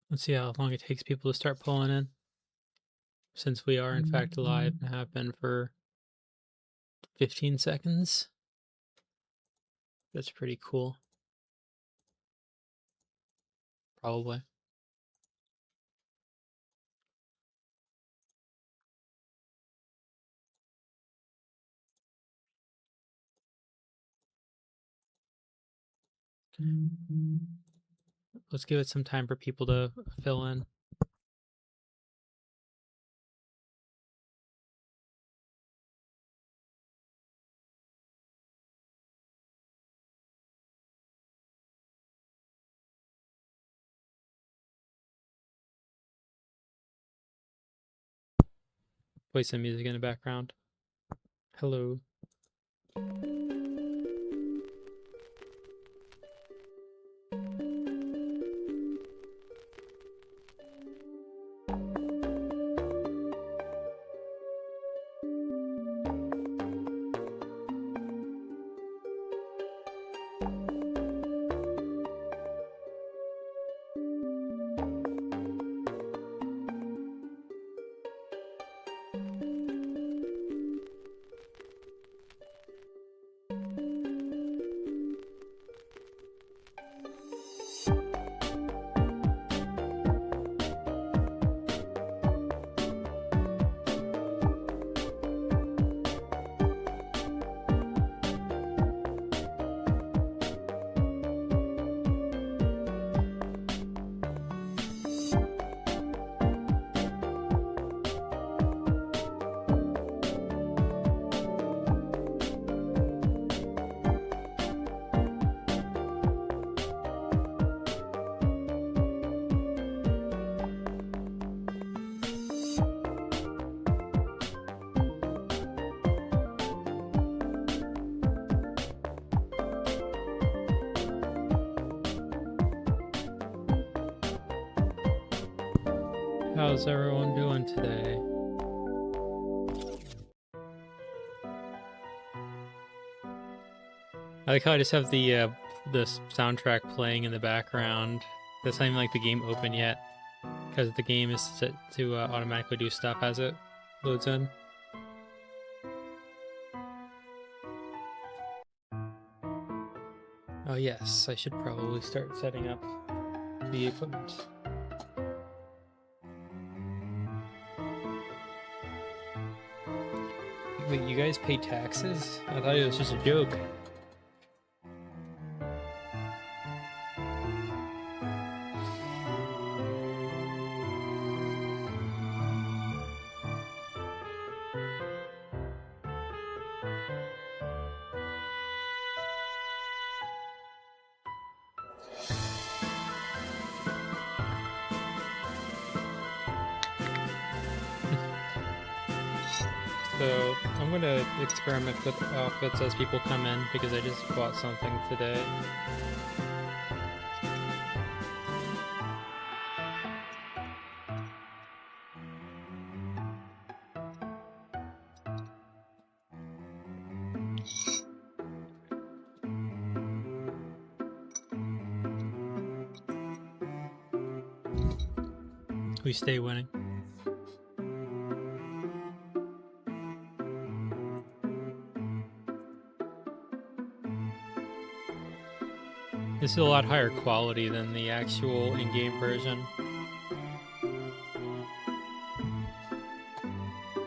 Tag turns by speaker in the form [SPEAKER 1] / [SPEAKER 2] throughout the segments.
[SPEAKER 1] Let's see how long it takes people to start pulling in, since we are in fact live and have been for 15 seconds. That's pretty cool. Probably. Let's give it some time for people to fill in. Play some music in the background. Hello. How's everyone doing today? I like how I just have the soundtrack playing in the background. That's not even like the game open yet, because the game is set to automatically do stuff as it loads in. Oh yes, I should probably start setting up the equipment. Wait, you guys pay taxes? I thought it was just a joke. So I'm gonna experiment with outfits as people come in because I just bought something today. We stay winning. This is a lot higher quality than the actual in-game version.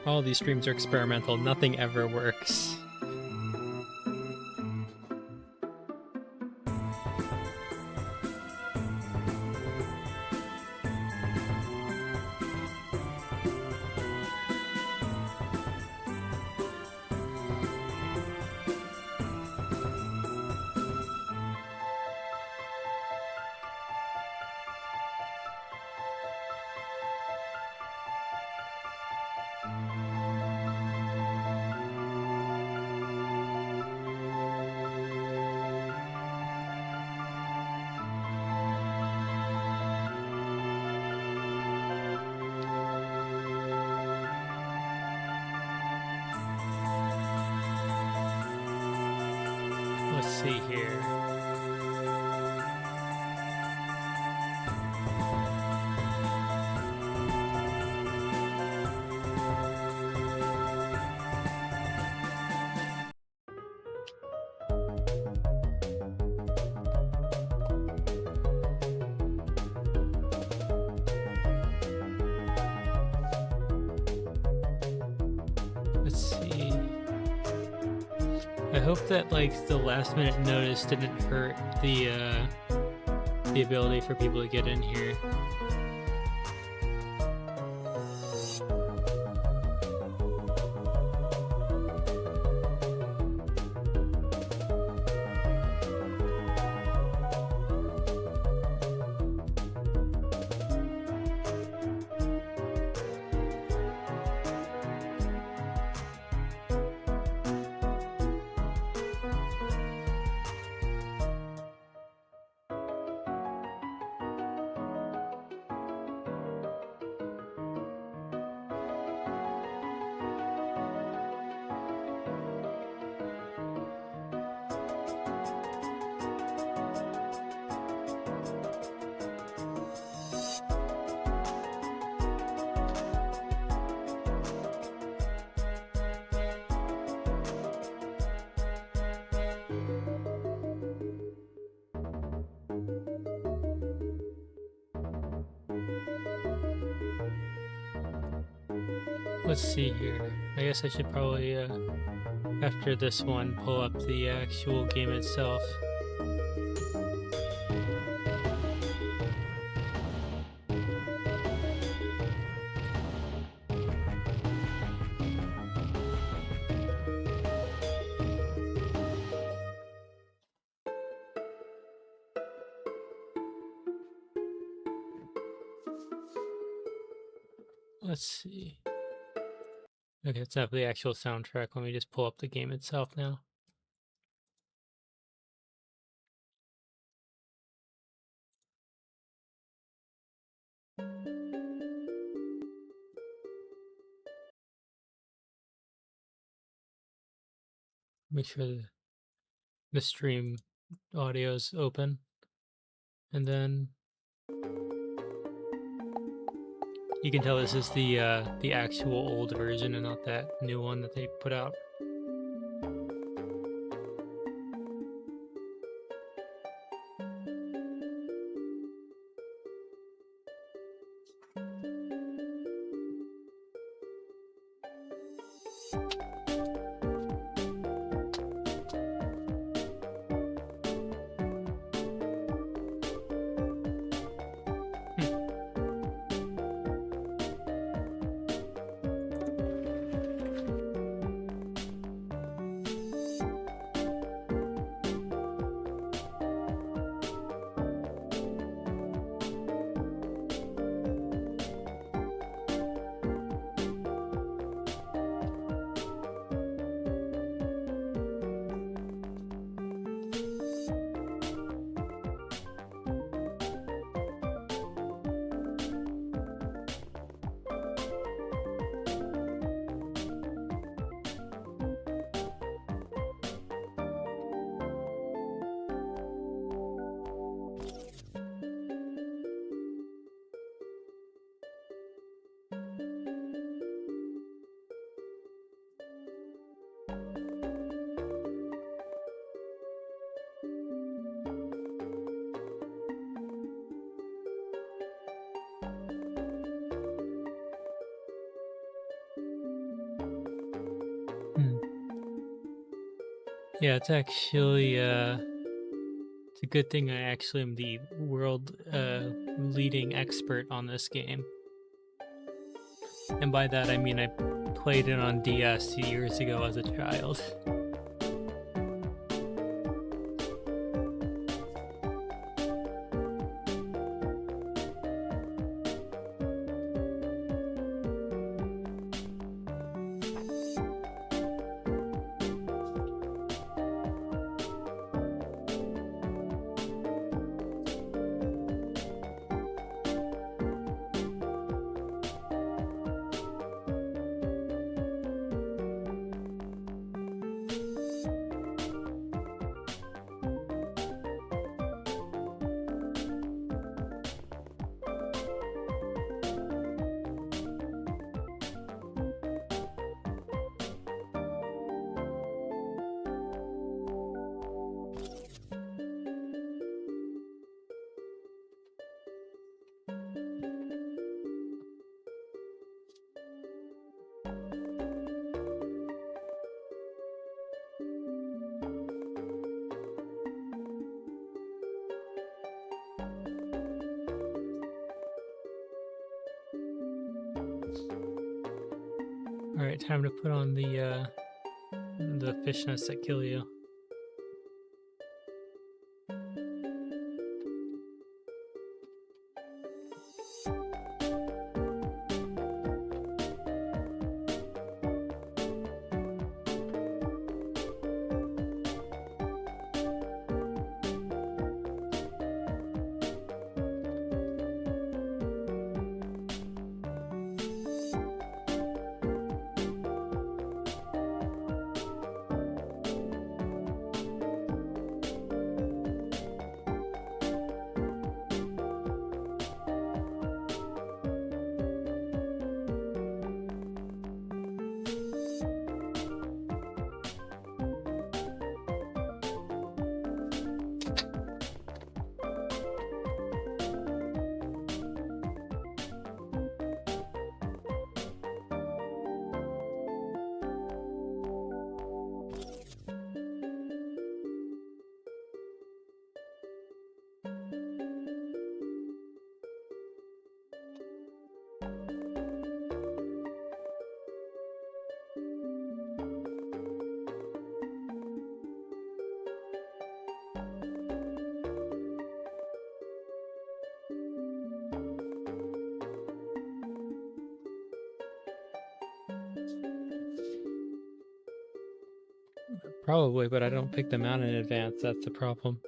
[SPEAKER 1] All these streams are experimental. Nothing ever works. Let's see here. Let's see. I hope that like the last minute notice didn't hurt the ability for people to get in here. Let's see here. I guess I should probably, after this one, pull up the actual game itself. Let's see. Okay, it's not the actual soundtrack. Let me just pull up the game itself now. Make sure the stream audio is open. And then you can tell this is the actual old version and not that new one that they put out. Yeah, it's actually it's a good thing I actually am the world leading expert on this game. And by that I mean I played it on DS years ago as a child. All right, time to put on the fishnets that kill you. Probably, but I don't pick them out in advance. That's the problem.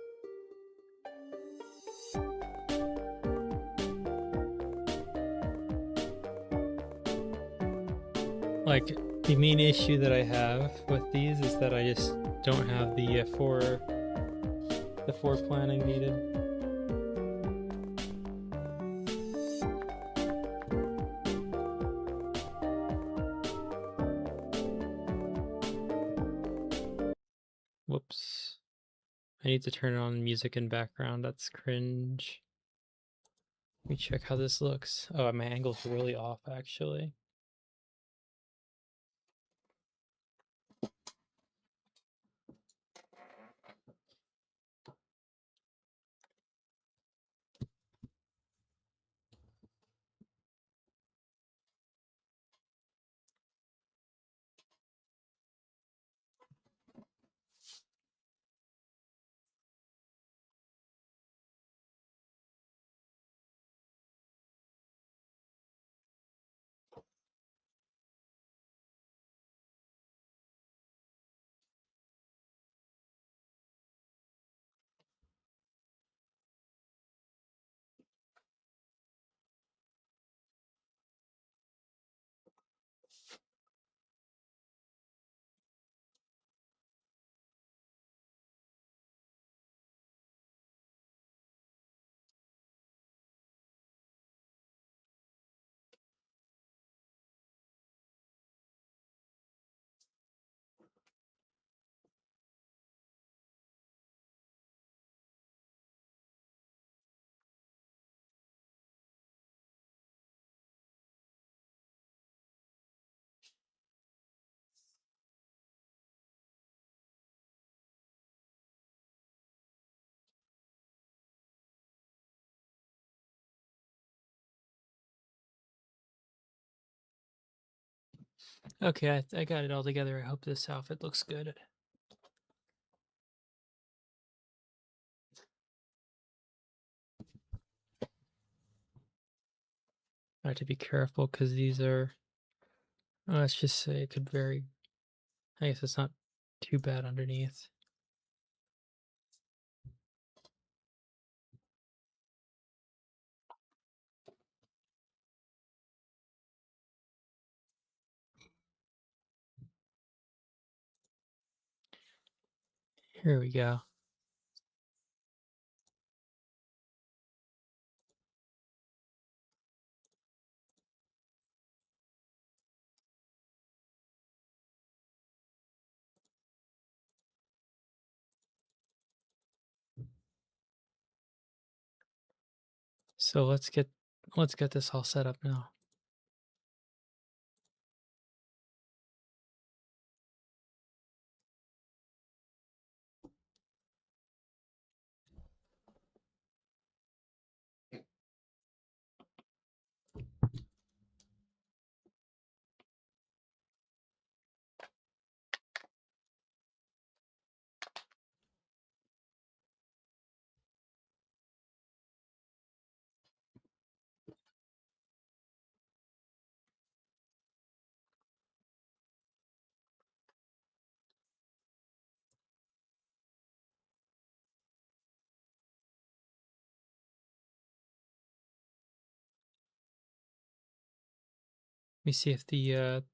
[SPEAKER 1] Like, the main issue that I have with these is that I just don't have the fore planning needed. Whoops. I need to turn on music in background. That's cringe. Let me check how this looks. Oh, my angle's really off, actually. Okay, I got it all together. I hope this outfit looks good. I have to be careful because these are, let's just say it could vary. I guess it's not too bad underneath. Here we go. So let's get this all set up now. Let me see if the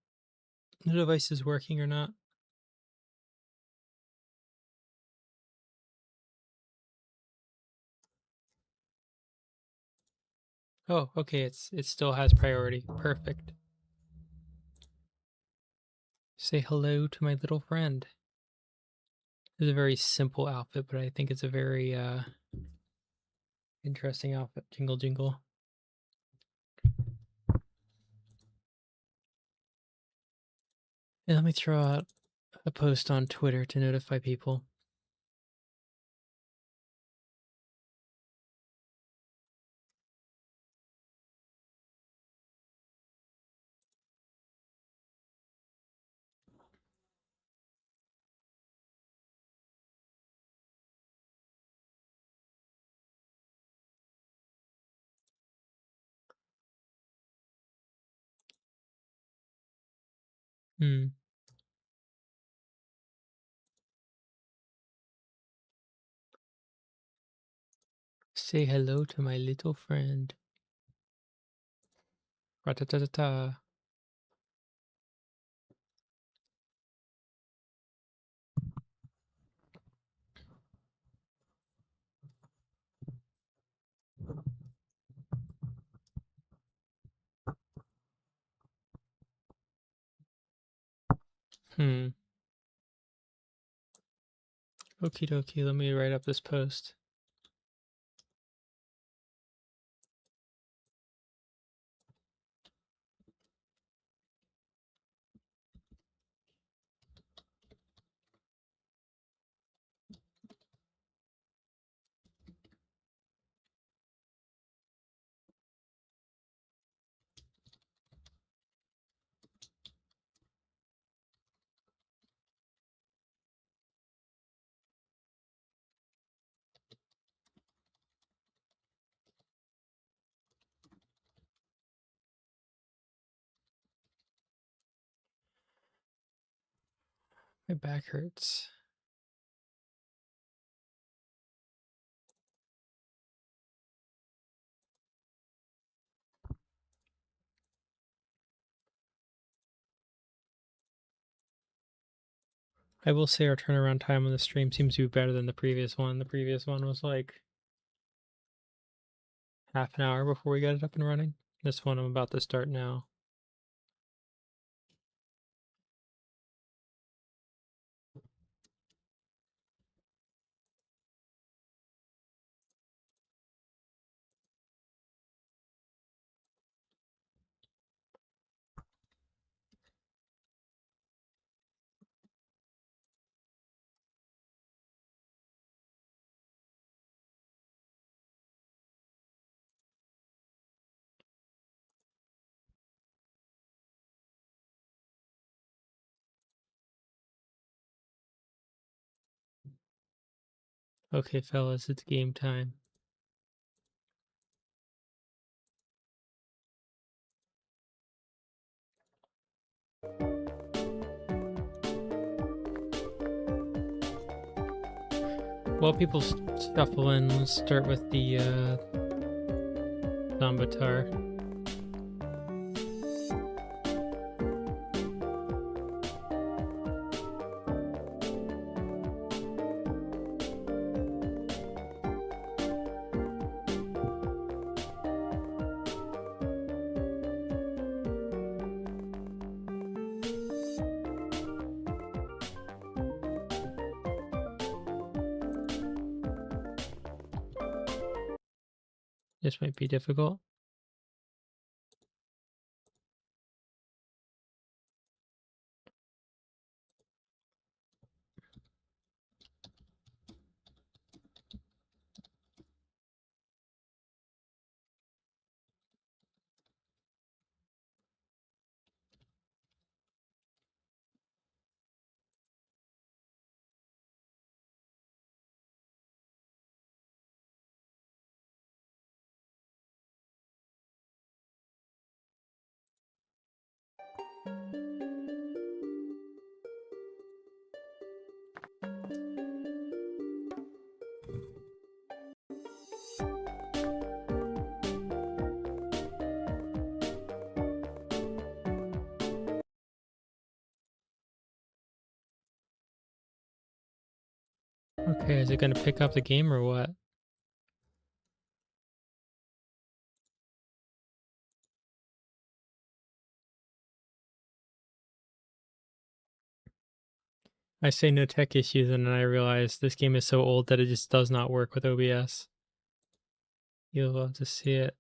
[SPEAKER 1] device is working or not. Oh, okay, it still has priority. Perfect. Say hello to my little friend. It's a very simple outfit, but I think it's a very interesting outfit. Jingle jingle. And let me throw out a post on Twitter to notify people. Hmm. Say hello to my little friend. Ra-ta-ta-ta-ta. Hmm. Okie dokie, let me write up this post. My back hurts. I will say our turnaround time on the stream seems to be better than the previous one. The previous one was like half an hour before we got it up and running. This one I'm about to start now. Okay, fellas, it's game time. While people shuffle in, let's start with the Zambatar. This might be difficult. Okay, is it gonna pick up the game or what? I say no tech issues, and then I realize this game is so old that it just does not work with OBS. You'll love to see it.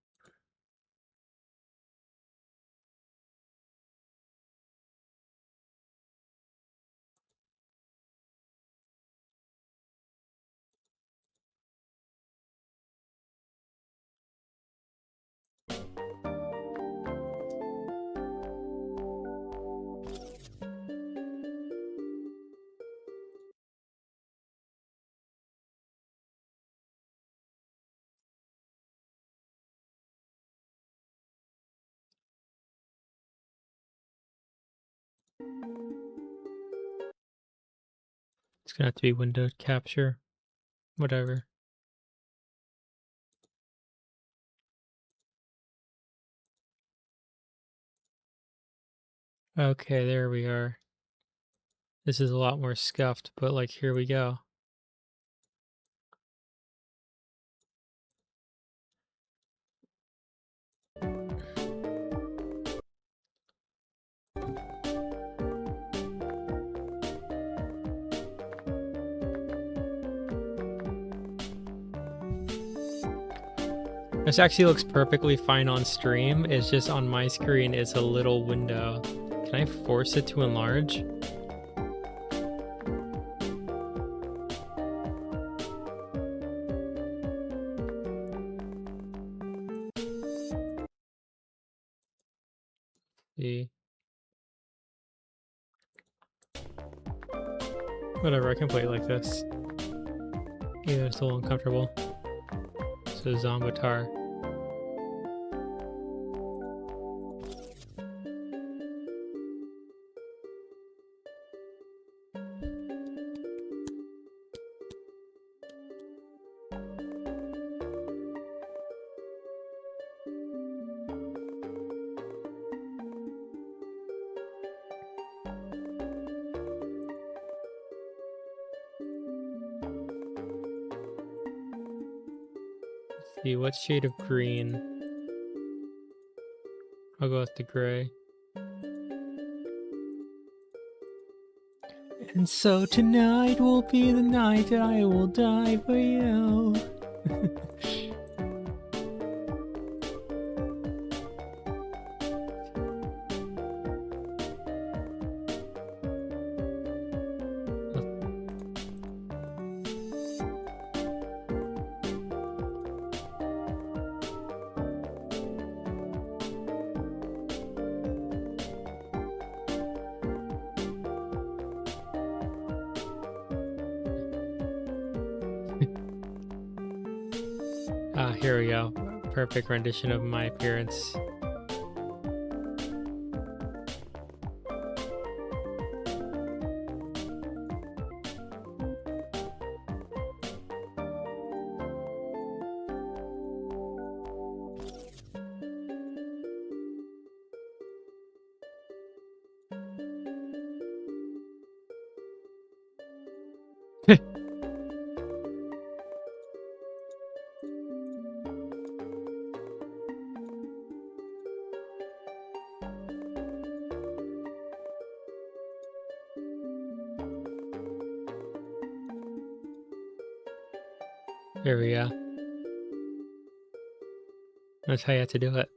[SPEAKER 1] It's gonna have to be window capture, whatever. Okay, there we are. This is a lot more scuffed, but like, here we go. This actually looks perfectly fine on stream. It's just on my screen, it's a little window. Can I force it to enlarge? See. Whatever, I can play it like this. Yeah, it's a little uncomfortable. So Zombatar. Let's see, what shade of green? I'll go with the gray. And so tonight will be the night I will die for you. Here we go. Perfect rendition of my appearance. There we go. That's how you have to do it.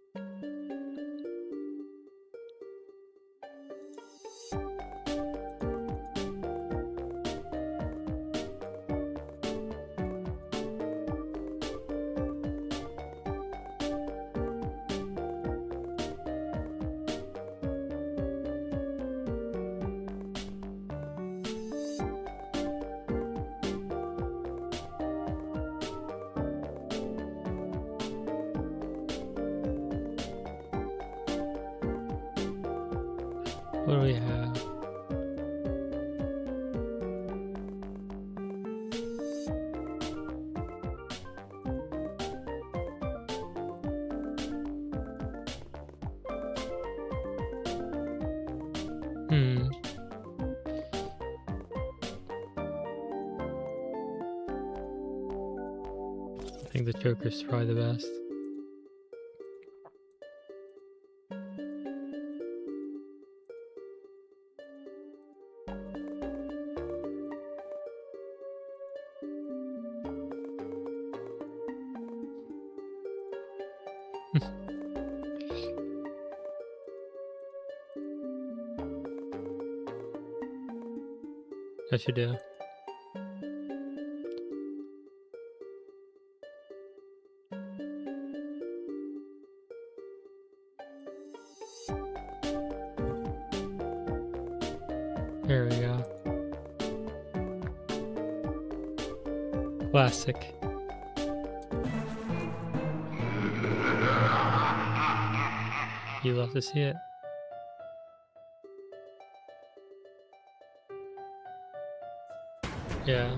[SPEAKER 1] What do we have? think the Joker's probably the best. That should do. There we go. Classic. You love to see it. Yeah.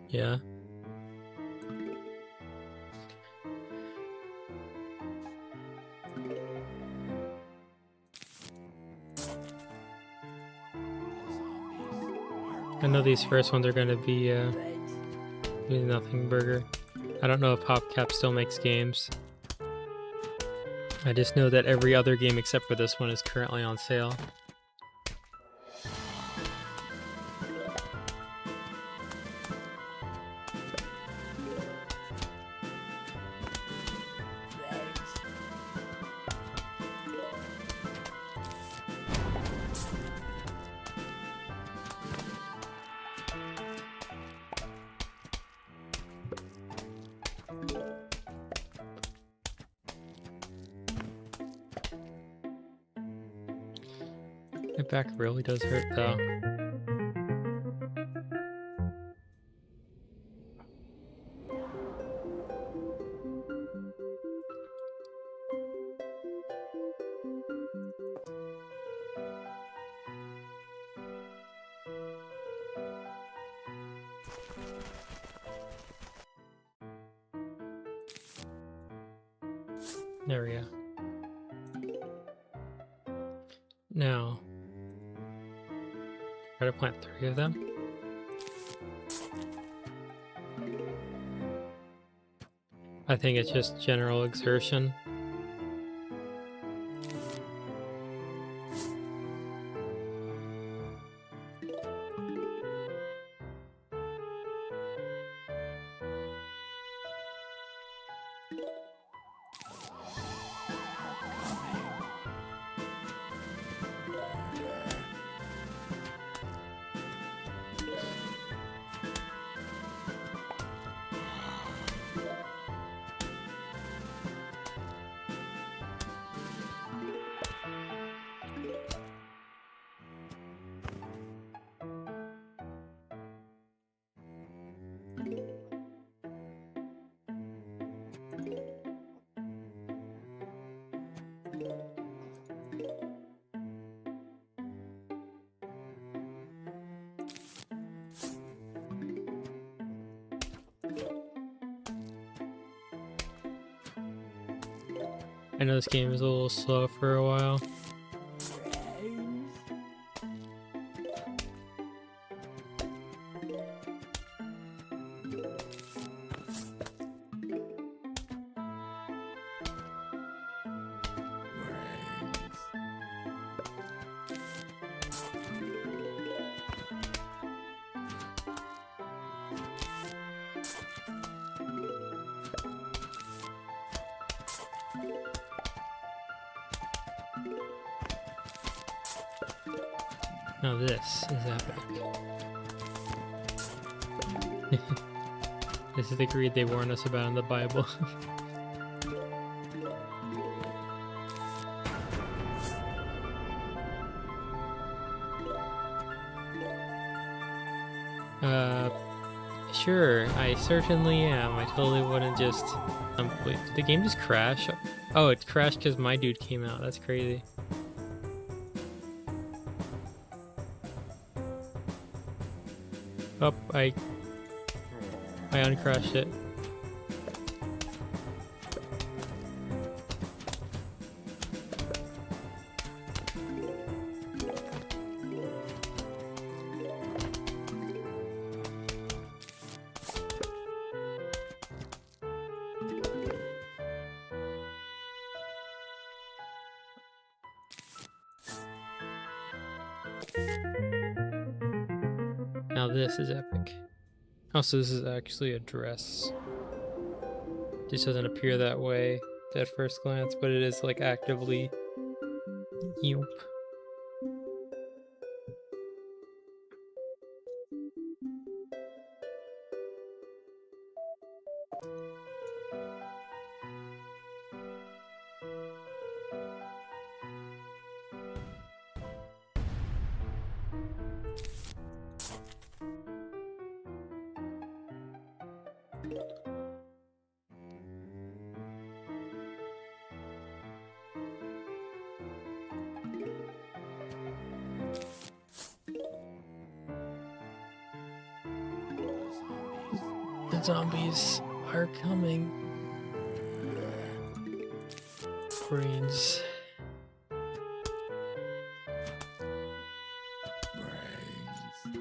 [SPEAKER 1] Yeah. I know these first ones are gonna be nothing burger. I don't know if PopCap still makes games. I just know that every other game except for this one is currently on sale. My back really does hurt though. There we go. Now, try to plant 3 of them. I think it's just general exertion. I know this game is a little slow for a while. Now this is epic. This is the greed they warn us about in the Bible. Sure, I certainly am. I totally wouldn't just... wait, did the game just crash? Oh, it crashed because my dude came out. That's crazy. Oh, I uncrushed it. Now this is epic. Oh, so this is actually a dress. Just doesn't appear that way at first glance, but it is like actively. Yoop. The zombies are coming. Brains.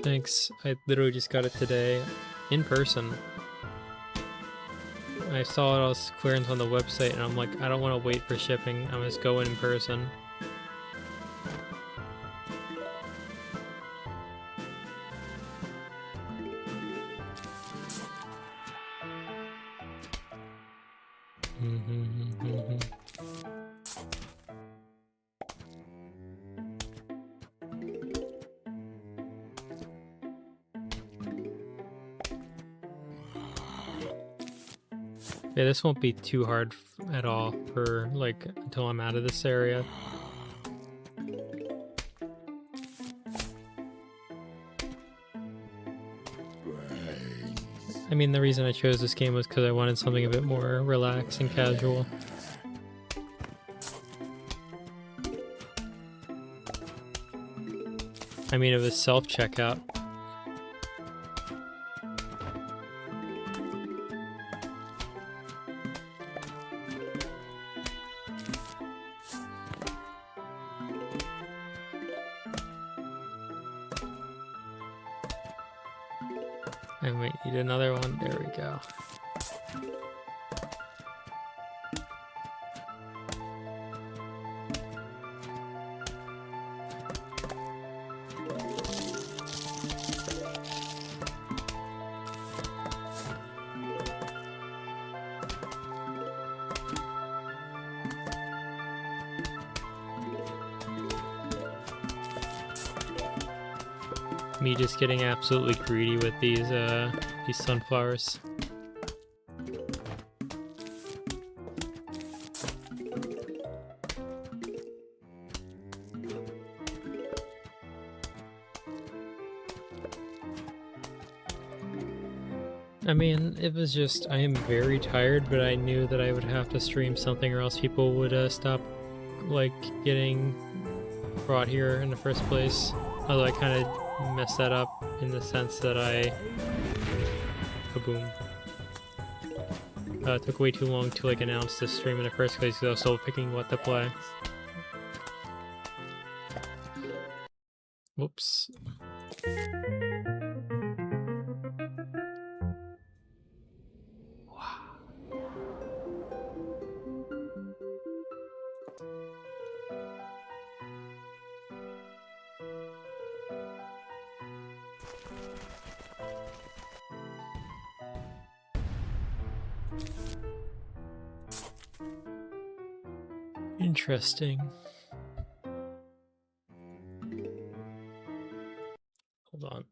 [SPEAKER 1] Thanks. I literally just got it today in person. I saw it as clearance on the website and I'm like, I don't want to wait for shipping. I'm just going in person. Yeah, this won't be too hard at all for like until I'm out of this area. I mean, the reason I chose this game was because I wanted something a bit more relaxed and casual. I mean, it was self-checkout. I might need another one. There we go. Me just getting absolutely greedy with these sunflowers. I mean, it was just, I am very tired, but I knew that I would have to stream something or else people would stop, like, getting brought here in the first place. Although I kind of messed that up in the sense that kaboom. It took way too long to, like, announce this stream in the first place because I was still picking what to play. Whoops. Interesting. Hold on.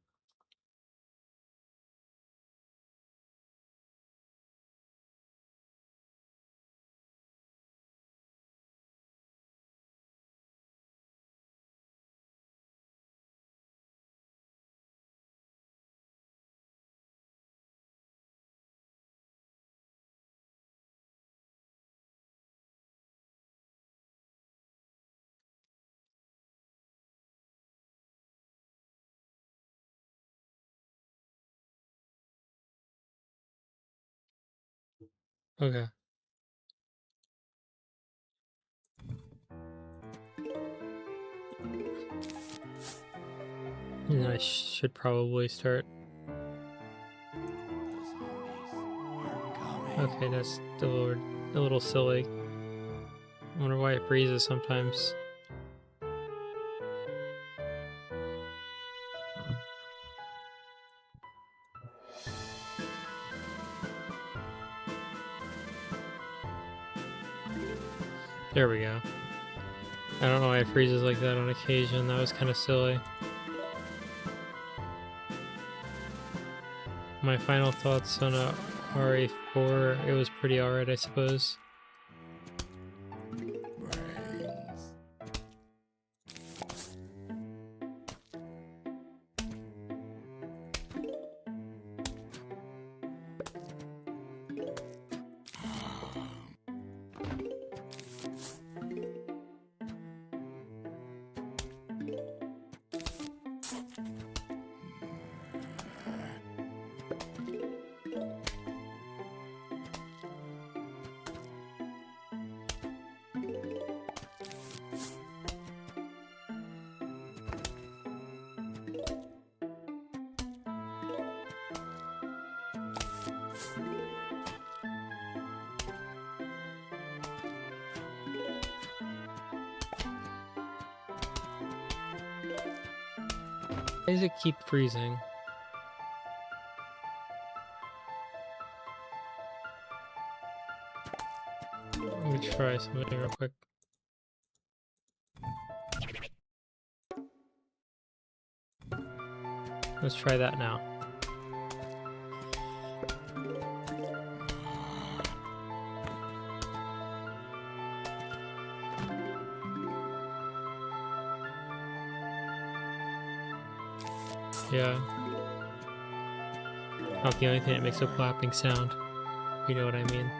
[SPEAKER 1] Okay. And I should probably start. Okay, that's a little silly. I wonder why it freezes sometimes. There we go. I don't know why it freezes like that on occasion. That was kind of silly. My final thoughts on a RA4, it was pretty alright, I suppose. Why does it keep freezing? Let me try something real quick. Let's try that now. Yeah. Not the only thing that makes a clapping sound. You know what I mean.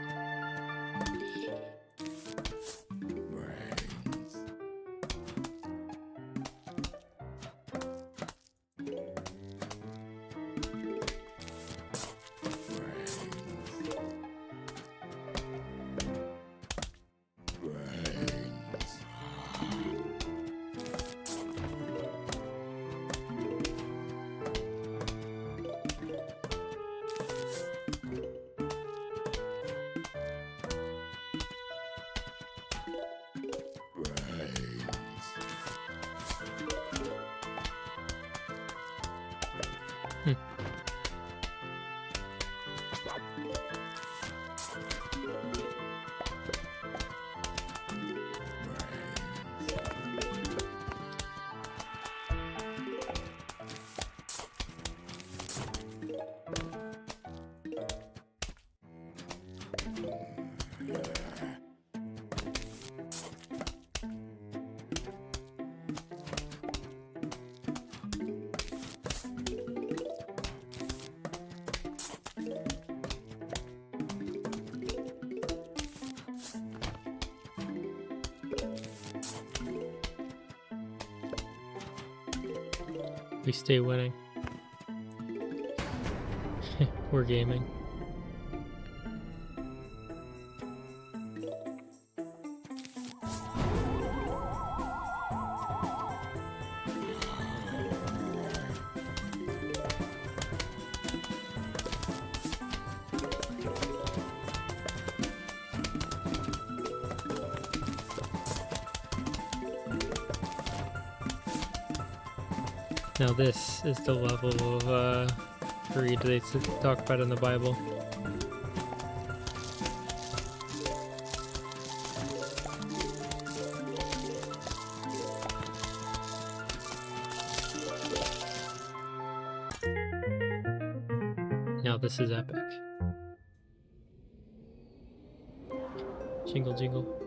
[SPEAKER 1] We stay winning. We're gaming. Now this is the level of greed they talk about in the Bible. Now this is epic. Jingle jingle.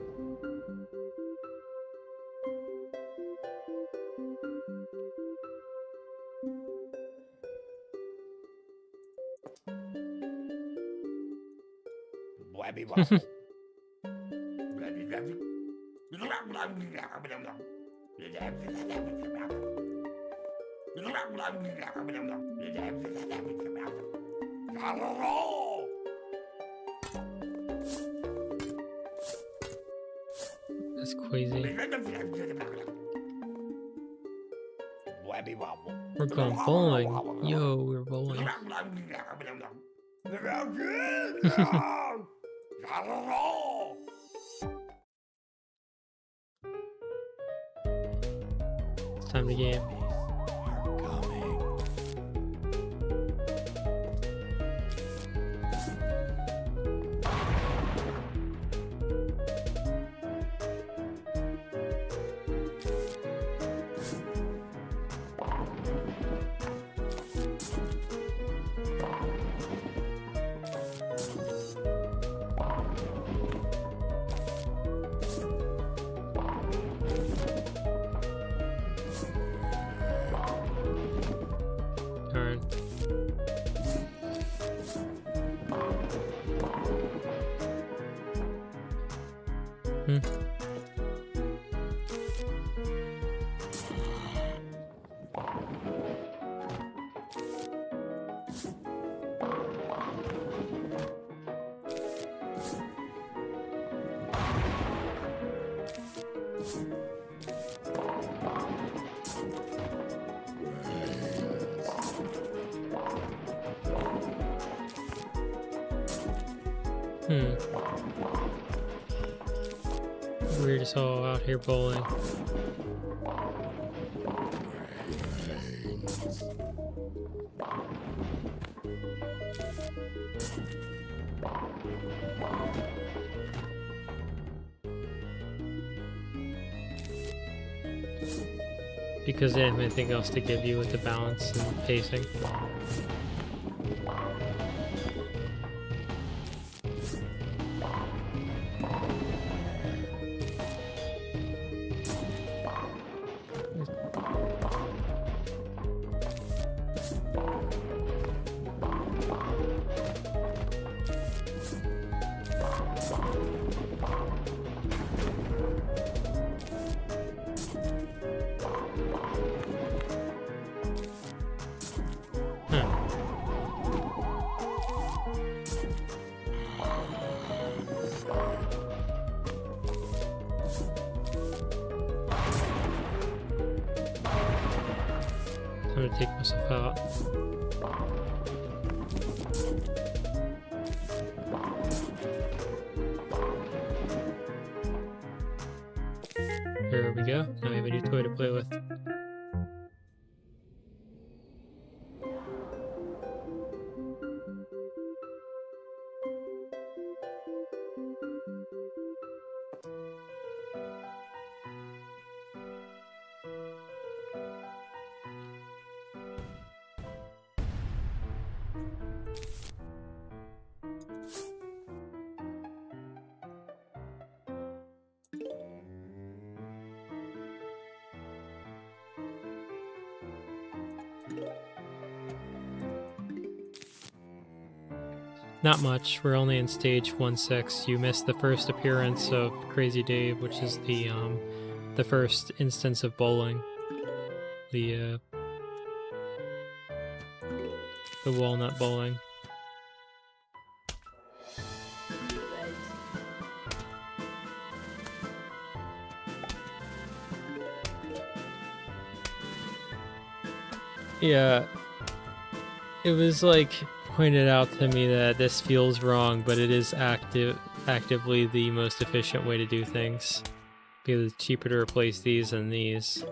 [SPEAKER 1] That's crazy. We're going bowling. Yo, we're bowling. It's time to game. Turn. We're just all out here bowling. Because they didn't have anything else to give you with the balance and pacing. I'm gonna take myself out. There we go. Now we have a new toy to play with. Not much. We're only in stage 1-6. You missed the first appearance of Crazy Dave, which is the first instance of bowling. The walnut bowling. Yeah, it was like pointed out to me that this feels wrong, but it is actively the most efficient way to do things, because it's cheaper to replace these than these.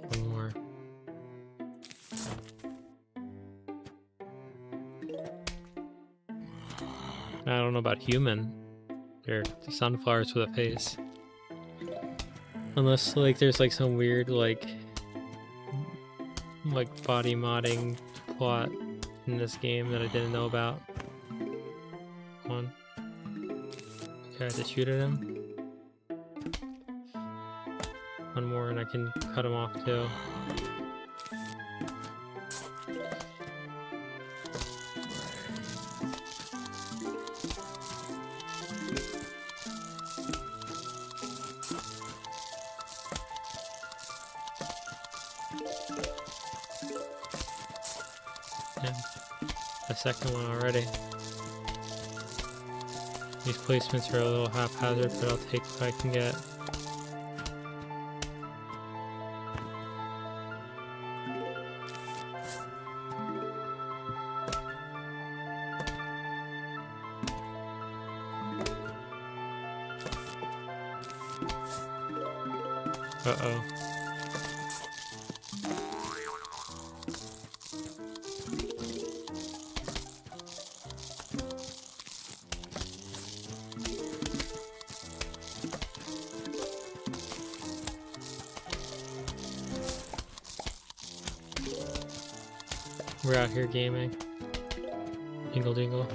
[SPEAKER 1] One more. I don't know about human. They're sunflowers with a face. Unless like there's like some weird like body modding plot in this game that I didn't know about. One. Okay, I have to shoot at him. One more and I can cut him off too. And a second one already. These placements are a little haphazard, but I'll take what I can get. Uh-oh. We're out here gaming. Dingle dingle.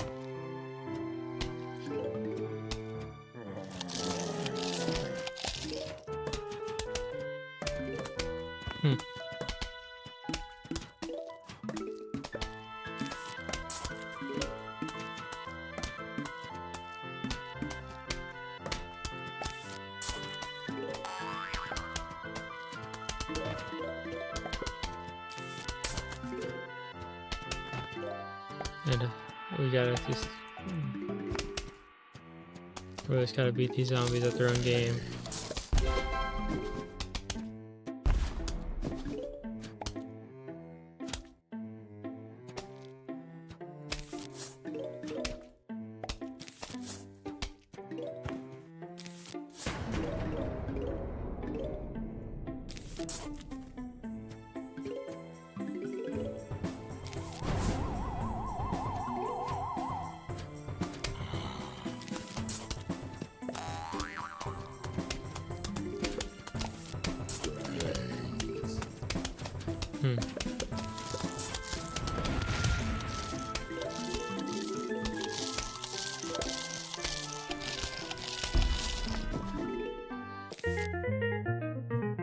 [SPEAKER 1] And we gotta just... we just gotta beat these zombies at their own game.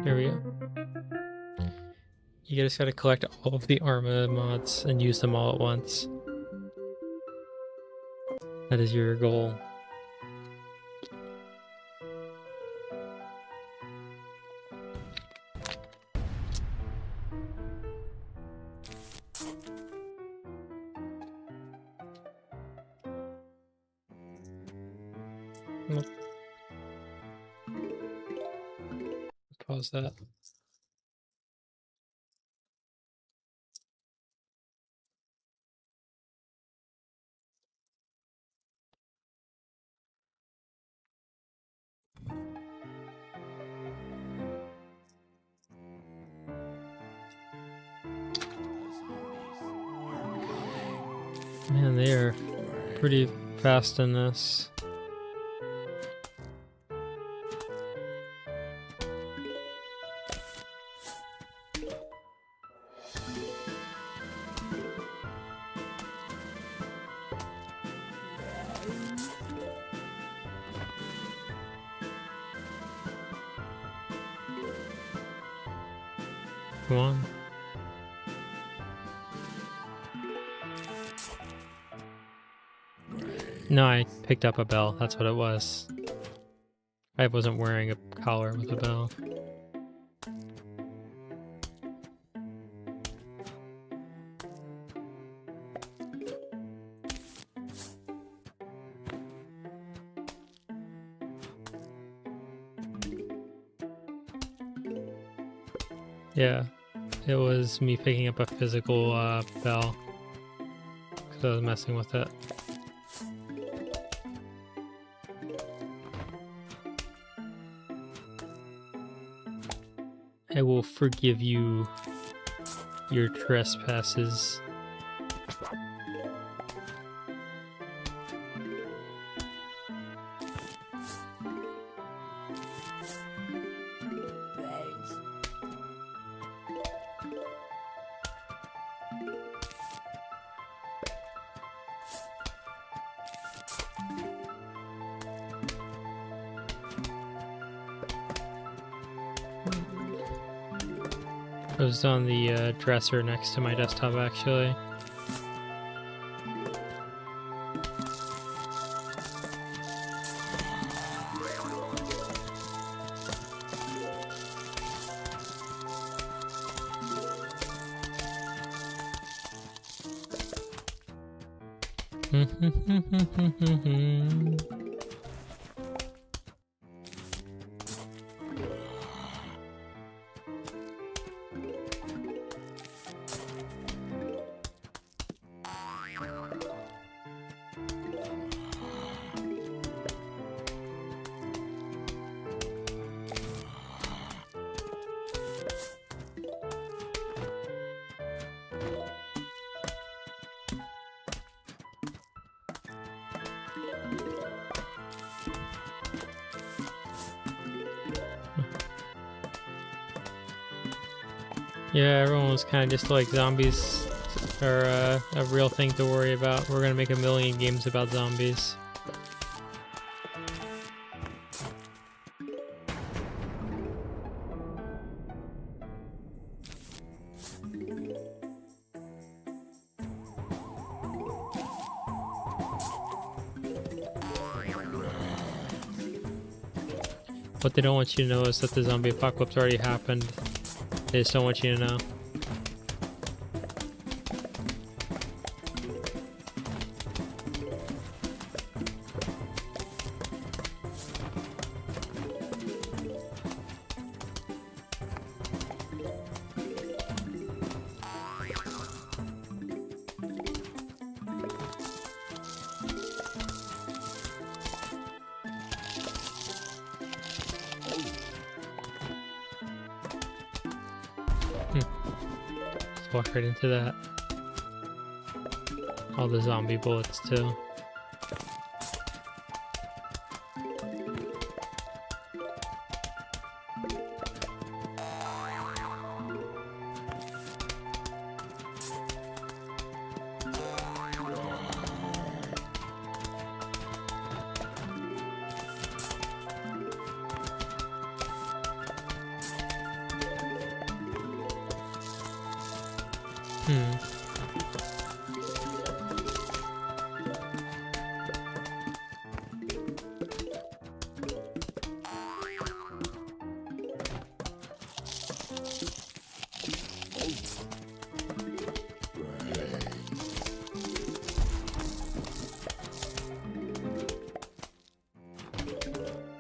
[SPEAKER 1] Here we go. You just gotta collect all of the Arma mods and use them all at once. That is your goal. Nope. Pause that. Man, they are pretty fast in this. Come on. No, I picked up a bell. That's what it was. I wasn't wearing a collar with a bell. Yeah, it was me picking up a physical bell because I was messing with it. I will forgive you your trespasses. It was on the dresser next to my desktop, actually. Yeah, everyone was kind of just like zombies are a real thing to worry about. We're gonna make a million games about zombies. What they don't want you to know is that the zombie apocalypse already happened. They just don't want you to know. Just walk right into that. All the zombie bullets too.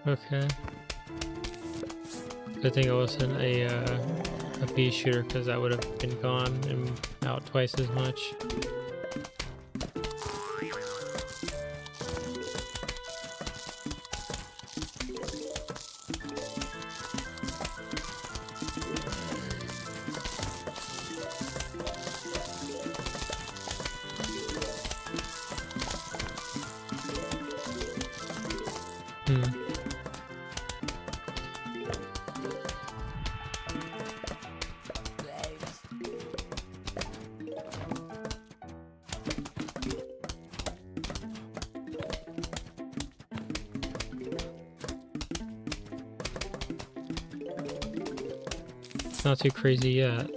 [SPEAKER 1] Okay. Good thing it wasn't a bee shooter, because that would have been gone and out twice as much. Not too crazy yet.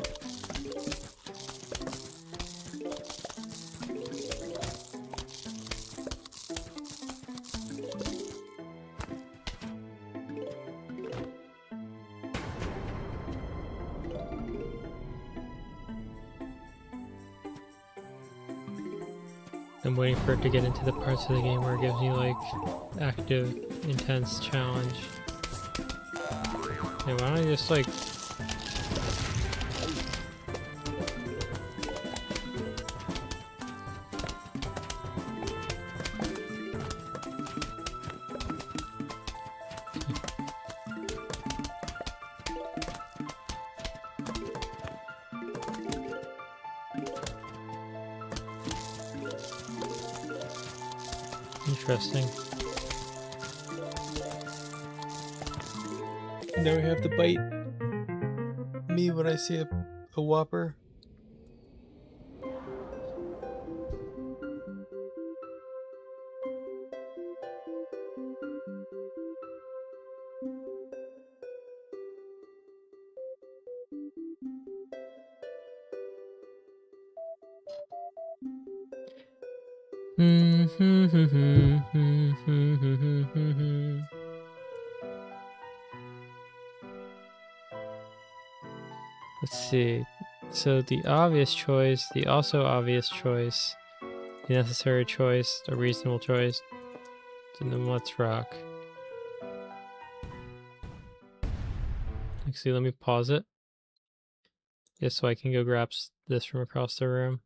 [SPEAKER 1] I'm waiting for it to get into the parts of the game where it gives you like active, intense challenge. Hey, why don't I just like... Interesting.
[SPEAKER 2] Now we have to bite me when I see a whopper.
[SPEAKER 1] Let's see. So the obvious choice, the also obvious choice, a necessary choice, a reasonable choice. And then let's rock. Actually, let me pause it. Just so I can go grab this from across the room.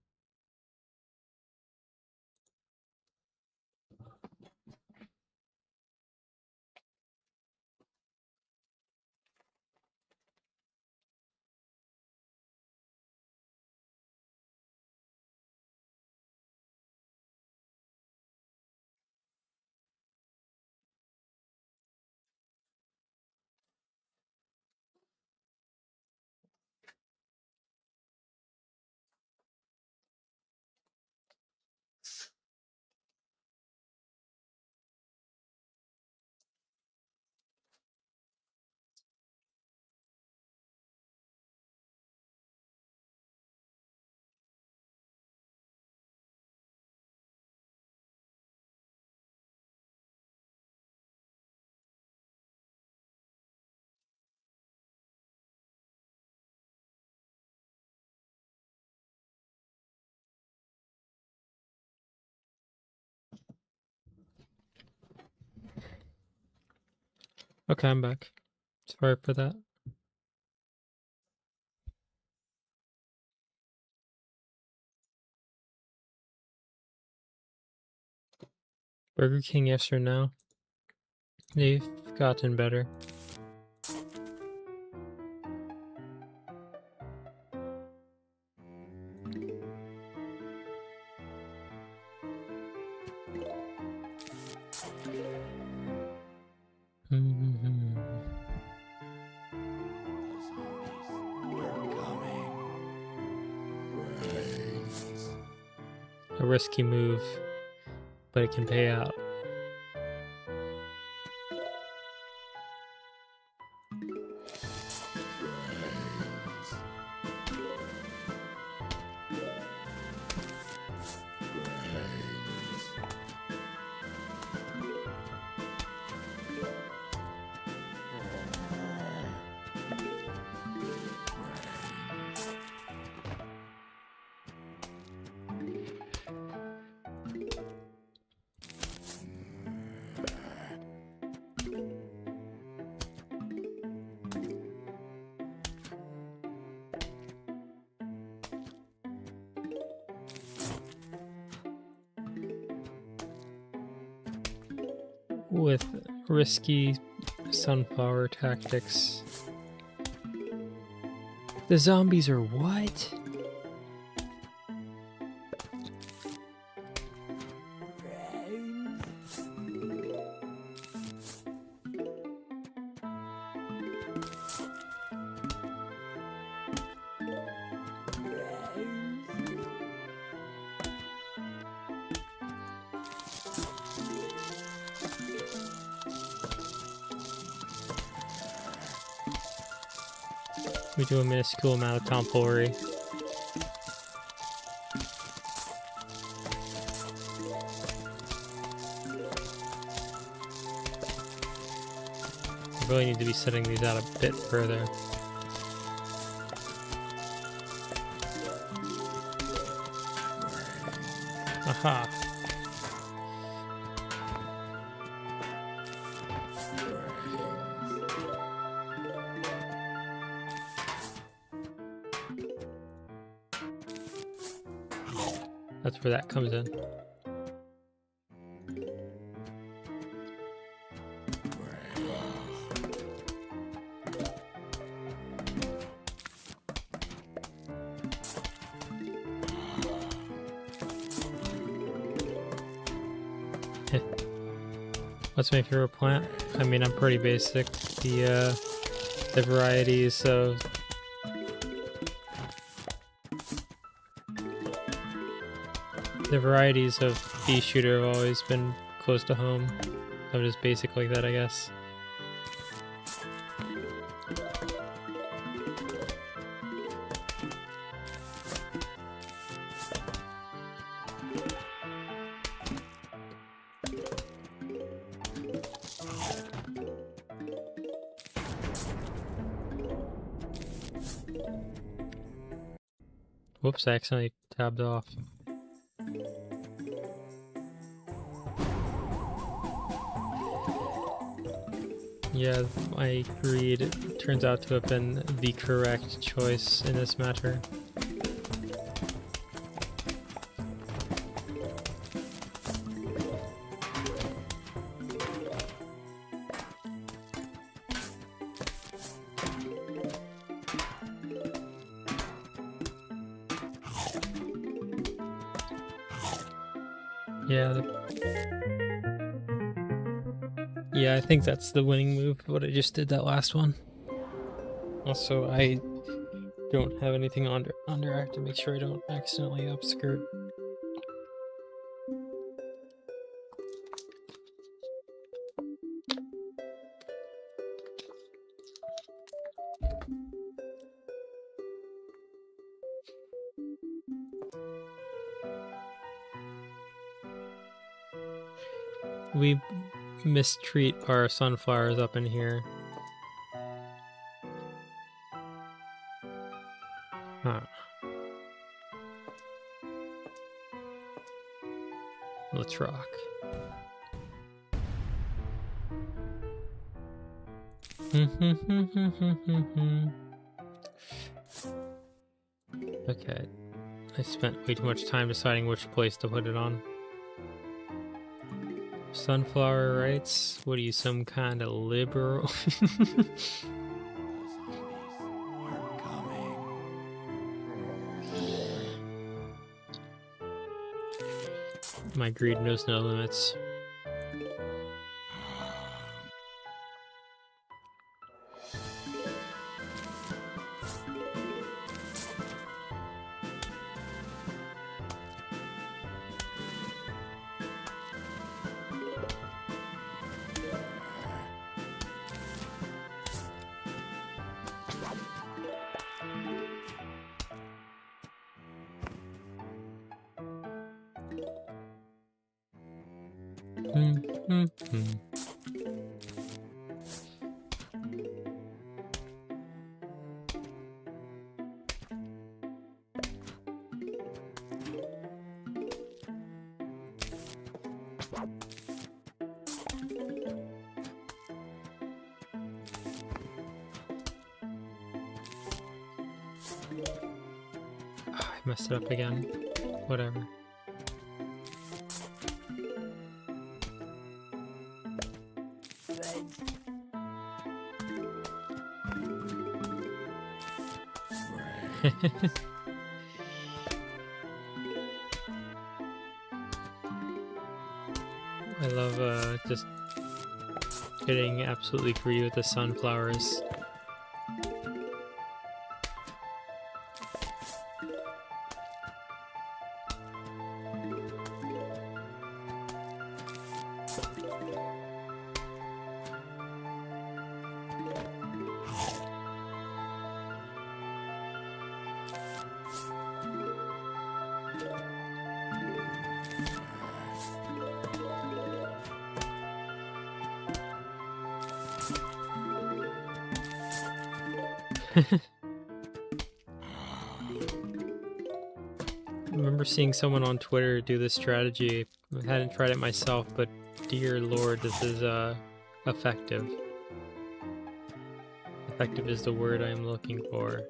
[SPEAKER 1] Okay, I'm back. Sorry for that. Burger King, yes or no? They've gotten better. A risky move, but it can pay out. With risky sunflower tactics. The zombies are what? We do a minuscule amount of tomfoolery. I really need to be setting these out a bit further. Aha! That's where that comes in. What's my favorite plant? I mean, I'm pretty basic. The varieties of pea shooter have always been close to home. I'm just basic like that, I guess. Whoops, I accidentally tabbed off. Yeah, I agreed. It turns out to have been the correct choice in this matter. Yeah, yeah, I think that's the winning move, what I just did that last one. Also, I don't have anything under. I have to make sure I don't accidentally upskirt. We mistreat our sunflowers up in here. Huh. Let's rock. Okay. I spent way too much time deciding which place to put it on. Sunflower rights? What are you, some kind of liberal? My greed knows no limits. I messed it up again. Whatever. I love just getting absolutely greedy with the sunflowers. I remember seeing someone on Twitter do this strategy. I hadn't tried it myself, but dear lord, this is effective. Effective is the word I am looking for.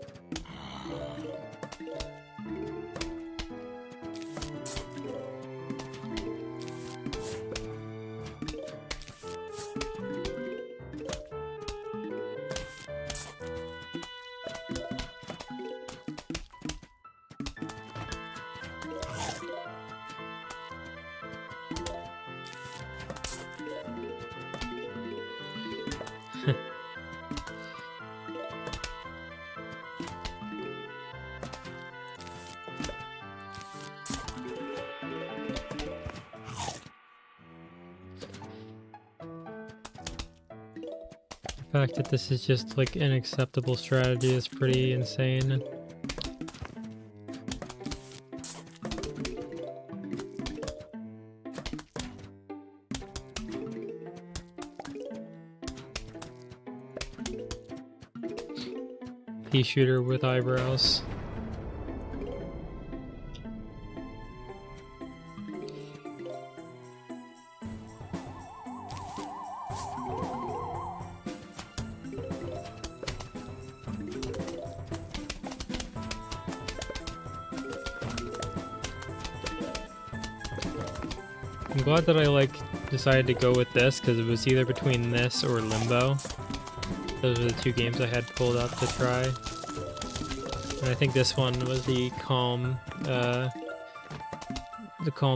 [SPEAKER 1] The fact that this is just like an acceptable strategy is pretty insane. Pea shooter with eyebrows. I'm glad that I like decided to go with this because it was either between this or Limbo. Those were the two games I had pulled up to try. And I think this one was the calm,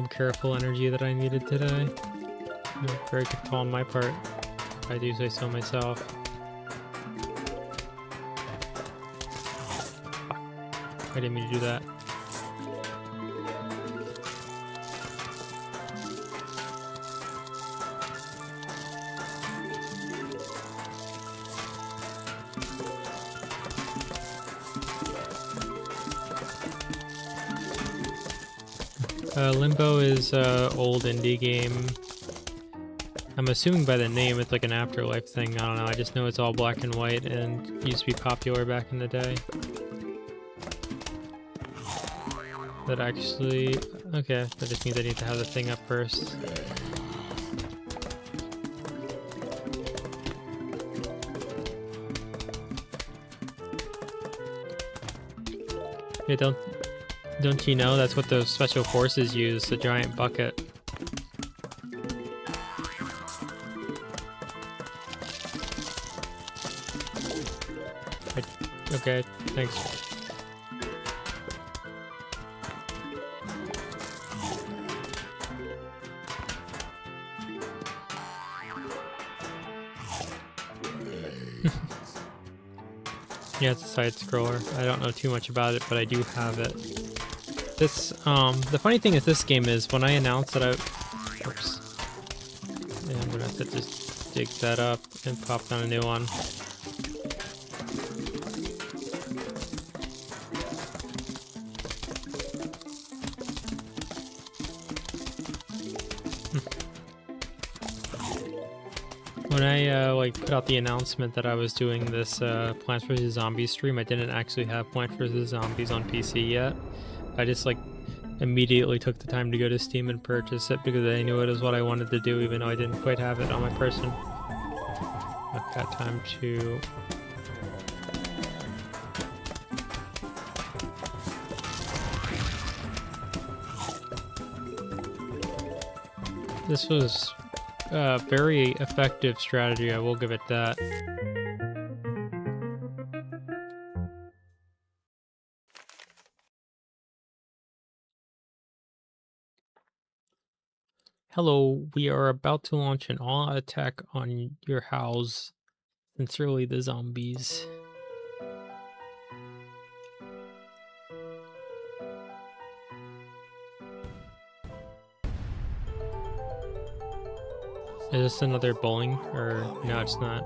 [SPEAKER 1] careful energy that I needed today. Very good call on my part, if I do say so myself. I didn't mean to do that. Limbo is an old indie game. I'm assuming by the name it's like an Afterlife thing. I don't know. I just know it's all black and white and used to be popular back in the day. That actually... Okay, that just means I need to have the thing up first. Hey, don't you know that's what those special forces use, the giant bucket? Okay, thanks. Yeah, it's a side scroller. I don't know too much about it, but I do have it. This, the funny thing is this game is when I announced that oops. Yeah, I'm gonna have to just dig that up and pop down a new one. When I like put out the announcement that I was doing this Plants vs Zombies stream, I didn't actually have Plants vs Zombies on PC yet. I just like immediately took the time to go to Steam and purchase it because I knew it was what I wanted to do, even though I didn't quite have it on my person. I've got time to... This was a very effective strategy, I will give it that. Hello, we are about to launch an all-out attack on your house. Sincerely, the zombies. Is this another bowling? Or no, it's not.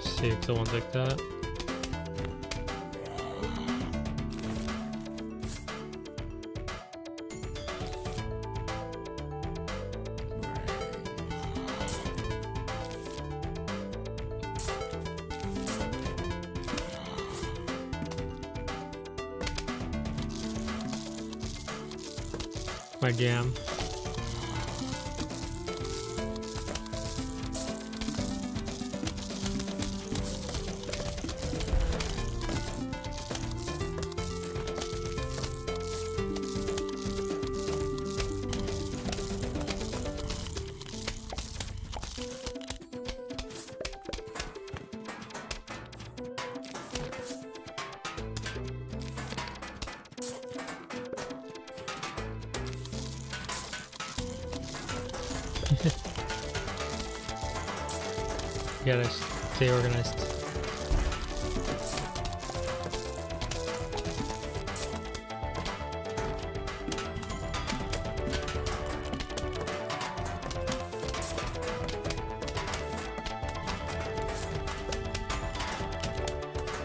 [SPEAKER 1] Save the ones like that. My jam. You gotta stay organized.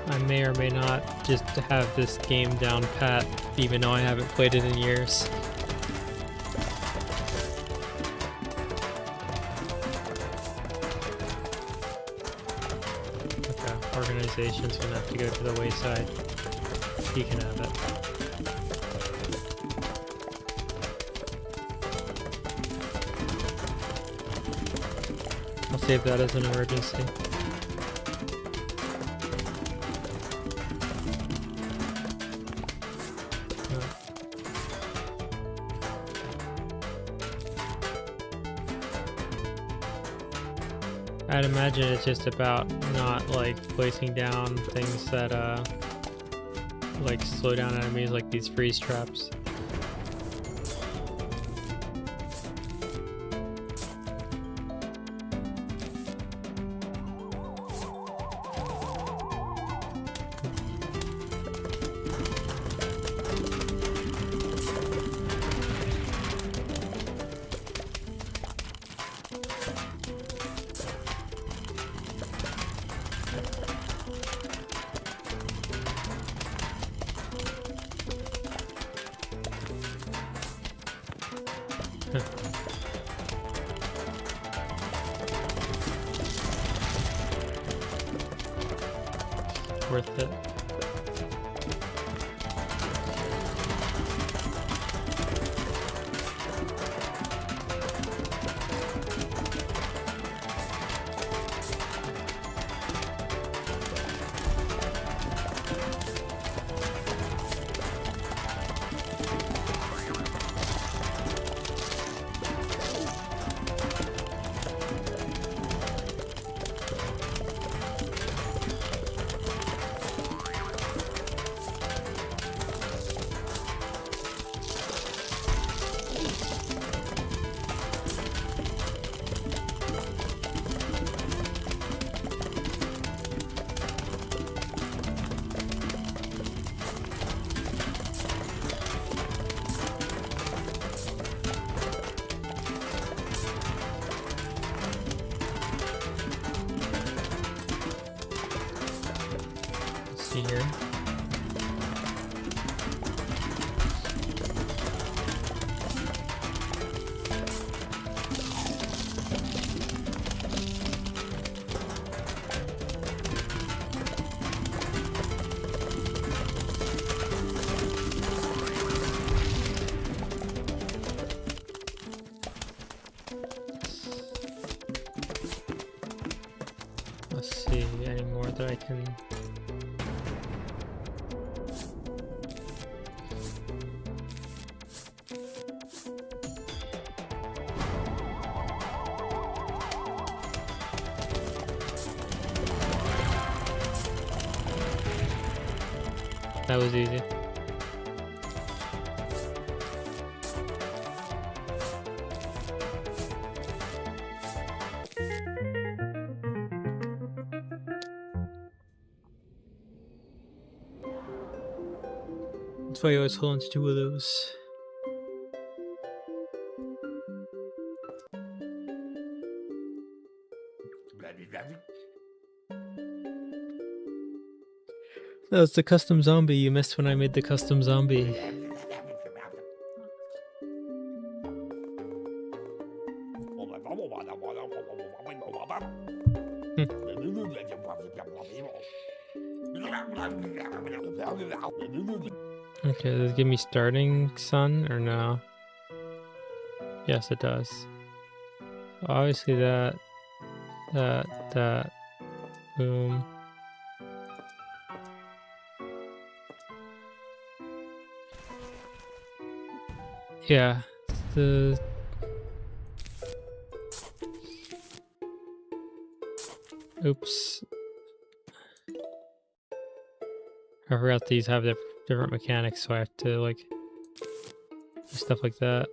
[SPEAKER 1] I may or may not just have this game down pat, even though I haven't played it in years. Organization's gonna have to go to the wayside. He can have it. save that as an emergency. I'd imagine it's just about not like placing down things that like slow down enemies, like these freeze traps. Worth it. See here. Let's see, any more that I can... That was easy. That's why I always hold on to 2 of those. That was the custom zombie. You missed when I made the custom zombie. Okay, does it give me starting sun or no? Yes, it does. So obviously that, boom. Yeah, the... Oops. I forgot these have different mechanics, so I have to like do stuff like that.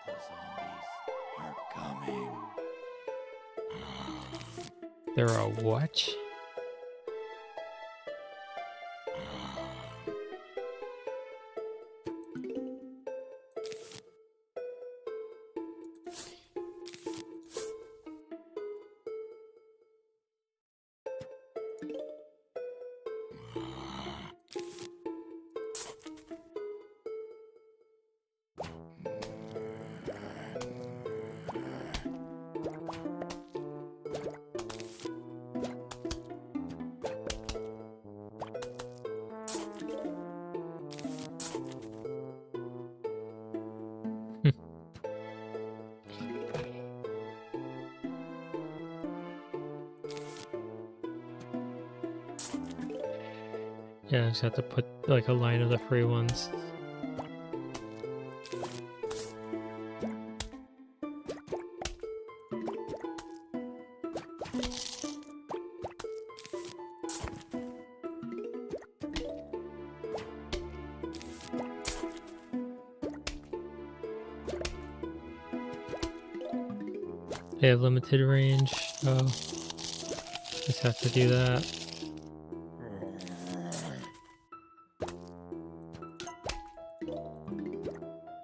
[SPEAKER 3] The zombies are coming.
[SPEAKER 1] There are what? Yeah, I just have to put like a line of the free ones. They have limited range, so just have to do that.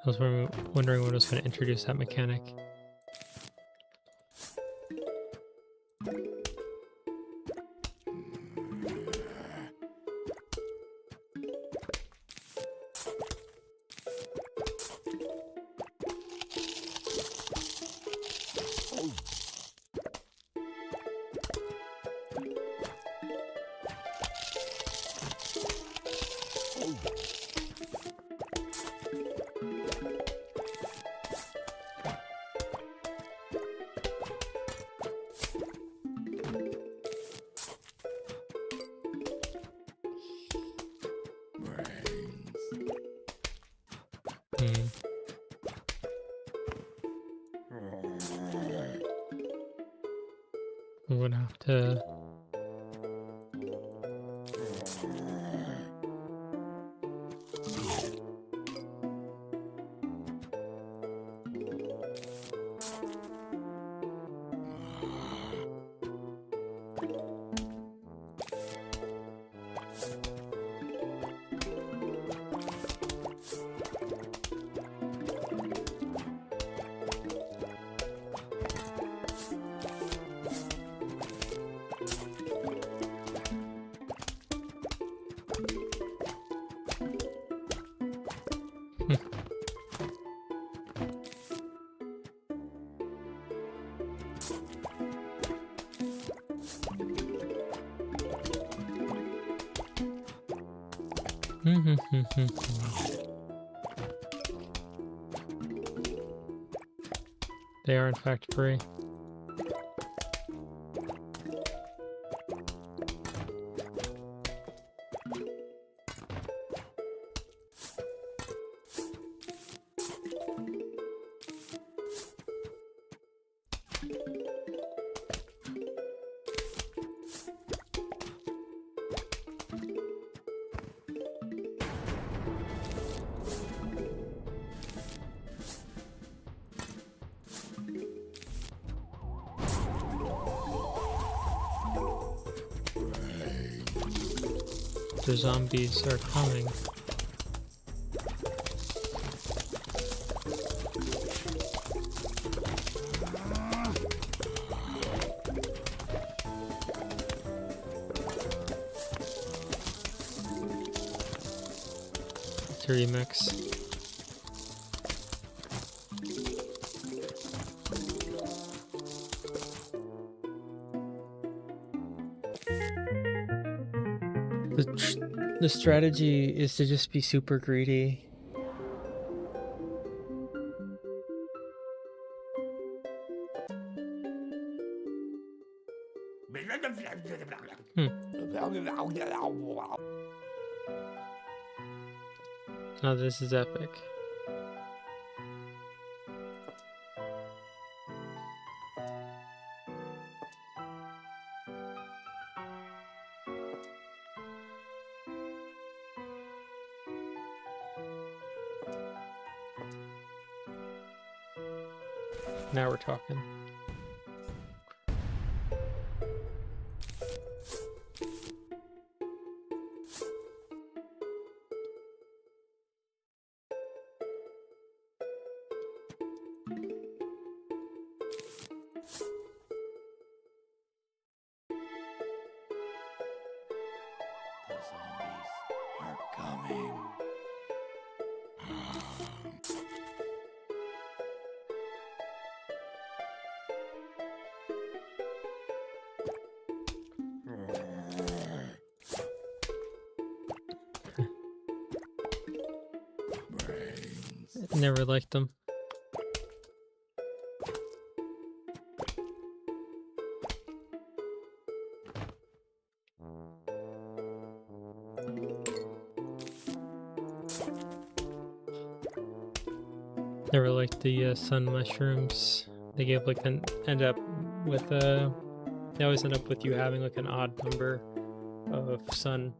[SPEAKER 1] I was wondering when I was going to introduce that mechanic. Hmm. I'm gonna have to. They are in fact free. The zombies are coming. It's a remix. The strategy is to just be super greedy. Now this is epic. Now we're talking.
[SPEAKER 3] The zombies are coming. Brains.
[SPEAKER 1] Never liked them. They were like the sun mushrooms. They gave like they always end up with you having like an odd number of sun.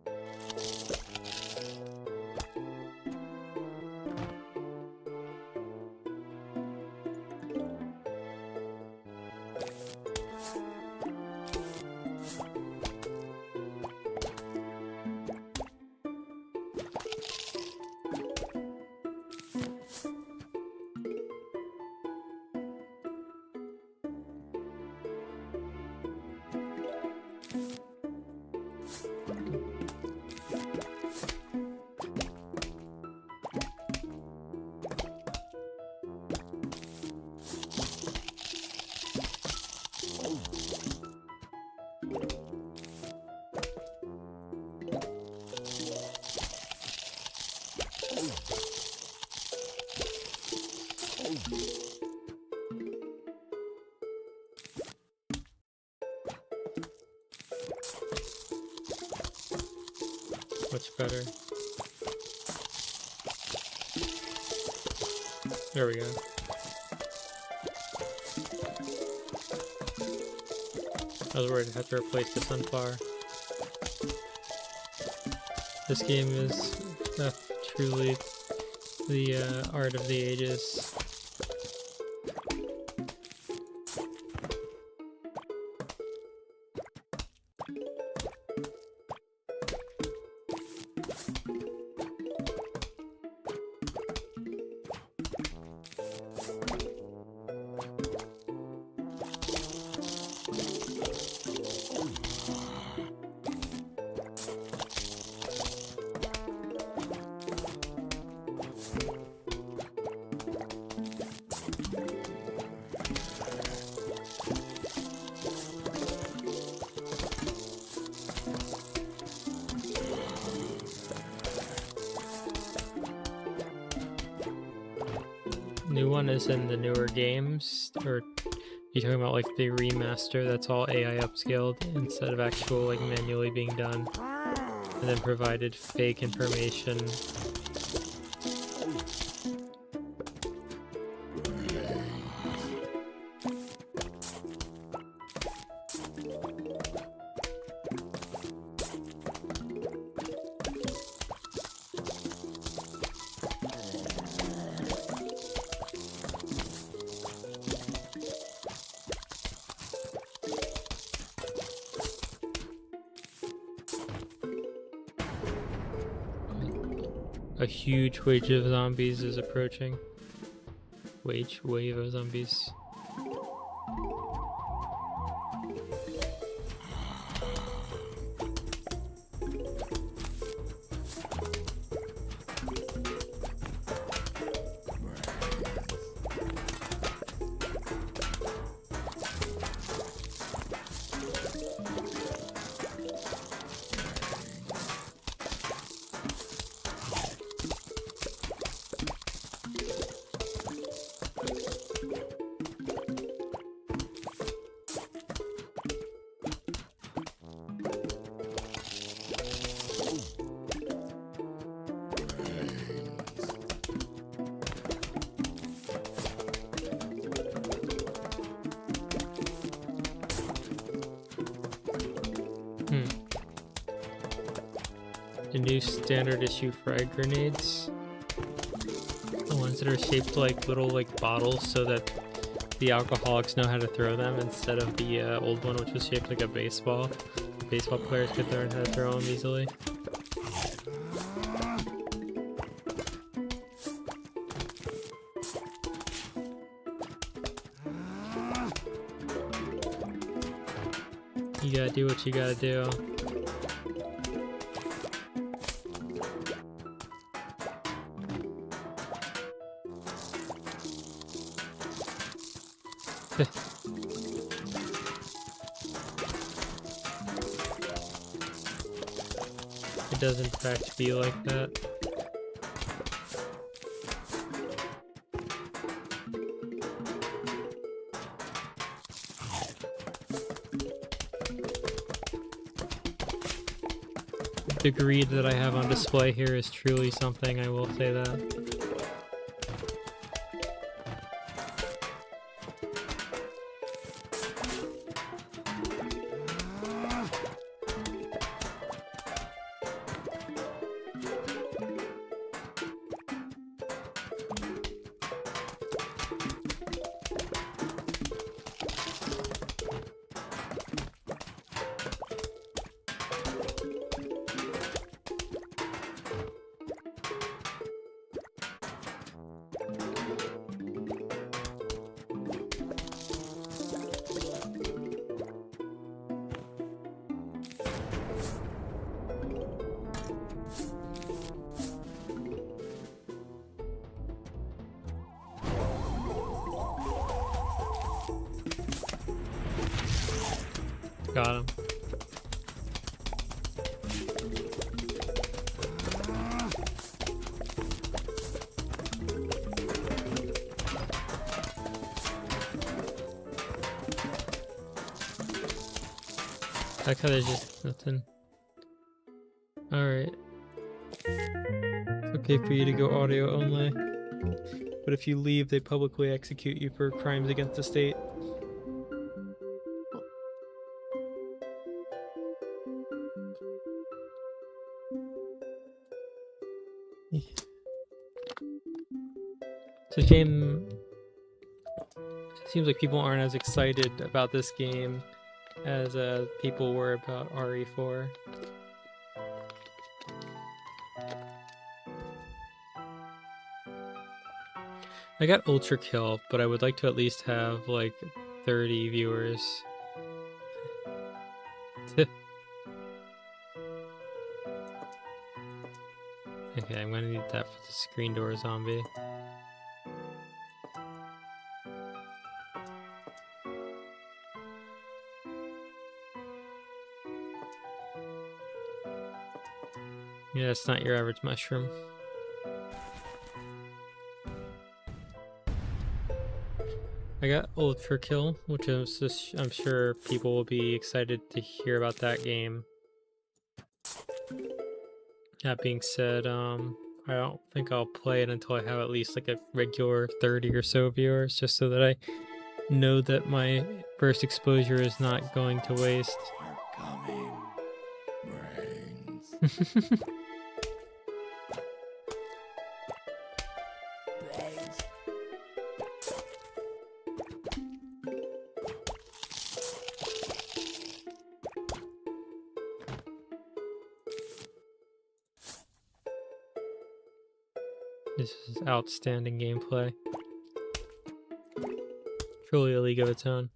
[SPEAKER 1] Much better. There we go. I was worried I'd have to replace the sunflower. This game is truly the art of the ages. New one is in the newer games, or you talking about like the remaster that's all AI upscaled instead of actual like manually being done, and then provided fake information. A huge wave of zombies is approaching. Wave of zombies. The new standard issue frag grenades. The ones that are shaped like little like bottles so that the alcoholics know how to throw them instead of the old one which was shaped like a baseball. Baseball players could learn how to throw them easily. You gotta do what you gotta do. It does in fact be like that. The greed that I have on display here is truly something, I will say that. Got him. I like how there's just nothing. Alright. It's okay for you to go audio only. But if you leave, they publicly execute you for crimes against the state. It's a shame. It seems like people aren't as excited about this game as people were about RE4. I got Ultra Kill, but I would like to at least have like 30 viewers. Okay, I'm gonna need that for the screen door zombie. Yeah, it's not your average mushroom. I got Ultra Kill, which is just, I'm sure people will be excited to hear about that game. That being said, I don't think I'll play it until I have at least like a regular 30 or so viewers, just so that I know that my first exposure is not going to waste.
[SPEAKER 3] Are coming. Brains.
[SPEAKER 1] This is outstanding gameplay. Truly a league of its own.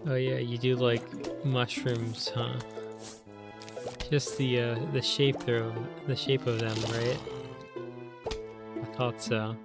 [SPEAKER 1] Oh yeah, you do like mushrooms, huh? Just the shape the shape of them, right? I thought so.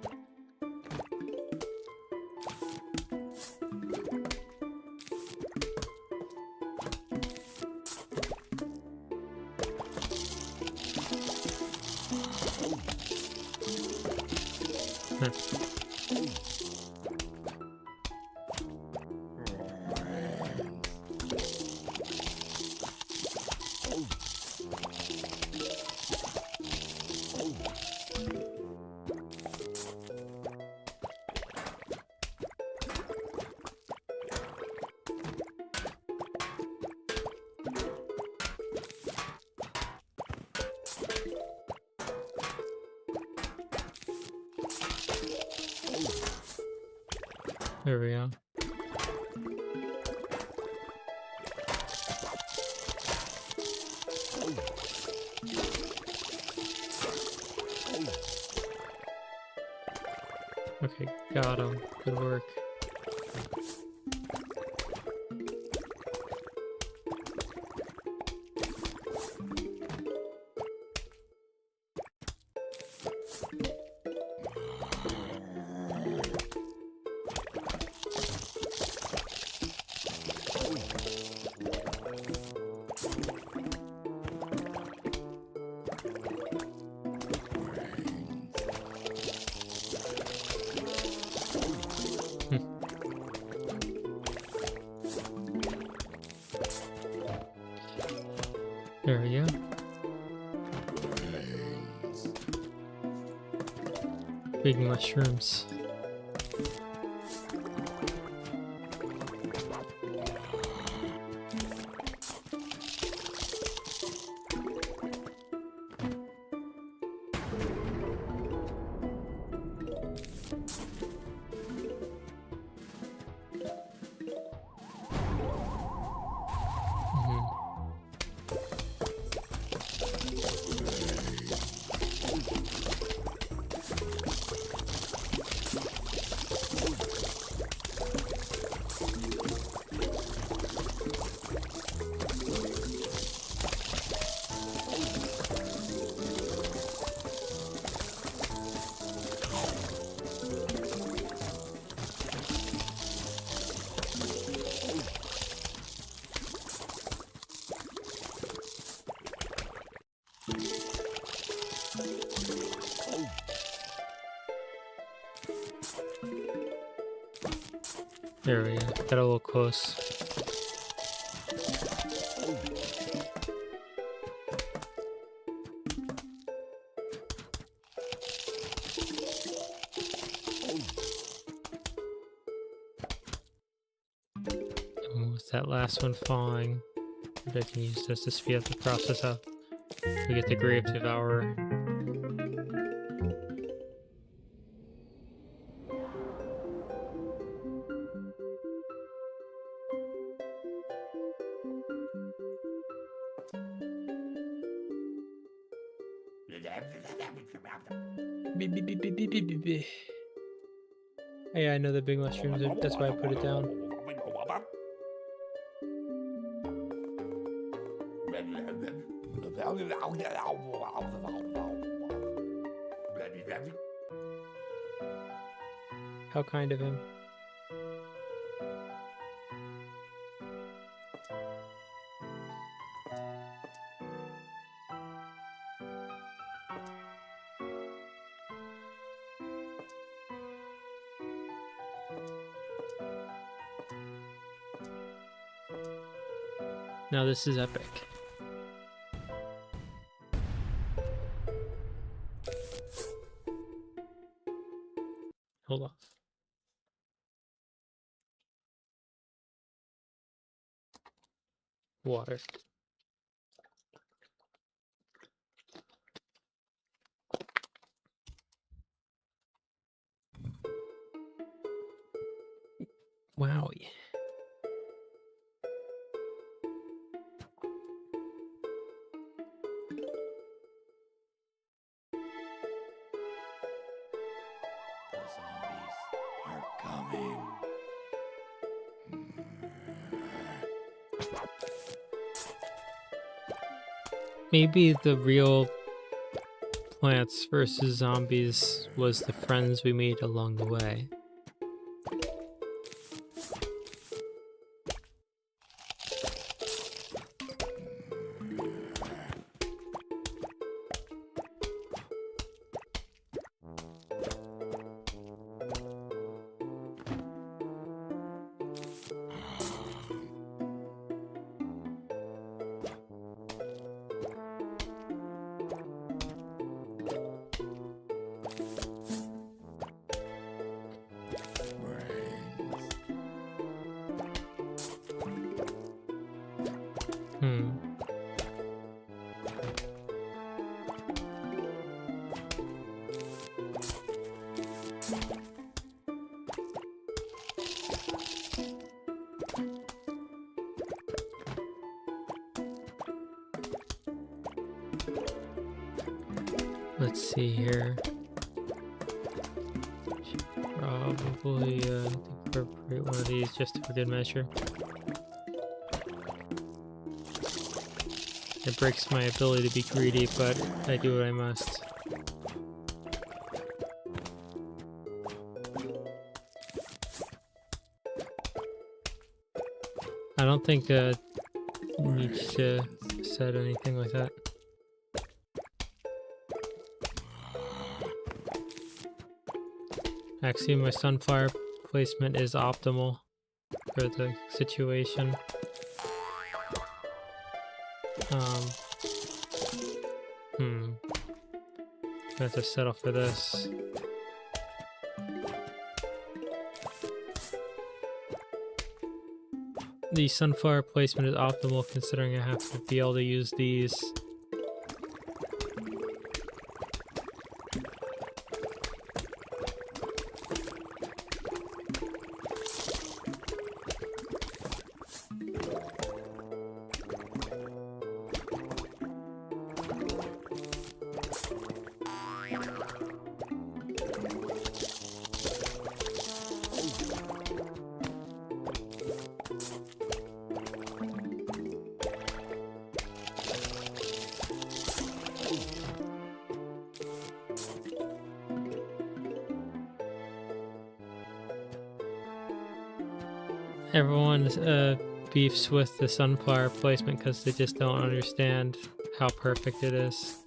[SPEAKER 1] There we go. Okay, got him. Good work. There we go. Big mushrooms. There we go. Got a little close. And with that last one falling, I can use this to speed up the process up. We get the Grave Devourer. Hey, I know the big mushrooms, that's why I put it down. How kind of him. Now this is epic. Hold on. Water. Wow.
[SPEAKER 3] The zombies are coming.
[SPEAKER 1] Maybe the real Plants vs. Zombies was the friends we made along the way. Let's see here. Should probably incorporate one of these just for good measure. It breaks my ability to be greedy, but I do what I must. I don't think needs to set anything like that. Actually, my sunflower placement is optimal for the situation. I have to settle for this. The sunflower placement is optimal considering I have to be able to use these. Everyone beefs with the sunflower placement because they just don't understand how perfect it is.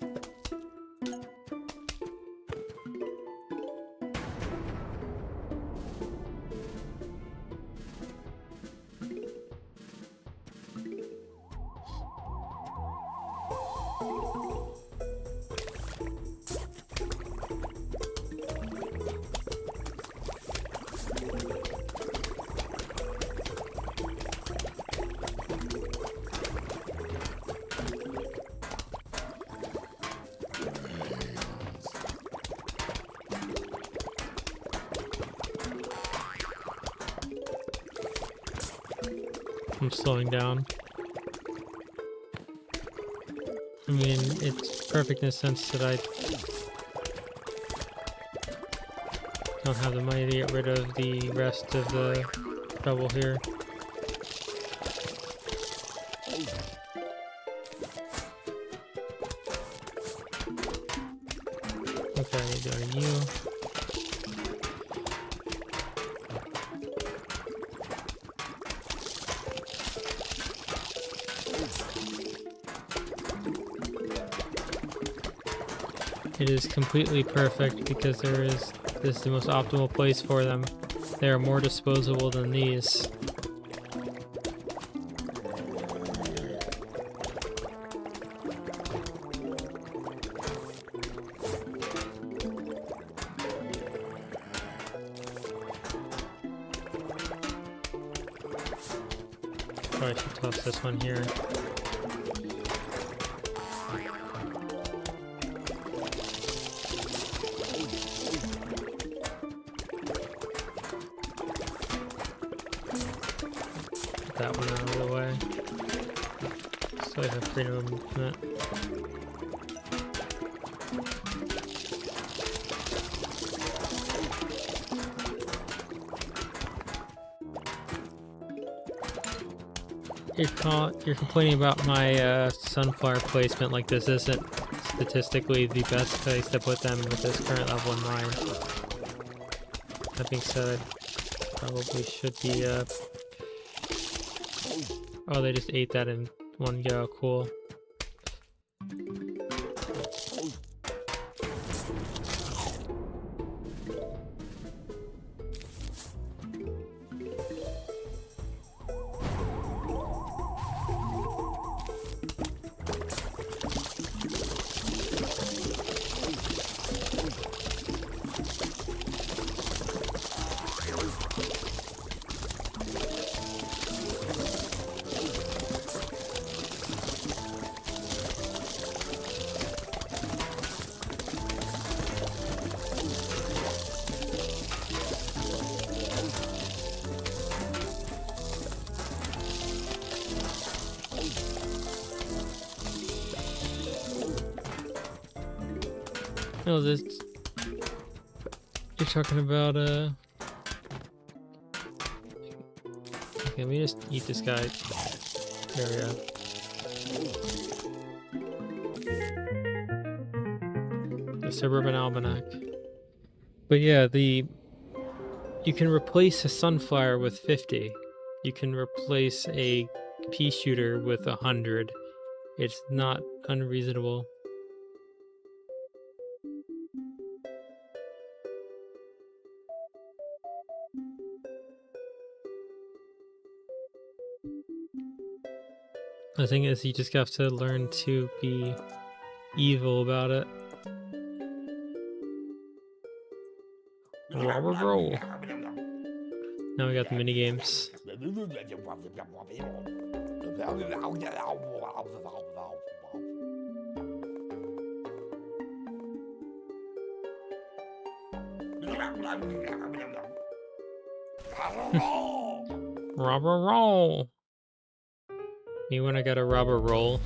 [SPEAKER 1] I'm slowing down. I mean, it's perfect in the sense that I don't have the money to get rid of the rest of the trouble here. Okay, I need to go to you. It is completely perfect because this is the most optimal place for them. They are more disposable than these. Probably should toss this one here. That one out of the way. So I have freedom of movement. You're complaining about my sunflower placement. Like, this isn't statistically the best place to put them with this current level in mind. That being said, probably should be oh, they just ate that in one go. Cool. No, this. You're talking about, Okay, let me just eat this guy. There we go. The Suburban Almanac. But yeah, you can replace a sunflower with 50. You can replace a pea shooter with 100. It's not unreasonable. The thing is, you just have to learn to be evil about it. Roll. Now we got the mini games. Rubber roll. Me when I got a rubber roll.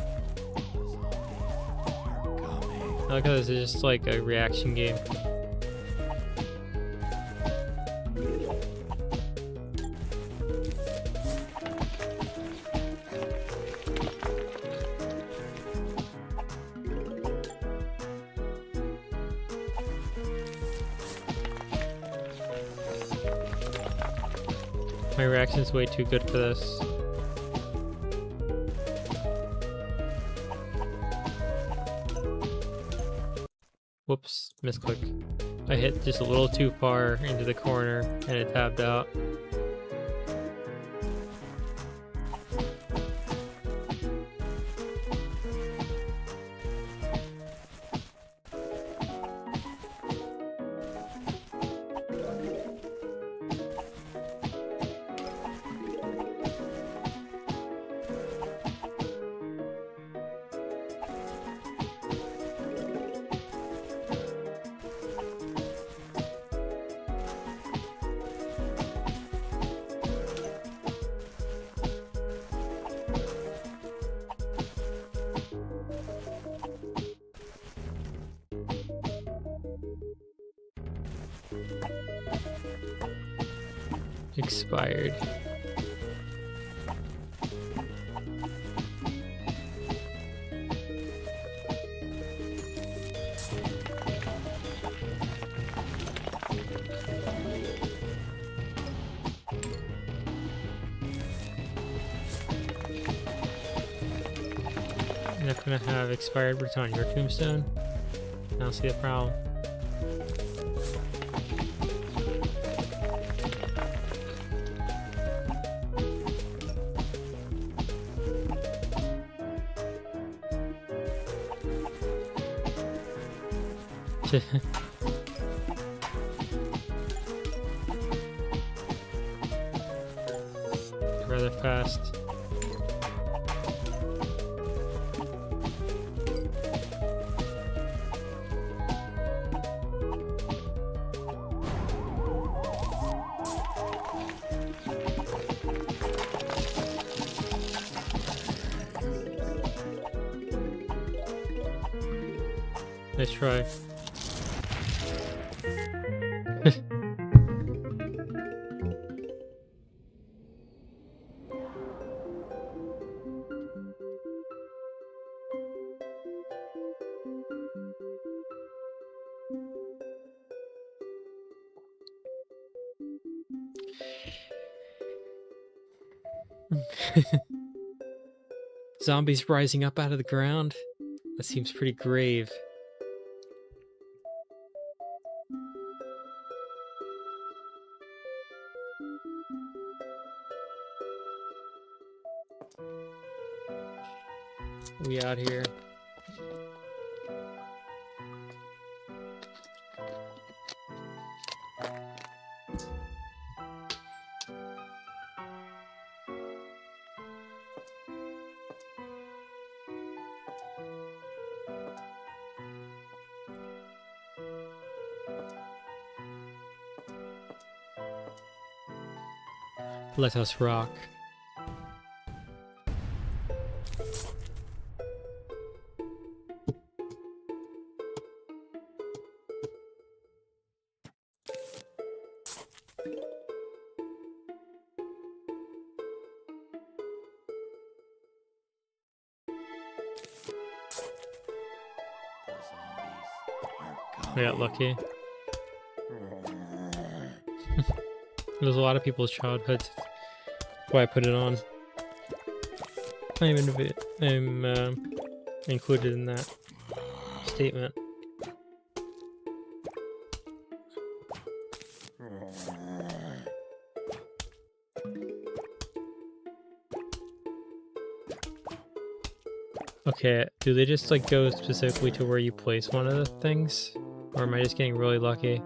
[SPEAKER 1] I like how this is just like a reaction game. My reaction's way too good for this. Whoops, misclick. I hit just a little too far into the corner and it tabbed out. Expired. You're not gonna have expired written on your tombstone? I don't see a problem. Rather fast. Nice try. Zombies rising up out of the ground? That seems pretty grave. We out here. Let us rock. I got lucky. There's a lot of people's childhoods. That's why I put it on. I'm included in that statement. Okay, do they just like go specifically to where you place one of the things? Or am I just getting really lucky?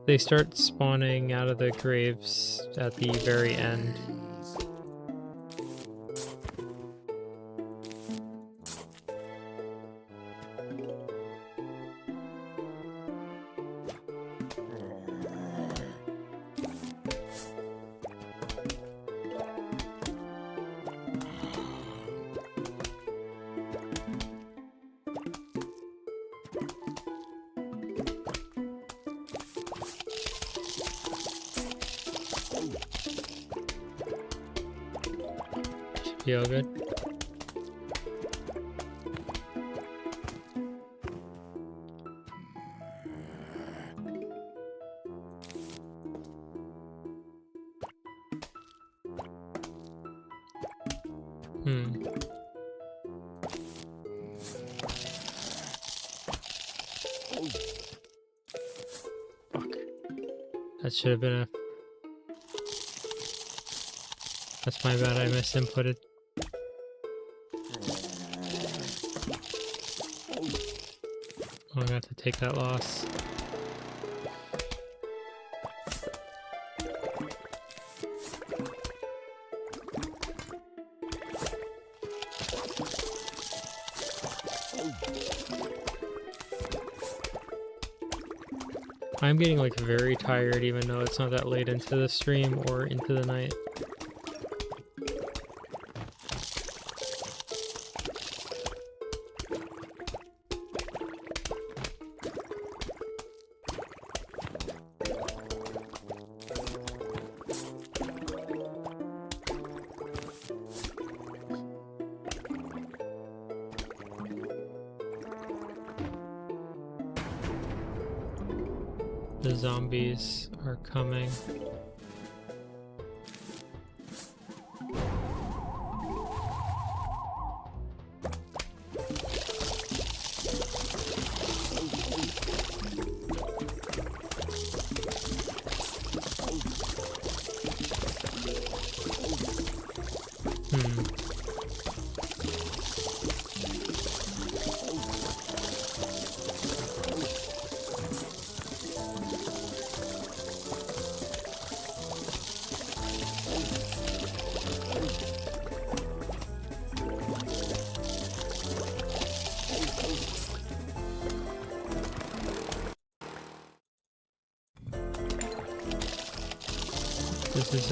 [SPEAKER 1] They start spawning out of the graves at the very end. Be all good. Fuck. That should have been a... That's my bad, I misinputted. I'm gonna have to take that loss. I'm getting like very tired even though it's not that late into the stream or into the night. The zombies are coming. This is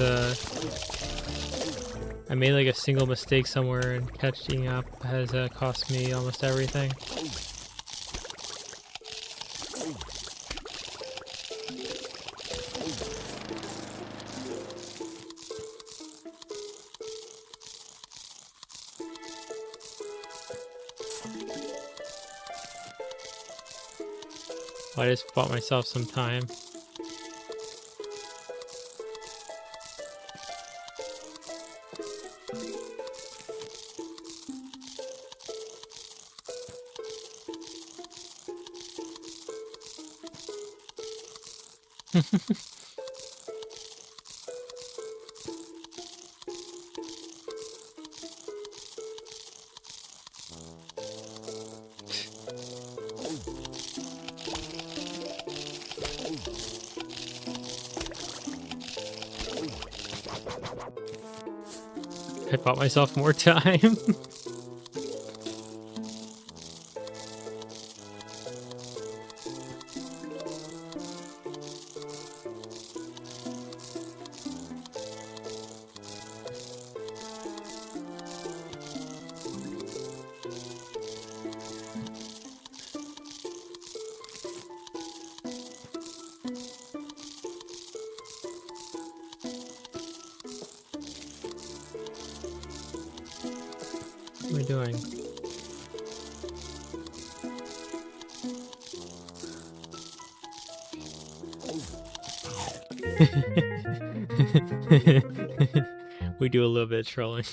[SPEAKER 1] I made like a single mistake somewhere, and catching up has cost me almost everything. I just bought myself some time. I bought myself more time. What are we doing? We do a little bit of trolling.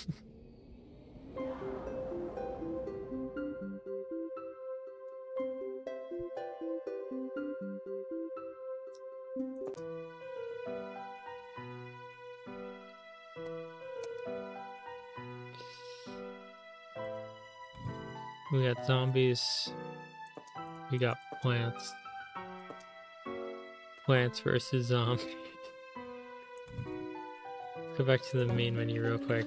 [SPEAKER 1] We got zombies. We got plants. Plants versus zombies. Go back to the main menu real quick.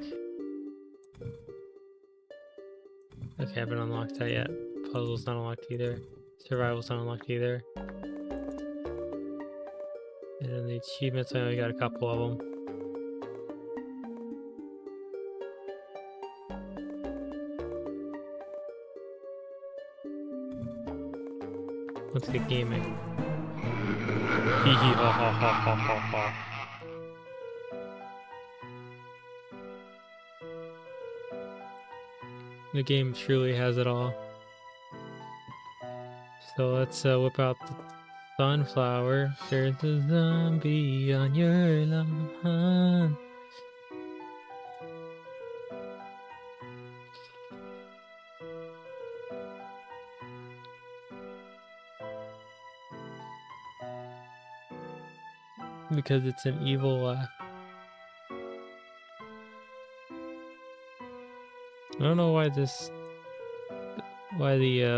[SPEAKER 1] Okay, I haven't unlocked that yet. Puzzle's not unlocked either. Survival's not unlocked either. And then the achievements, I only got a couple of them. Let's get gaming. Hee hee ha ha ha ha ha ha. The game truly has it all. So let's whip out the sunflower. There's a zombie on your lawn. Because it's an evil laugh. I don't know why the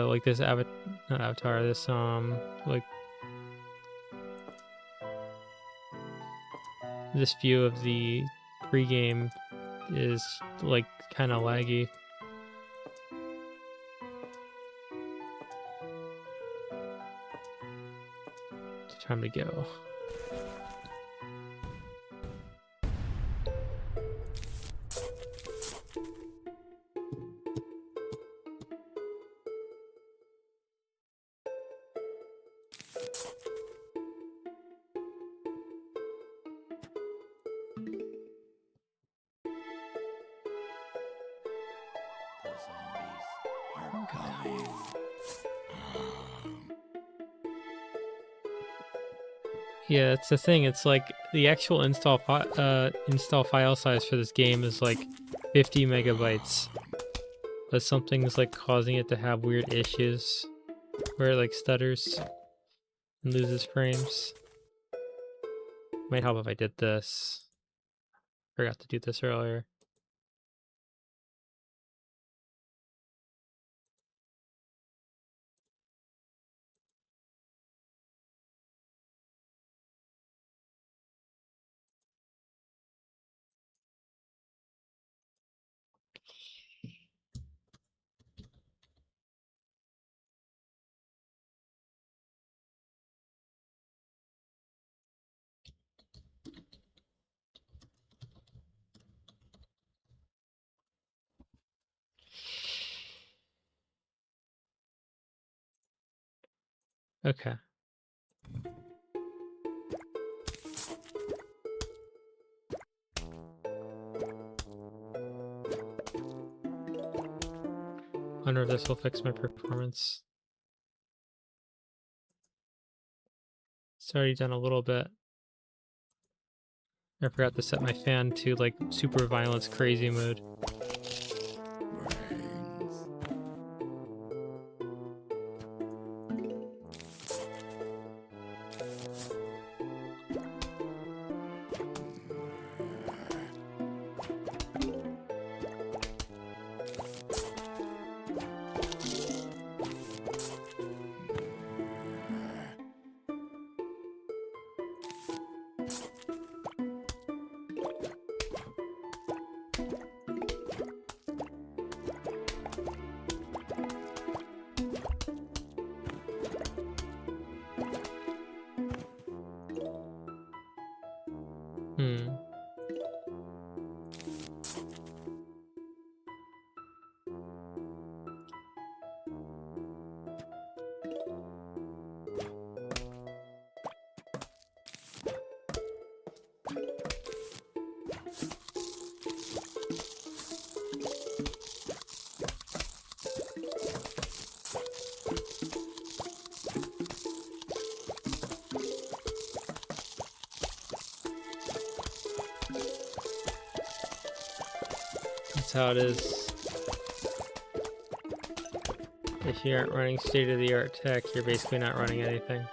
[SPEAKER 1] like this not avatar, this like this view of the pregame is like kind of laggy. It's time to go.
[SPEAKER 3] The zombies are coming.
[SPEAKER 1] Yeah, it's the thing. It's like the actual install file size for this game is like 50 megabytes, but something's like causing it to have weird issues where it like stutters and loses frames. Might help if I did this. Forgot to do this earlier. Okay. Wonder if this will fix my performance. It's already done a little bit. I forgot to set my fan to like super violence crazy mode.
[SPEAKER 3] Brains.
[SPEAKER 1] Hmm. That's how it is. If you aren't running state-of-the-art tech, you're basically not running anything.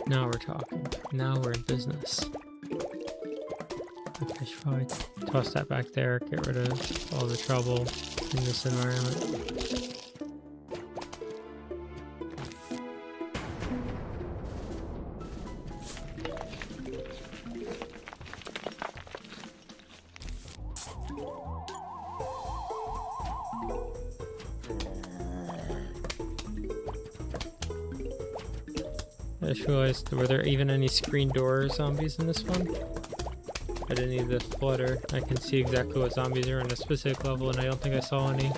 [SPEAKER 1] Now we're talking. Now we're in business. Okay, I should probably toss that back there, get rid of all the trouble in this environment. I just realized, were there even any screen door zombies in this one? I didn't need the flutter. I can see exactly what zombies are in a specific level, and I don't think I saw any.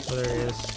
[SPEAKER 1] Oh, there he is.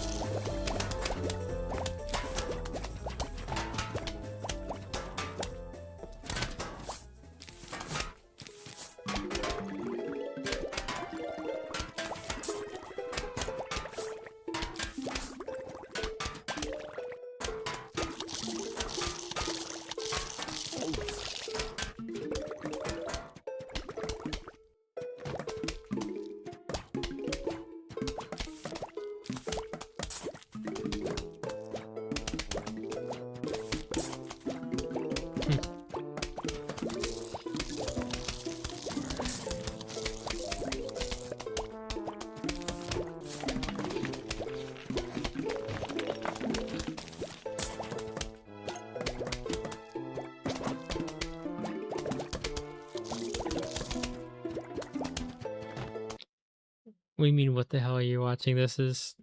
[SPEAKER 1] We mean, what the hell are you watching? This is.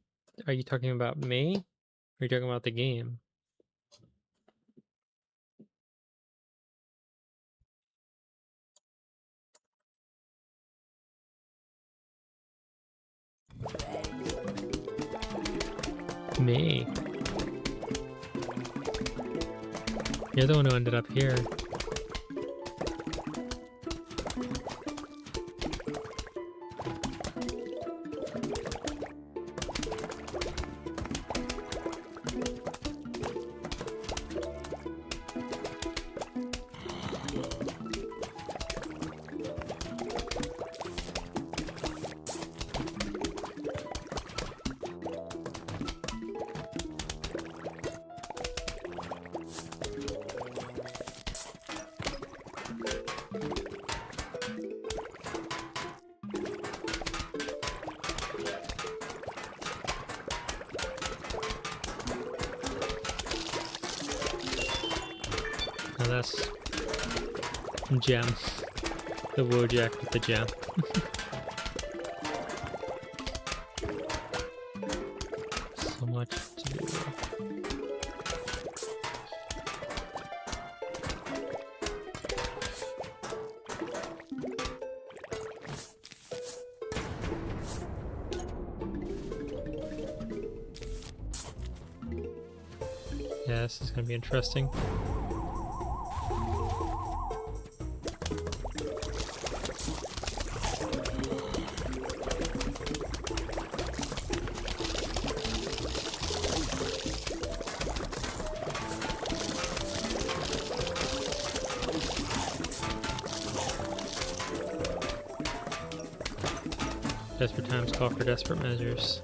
[SPEAKER 1] Are you talking about me? Or are you talking about the game? Me. You're the one who ended up here. Now that's gem. The Wojak with the gem. So much to do. Yeah, this is gonna be interesting. Desperate times call for desperate measures.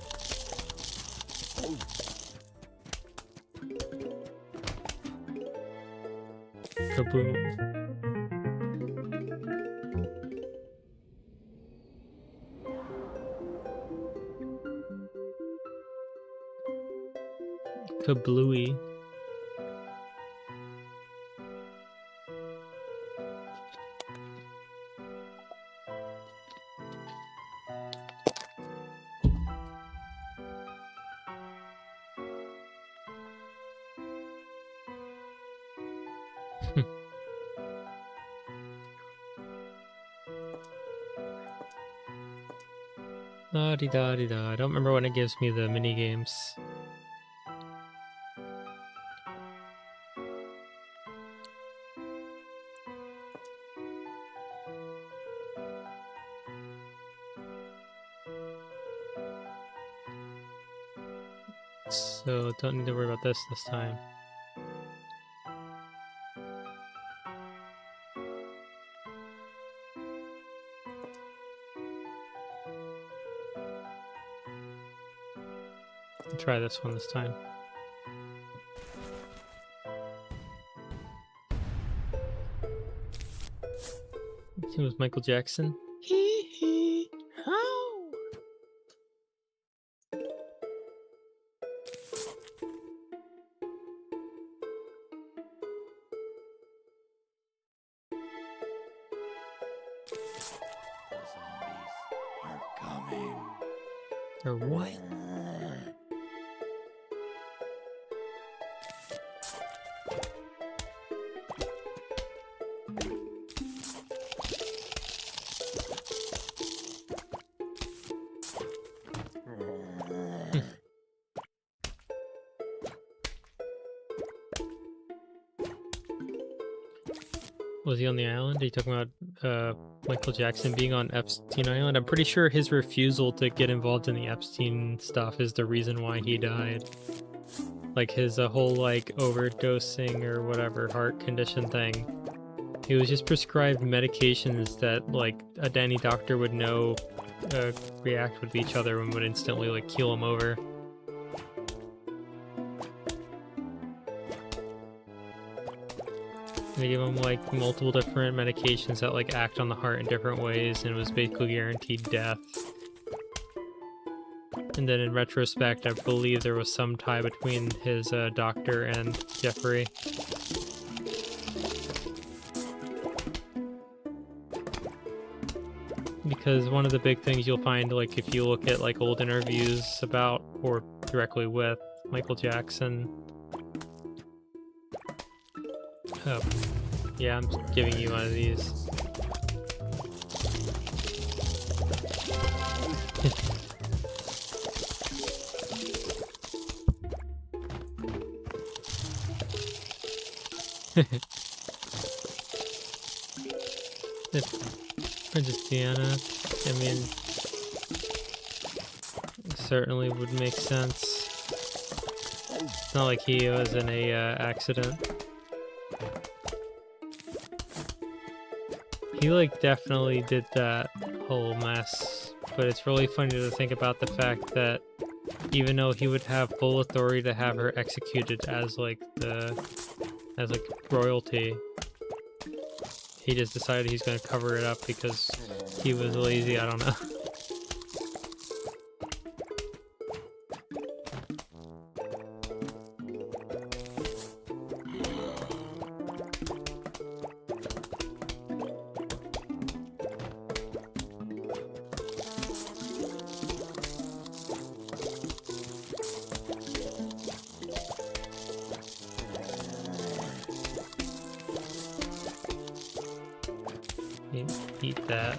[SPEAKER 1] Kaboom. Kablooey. La-di-da-di-da. I don't remember when it gives me the mini games. So don't need to worry about this time. Try this one this time. It was Michael Jackson. Hee hee. How?
[SPEAKER 3] The zombies are coming.
[SPEAKER 1] Or what? Was he on the island? Are you talking about Michael Jackson being on Epstein Island? I'm pretty sure his refusal to get involved in the Epstein stuff is the reason why he died. Like his whole like overdosing or whatever heart condition thing. He was just prescribed medications that like any doctor would know react with each other and would instantly like keel him over. They give him like multiple different medications that like act on the heart in different ways, and it was basically guaranteed death. And then in retrospect, I believe there was some tie between his doctor and Jeffrey. because one of the big things you'll find, like if you look at like old interviews about or directly with Michael Jackson. Oh, yeah, I'm giving you one of these. It's Princess Diana. I mean, certainly would make sense. It's not like he was in a accident. He like definitely did that whole mess, but it's really funny to think about the fact that even though he would have full authority to have her executed as like royalty, he just decided he's going to cover it up because he was lazy. I don't know. Eat that.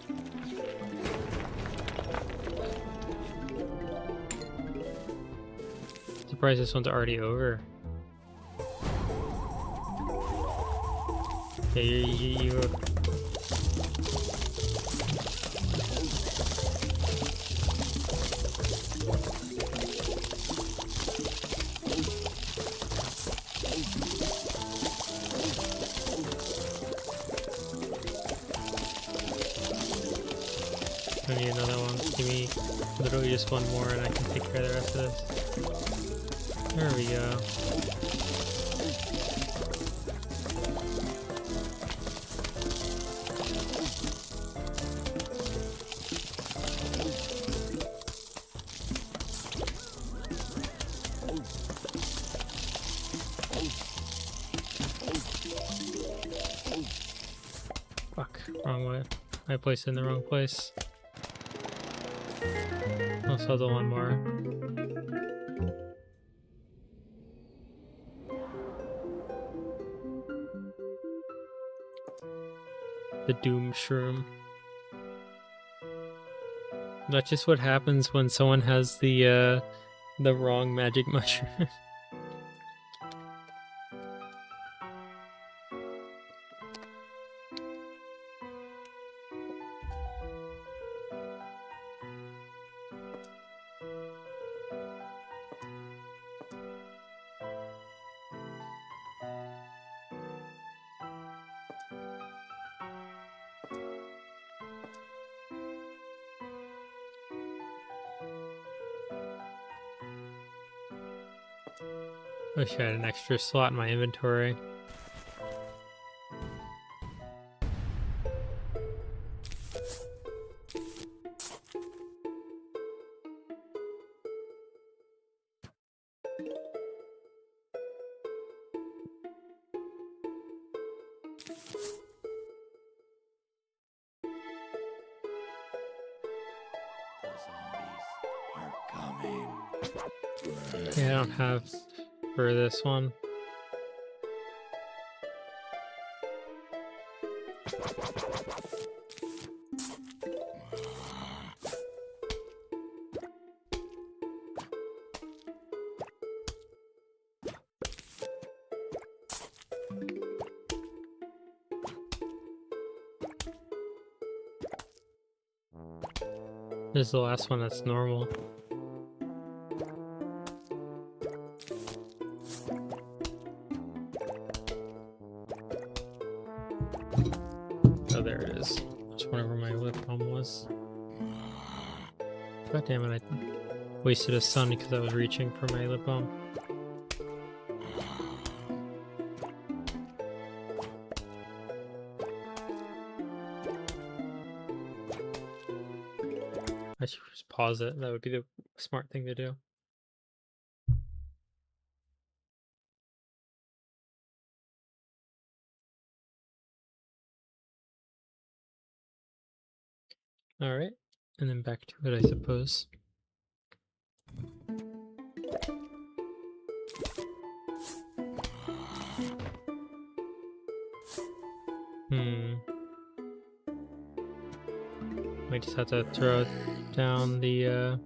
[SPEAKER 1] Surprised this one's already over. Yeah, you I need another one. Give me literally just one more and I can take care of the rest of this. There we go. Fuck, wrong way. I placed it in the wrong place. Also the one more. The Doom Shroom. That's just what happens when someone has the wrong magic mushroom. Wish I had an extra slot in my inventory.
[SPEAKER 3] The zombies are coming.
[SPEAKER 1] Yeah, I don't have for this one. This is the last one that's normal. Oh, there it is. Just whenever my lip balm was. God damn it, I wasted a sun because I was reaching for my lip balm. I should just pause it. That would be the smart thing to do. Alright. And then back to it, I suppose. Might just have to throw down the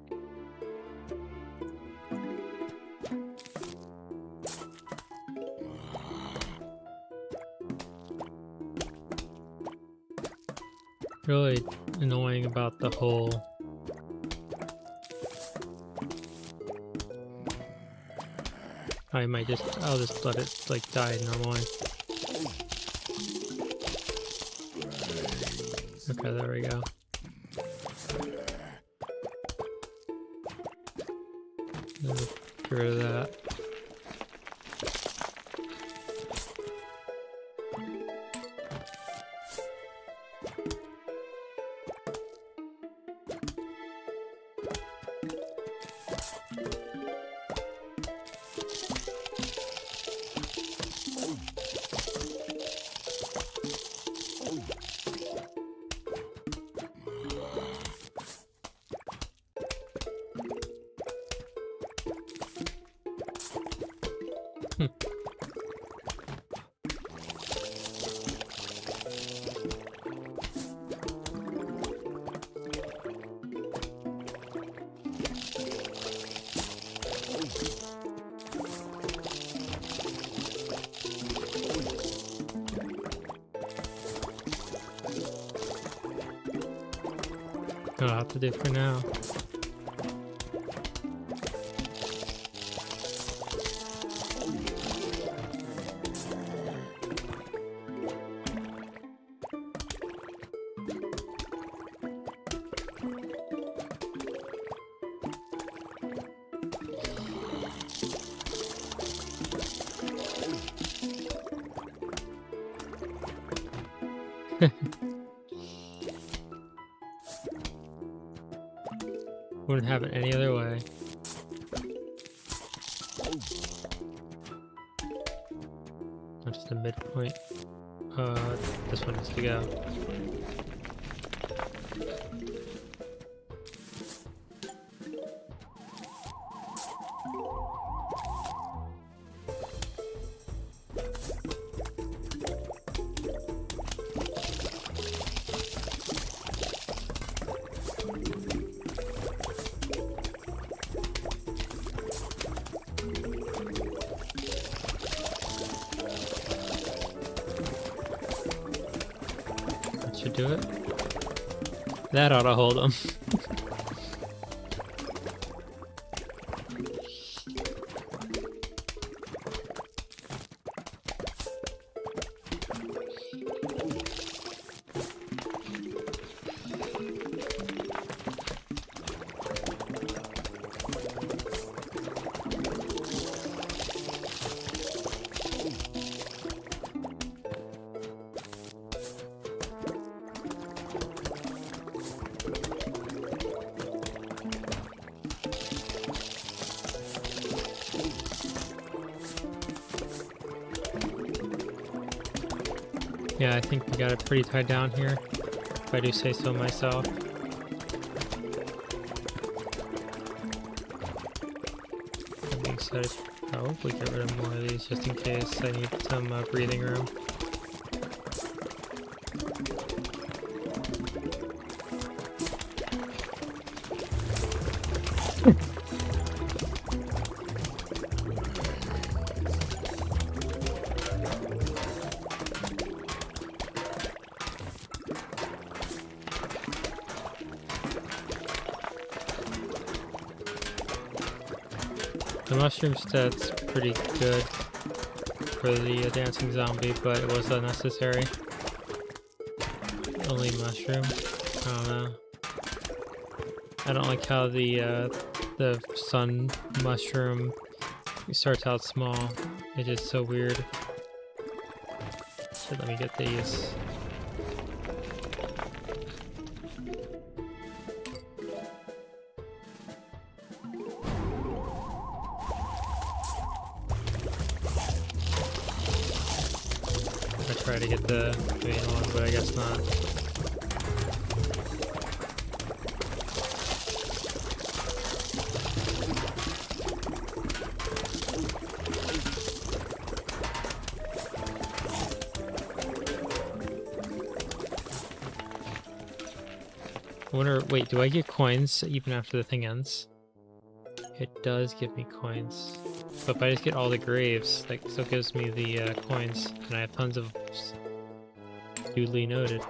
[SPEAKER 1] really annoying about the whole I'll just let it like die normally. Okay, there we go. Get rid of that. I'll have to do for now. Wouldn't have it any other way. Not just a midpoint. This one needs to go. Should do it. That ought to hold him. Yeah, I think we got it pretty tied down here, if I do say so myself. That being said, I should probably get rid of more of these just in case I need some breathing room. The mushroom stat's pretty good for the dancing zombie, but it was unnecessary. Only mushroom. I don't know. I don't like how the sun mushroom starts out small. It's just so weird. So let me get these. Try to get the main one, but I guess not. I wonder, wait, do I get coins even after the thing ends? It does give me coins. But if I just get all the graves, like, so it gives me the coins, and I have tons of duly noted.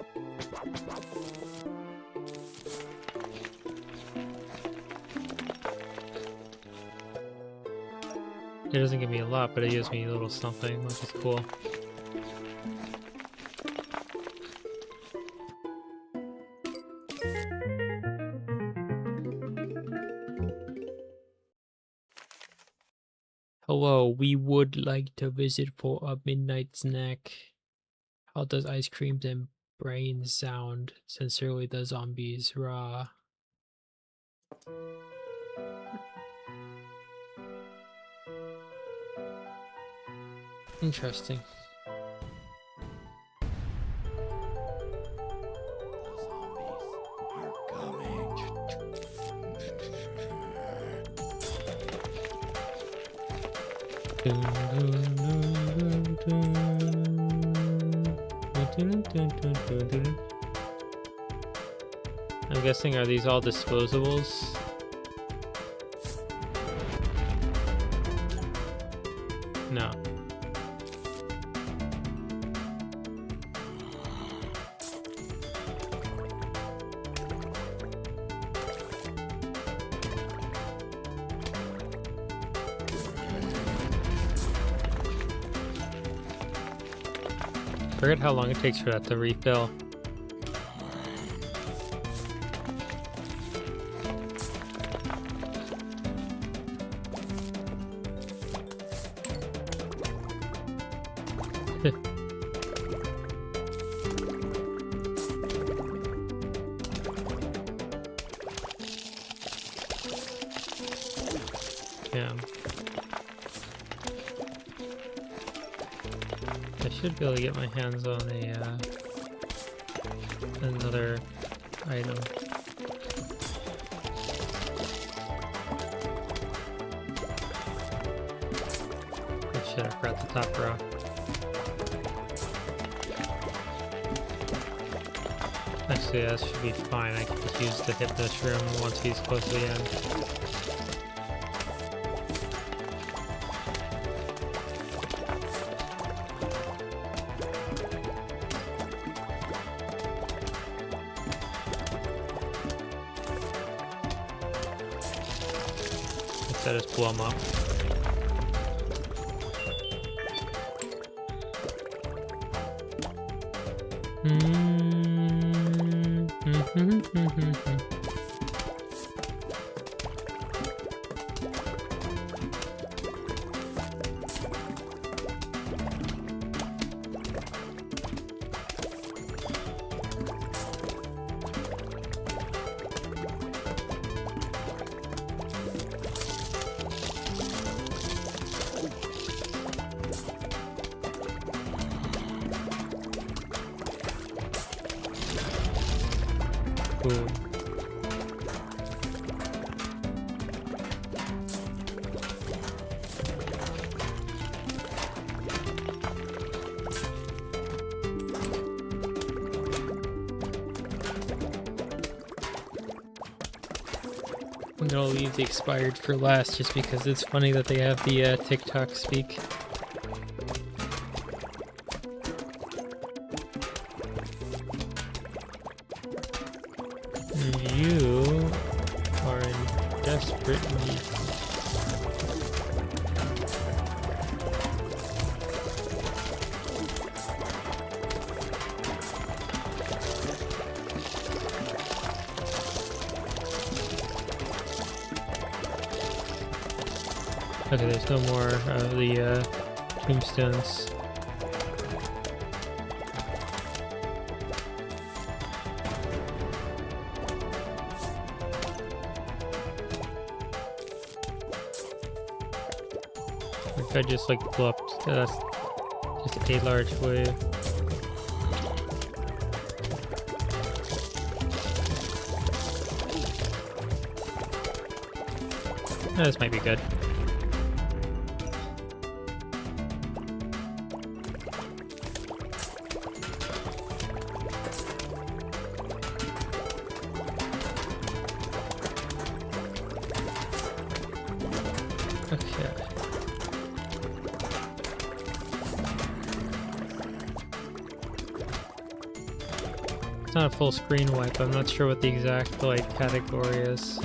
[SPEAKER 1] It doesn't give me a lot, but it gives me a little something, which is cool. Hello, we would like to visit for a midnight snack. How does ice creams and brains sound? Sincerely, the zombies. Rah. Interesting.
[SPEAKER 3] The zombies are coming.
[SPEAKER 1] I'm guessing, are these all disposables? No. Forget how long it takes for that to refill. Damn. I should be able to get my hands on a another item. Oh shit, I forgot the top row. Actually, that should be fine. I can just use the hypno room once he's close to the end. Instead, just blow him up. Cool. I'm gonna leave the expired for last just because it's funny that they have the TikTok speak. You are in desperate need. Okay, there's no more of the tombstones. If I just like blow up, that's just a large wave. This might be good. not a full screen wipe. I'm not sure what the exact like category is.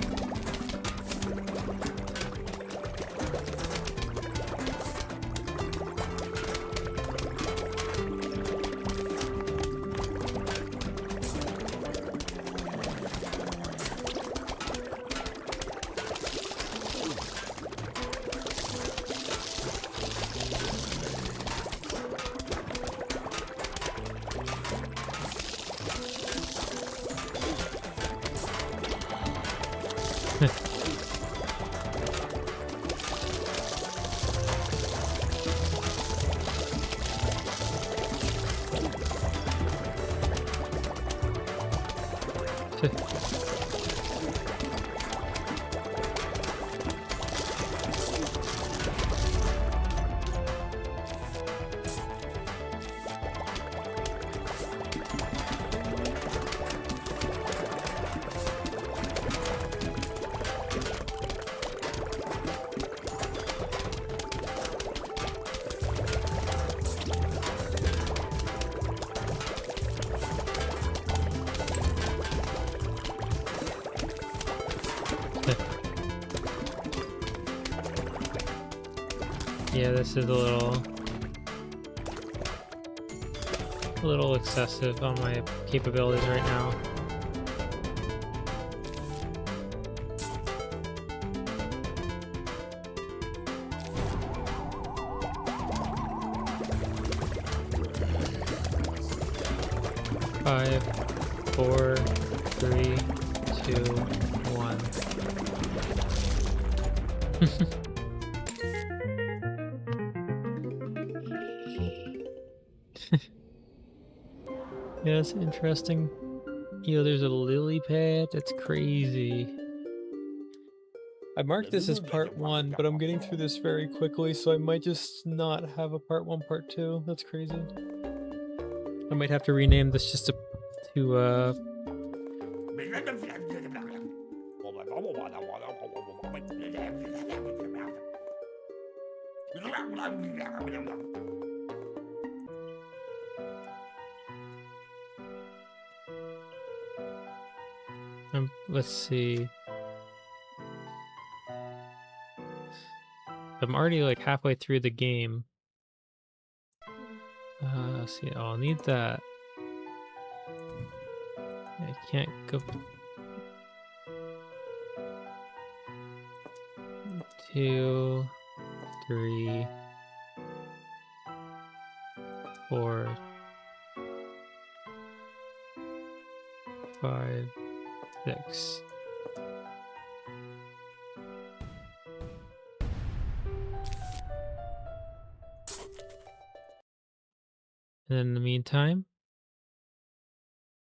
[SPEAKER 1] Yeah, this is a little excessive on my capabilities right now. Five, four, three, two, one. Yeah, that's interesting. There's a lily pad. That's crazy.
[SPEAKER 2] I marked this as part 1, but I'm getting through this very quickly, so I might just not have a part 1, part 2. That's crazy.
[SPEAKER 1] I might have to rename this just to let's see. I'm already like halfway through the game. Let's see. Oh, I'll need that. I can't go. 2, 3, 4, 5, 6. And in the meantime,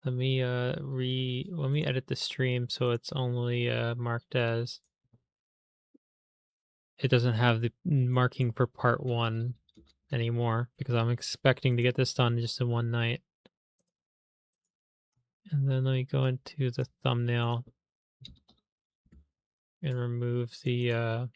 [SPEAKER 1] let me edit the stream so it's only marked as it doesn't have the marking for part 1 anymore because I'm expecting to get this done just in one night. And then let me go into the thumbnail and remove the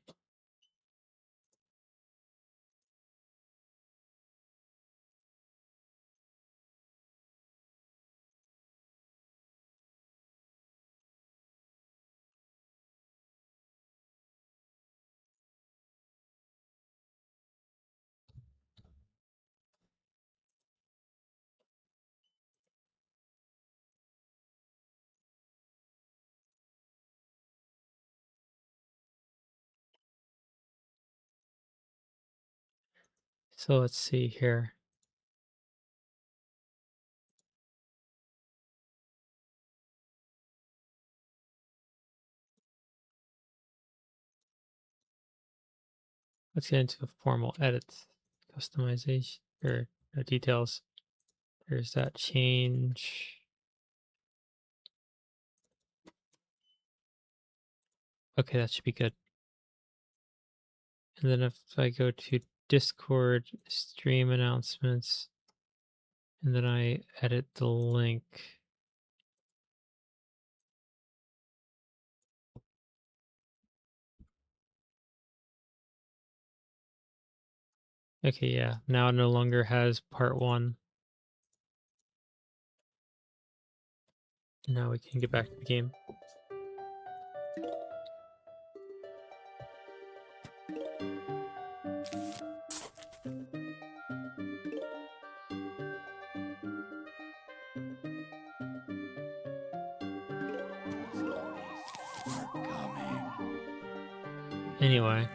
[SPEAKER 1] so let's see here. Let's get into the formal edits, customization, or details. There's that change. Okay, that should be good. And then if I go to Discord stream announcements, and then I edit the link. Okay, yeah, now it no longer has part 1. Now we can get back to the game. Anyway.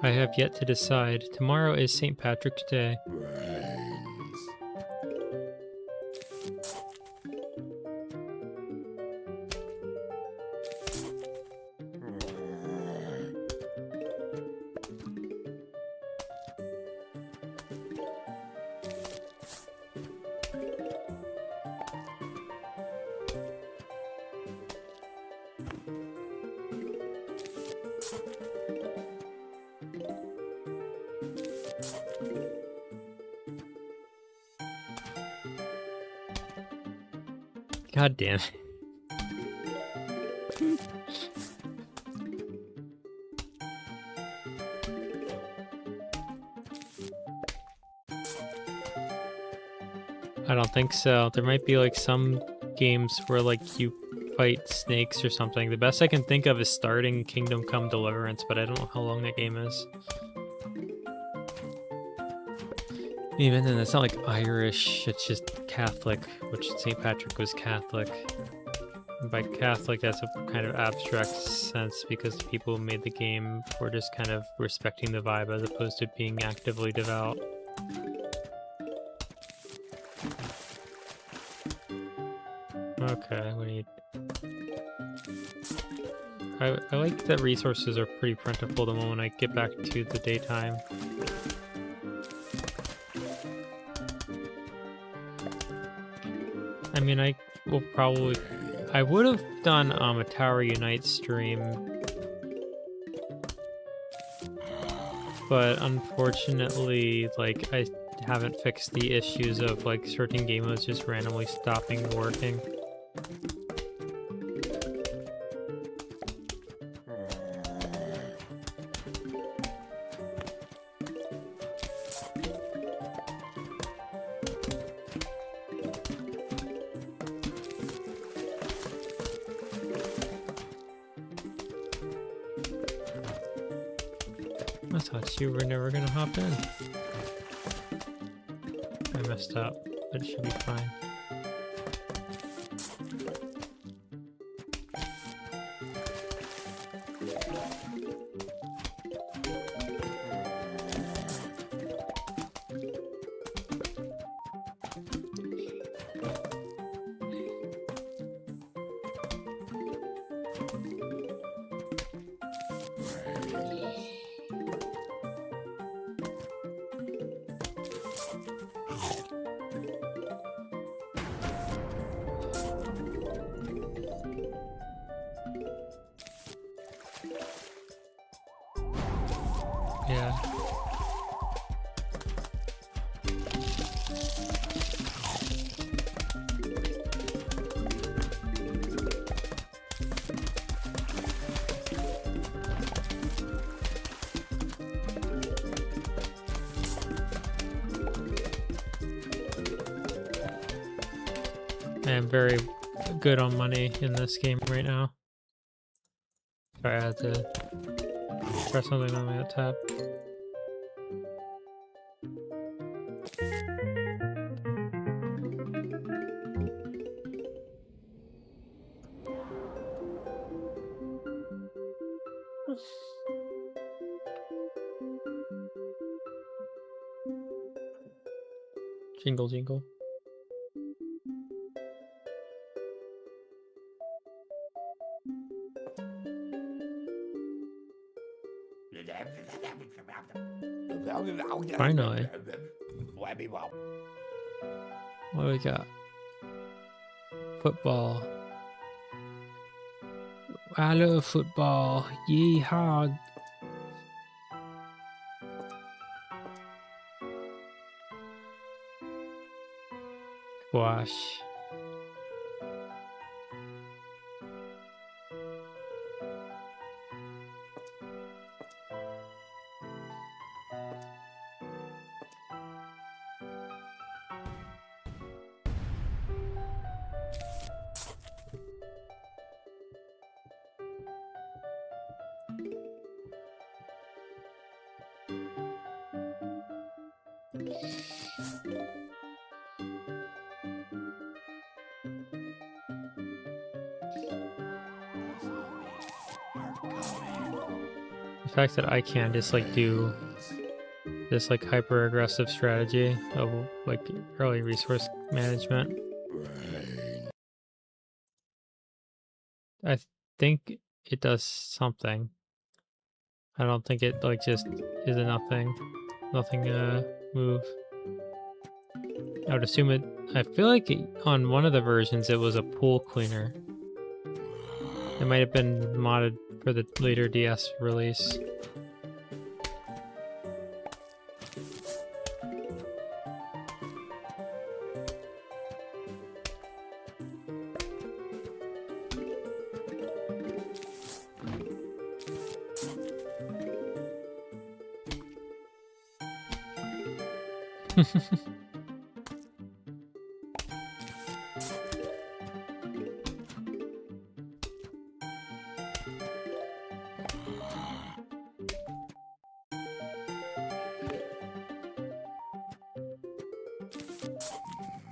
[SPEAKER 1] I have yet to decide. Tomorrow is St. Patrick's Day. God damn it. I don't think so. There might be like some games where like you fight snakes or something. The best I can think of is starting Kingdom Come Deliverance, but I don't know how long that game is. Even then, it's not like Irish, it's just Catholic, which St. Patrick was Catholic. And by Catholic, that's a kind of abstract sense because the people who made the game were just kind of respecting the vibe as opposed to being actively devout. Okay, we need... I like that resources are pretty plentiful the moment I get back to the daytime. I mean, I will probably... I would have done a Tower Unite stream, but unfortunately, like, I haven't fixed the issues of, like, certain game modes just randomly stopping working. I thought you were never gonna hop in. I messed up, but it should be fine. Yeah. I am very good on money in this game right now. Sorry, I had to press something on my tab. Jingle, jingle. Finally. What do we got? Football. I love football. Yeehaw. Squash. The fact that I can't just like do this like hyper aggressive strategy of like early resource management. I think it does something. I don't think it like just is a nothing move. I would assume it. I feel like on one of the versions it was a pool cleaner. It might have been modded for the later DS release.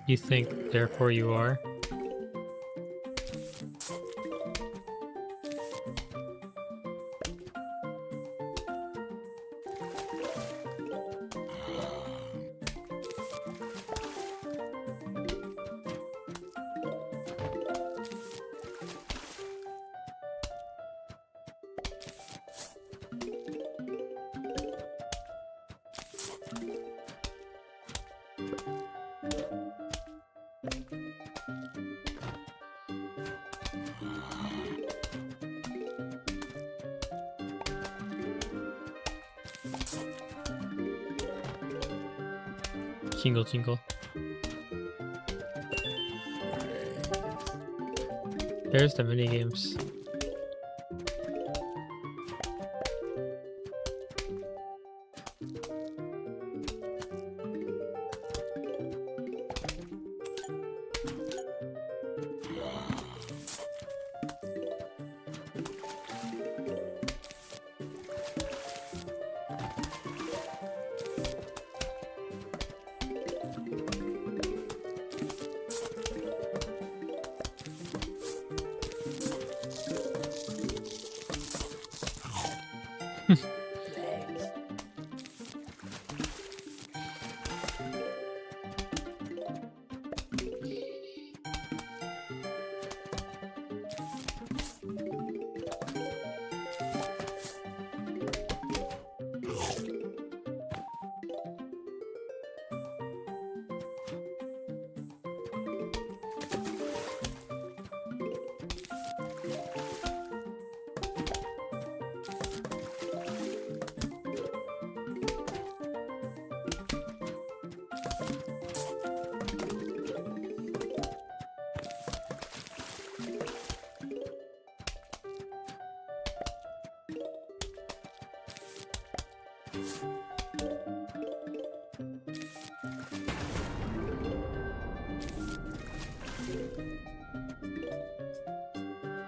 [SPEAKER 1] You think, therefore you are? Jingle jingle. There's the mini games.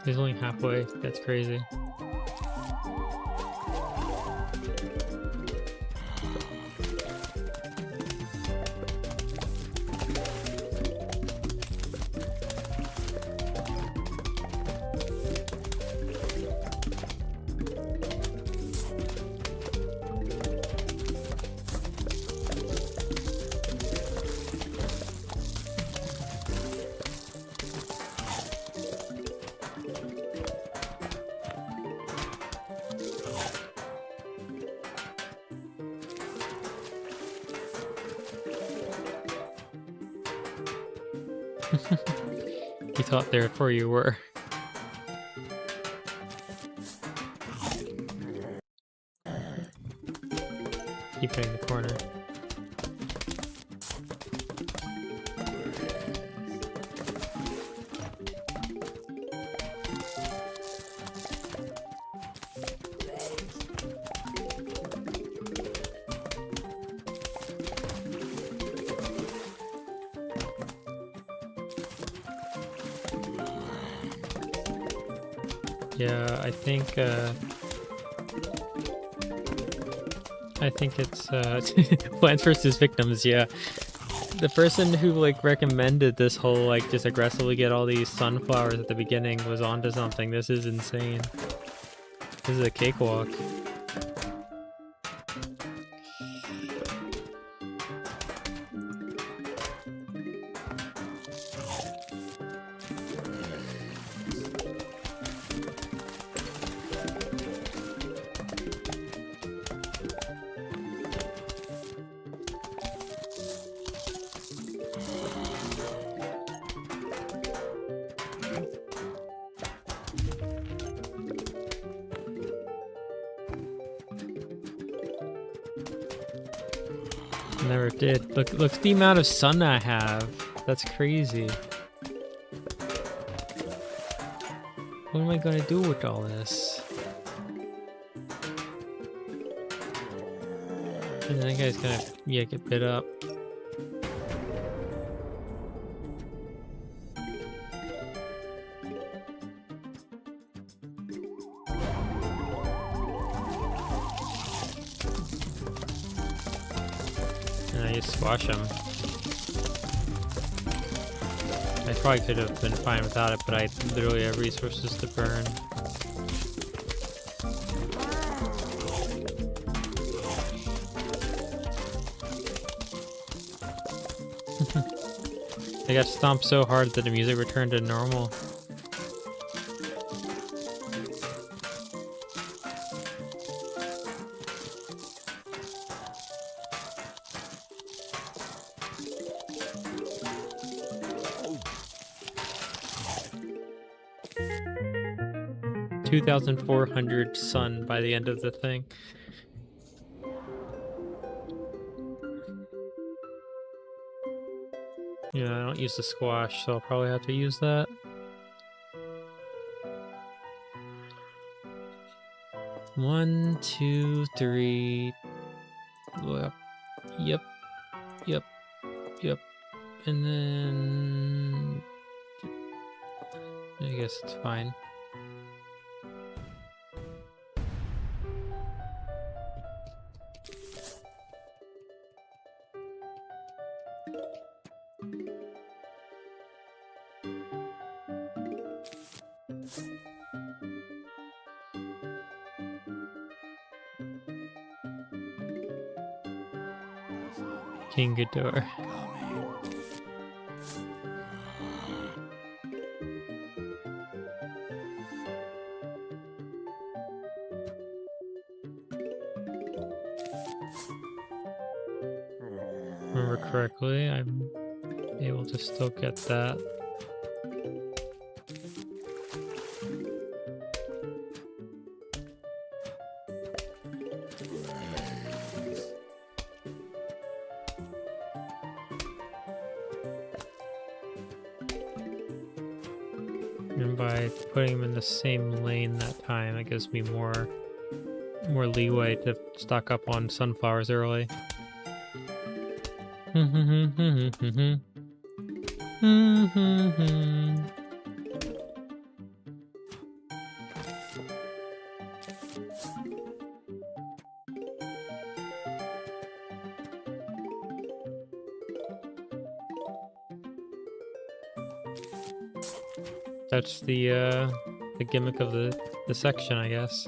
[SPEAKER 1] He's only halfway. That's crazy. You thought therefore you were. Keep hitting the corner. Yeah, I think I think it's Plants vs. Victims, yeah. The person who like recommended this whole like just aggressively get all these sunflowers at the beginning was onto something. This is insane. This is a cakewalk. Never did. Look at the amount of sun I have. That's crazy. What am I gonna do with all this? And that guy's gonna, yeah, get bit up. And I just squash him. I probably could have been fine without it, but I literally have resources to burn. I got stomped so hard that the music returned to normal. $2,400 sun by the end of the thing. Yeah, I don't use the squash, so I'll probably have to use that. One, two, three. Yep. And then I guess it's fine. King Ghidorah. Remember correctly, I'm able to still get that. And by putting him in the same lane that time, it gives me more leeway to stock up on sunflowers early. That's the gimmick of the section, I guess.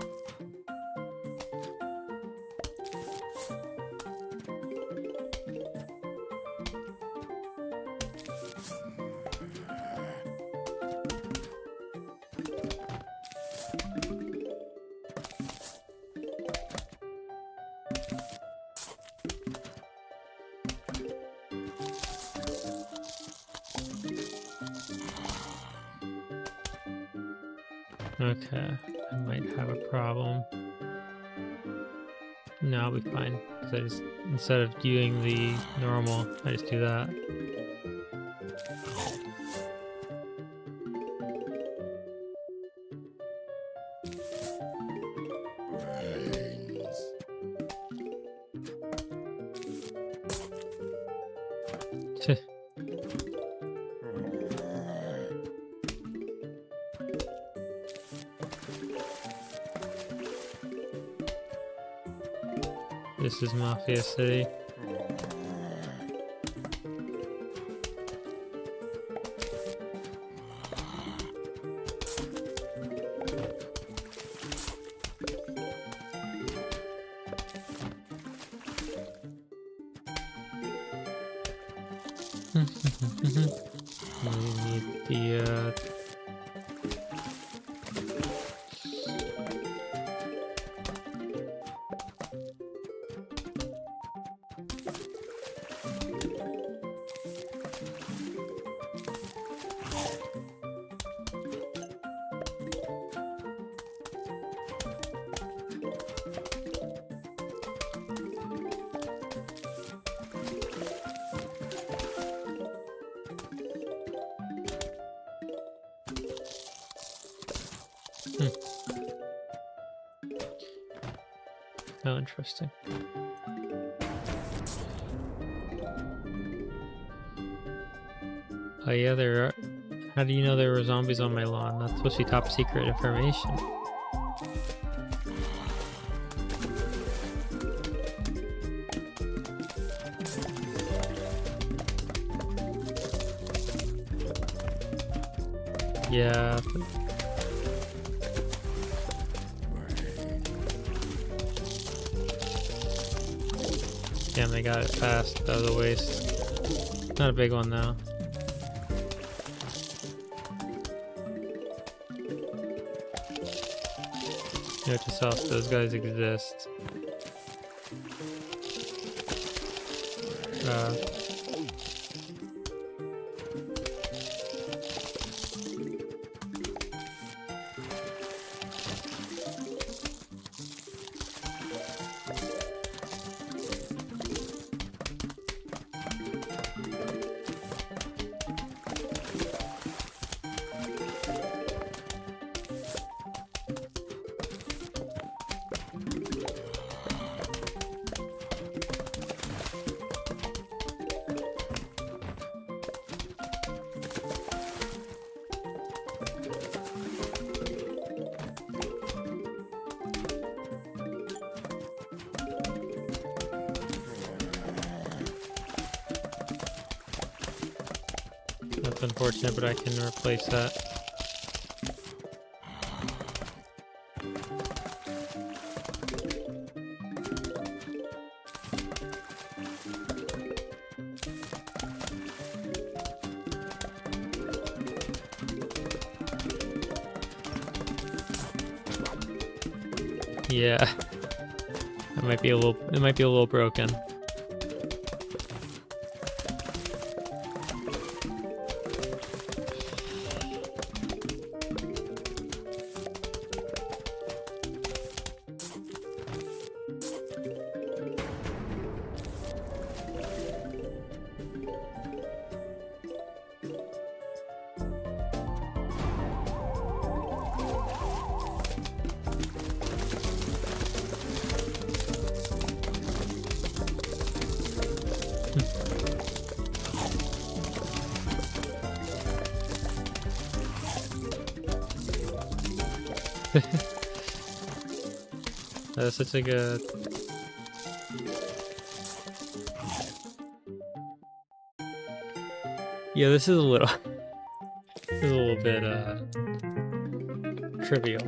[SPEAKER 1] Okay, I might have a problem. No, I'll be fine. 'Cause I just, instead of doing the normal, I just do that. This This is Mafia City. We need the oh, interesting. Oh yeah, there are. How do you know there were zombies on my lawn? That's supposed to be top secret information. Yeah. Damn, they got it fast. That was a waste. Not a big one though. Note to self, those guys exist. That's unfortunate, but I can replace that. Yeah, it might be a little broken. That's such a good. Yeah, this is a little. This is a little bit trivial.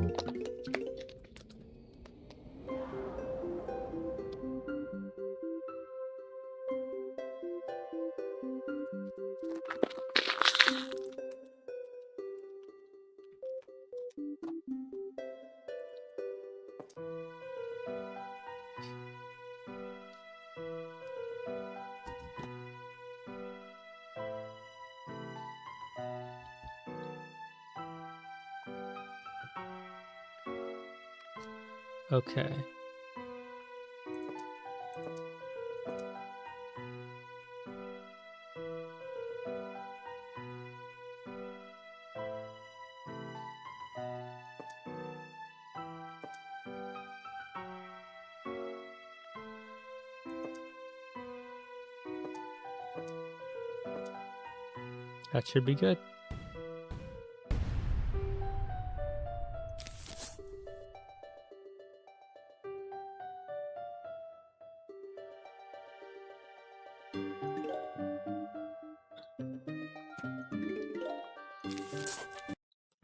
[SPEAKER 1] Okay. That should be good.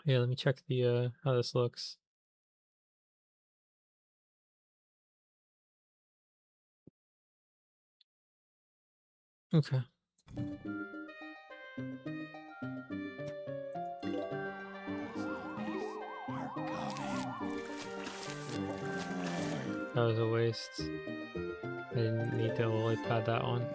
[SPEAKER 1] Yeah, let me check the how this looks. Okay. That was a waste. I didn't need to lily pad that one.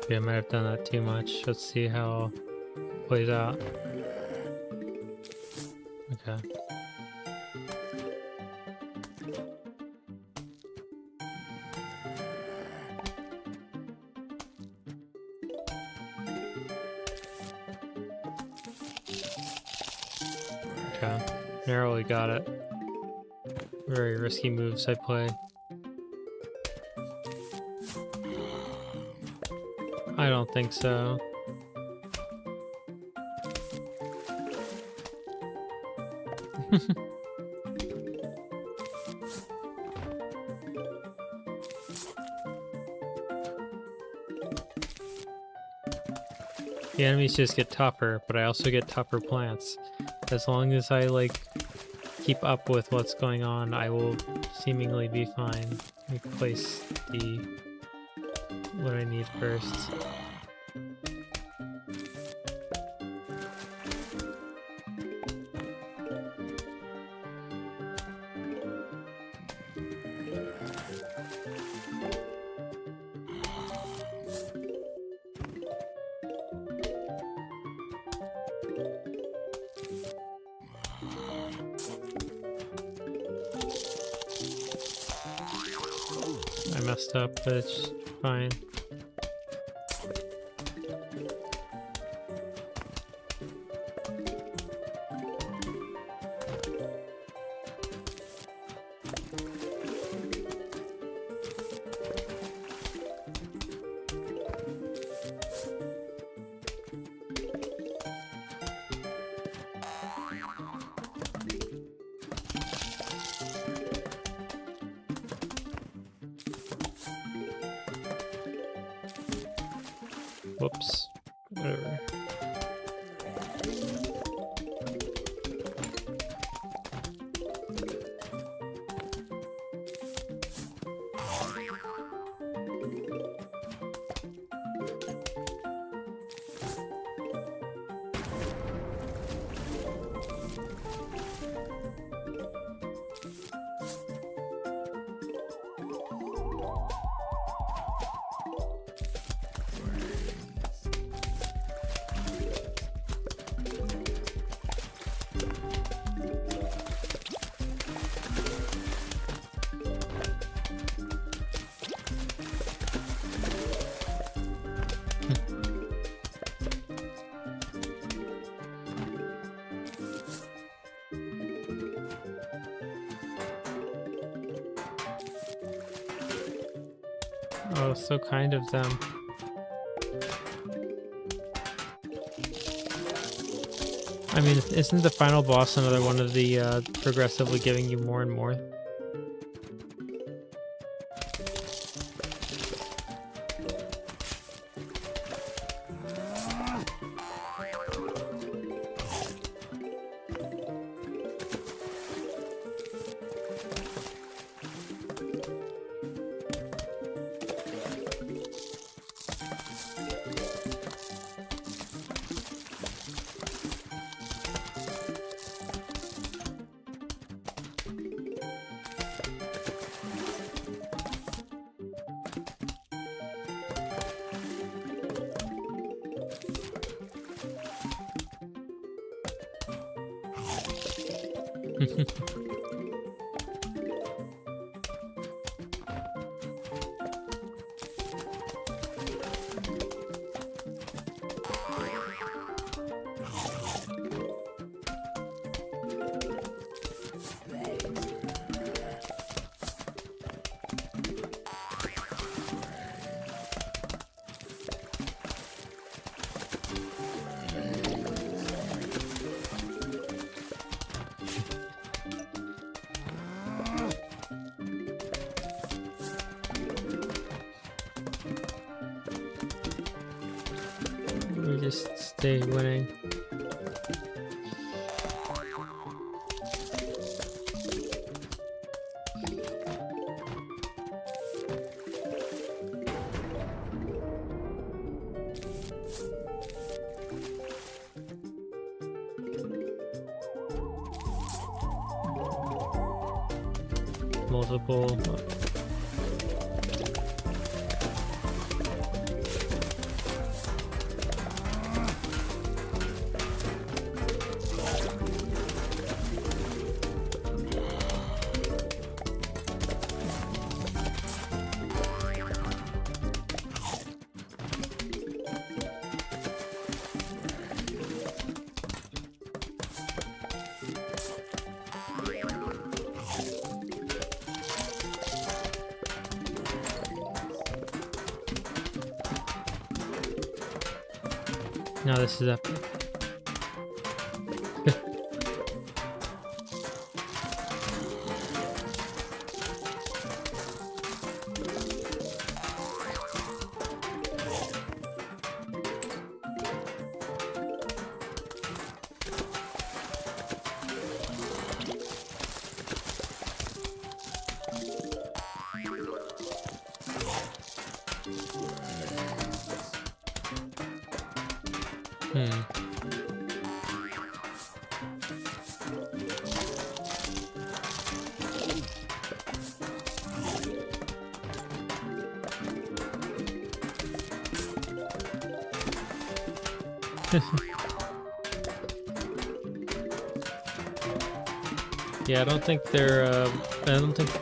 [SPEAKER 1] Yeah, I might have done that too much. Let's see how it plays out. Okay. Okay. Narrowly got it. Very risky moves I play. I don't think so. The enemies just get tougher, but I also get tougher plants. As long as I like keep up with what's going on, I will seemingly be fine. Let me place what I need first. I messed up, but it's fine. Whoops. Whatever. Oh, so kind of them. I mean, isn't the final boss another one of the progressively giving you more and more? just stay winning. Multiple. No, this is epic. Yeah, I don't think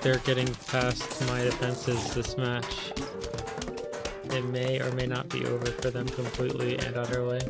[SPEAKER 1] they're getting past my defenses this match. It may or may not be over for them completely and utterly.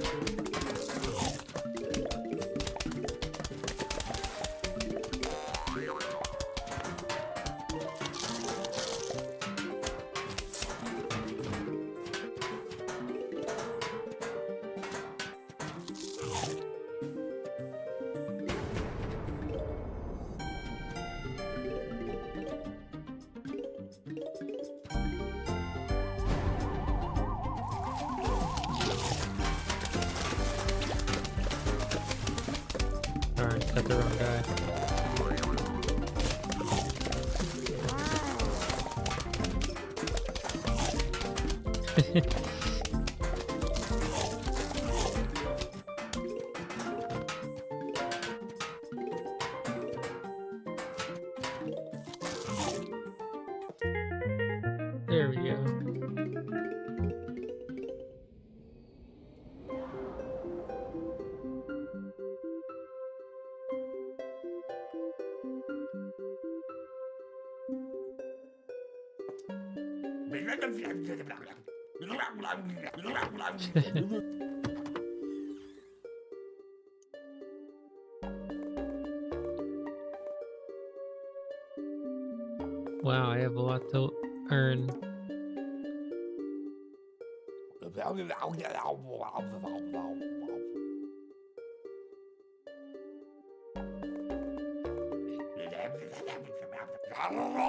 [SPEAKER 1] Darn, got the wrong guy. There we go. Wow, I have a lot to earn.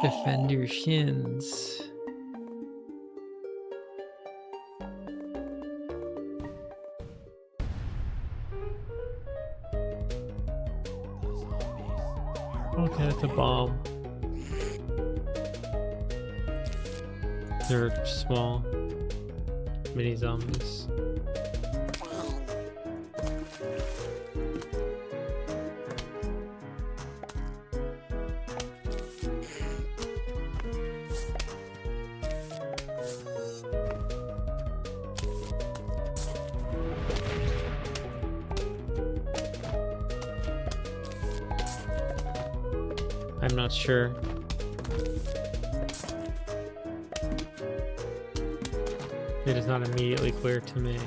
[SPEAKER 1] Defend your shins. Okay, that's a bomb. They're small mini zombies. I'm not sure. It is not immediately clear to me.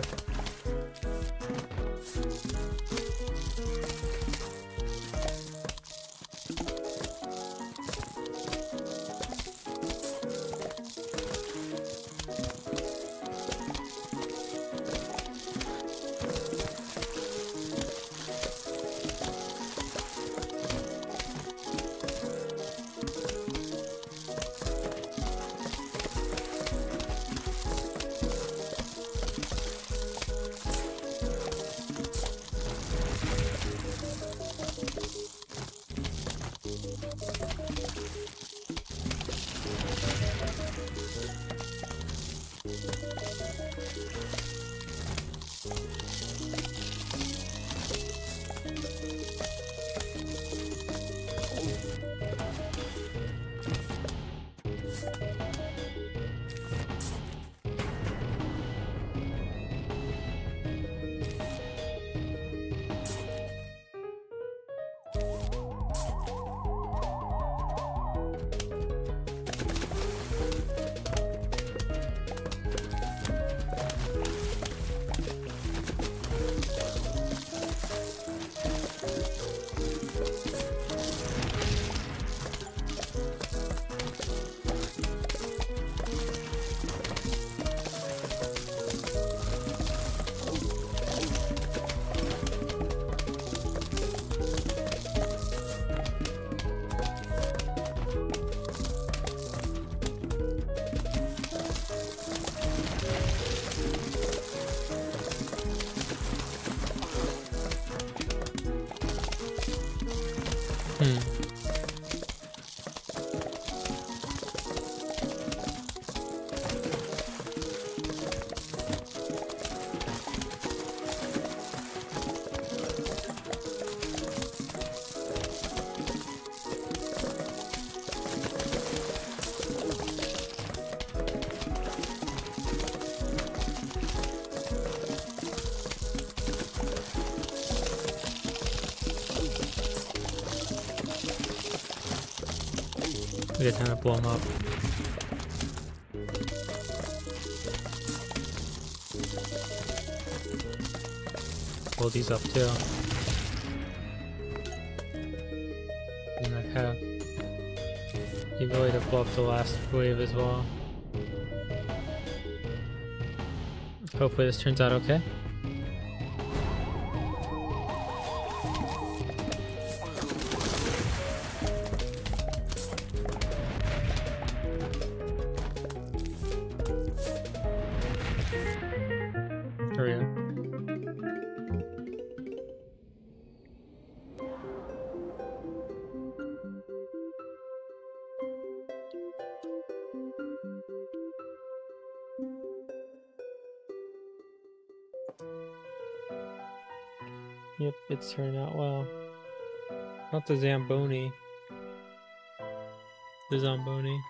[SPEAKER 1] We didn't have to blow him up. Blow these up too. And I have the ability to blow up the last wave as well. Hopefully this turns out okay. There we go.
[SPEAKER 2] Yep, it's turning out well. Not the Zamboni. The Zamboni.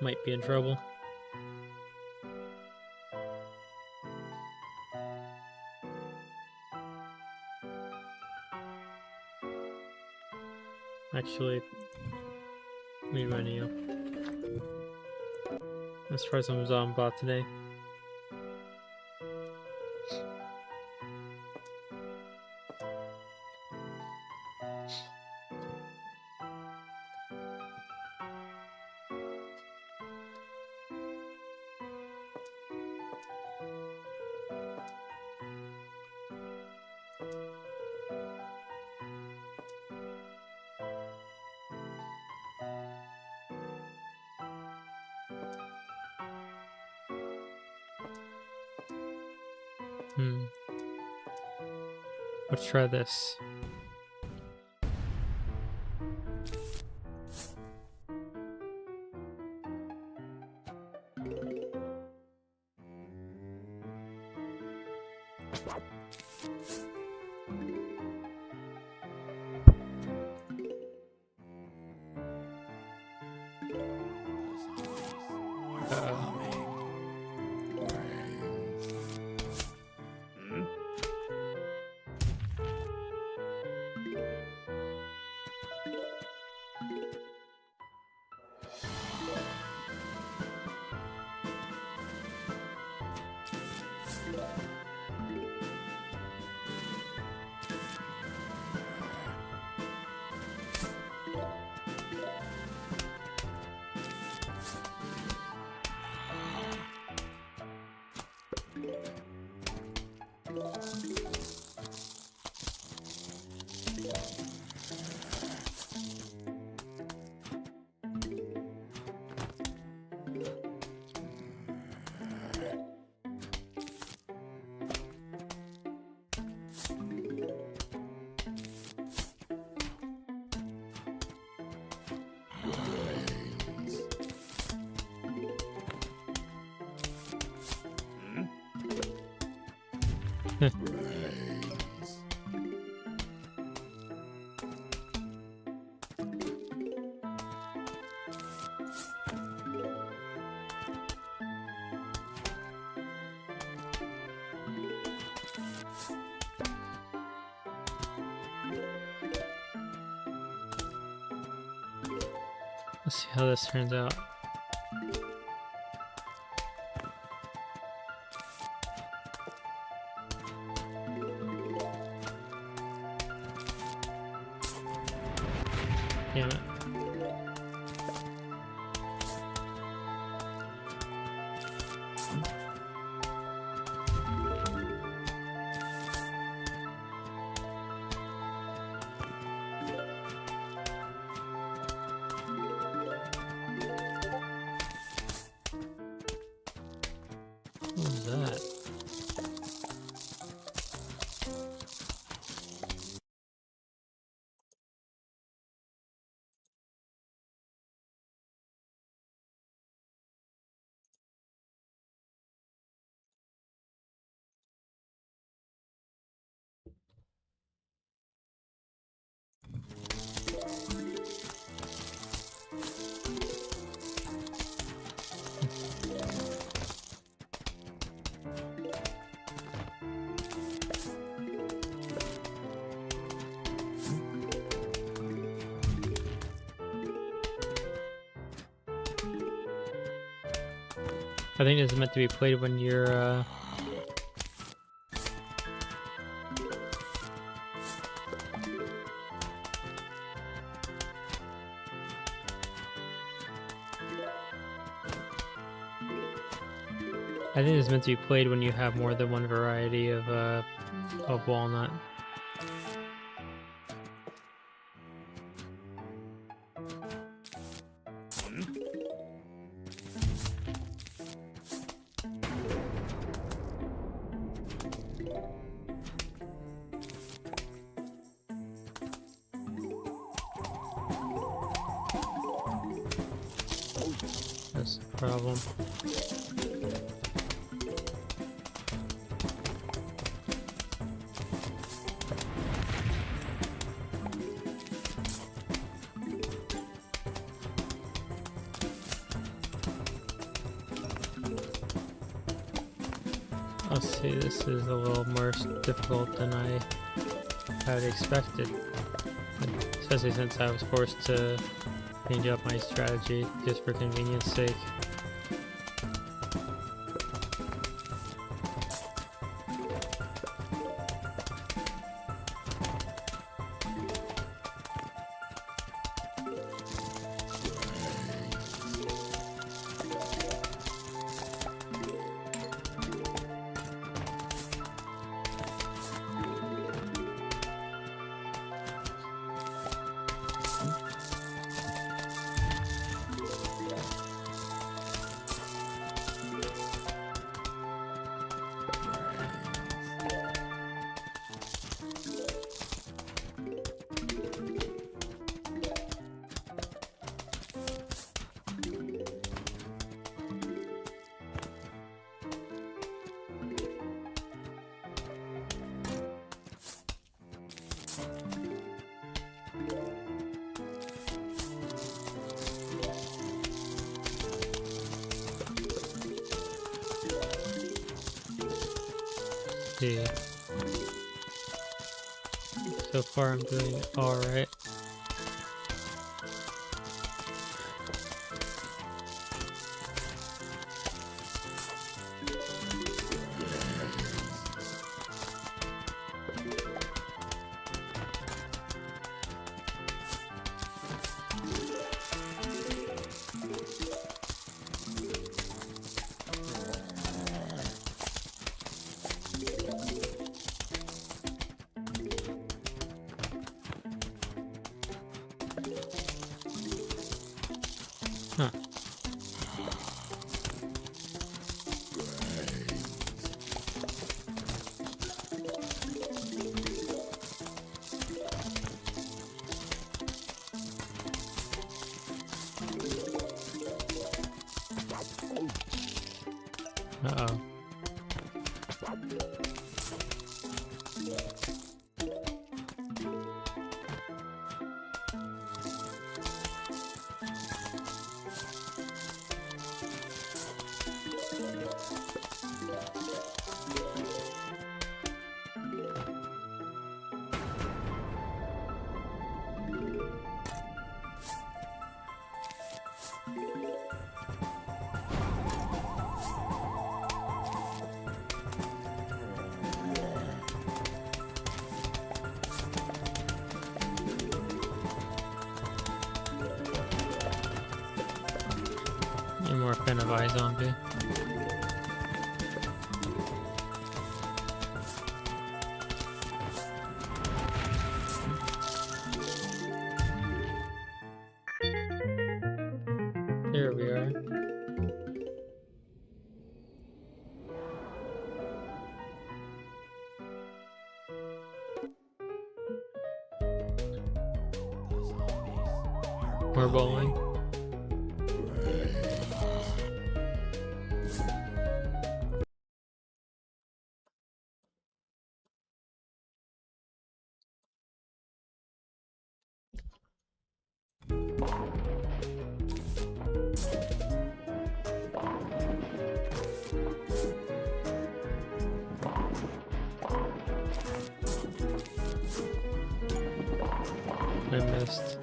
[SPEAKER 1] Might be in trouble. Actually, let me run you. Let's try some Zombot today. Let's try this. Let's see how this turns out. Damn it. I think this is meant to be played when you're I think it's meant to be played when you have more than one variety of walnut. That's the problem. Let's see, this is a little more difficult than I had expected. Especially since I was forced to change up my strategy just for convenience sake. See. So far I'm doing alright. Huh. Uh-oh. You're more fan of iZombie. Here we are. More bowling. I missed.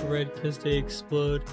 [SPEAKER 1] red because they explode.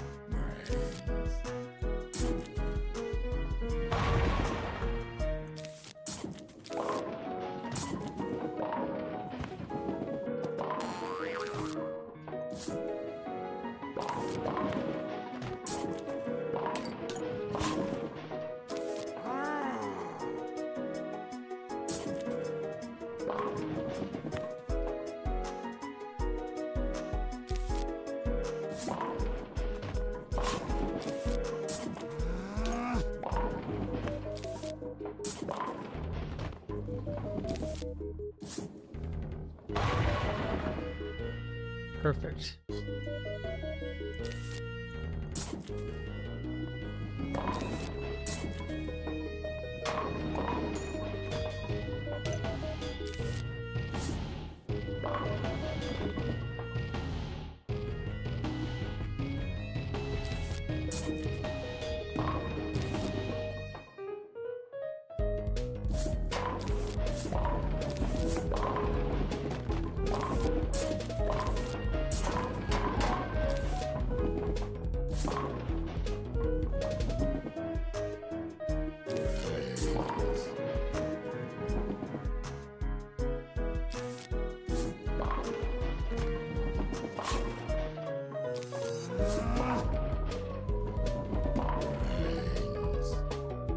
[SPEAKER 1] Perfect.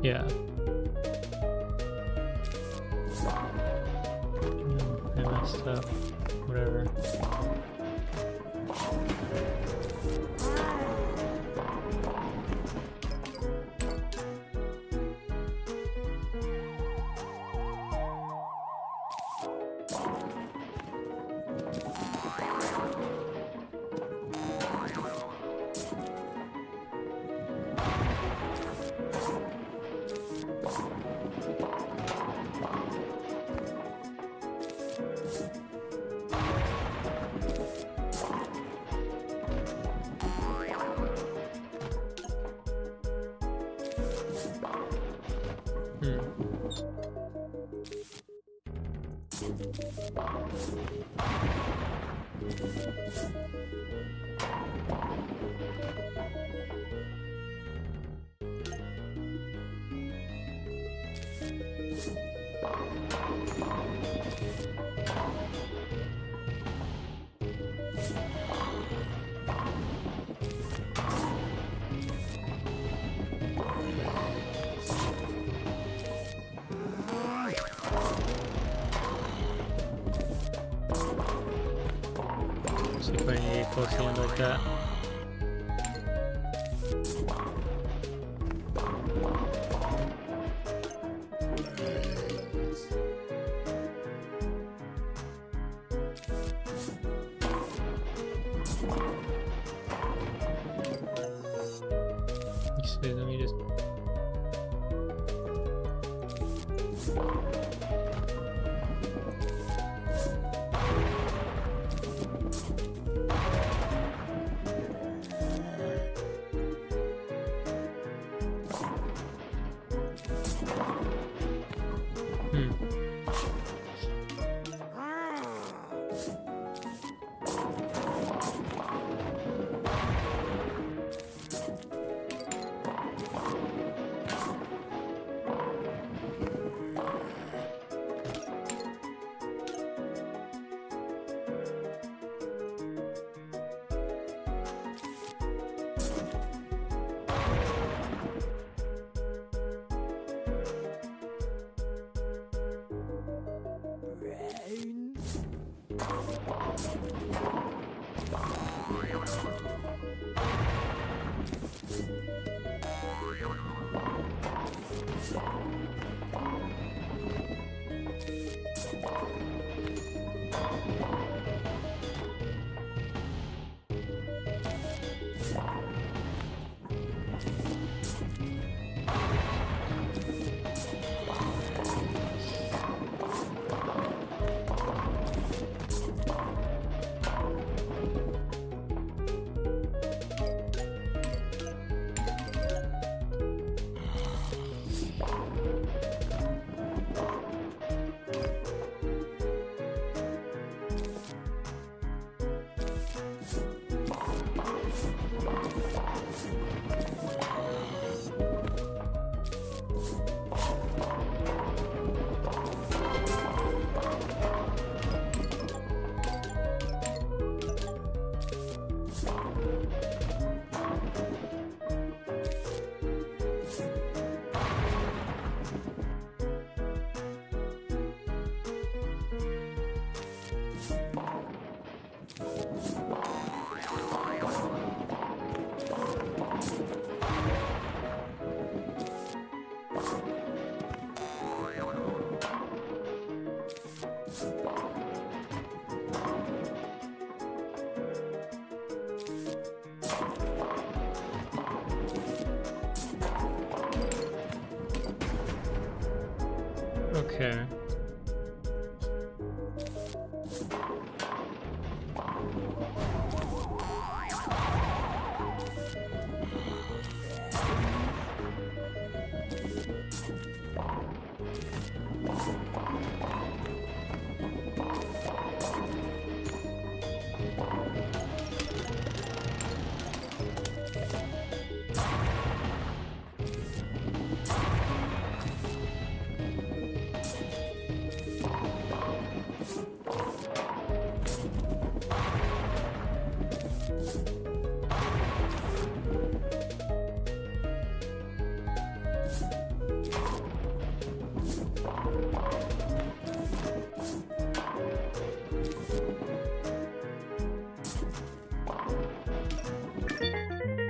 [SPEAKER 1] Yeah. I messed up. Whatever. See if I can get close to the end like that. Let me just... Okay.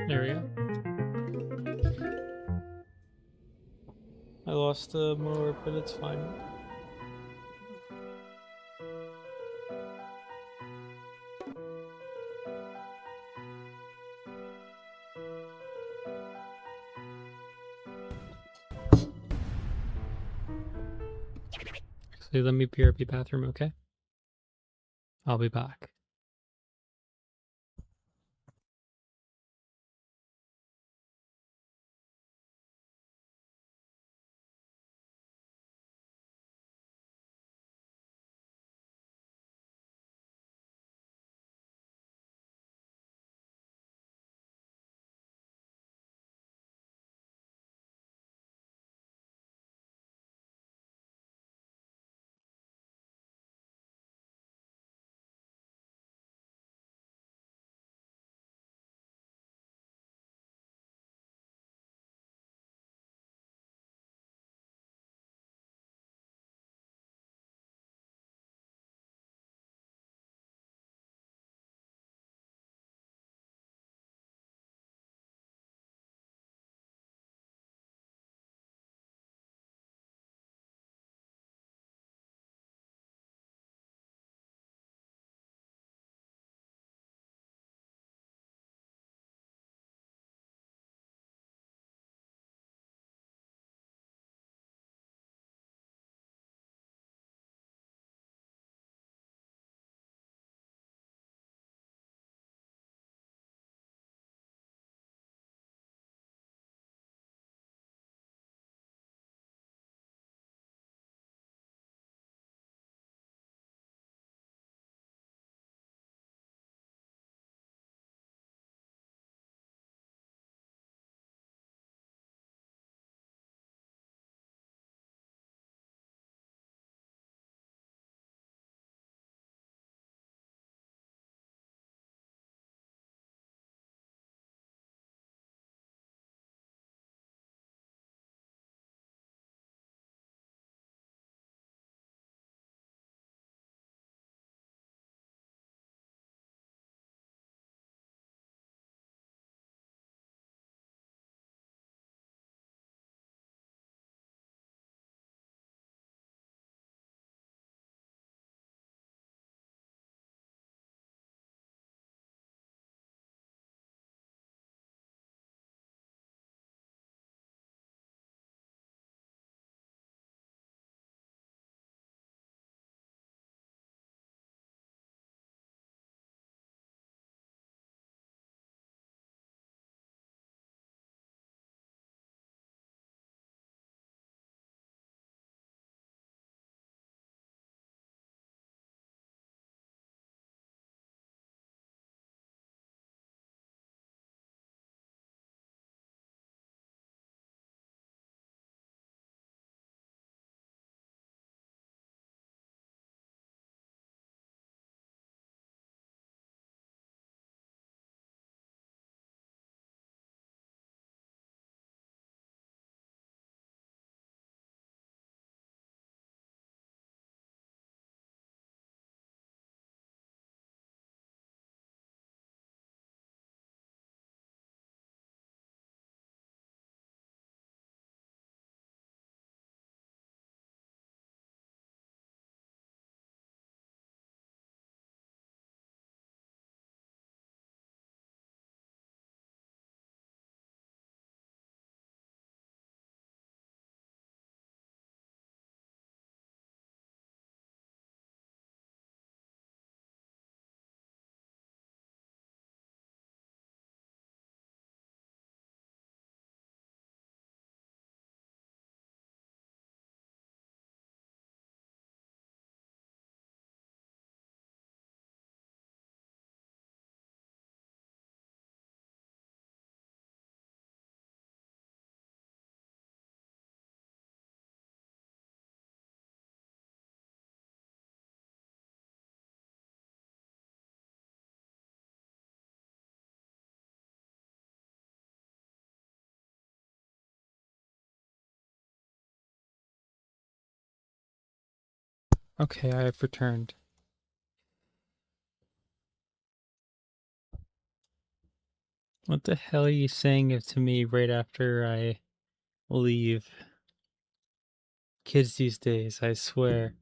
[SPEAKER 1] There we go.
[SPEAKER 2] I lost the mower, but it's fine.
[SPEAKER 1] Actually, let me BRB bathroom, okay? I'll be back.
[SPEAKER 2] Okay, I have returned. What the hell are you saying to me right after I leave? Kids these days, I swear.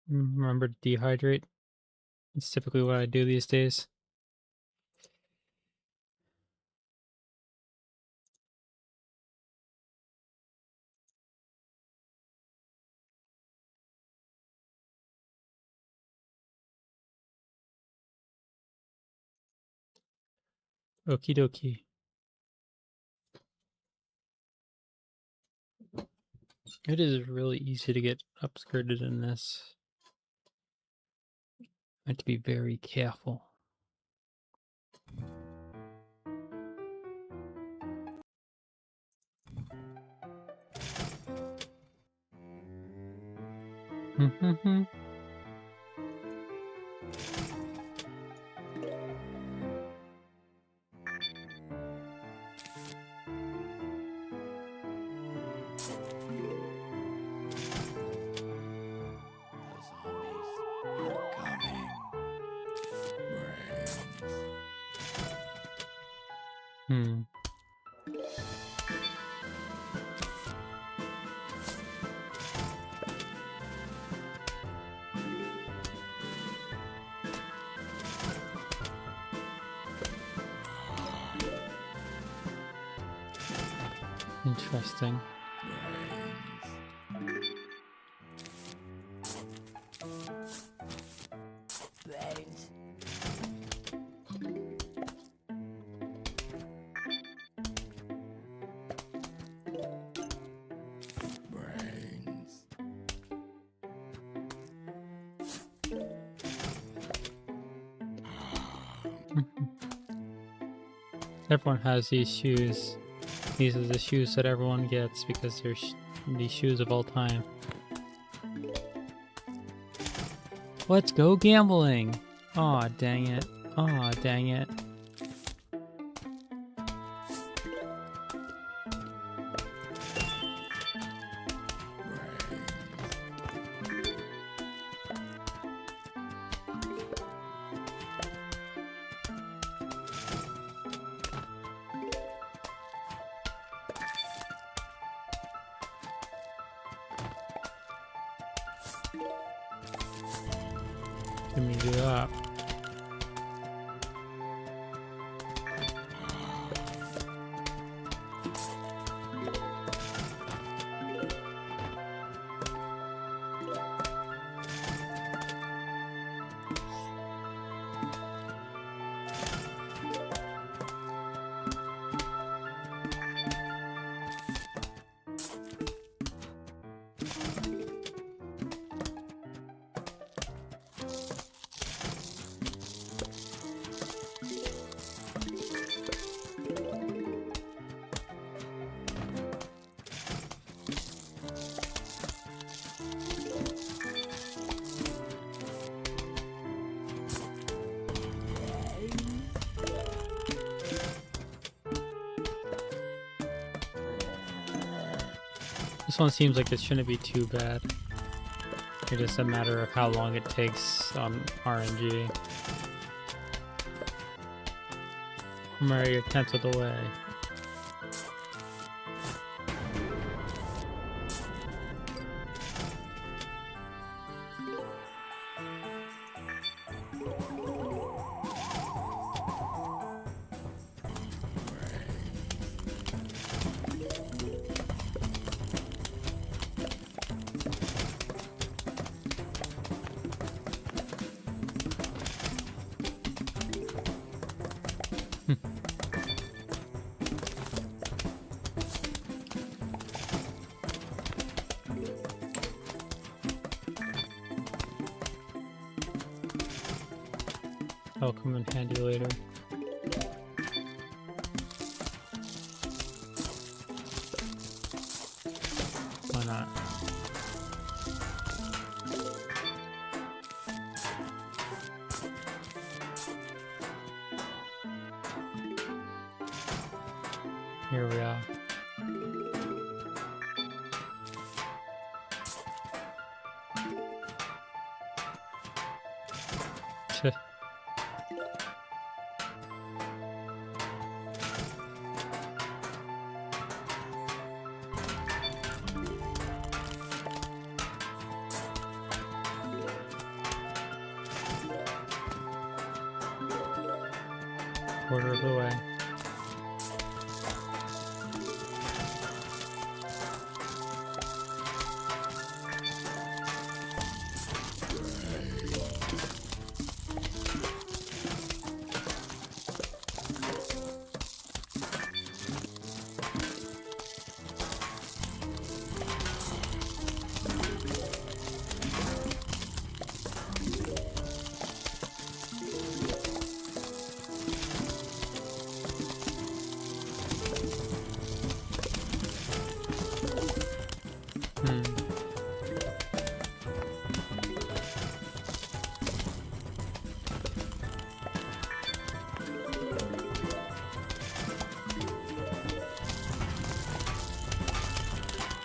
[SPEAKER 2] Remember to dehydrate? It's typically what I do these days. Okie dokie. It is really easy to get upskirted in this. I have to be very careful. Hmm. Interesting. Everyone has these shoes. These are the shoes that everyone gets because they're the shoes of all time. Let's go gambling! Aw, dang it. Aw, dang it. Let me do that. This one seems like it shouldn't be too bad. It's just a matter of how long it takes on RNG. I'm already a tenth of the way.
[SPEAKER 1] That'll come in handy later. Why not? Here we are. Quarter of the way.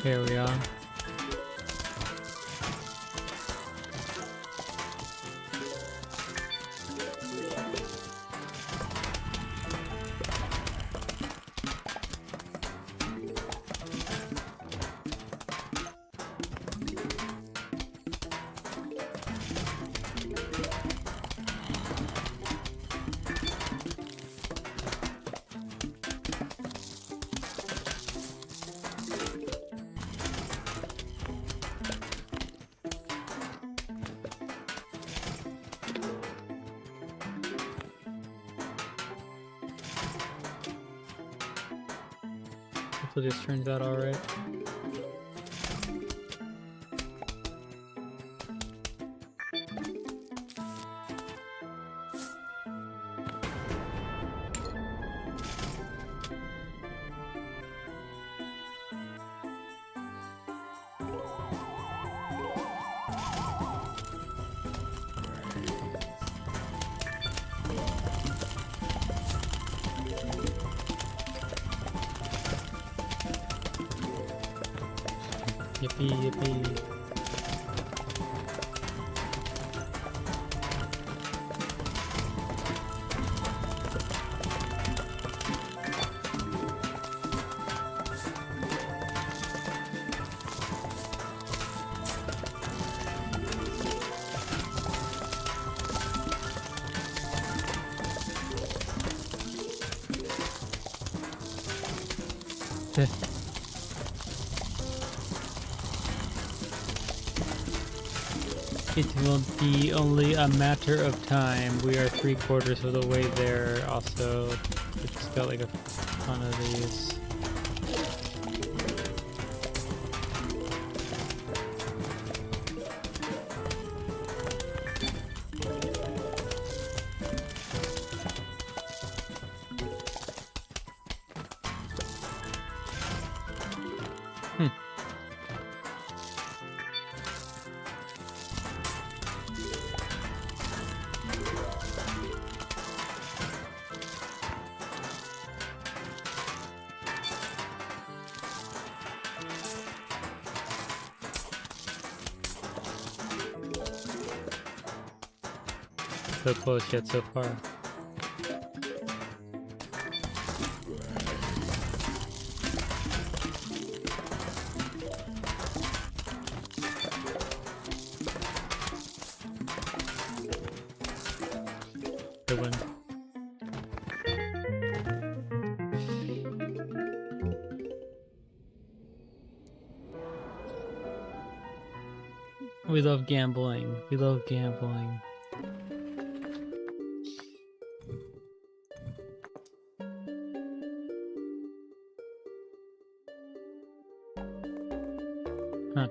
[SPEAKER 1] Here we are. Hopefully this turns out alright. Yippee, yippee. It will be only a matter of time. We are 3/4 of the way there. Also, it's got like a ton of these. So close yet so far. the wind. We love gambling. We love gambling. Huh.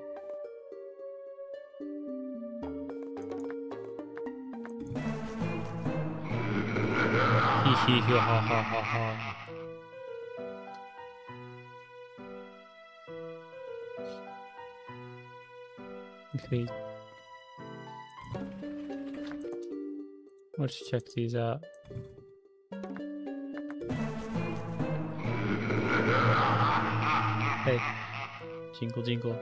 [SPEAKER 1] Hee hee hee ha ha ha ha. Okay. Let's check these out. Hey. Jingle jingle.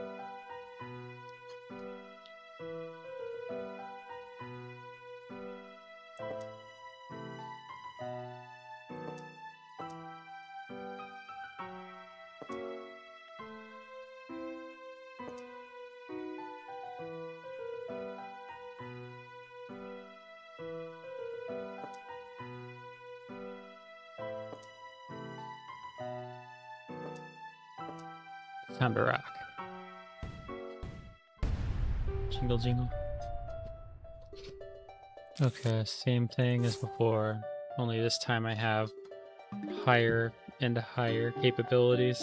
[SPEAKER 1] Time to rock. Jingle jingle. Okay, same thing as before. Only this time I have higher and higher capabilities.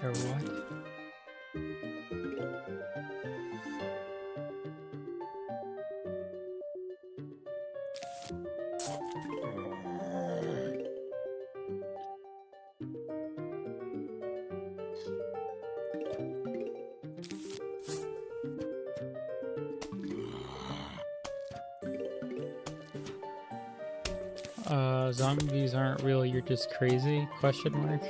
[SPEAKER 1] Or what? Zombies aren't real, you're just crazy? Question mark.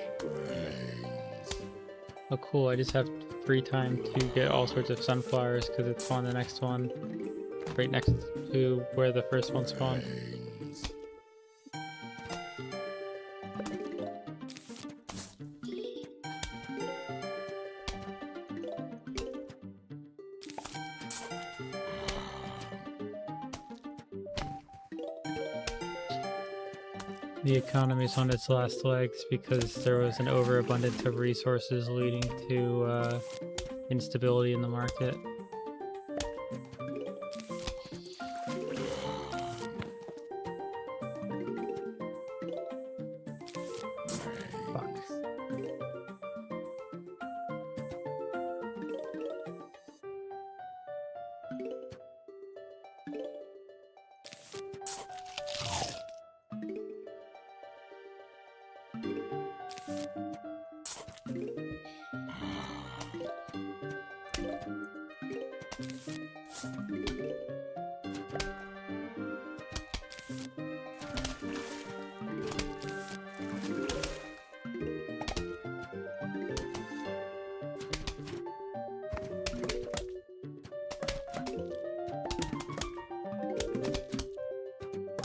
[SPEAKER 1] Oh cool, I just have free time to get all sorts of sunflowers because it's on the next one. Right next to where the first one spawned. The economy's on its last legs because there was an overabundance of resources leading to instability in the market. Fuck.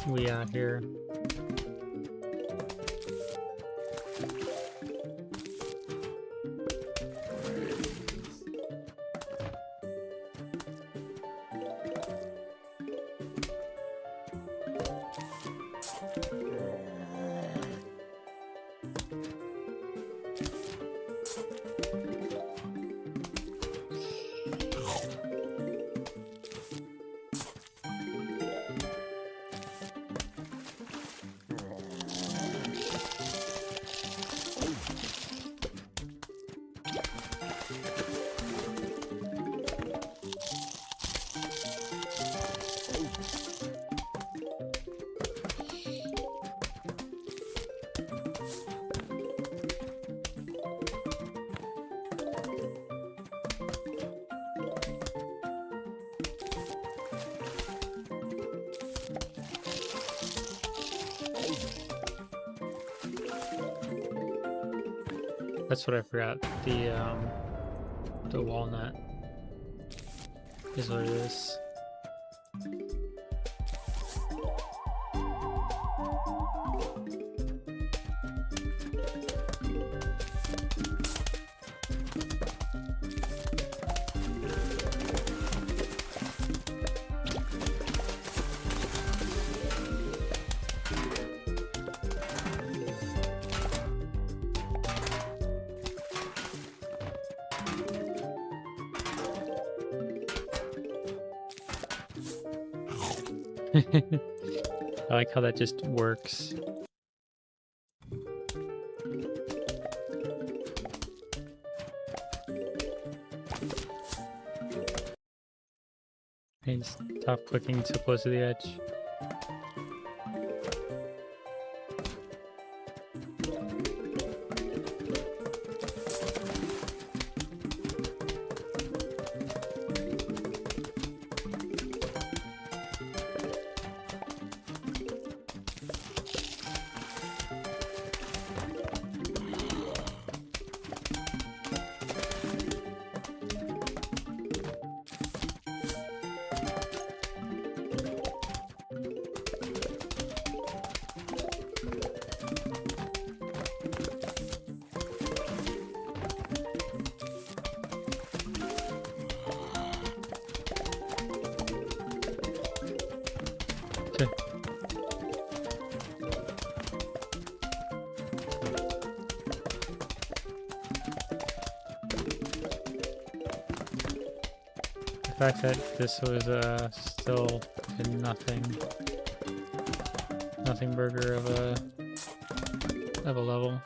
[SPEAKER 1] We out here. That's what I forgot. The walnut is what it is. I like how that just works. I need to stop clicking so close to the edge. Okay. The fact that this was still a nothing burger of a level.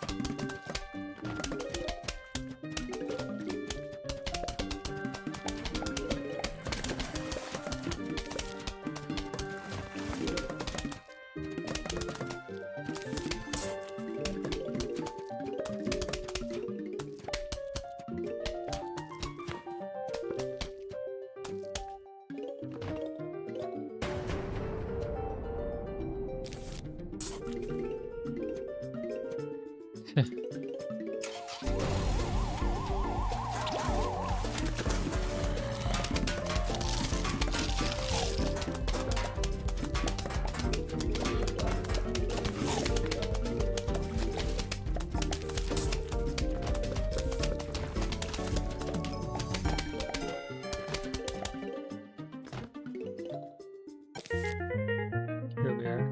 [SPEAKER 1] Here we are.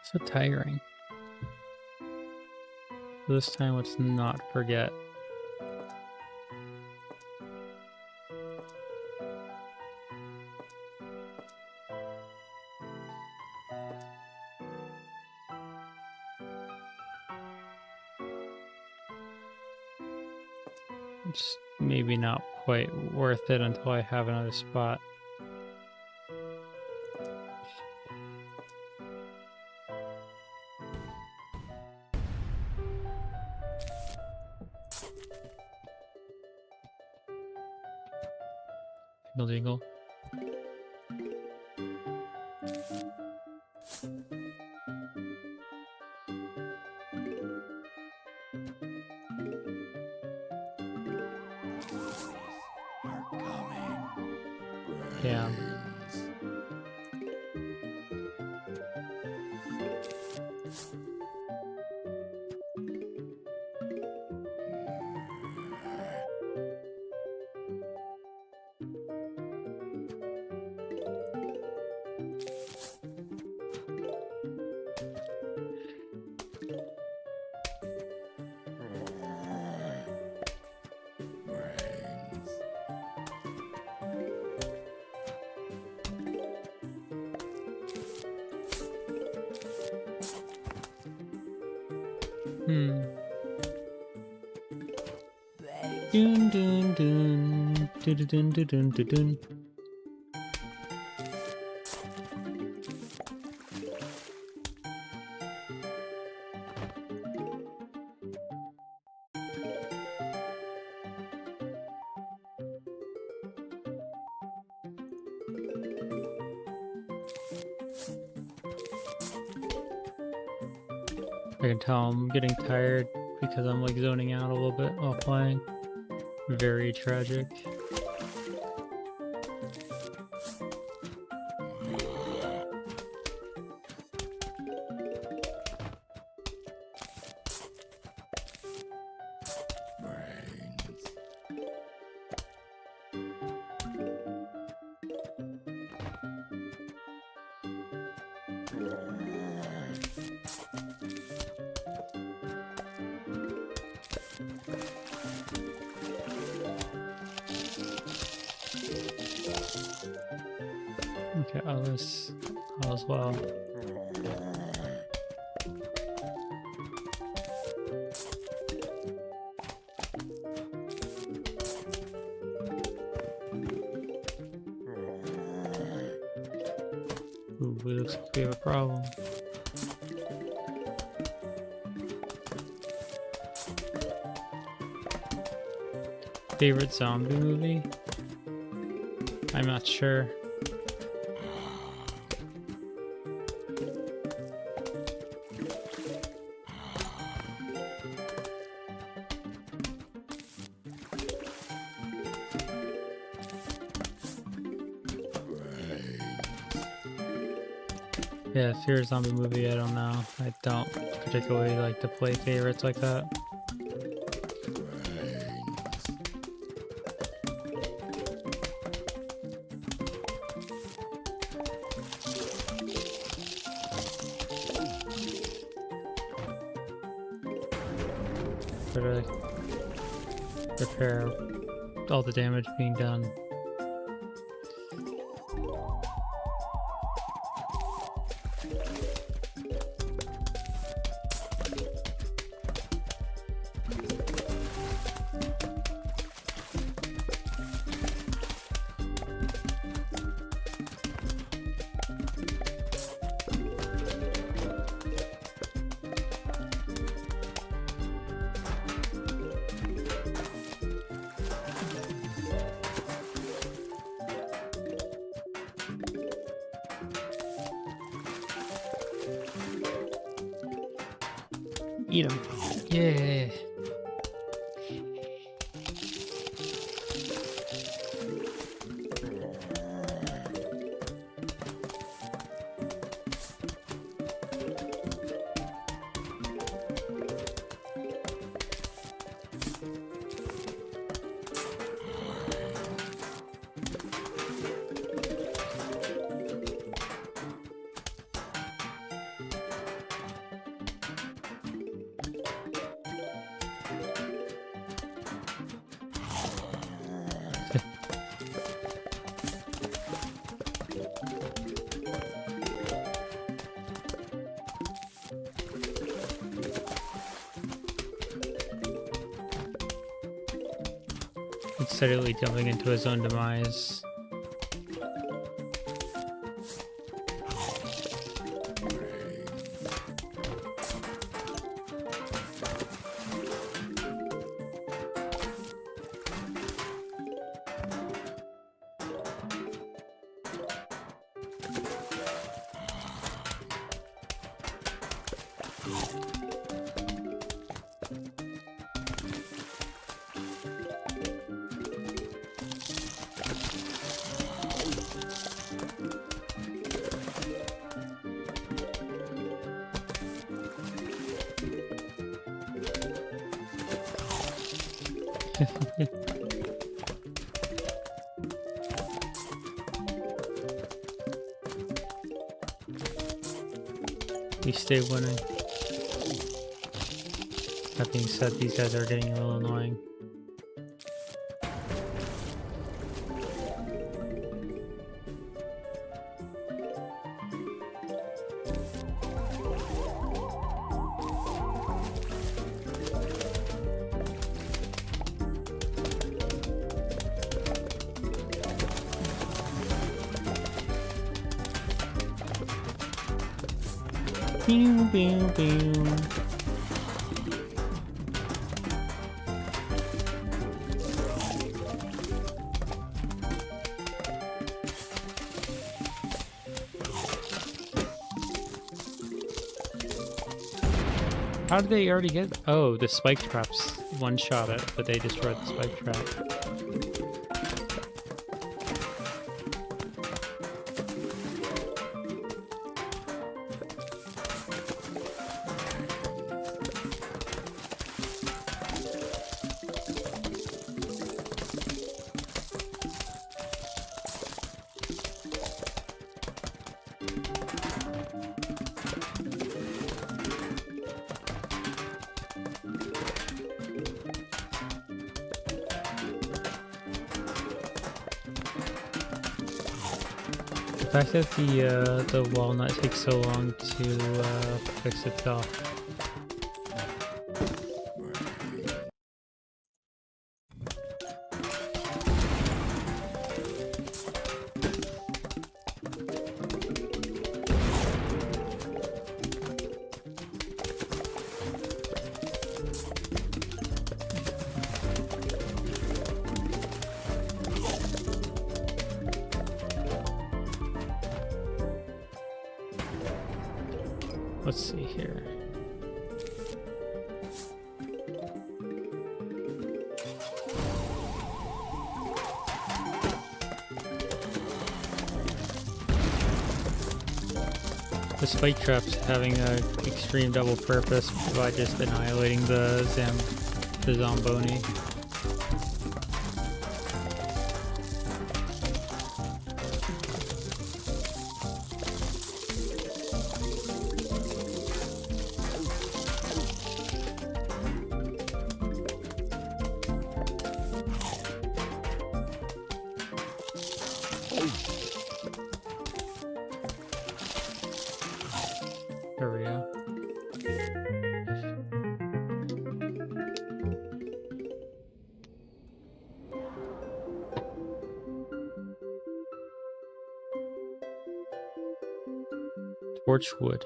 [SPEAKER 1] So tiring. This time let's not forget. It's maybe not quite worth it until I have another spot. Jingle jingle.
[SPEAKER 3] Are coming.
[SPEAKER 1] Damn. Dun dun dun dun dun dun dun dun dun. I can tell I'm getting tired because I'm like zoning out a little bit while playing. Very tragic. Okay, Alice, all as well. Ooh, it looks like we have a problem. Favorite zombie movie? I'm not sure. Yeah, fear zombie movie, I don't know. I don't particularly like to play favorites like that. Better repair all the damage being done. Eat them. Yeah. He's steadily jumping into his own demise. We stay winning. That being said, these guys are getting a little annoying. Pew, pew, pew. How did they already get? Oh, the spike traps one-shot it, but they destroyed the spike trap. fact that the walnut takes so long to fix itself. Let's see here. The spike trap's having a extreme double purpose by just annihilating the Zamboni. There we go. Torchwood.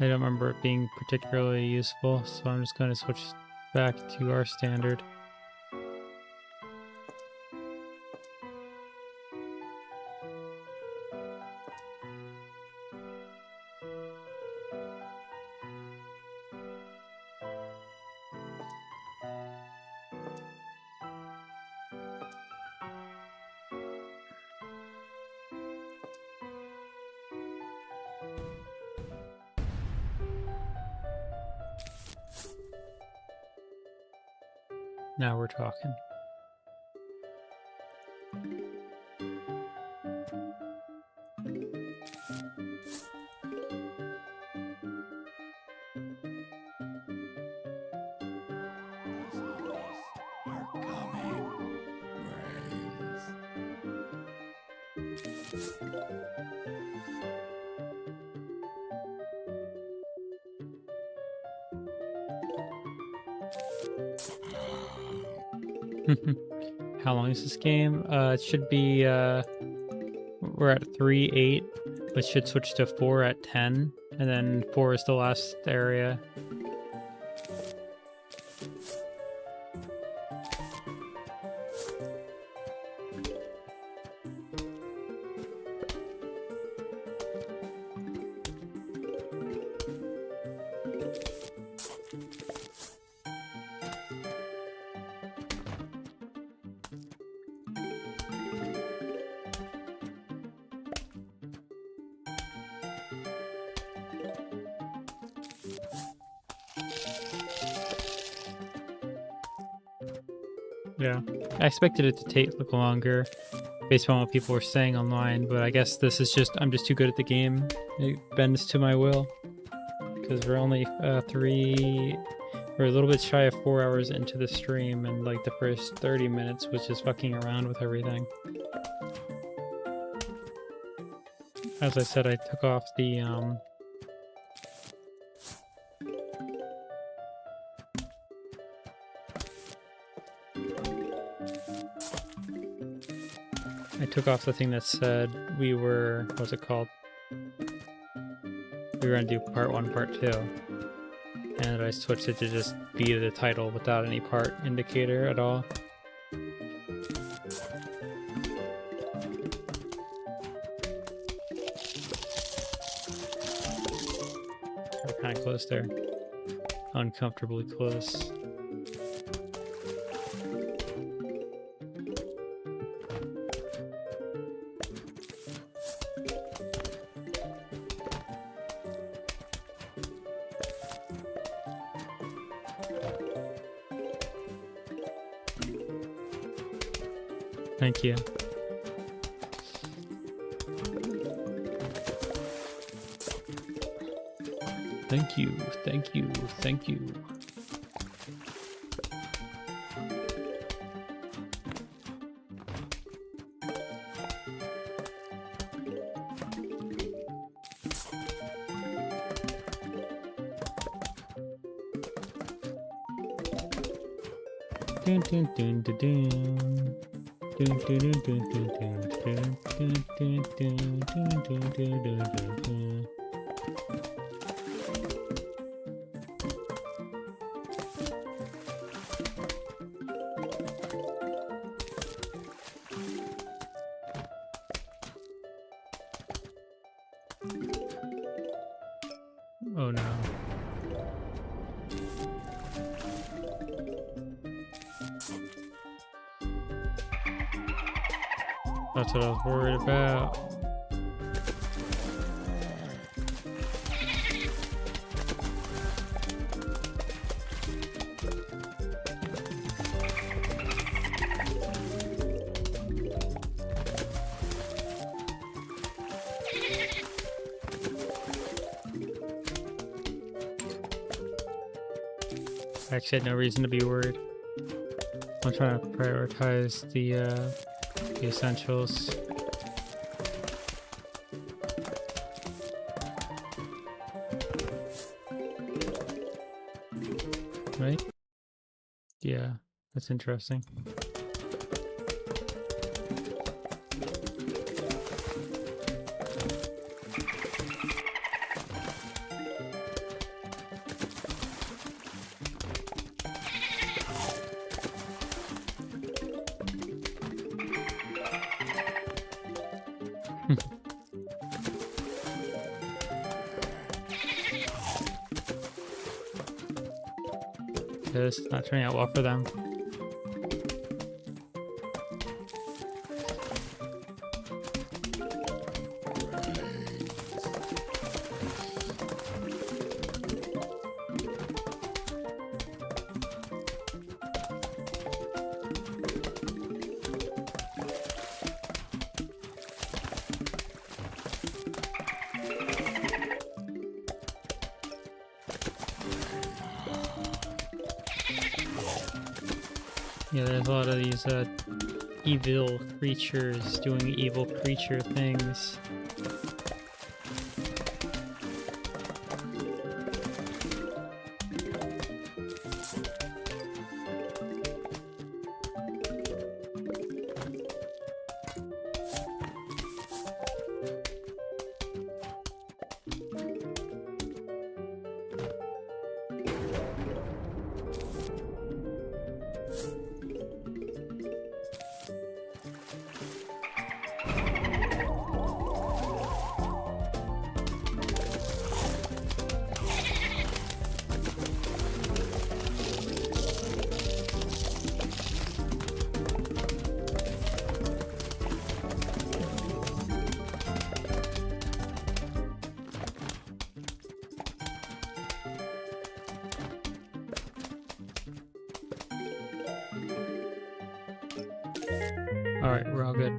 [SPEAKER 1] I don't remember it being particularly useful, so I'm just going to switch back to our standard. Now we're talking.
[SPEAKER 3] The zombies are coming.
[SPEAKER 1] How long is this game? It should be, we're at 3-8, but should switch to 4 at 10, and then 4 is the last area. Yeah, I expected it to take longer based on what people were saying online, but I guess this is just, I'm just too good at the game. It bends to my will. Because we're only we're a little bit shy of 4 hours into the stream, and like the first 30 minutes was just fucking around with everything. As I said, I took off the, I took off the thing that said we were, what's it called? We were gonna do part 1, part 2. And I switched it to just be the title without any part indicator at all. We're kind of close there. Uncomfortably close. Thank you. Thank you, thank you, thank you. Dun, dun, dun, dun, dun. Dun, dun, dun, dun, dun, dun, dun, dun, dun, dun, dun, dun, dun, dun, dun. Oh no. That's what I was worried about. I actually had no reason to be worried. I'm trying to prioritize the essentials. Right? Yeah, that's interesting. This is not turning out well for them. Yeah, there's a lot of these evil creatures doing evil creature things. Alright, we're all good.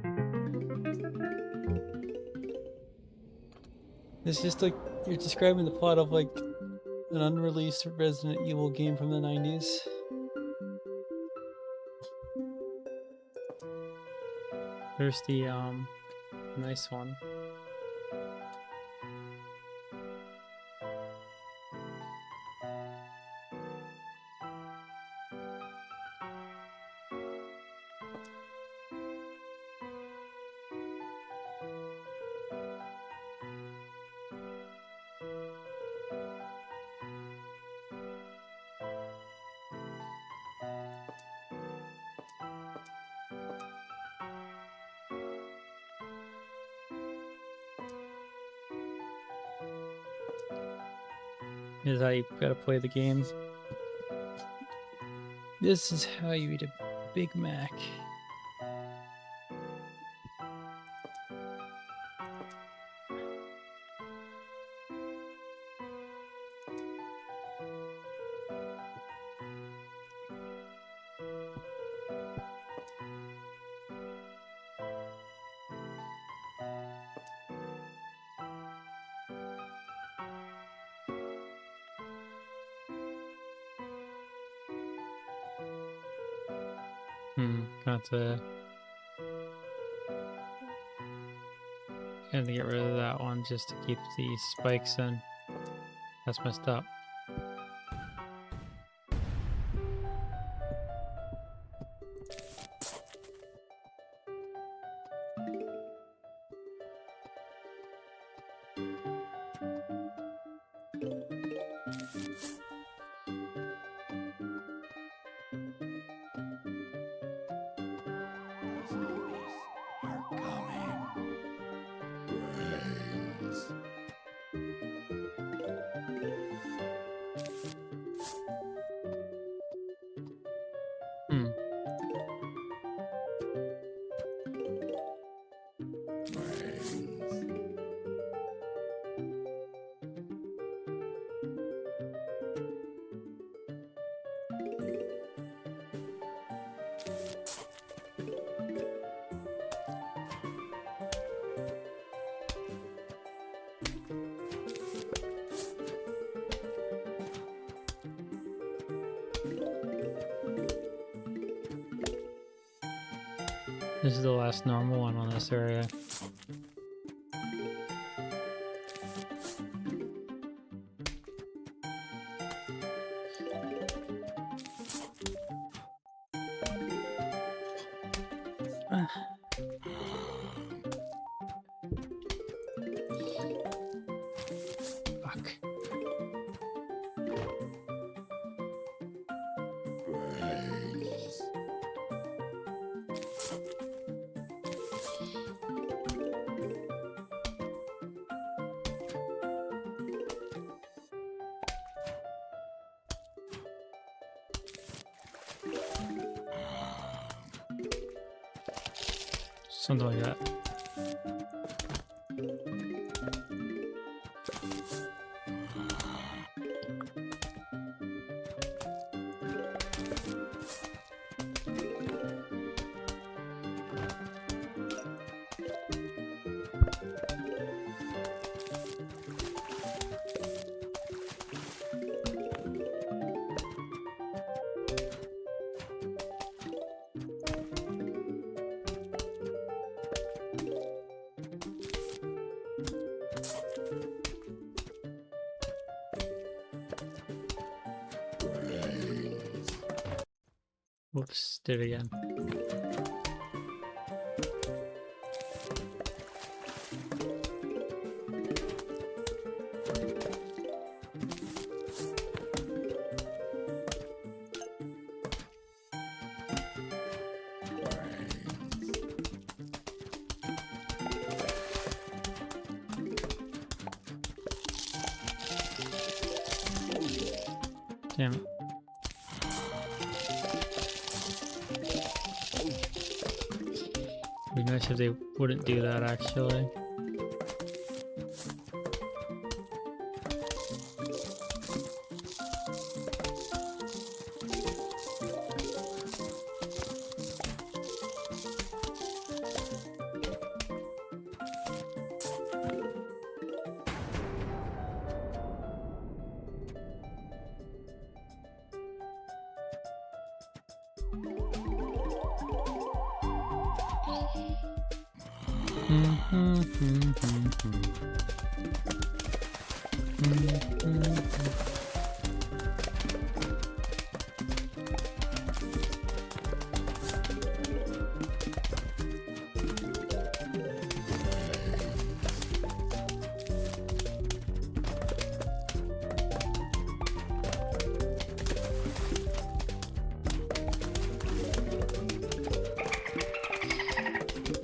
[SPEAKER 2] It's just like you're describing the plot of like an unreleased Resident Evil game from the 90s.
[SPEAKER 1] There's the nice one. This is how you gotta play the games. This is how you eat a Big Mac. Got to get rid of that one just to keep the spikes in. That's messed up.
[SPEAKER 3] The zombies are coming. Brains.
[SPEAKER 1] Hmm.
[SPEAKER 3] Brains.
[SPEAKER 1] This is the last normal one on this area. Fuck.
[SPEAKER 3] Brains.
[SPEAKER 1] Something like that.
[SPEAKER 3] Brains.
[SPEAKER 1] Whoops, did it again. Damn it. It'd be nice if they wouldn't do that, actually.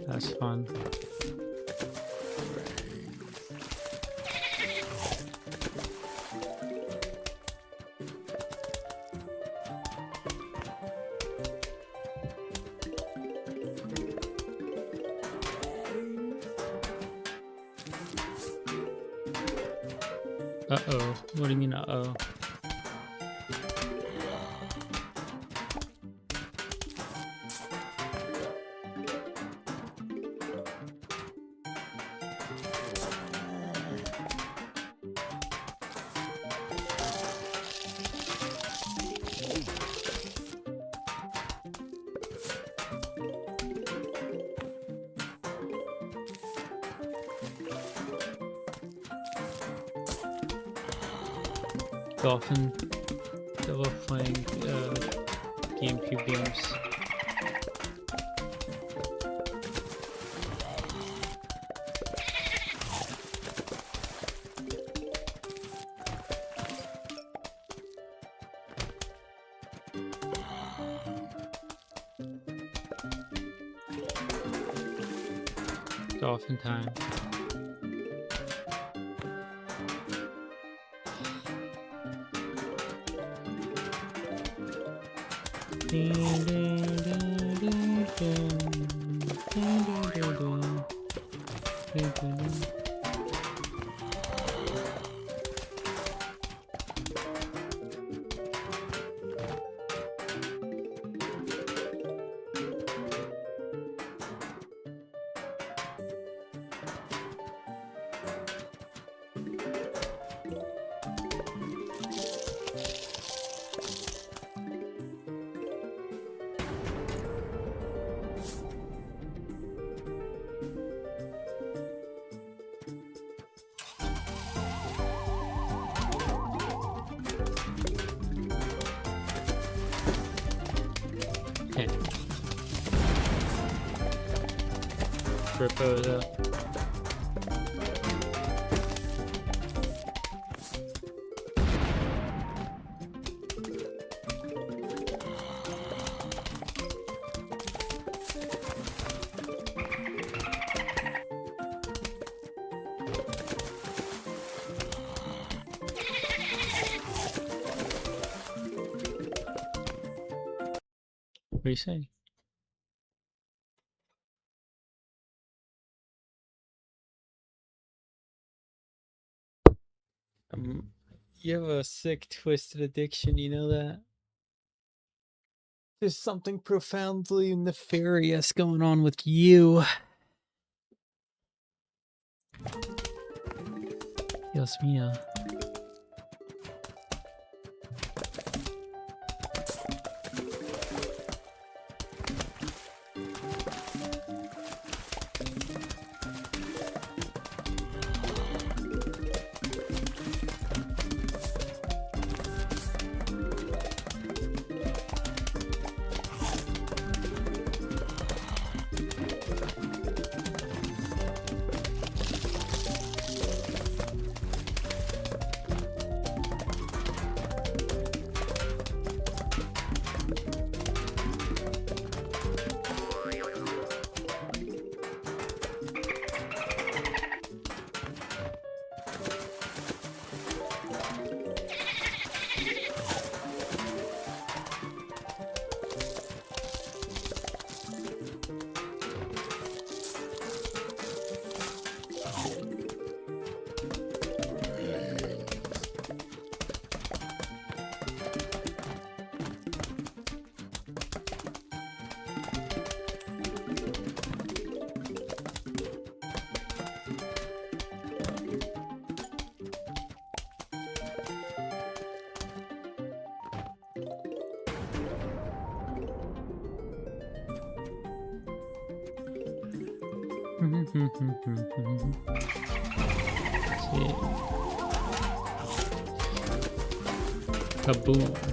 [SPEAKER 1] That's fun. Uh-oh. What do you mean, uh-oh? Dolphin. They love playing GameCube games. Dolphin time. Okay. Repose up. What do you say? You have a sick, twisted addiction, you know that? There's something profoundly nefarious going on with you. Dios mío. See. Kaboom.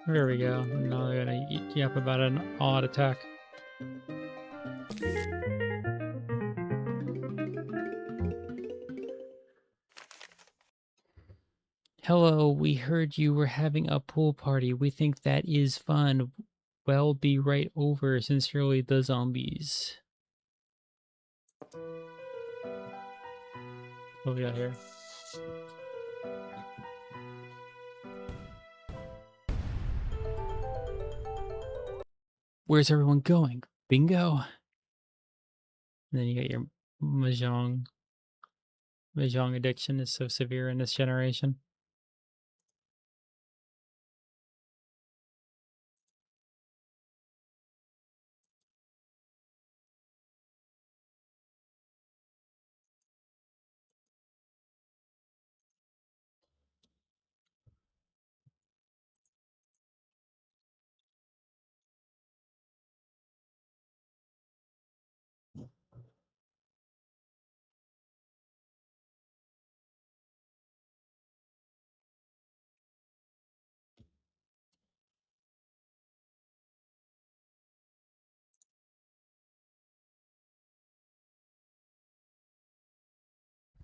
[SPEAKER 1] There we go. Now they're gonna eat you up about an odd attack. Hello, we heard you were having a pool party. We think that is fun. Well, be right over. Sincerely, the zombies. What we got here? Where's everyone going? Bingo. And then you got your mahjong. Mahjong addiction is so severe in this generation.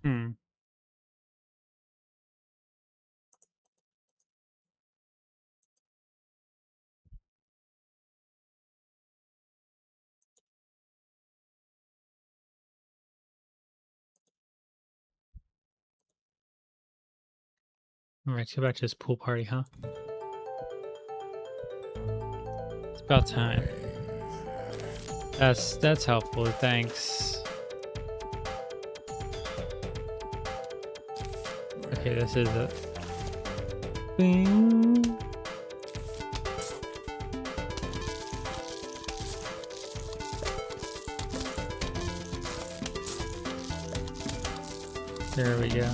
[SPEAKER 2] Hmm.
[SPEAKER 1] All right, go back to this pool party, huh? It's about time. That's helpful. Thanks. Okay, this is it. Bing. There we go.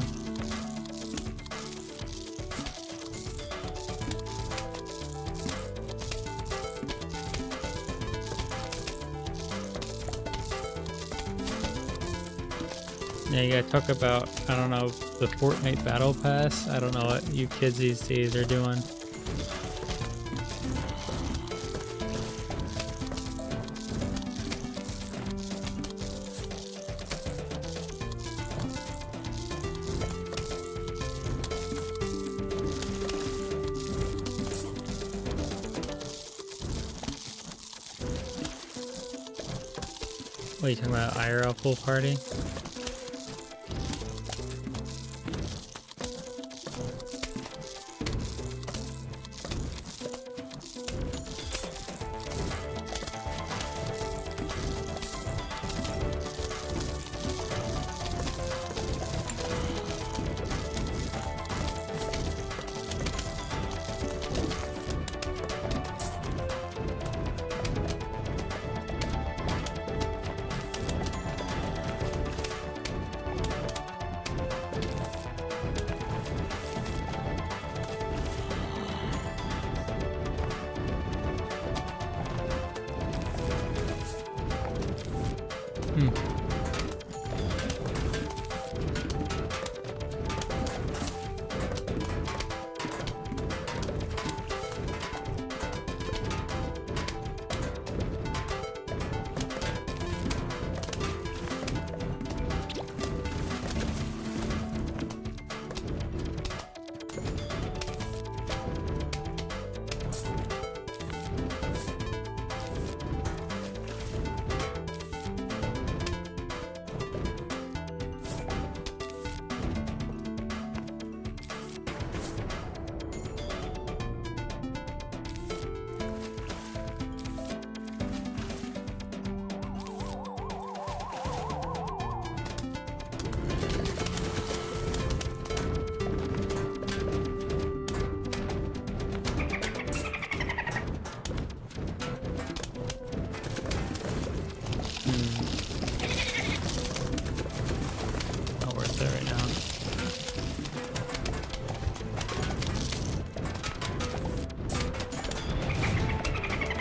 [SPEAKER 1] Yeah, you gotta talk about, I don't know, the Fortnite Battle Pass. I don't know what you kids these days are doing. What are you talking about, IRL pool party? Not worth it right now.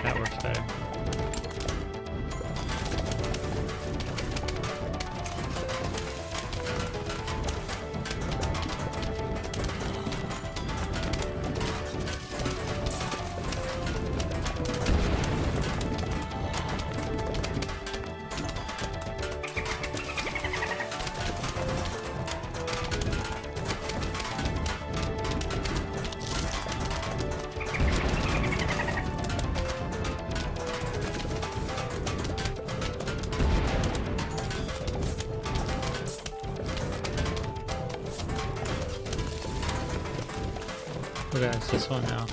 [SPEAKER 1] That works better. Okay, it's this one now.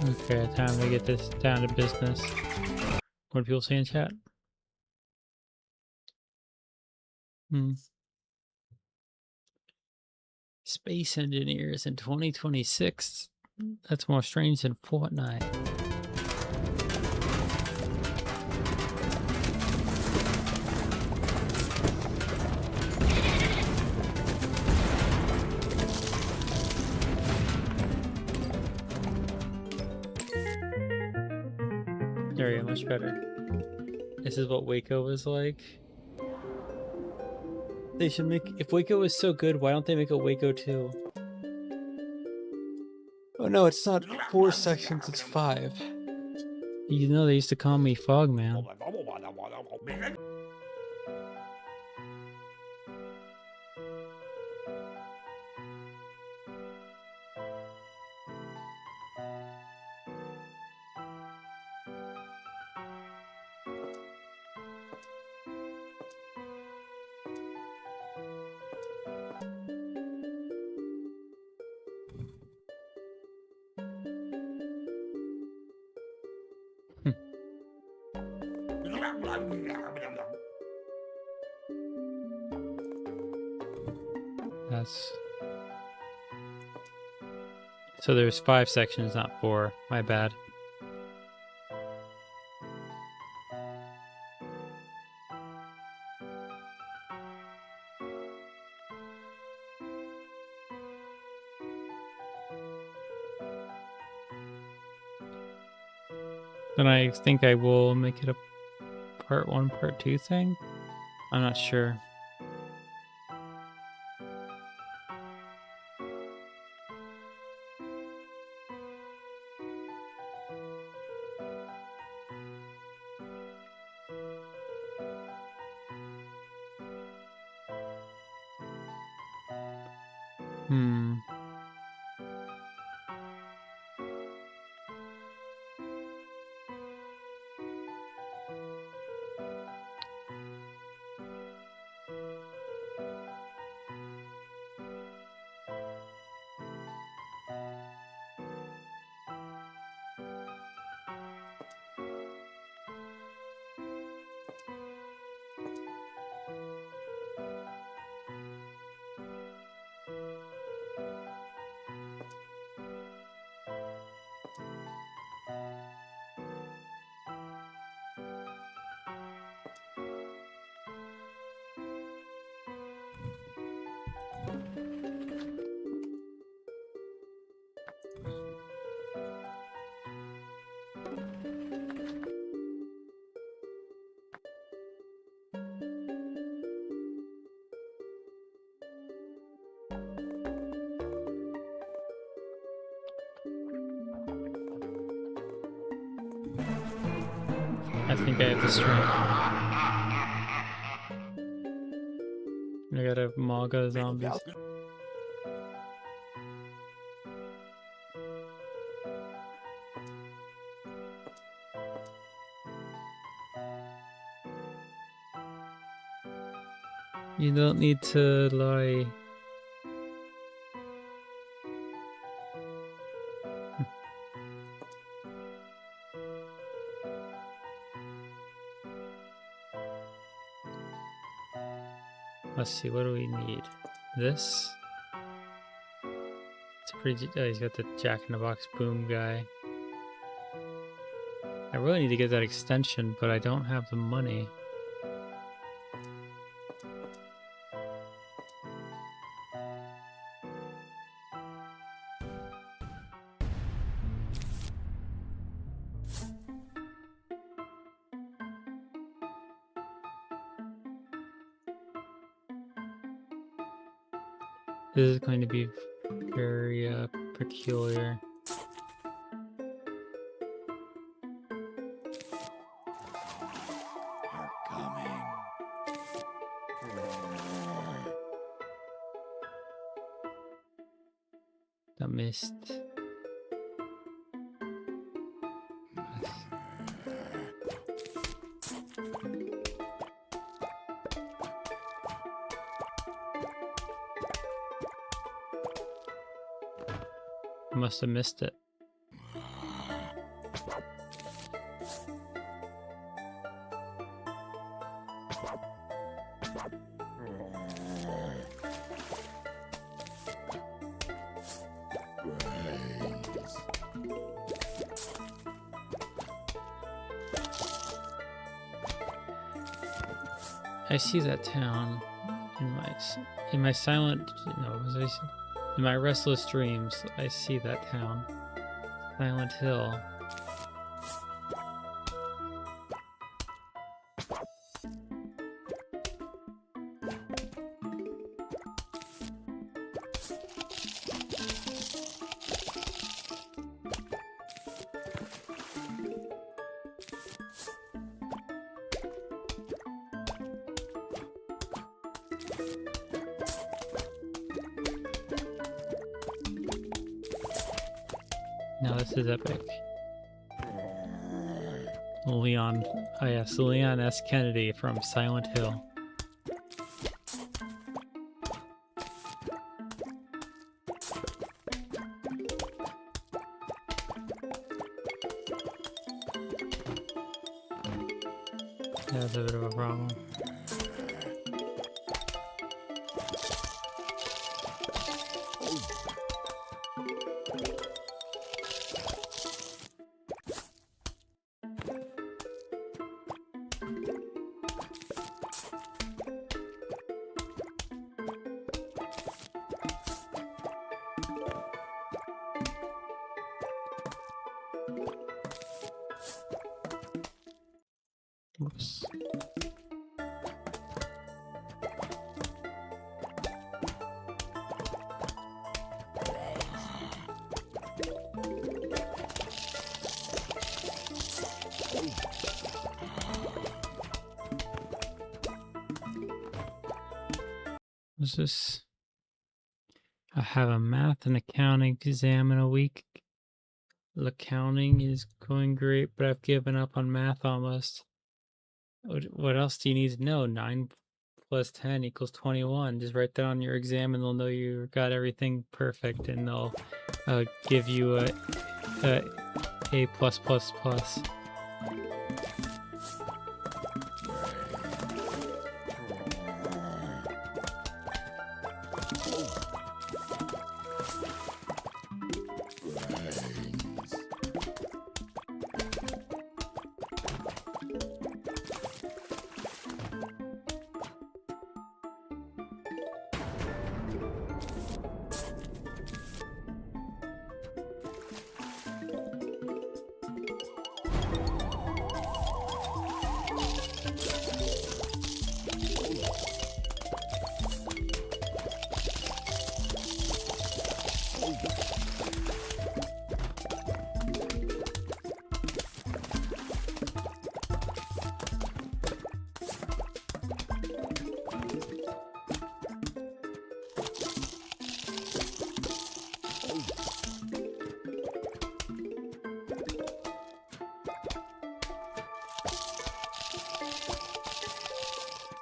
[SPEAKER 1] Okay, time to get this down to business. What do people say in chat? Space engineers in 2026. That's more strange than Fortnite. There we go, much better. This is what Waco was like. They should make... If Waco was so good, why don't they make a Waco 2?
[SPEAKER 2] Oh no, it's not 4 sections, it's 5.
[SPEAKER 1] You know, they used to call me Fogman. That's... So there's 5 sections, not 4. My bad. Then I think I will make it a part 1, part 2 thing. I'm not sure. I think I have the strength. I gotta Maga zombies. You don't need to lie. Let's see, what do we need? This? It's pretty... Oh, he's got the Jack-in-the-Box boom guy. I really need to get that extension, but I don't have the money. This is going to be very peculiar.
[SPEAKER 3] Are coming.
[SPEAKER 1] That missed. Must have missed it.
[SPEAKER 3] Brains.
[SPEAKER 1] I see that town in my silent no, was in my restless dreams. I see that town, Silent Hill. Now this is epic. Leon, oh yes, Leon S. Kennedy from Silent Hill. That's a bit of a problem. Whoops. What's this? I have a math and accounting exam in a week. Accounting is going great, but I've given up on math almost. What else do you need to know? 9 plus 10 equals 21. Just write that on your exam and they'll know you got everything perfect, and they'll give you a plus plus plus.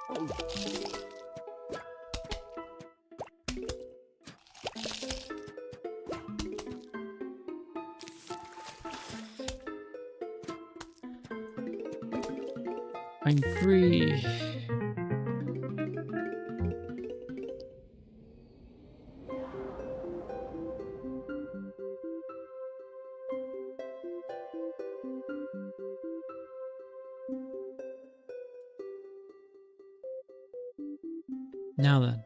[SPEAKER 3] Brains.
[SPEAKER 1] I'm free. Now then.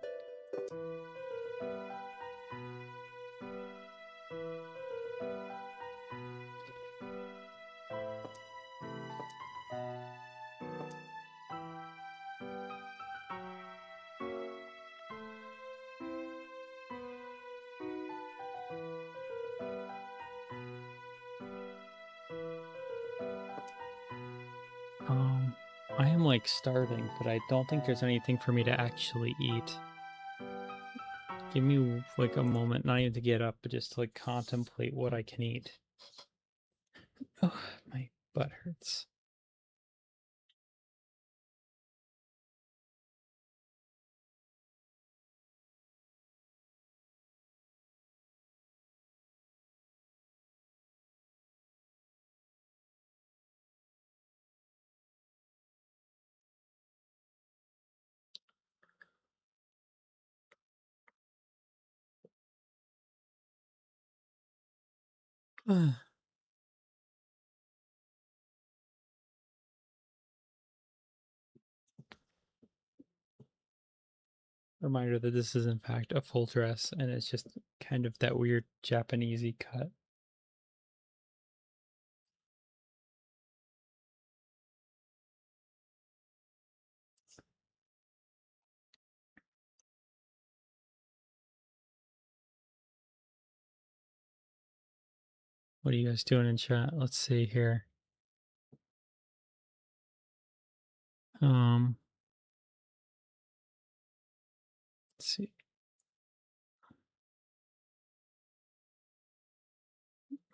[SPEAKER 1] I am like starving, but I don't think there's anything for me to actually eat. Give me like a moment, not even to get up, but just to like contemplate what I can eat. Oh, my butt hurts. Reminder that this is in fact a full dress and it's just kind of that weird Japanesey cut. What are you guys doing in chat? Let's see here. Let's see.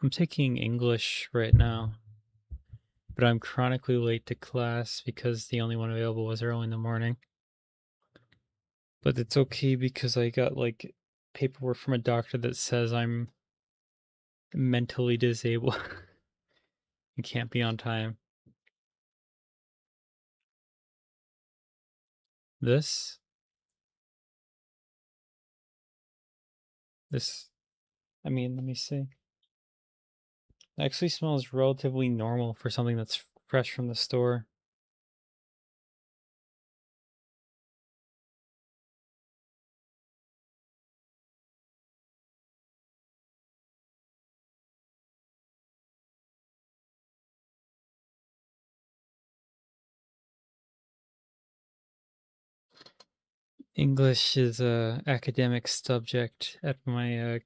[SPEAKER 1] I'm taking English right now, but I'm chronically late to class because the only one available was early in the morning. But it's okay because I got like paperwork from a doctor that says I'm mentally disabled and can't be on time. This, I mean, let me see. It actually smells relatively normal for something that's fresh from the store. English is a academic subject at my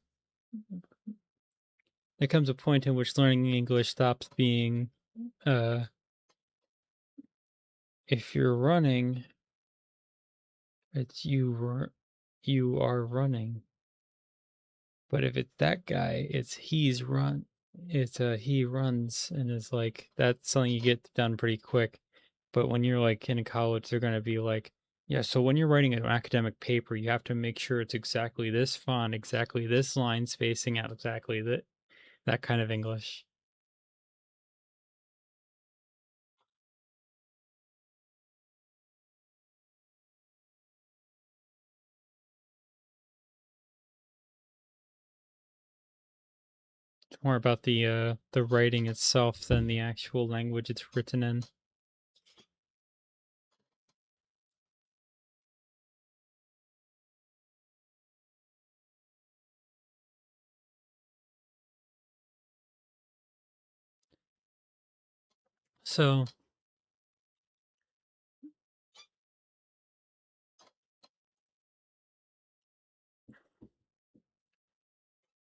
[SPEAKER 1] there comes a point in which learning English stops being if you're running, it's you are running. But if it's that guy, it's he runs, and it's like that's something you get done pretty quick. But when you're like in college, they're gonna be like, yeah, so when you're writing an academic paper, you have to make sure it's exactly this font, exactly this line spacing out, exactly that kind of English. It's more about the writing itself than the actual language it's written in. So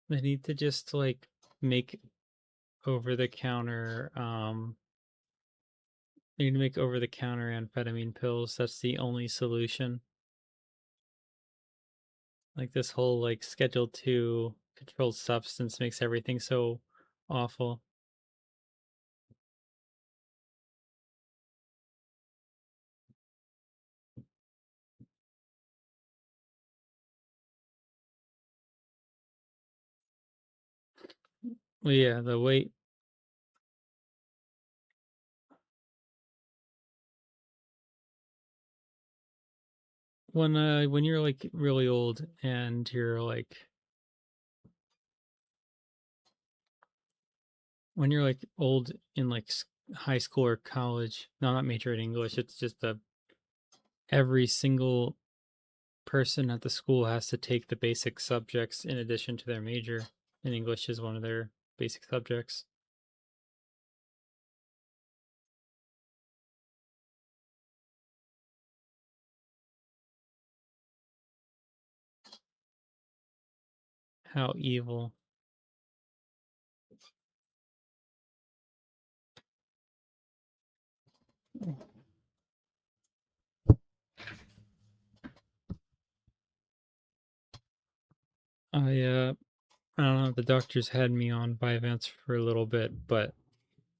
[SPEAKER 1] they need to just like make over the counter they need to make over the counter amphetamine pills. That's the only solution. Like this whole like schedule 2 controlled substance makes everything so awful. Well, yeah, the weight when you're like really old and you're like when you're like old in like high school or college, no, I'm not majoring in English. It's just every single person at the school has to take the basic subjects in addition to their major, and English is one of their basic subjects. How evil. I don't know, the doctors had me on Vyvanse for a little bit, but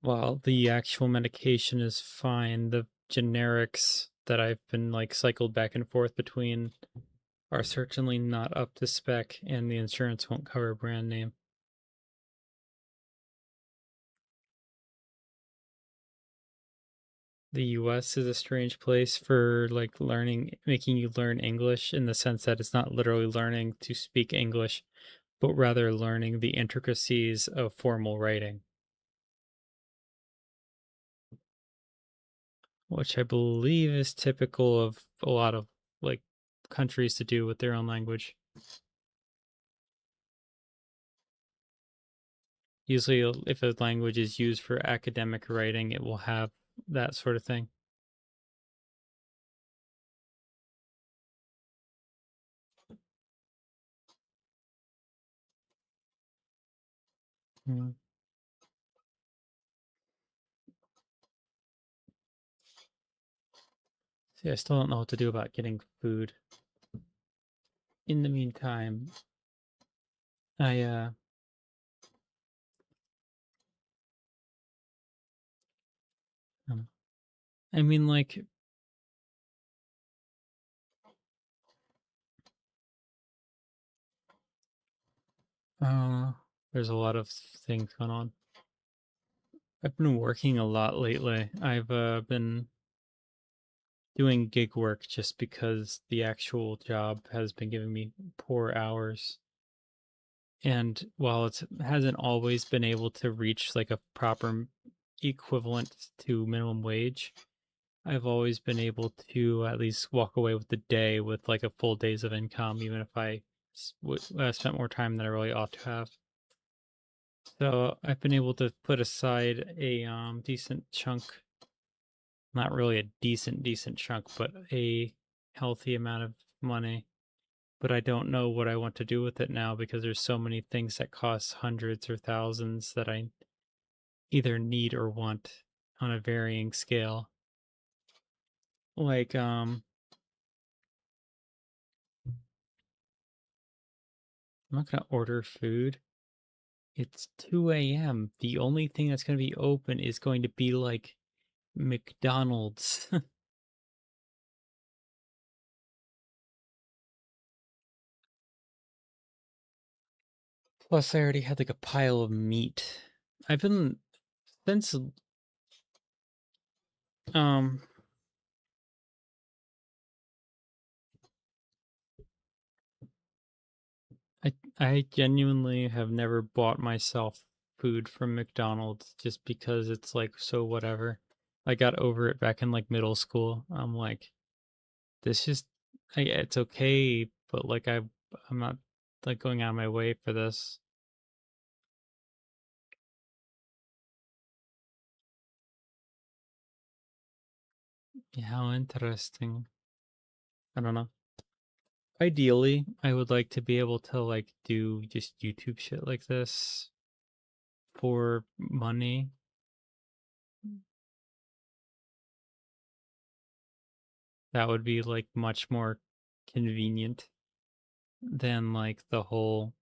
[SPEAKER 1] while the actual medication is fine, the generics that I've been like cycled back and forth between are certainly not up to spec, and the insurance won't cover brand name. The US is a strange place for like making you learn English in the sense that it's not literally learning to speak English, but rather learning the intricacies of formal writing, which I believe is typical of a lot of like countries to do with their own language. Usually, if a language is used for academic writing, it will have that sort of thing. Mm. See, I still don't know what to do about getting food. In the meantime, I um, I mean, like, uh, there's a lot of things going on. I've been working a lot lately. I've been doing gig work just because the actual job has been giving me poor hours. And while it hasn't always been able to reach like a proper equivalent to minimum wage, I've always been able to at least walk away with the day with like a full days of income, even if I spent more time than I really ought to have. So I've been able to put aside a decent chunk, not really a decent chunk, but a healthy amount of money. But I don't know what I want to do with it now because there's so many things that cost hundreds or thousands that I either need or want on a varying scale. Like I'm not gonna order food. It's 2 a.m. The only thing that's gonna be open is going to be like McDonald's. Plus, I already had like a pile of meat. I've been since um I genuinely have never bought myself food from McDonald's just because it's like so whatever. I got over it back in like middle school. I'm like, this just it's okay, but like I'm not like going out of my way for this. Yeah, how interesting. I don't know. Ideally, I would like to be able to like do just YouTube shit like this for money. That would be like much more convenient than like the whole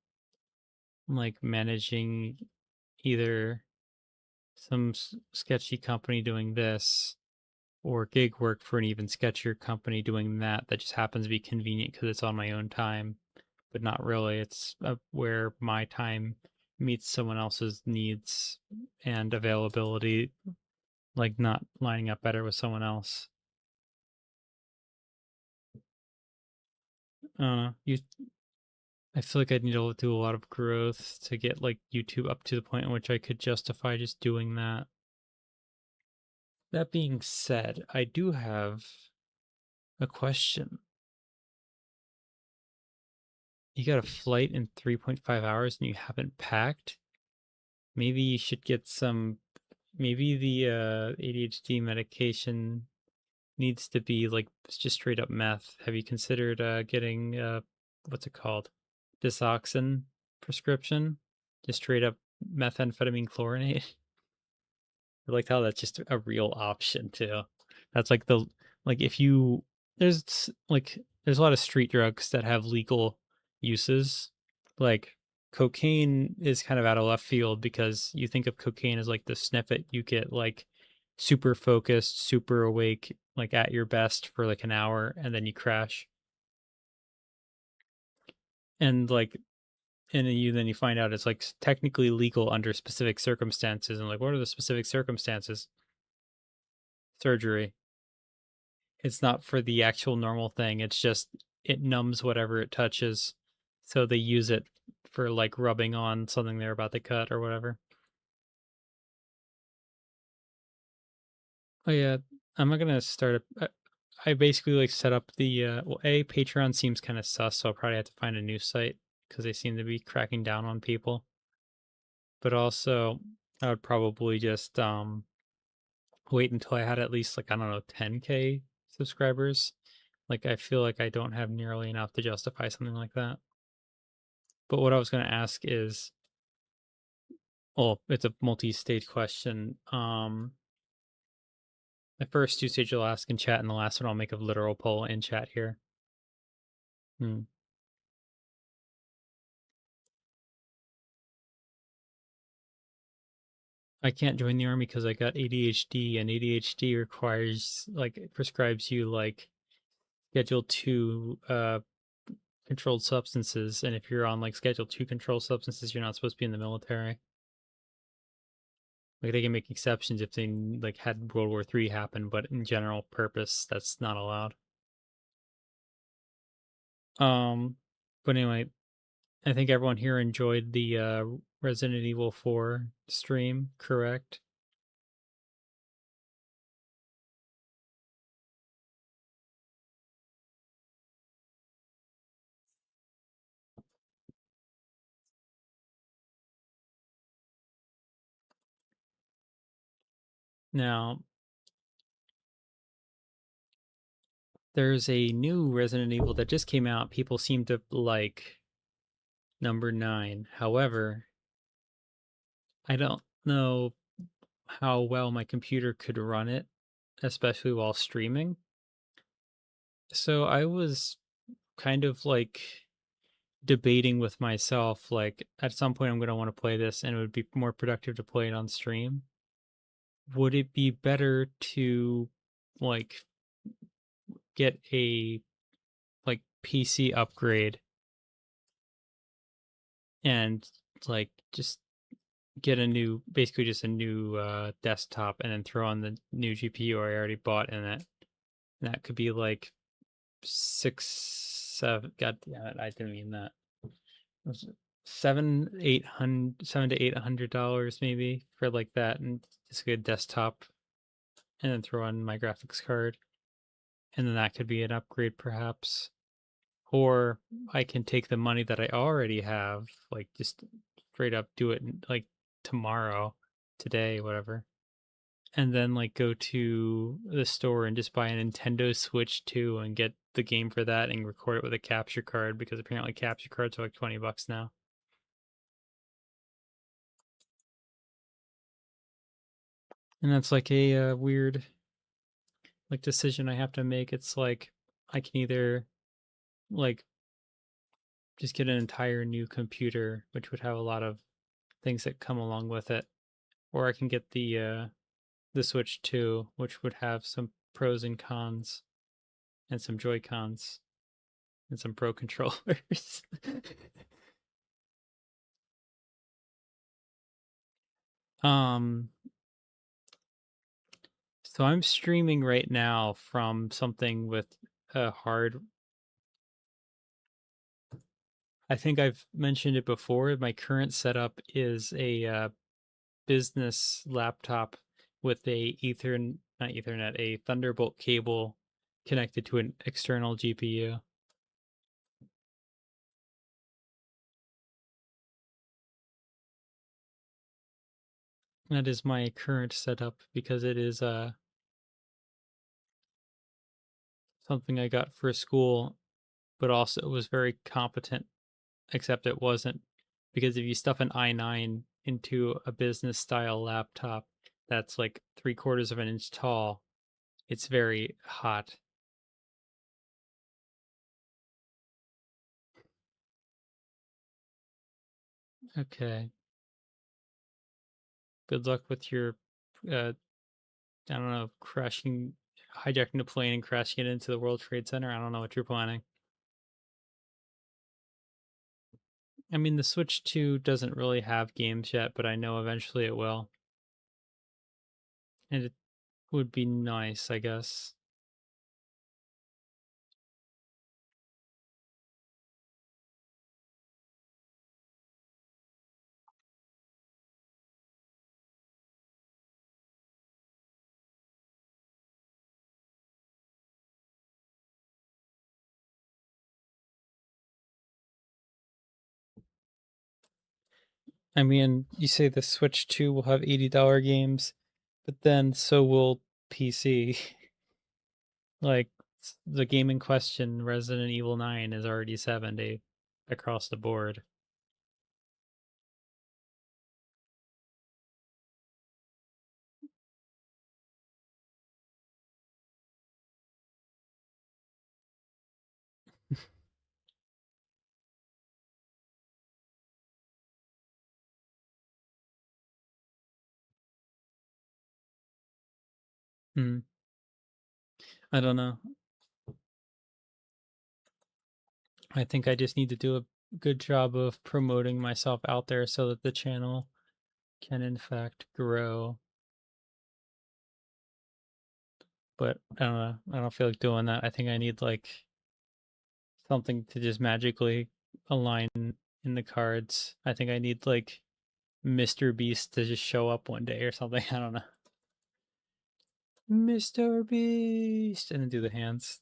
[SPEAKER 1] like managing either some sketchy company doing this or gig work for an even sketchier company doing that just happens to be convenient because it's on my own time, but not really. It's where my time meets someone else's needs and availability, like not lining up better with someone else. You I feel like I need to do a lot of growth to get like YouTube up to the point in which I could justify just doing that. That being said, I do have a question. You got a flight in 3.5 hours and you haven't packed? Maybe you should get some. Maybe the ADHD medication needs to be like just straight up meth. Have you considered getting what's it called? Disoxin prescription? Just straight up methamphetamine chlorinate? I like how that's just a real option too. That's like the like if you there's a lot of street drugs that have legal uses. Like cocaine is kind of out of left field because you think of cocaine as like the sniffet you get like super focused, super awake, like at your best for like an hour and then you crash. And like and then you find out it's like technically legal under specific circumstances and like what are the specific circumstances? Surgery. It's not for the actual normal thing. It's just it numbs whatever it touches. So they use it for like rubbing on something they're about to cut or whatever. Oh yeah, I'm not gonna start I basically like set up the well, Patreon seems kind of sus, so I'll probably have to find a new site because they seem to be cracking down on people. But also, I would probably just wait until I had at least like I don't know 10K subscribers. Like I feel like I don't have nearly enough to justify something like that. But what I was going to ask is, well, it's a multi-stage question. The first two stages I'll ask in chat, and the last one I'll make a literal poll in chat here. Hmm. I can't join the army because I got ADHD, and ADHD requires like it prescribes you like Schedule 2 controlled substances, and if you're on like Schedule 2 controlled substances, you're not supposed to be in the military. Like they can make exceptions if they like had World War III happen, but in general purpose, that's not allowed. Um, but anyway, I think everyone here enjoyed the Resident Evil 4 stream, correct? Now, there's a new Resident Evil that just came out. People seem to like number 9. However, I don't know how well my computer could run it, especially while streaming. So I was kind of like debating with myself, like at some point I'm going to want to play this and it would be more productive to play it on stream. Would it be better to like get a like PC upgrade and like just get a new, basically just a new desktop and then throw on the new GPU I already bought in it? And that could be like 7 I didn't mean that. Was it 7 to 800 dollars maybe for like that, and just get a desktop and then throw on my graphics card, and then that could be an upgrade perhaps. Or I can take the money that I already have, like just straight up do it like tomorrow, today, whatever, and then like go to the store and just buy a Nintendo Switch 2 and get the game for that and record it with a capture card, because apparently capture cards are like $20 now. And that's like a weird like decision I have to make. It's like I can either like just get an entire new computer, which would have a lot of things that come along with it, or I can get the Switch 2, which would have some pros and cons and some Joy Cons and some Pro controllers. um, so I'm streaming right now from something with a hard. I think I've mentioned it before. My current setup is a business laptop with not Ethernet, a Thunderbolt cable connected to an external GPU. That is my current setup because it is something I got for school, but also it was very competent, except it wasn't, because if you stuff an i9 into a business style laptop that's like 3/4 of an inch tall, it's very hot. Okay. Good luck with your I don't know, hijacking a plane and crashing it into the World Trade Center. I don't know what you're planning. I mean, the Switch 2 doesn't really have games yet, but I know eventually it will. And it would be nice, I guess.
[SPEAKER 2] I mean, you say the Switch 2 will have $80 games, but then so will PC. Like, the game in question, Resident Evil 9, is already 70 across the board. Hmm. I don't know. I think I just need to do a good job of promoting myself out there so that the channel can in fact grow. But I don't know. I don't feel like doing that. I think I need like something to just magically align in the cards. I think I need like Mr. Beast to just show up one day or something. I don't know. Mr. Beast, and then do the hands.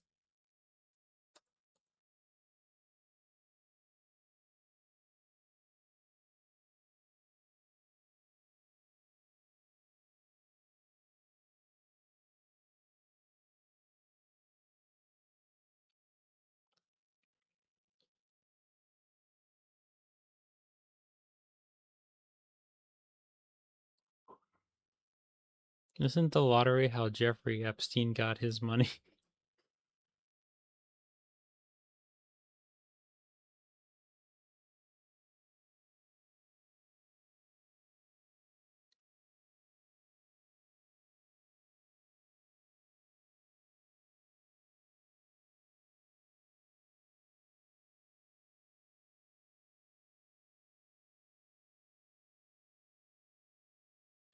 [SPEAKER 2] Isn't the lottery how Jeffrey Epstein got his money?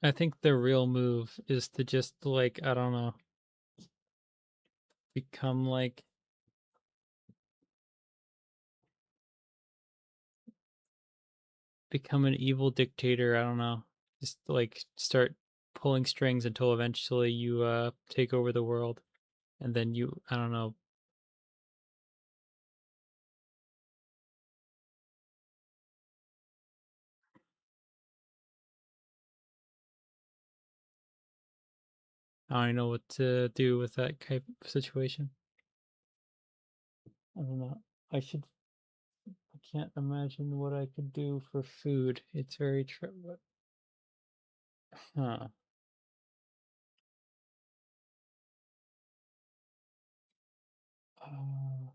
[SPEAKER 2] I think the real move is to just like, I don't know, become like become an evil dictator. I don't know. Just like start pulling strings until eventually you take over the world, and then you, I don't know. I don't know what to do with that type of situation. I don't know. I should. I can't imagine what I could do for food. It's very true. Huh. Uh,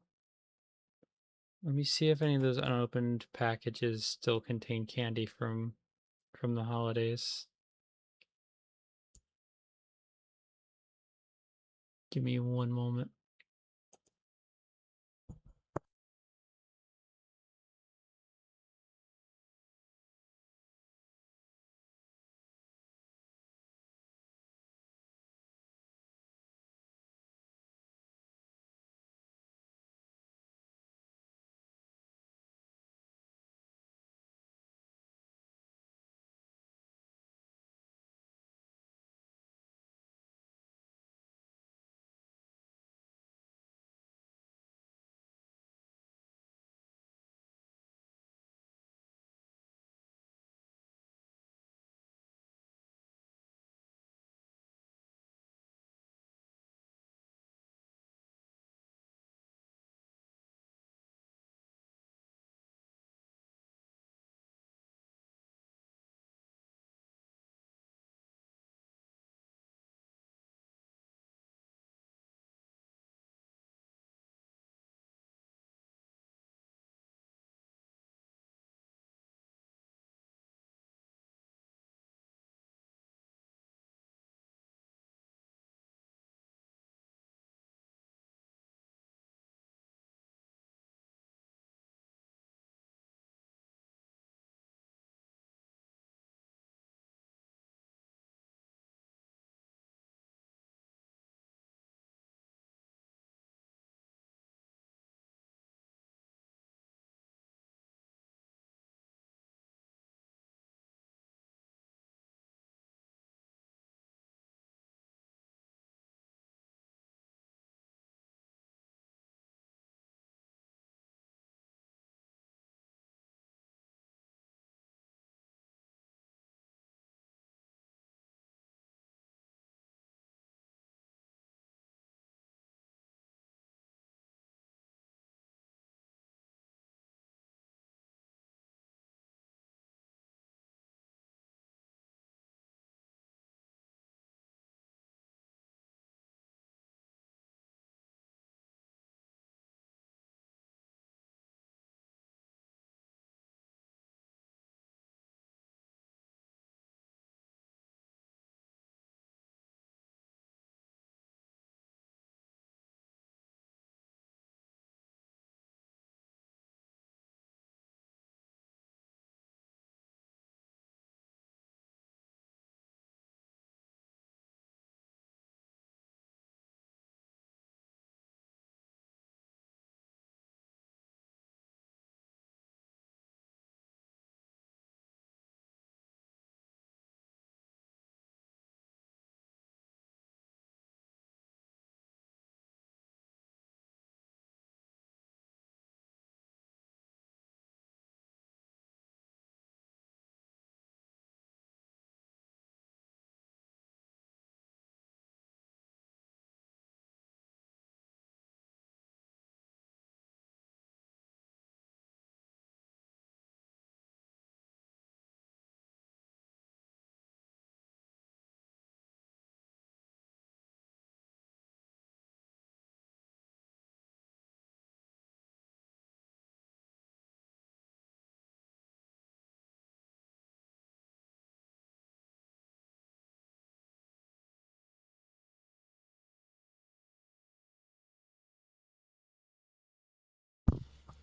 [SPEAKER 2] Let me see if any of those unopened packages still contain candy from the holidays. Give me one moment.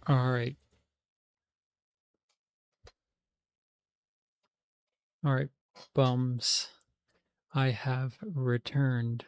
[SPEAKER 1] All right. All right, bums. I have returned.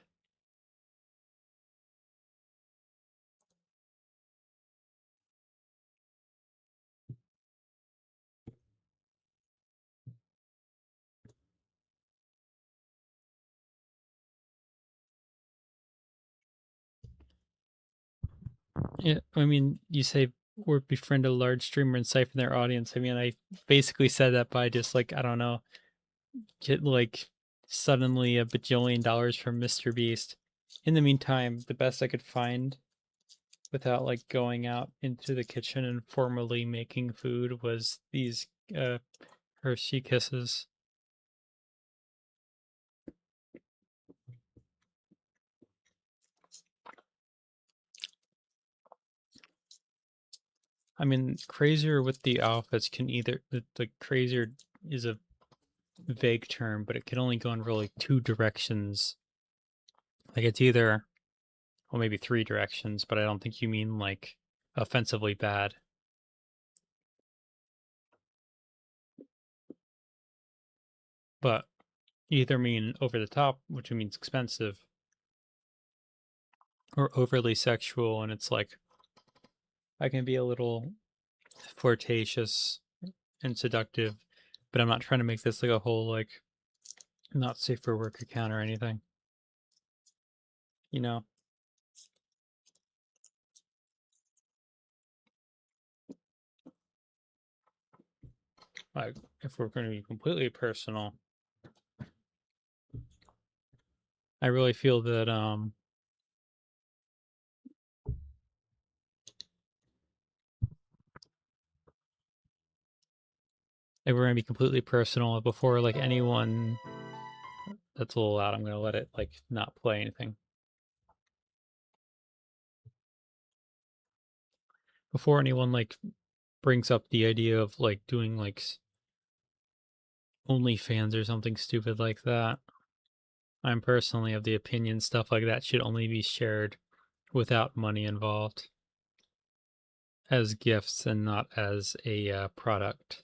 [SPEAKER 1] Yeah, I mean, you say or befriend a large streamer and siphon their audience. I mean, I basically said that by just like, I don't know, get like suddenly a bajillion dollars from Mr. Beast. In the meantime, the best I could find without like going out into the kitchen and formally making food was these Hershey Kisses. I mean, crazier with the outfits can either the crazier is a vague term, but it can only go in really two directions. Like it's either, well, maybe three directions, but I don't think you mean like offensively bad. But you either mean over the top, which means expensive, or overly sexual, and it's like I can be a little flirtatious and seductive, but I'm not trying to make this like a whole like not safe for work account or anything. You know? Like if we're going to be completely personal, I really feel that if we're going to be completely personal before like anyone, that's a little loud. I'm going to let it like not play anything. Before anyone like brings up the idea of like doing like OnlyFans or something stupid like that, I'm personally of the opinion stuff like that should only be shared without money involved as gifts and not as a product.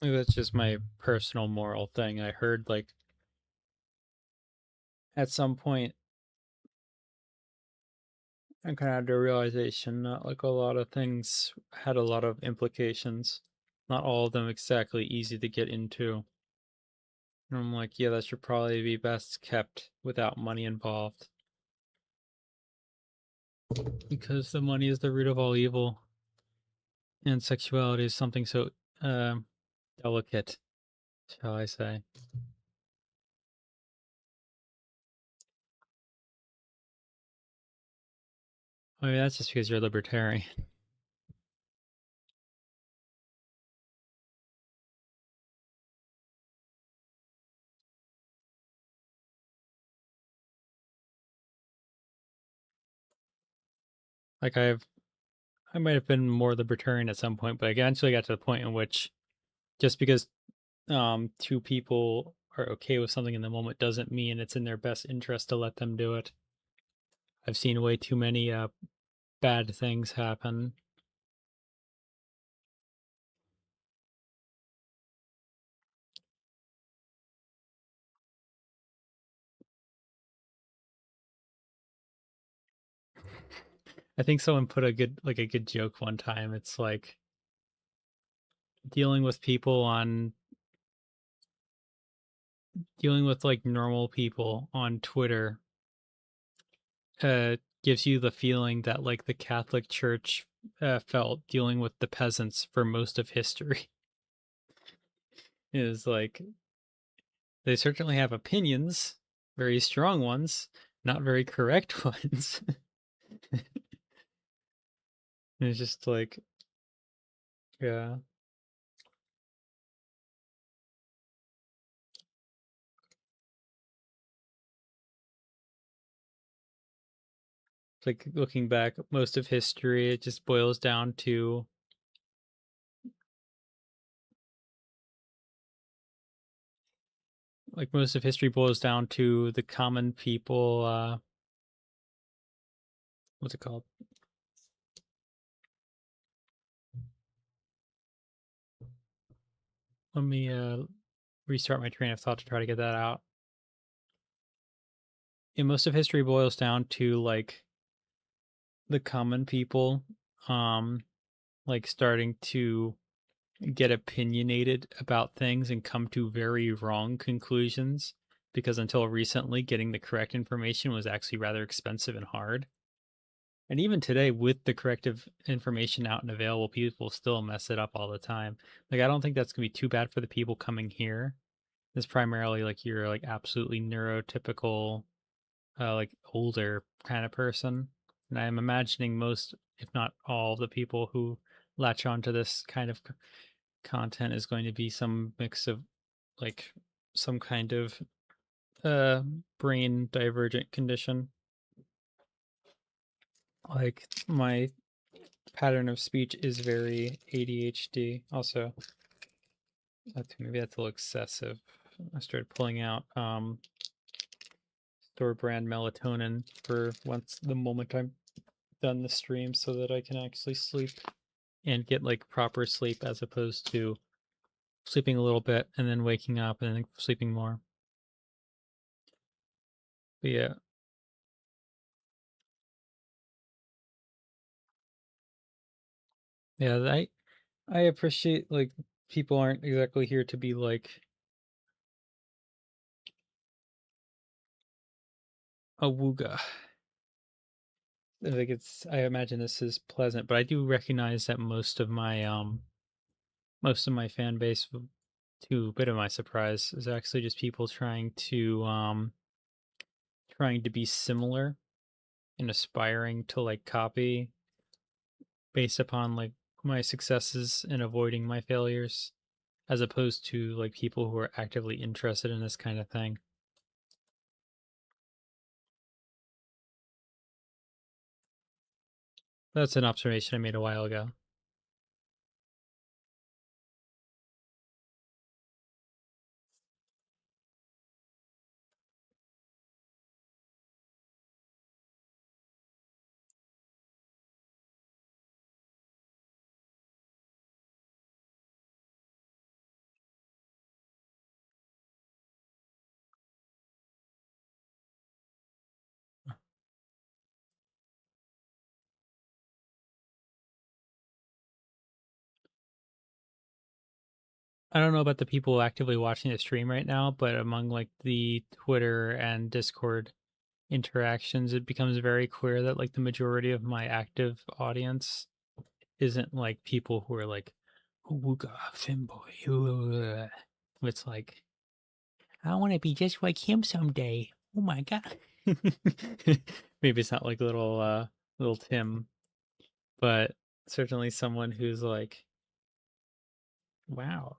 [SPEAKER 1] Maybe that's just my personal moral thing. I heard like at some point I kind of had a realization that like a lot of things had a lot of implications. Not all of them exactly easy to get into. And I'm like, yeah, that should probably be best kept without money involved. Because the money is the root of all evil. And sexuality is something so delicate, shall I say. I mean, that's just because you're a libertarian. Like I might have been more libertarian at some point, but I eventually got to the point in which just because two people are okay with something in the moment doesn't mean it's in their best interest to let them do it. I've seen way too many bad things happen. I think someone put a good joke one time. It's like dealing with like normal people on Twitter gives you the feeling that like the Catholic Church felt dealing with the peasants for most of history. Is like they certainly have opinions, very strong ones, not very correct ones. And it's just like
[SPEAKER 2] Yeah. It's like looking back, most of history, it just boils down to most of history boils down to the common people. What's it called? Let me restart my train of thought to try to get that out. And most of history boils down to like the common people, um, like starting to get opinionated about things and come to very wrong conclusions because until recently, getting the correct information was actually rather expensive and hard. And even today, with the corrective information out and available, people still mess it up all the time. Like, I don't think that's gonna be too bad for the people coming here. It's primarily like you're like absolutely neurotypical, like older kind of person. And I'm imagining most, if not all, of the people who latch onto this kind of content is going to be some mix of like some kind of uh brain divergent condition. Like my pattern of speech is very ADHD. Also, maybe that's a little excessive. I started pulling out store brand melatonin for once the moment I'm done the stream so that I can actually sleep and get like proper sleep as opposed to sleeping a little bit and then waking up and then sleeping more. But yeah. Yeah, I appreciate like people aren't exactly here to be like a wooga. Like I imagine this is pleasant, but I do recognize that most of my fan base, to a bit of my surprise, is actually just people trying to be similar and aspiring to like copy based upon like my successes and avoiding my failures, as opposed to like people who are actively interested in this kind of thing. That's an observation I made a while ago. I don't know about the people actively watching the stream right now, but among like the Twitter and Discord interactions, it becomes very clear that like the majority of my active audience isn't like people who are like, "Wooga femboy." It's like, I want to be just like him someday. Oh my god. Maybe it's not like little Tim, but certainly someone who's like, wow,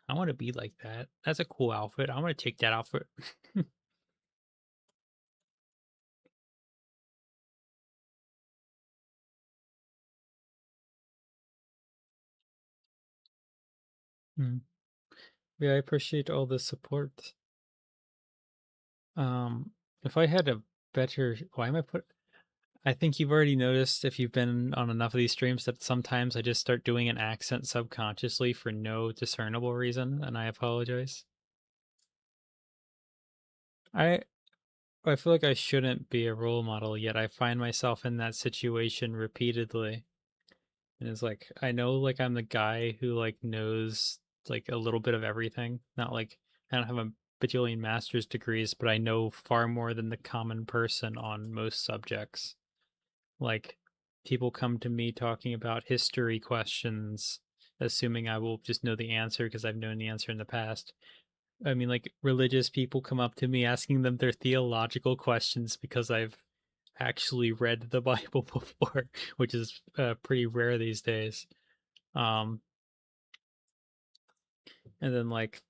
[SPEAKER 2] I want to be like that. That's a cool outfit. I want to take that outfit. Mm. Yeah, I appreciate all the support. If I had a better, why am I put? I think you've already noticed if you've been on enough of these streams that sometimes I just start doing an accent subconsciously for no discernible reason, and I apologize. I I feel like I shouldn't be a role model, yet I find myself in that situation repeatedly. And it's like I know like I'm the guy who like knows like a little bit of everything. Not like I don't have a bajillion master's degrees, but I know far more than the common person on most subjects. Like people come to me talking about history questions, assuming I will just know the answer because I've known the answer in the past. I mean, like religious people come up to me asking them their theological questions because I've actually read the Bible before, which is pretty rare these days. Um, and then like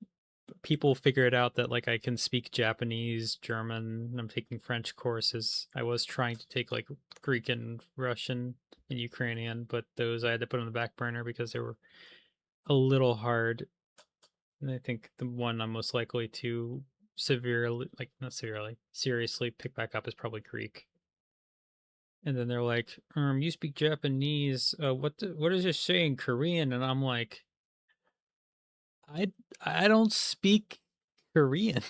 [SPEAKER 2] people figure it out that like I can speak Japanese, German, and I'm taking French courses. I was trying to take like Greek and Russian and Ukrainian, but those I had to put on the back burner because they were a little hard. And I think the one I'm most likely to severely, like not severely, seriously pick back up is probably Greek. And then they're like, you speak Japanese. What does this say in Korean? And I'm like, I I don't speak Korean.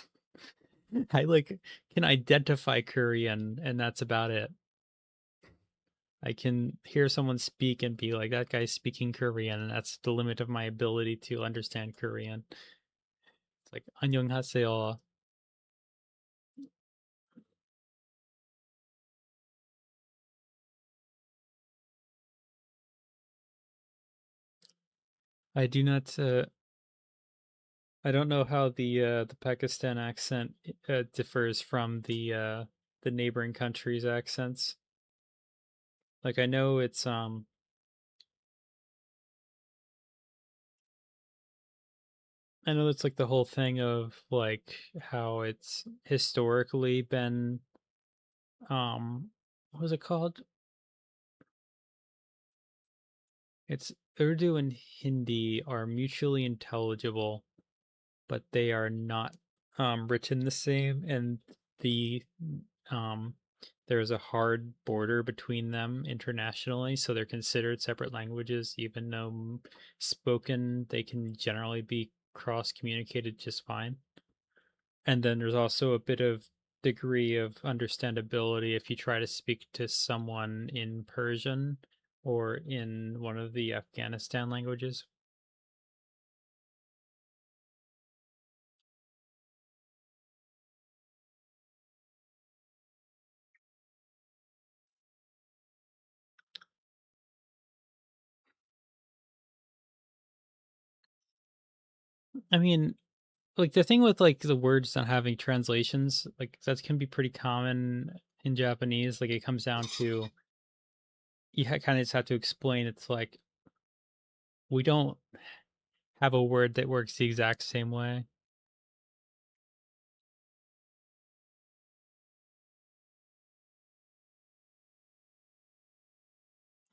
[SPEAKER 2] I like can identify Korean and that's about it. I can hear someone speak and be like, that guy's speaking Korean, and that's the limit of my ability to understand Korean. It's like 안녕하세요. I do not I don't know how the Pakistan accent differs from the neighboring countries' accents. Like I know it's I know it's like the whole thing of like how it's historically been what was it called? It's Urdu and Hindi are mutually intelligible, but they are not written the same, and the um there's a hard border between them internationally, so they're considered separate languages, even though spoken they can generally be cross communicated just fine. And then there's also a bit of degree of understandability if you try to speak to someone in Persian or in one of the Afghanistan languages. I mean, like the thing with like the words not having translations, like that can be pretty common in Japanese. Like it comes down to you kind of just have to explain. It's like we don't have a word that works the exact same way.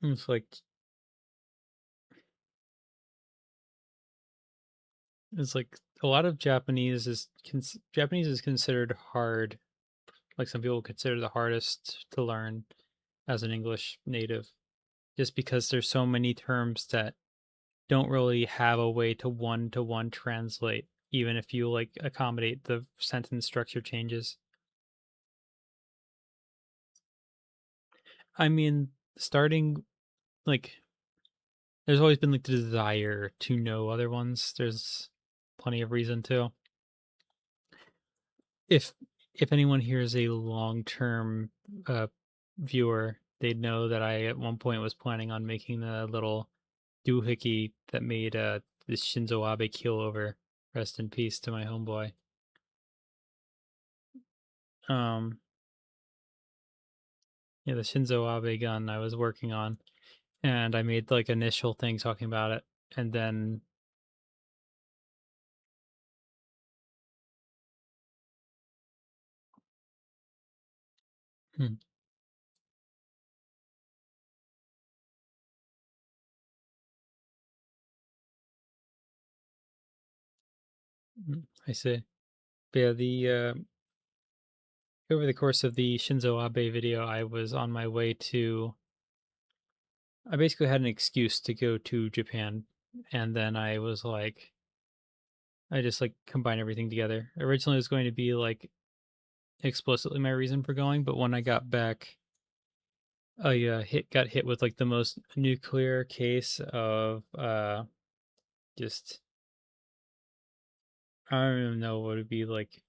[SPEAKER 2] It's like it's like a lot of Japanese is considered hard. Like some people consider the hardest to learn as an English native, just because there's so many terms that don't really have a way to one translate, even if you like accommodate the sentence structure changes. I mean, starting like there's always been like the desire to know other ones. There's plenty of reason to. If if anyone here is a long-term uh viewer, they'd know that I at one point was planning on making the little doohickey that made this Shinzo Abe keel over. Rest in peace to my homeboy. Um yeah, the Shinzo Abe gun I was working on, and I made like initial thing talking about it, and then hmm, I see. But yeah, the over the course of the Shinzo Abe video, I was on my way to. I basically had an excuse to go to Japan, and then I was like, I just like combined everything together. Originally, it was going to be like explicitly my reason for going, but when I got back, I got hit with like the most nuclear case of just I don't even know what it'd be like.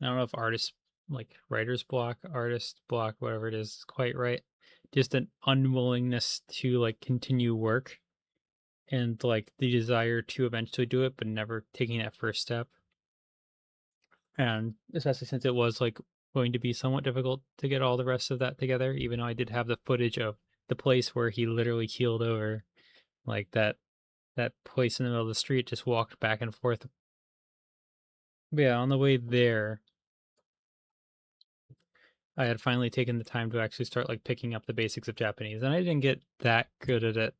[SPEAKER 2] I don't know if artist like writer's block, artist block, whatever it is, quite right. Just an unwillingness to like continue work and like the desire to eventually do it, but never taking that first step. And especially since it was like going to be somewhat difficult to get all the rest of that together, even though I did have the footage of the place where he literally keeled over, like that place in the middle of the street, just walked back and forth. But yeah, on the way there, I had finally taken the time to actually start like picking up the basics of Japanese, and I didn't get that good at it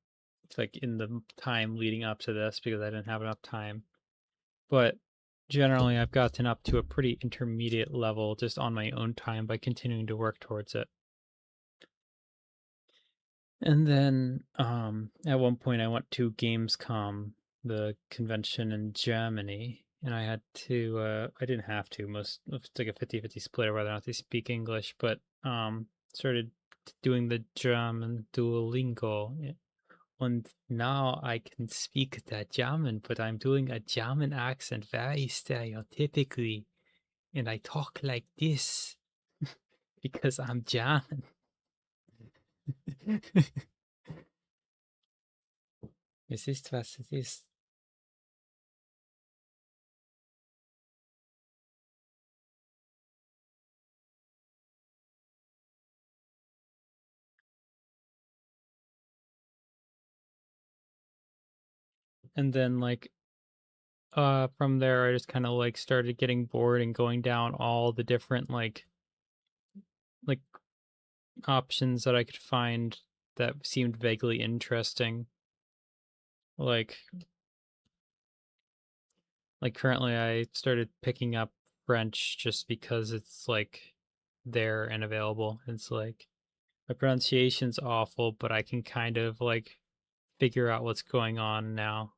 [SPEAKER 2] like in the time leading up to this because I didn't have enough time. But generally, I've gotten up to a pretty intermediate level just on my own time by continuing to work towards it. And then at one point, I went to Gamescom, the convention in Germany, and I had to, I didn't have to, it's like a 50-50 split of whether or not they speak English, but started doing the German Duolingo. And now I can speak the German, but I'm doing a German accent very stereotypically, and I talk like this because I'm German. Es ist, was es ist. And then like from there I just kind of like started getting bored and going down all the different like options that I could find that seemed vaguely interesting. Like currently I started picking up French just because it's like there and available. It's like my pronunciation's awful, but I can kind of like figure out what's going on now.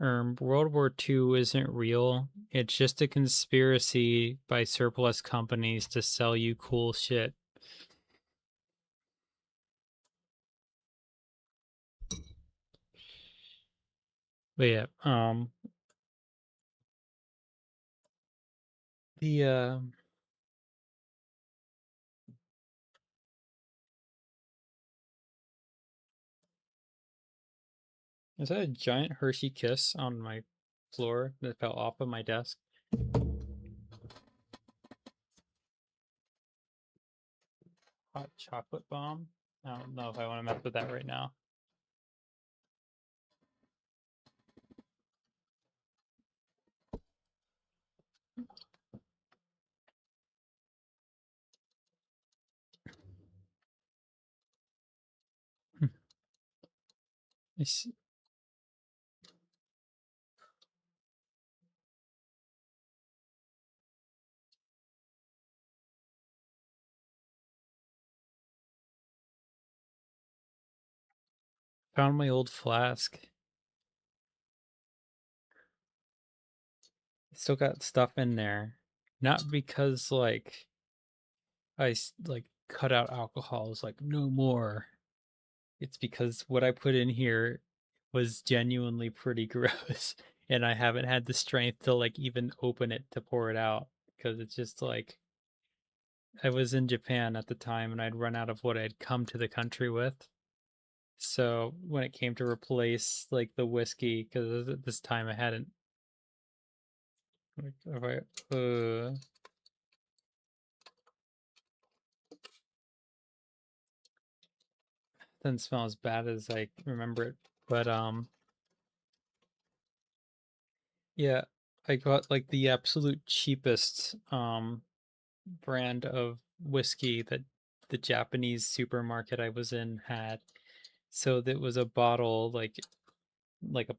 [SPEAKER 2] World War II isn't real. It's just a conspiracy by surplus companies to sell you cool shit. But yeah, the is that a giant Hershey Kiss on my floor that fell off of my desk? Hot chocolate bomb? I don't know if I want to mess with that right now. I found my old flask. Still got stuff in there. Not because like I like cut out alcohol. It's like no more. It's because what I put in here was genuinely pretty gross, and I haven't had the strength to like even open it to pour it out because it's just like I was in Japan at the time and I'd run out of what I'd come to the country with. So when it came to replace like the whiskey, because at this time I hadn't, like, if I, doesn't smell as bad as I remember it, but yeah, I got like the absolute cheapest brand of whiskey that the Japanese supermarket I was in had. So that was a bottle like a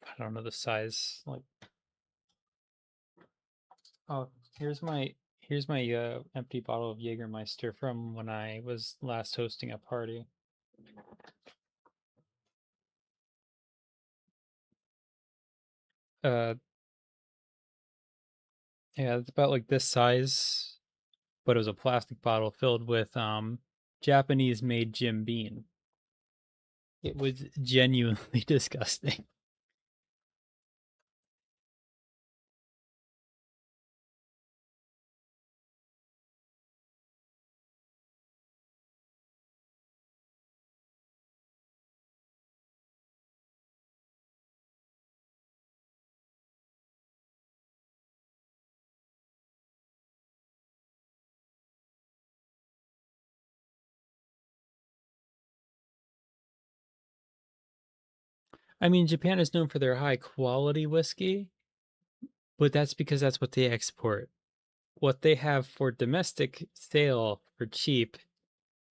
[SPEAKER 2] I don't know the size. Like oh, here's my empty bottle of Jägermeister from when I was last hosting a party. Uh yeah, it's about like this size, but it was a plastic bottle filled with Japanese made Jim Beam. It was genuinely disgusting. I mean, Japan is known for their high quality whiskey, but that's because that's what they export. What they have for domestic sale for cheap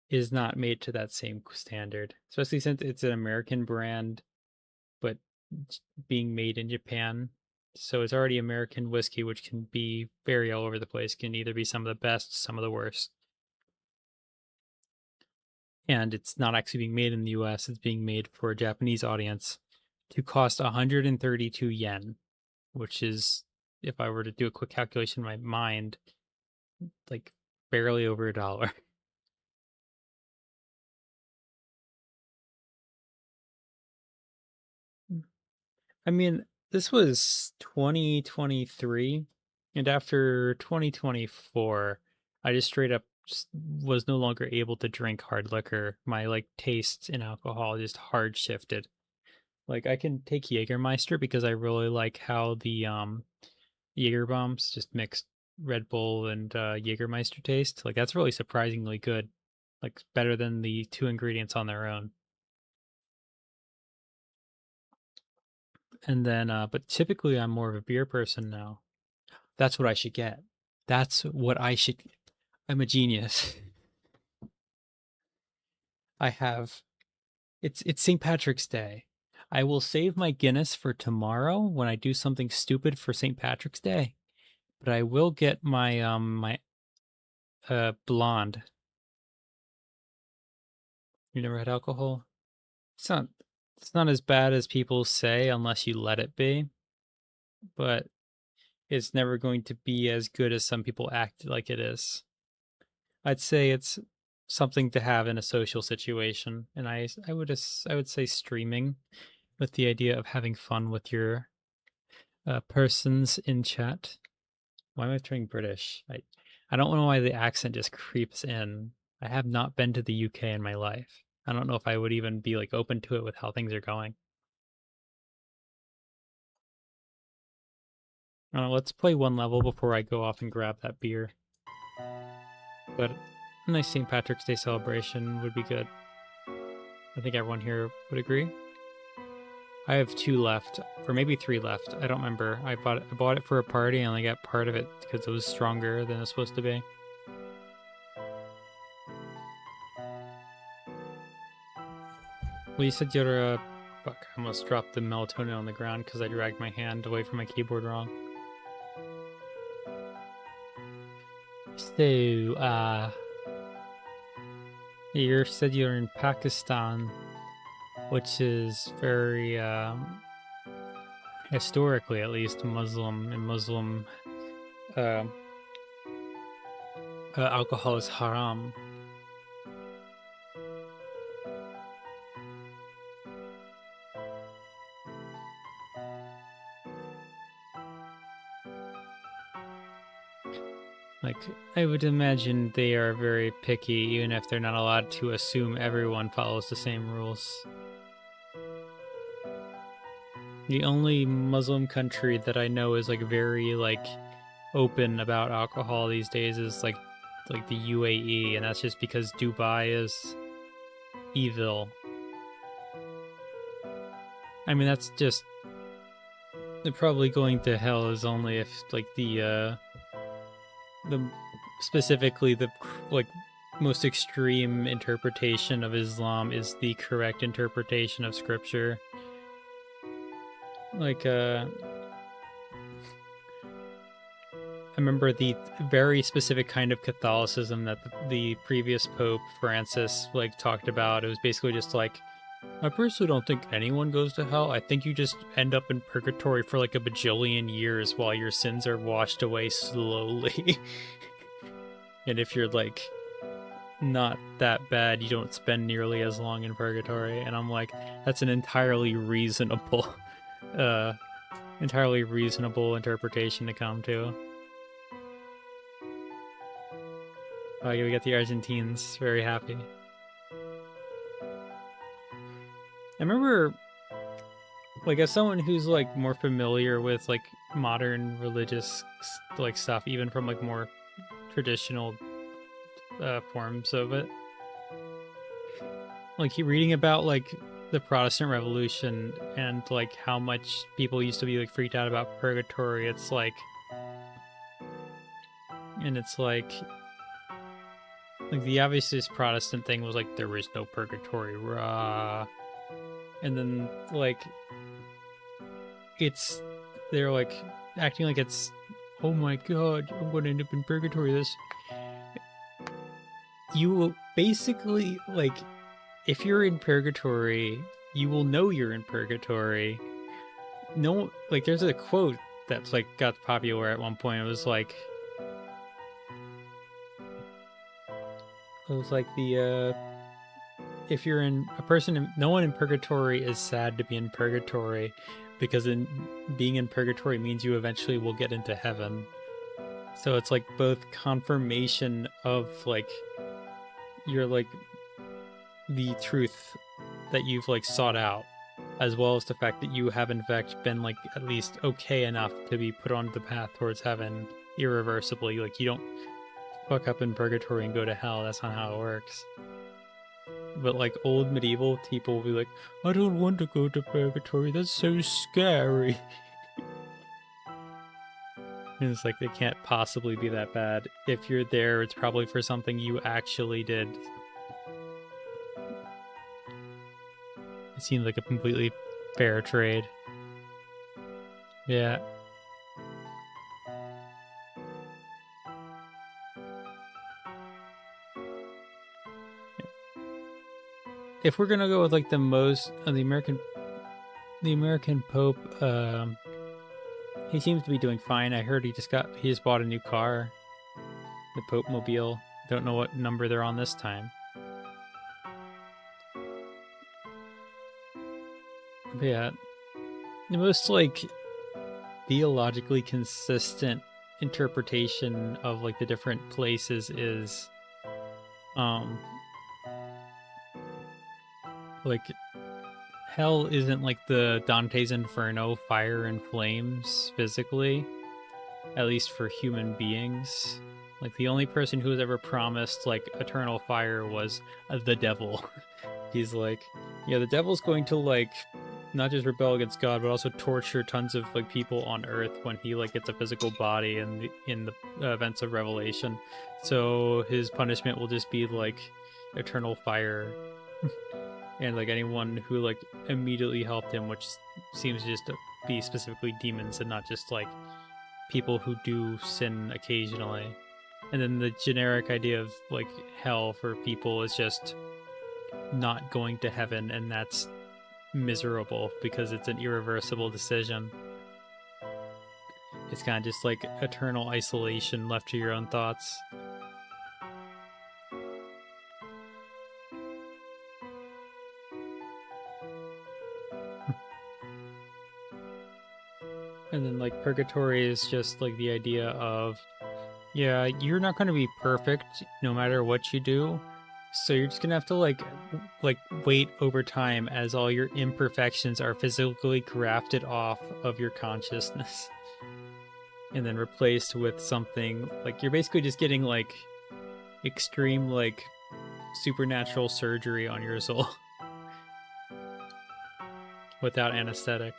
[SPEAKER 2] is not made to that same standard, especially since it's an American brand, but being made in Japan. So it's already American whiskey, which can be very all over the place, can either be some of the best, some of the worst. And it's not actually being made in the US, it's being made for a Japanese audience to cost 132 yen, which is, if I were to do a quick calculation in my mind, like barely over $1. I mean, this was 2023, and after 2024, I just straight up just was no longer able to drink hard liquor. My like taste in alcohol just hard shifted. Like I can take Jägermeister because I really like how the Jaeger bombs just mixed Red Bull and Jägermeister taste. Like that's really surprisingly good. Like better than the two ingredients on their own. And then but typically I'm more of a beer person now. That's what I should get. That's what I should get. I'm a genius. I have it's St. Patrick's Day. I will save my Guinness for tomorrow when I do something stupid for St. Patrick's Day. But I will get my blonde. You never had alcohol? It's not it's not as bad as people say unless you let it be. But it's never going to be as good as some people act like it is. I'd say it's something to have in a social situation, and I would say streaming, with the idea of having fun with your persons in chat. Why am I turning British? I don't know why the accent just creeps in. I have not been to the UK in my life. I don't know if I would even be like open to it with how things are going. Let's play one level before I go off and grab that beer. But a nice St. Patrick's Day celebration would be good. I think everyone here would agree. I have 2 left, or maybe 3 left. I don't remember. I bought it for a party and I only got part of it because it was stronger than it's supposed to be. Well, you said you're fuck, I almost dropped the melatonin on the ground because I dragged my hand away from my keyboard wrong. So, you said you're in Pakistan, which is very, historically at least, Muslim, and Muslim alcohol is haram. Like, I would imagine they are very picky, even if they're not allowed to assume everyone follows the same rules. The only Muslim country that I know is like very like open about alcohol these days is like the UAE, and that's just because Dubai is evil. I mean, that's just probably going to hell is only if like the specifically the like most extreme interpretation of Islam is the correct interpretation of scripture. Like I remember the very specific kind of Catholicism that the previous Pope Francis like talked about. It was basically just like, I personally don't think anyone goes to hell. I think you just end up in purgatory for like a bajillion years while your sins are washed away slowly. And if you're like not that bad, you don't spend nearly as long in purgatory. And I'm like, that's an entirely reasonable interpretation to come to. Oh yeah, we got the Argentines very happy. I remember, like, as someone who's like more familiar with like modern religious like stuff, even from like more traditional forms of it, like reading about like the Protestant Revolution and like how much people used to be like freaked out about purgatory. It's like, and it's like the obvious Protestant thing was like there is no purgatory, rah. And then like they're like acting like it's, oh my god, I'm gonna end up in purgatory. This, you will basically like, if you're in purgatory, you will know you're in purgatory. No, like there's a quote that's like got popular at one point. It was like if you're in a person, no one in purgatory is sad to be in purgatory, because in being in purgatory means you eventually will get into heaven. So it's like both confirmation of like your like the truth that you've like sought out, as well as the fact that you have in fact been like at least okay enough to be put on the path towards heaven irreversibly. Like you don't fuck up in purgatory and go to hell. That's not how it works. But like old medieval people will be like, I don't want to go to purgatory, that's so scary. And it's like, it can't possibly be that bad. If you're there, it's probably for something you actually did. It seems like a completely fair trade. Yeah. If we're gonna go with like the most the American Pope, he seems to be doing fine. I heard he just bought a new car, the Pope Mobile. Don't know what number they're on this time. But yeah, the most like theologically consistent interpretation of like the different places is like hell isn't like the Dante's Inferno, fire and flames physically, at least for human beings. Like the only person who was ever promised like eternal fire was the devil. He's like, yeah, the devil's going to like not just rebel against God, but also torture tons of like people on Earth when he like gets a physical body in the events of Revelation. So his punishment will just be like eternal fire. And like anyone who like immediately helped him, which seems just to be specifically demons and not just like people who do sin occasionally. And then the generic idea of like hell for people is just not going to heaven, and that's miserable because it's an irreversible decision. It's kind of just like eternal isolation, left to your own thoughts. And then like purgatory is just like the idea of, yeah, you're not going to be perfect no matter what you do. So you're just going to have to like wait over time as all your imperfections are physically grafted off of your consciousness and then replaced with something like, you're basically just getting like extreme like supernatural surgery on your soul without anesthetic.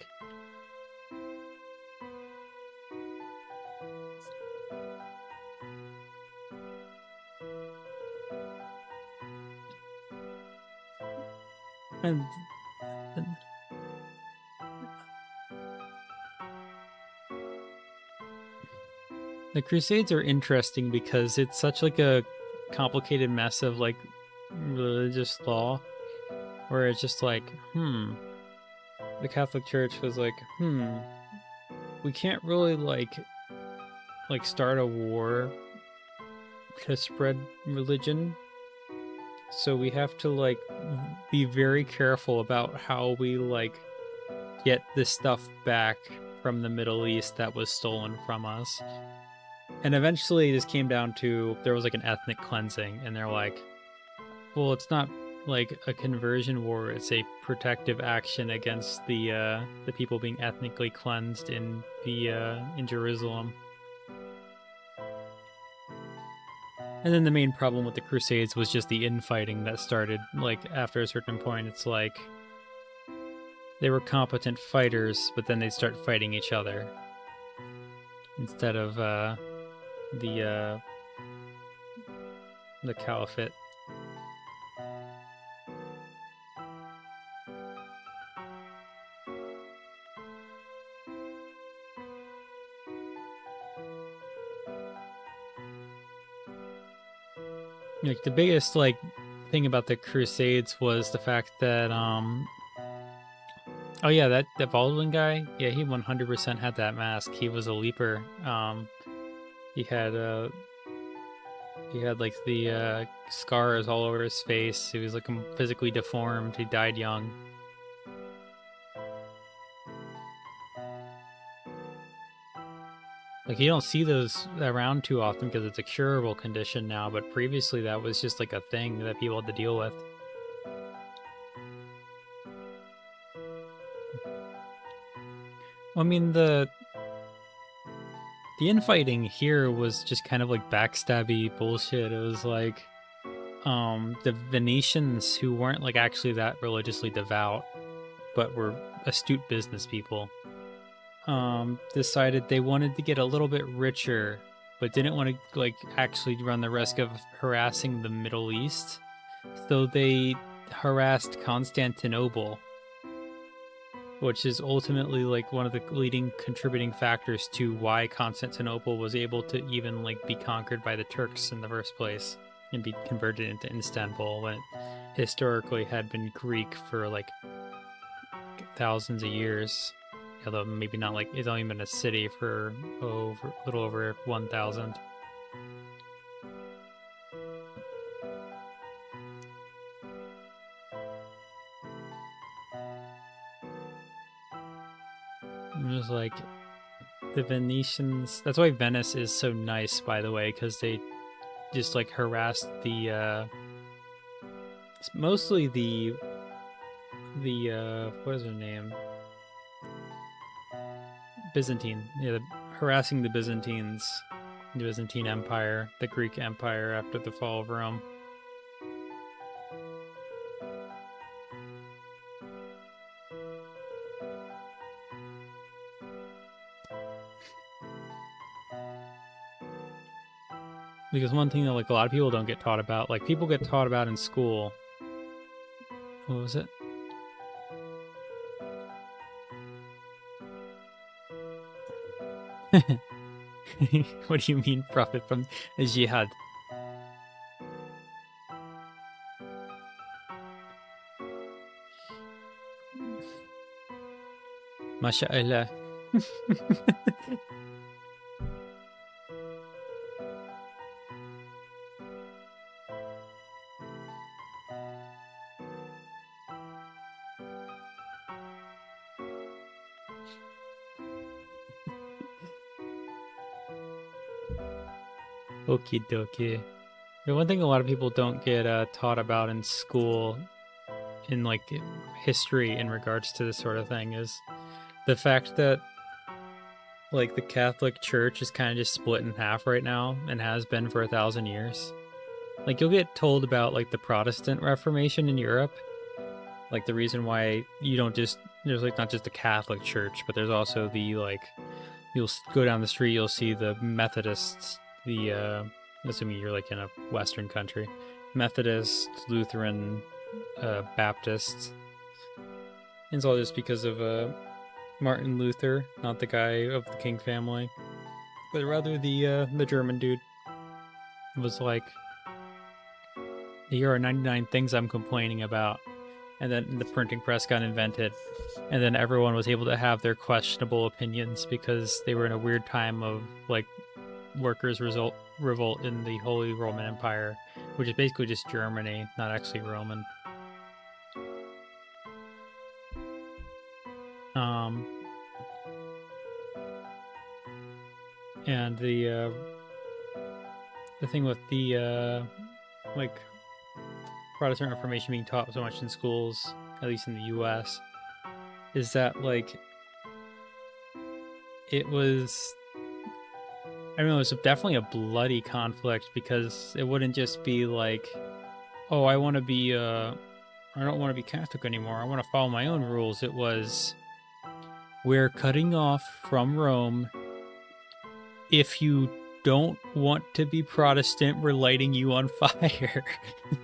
[SPEAKER 2] And the Crusades are interesting because it's such like a complicated mess of like religious law, where it's just like, the Catholic Church was like, we can't really like start a war to spread religion. So we have to like be very careful about how we like get this stuff back from the Middle East that was stolen from us. And eventually this came down to, there was like an ethnic cleansing, and they're like, well, it's not like a conversion war, it's a protective action against the people being ethnically cleansed in Jerusalem. And then the main problem with the Crusades was just the infighting that started, like, after a certain point. It's like, they were competent fighters, but then they'd start fighting each other instead of the caliphate. Like the biggest like thing about the Crusades was the fact that oh yeah, that Baldwin guy, yeah, he 100% had that mask. He was a leaper. He had like the scars all over his face. He was like physically deformed. He died young. Like you don't see those around too often because it's a curable condition now, but previously that was just like a thing that people had to deal with. I mean, the infighting here was just kind of like backstabby bullshit. It was like the Venetians, who weren't like actually that religiously devout, but were astute business people, decided they wanted to get a little bit richer, but didn't want to like actually run the risk of harassing the Middle East. So they harassed Constantinople, which is ultimately like one of the leading contributing factors to why Constantinople was able to even like be conquered by the Turks in the first place and be converted into Istanbul, when it historically had been Greek for like thousands of years. Although maybe not, like it's only been a city for a little over 1,000. It was like the Venetians. That's why Venice is so nice, by the way, because they just like harassed the mostly the what is her name? Byzantine. Yeah, harassing the Byzantines, the Byzantine Empire, the Greek Empire after the fall of Rome. Because one thing that like a lot of people don't get taught about, like people get taught about in school. What was it? What do you mean profit from jihad? MashaAllah. Okie dokie. The one thing a lot of people don't get taught about in school, in like history in regards to this sort of thing, is the fact that like the Catholic Church is kind of just split in half right now and has been for 1,000 years. Like you'll get told about like the Protestant Reformation in Europe, like the reason why you don't just, there's like not just the Catholic Church, but there's also the like, you'll go down the street, you'll see the Methodists, the assuming you're like in a Western country, Methodist, Lutheran, Baptist. And it's all just because of Martin Luther, not the guy of the King family, but rather the German dude. Was like, here are 99 things I'm complaining about. And then the printing press got invented, and then everyone was able to have their questionable opinions because they were in a weird time of like workers revolt in the Holy Roman Empire, which is basically just Germany, not actually Roman. And the thing with the like Protestant Reformation being taught so much in schools, at least in the U.S., is that like it was, I mean, it was definitely a bloody conflict, because it wouldn't just be like, oh, I want to be I don't want to be Catholic anymore. I want to follow my own rules. It was, we're cutting off from Rome. If you don't want to be Protestant, we're lighting you on fire.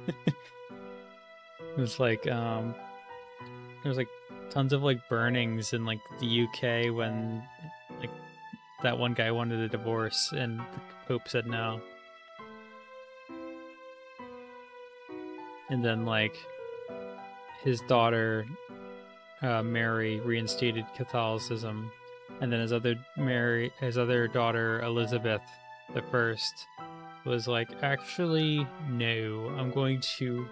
[SPEAKER 2] It was like, there's like tons of like burnings in like the UK when like that one guy wanted a divorce and the Pope said no. And then like his daughter Mary reinstated Catholicism, and then his other daughter Elizabeth the First was like, actually no, I'm going to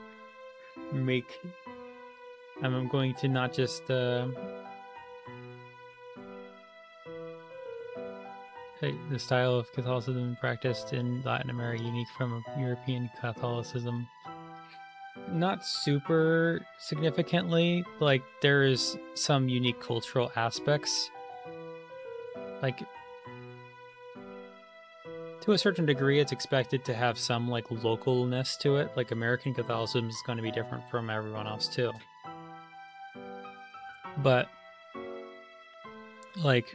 [SPEAKER 2] not just the style of Catholicism practiced in Latin America unique from European Catholicism. Not super significantly. Like, there's some unique cultural aspects. Like, to a certain degree, it's expected to have some, like, localness to it. Like, American Catholicism is going to be different from everyone else, too. But, like,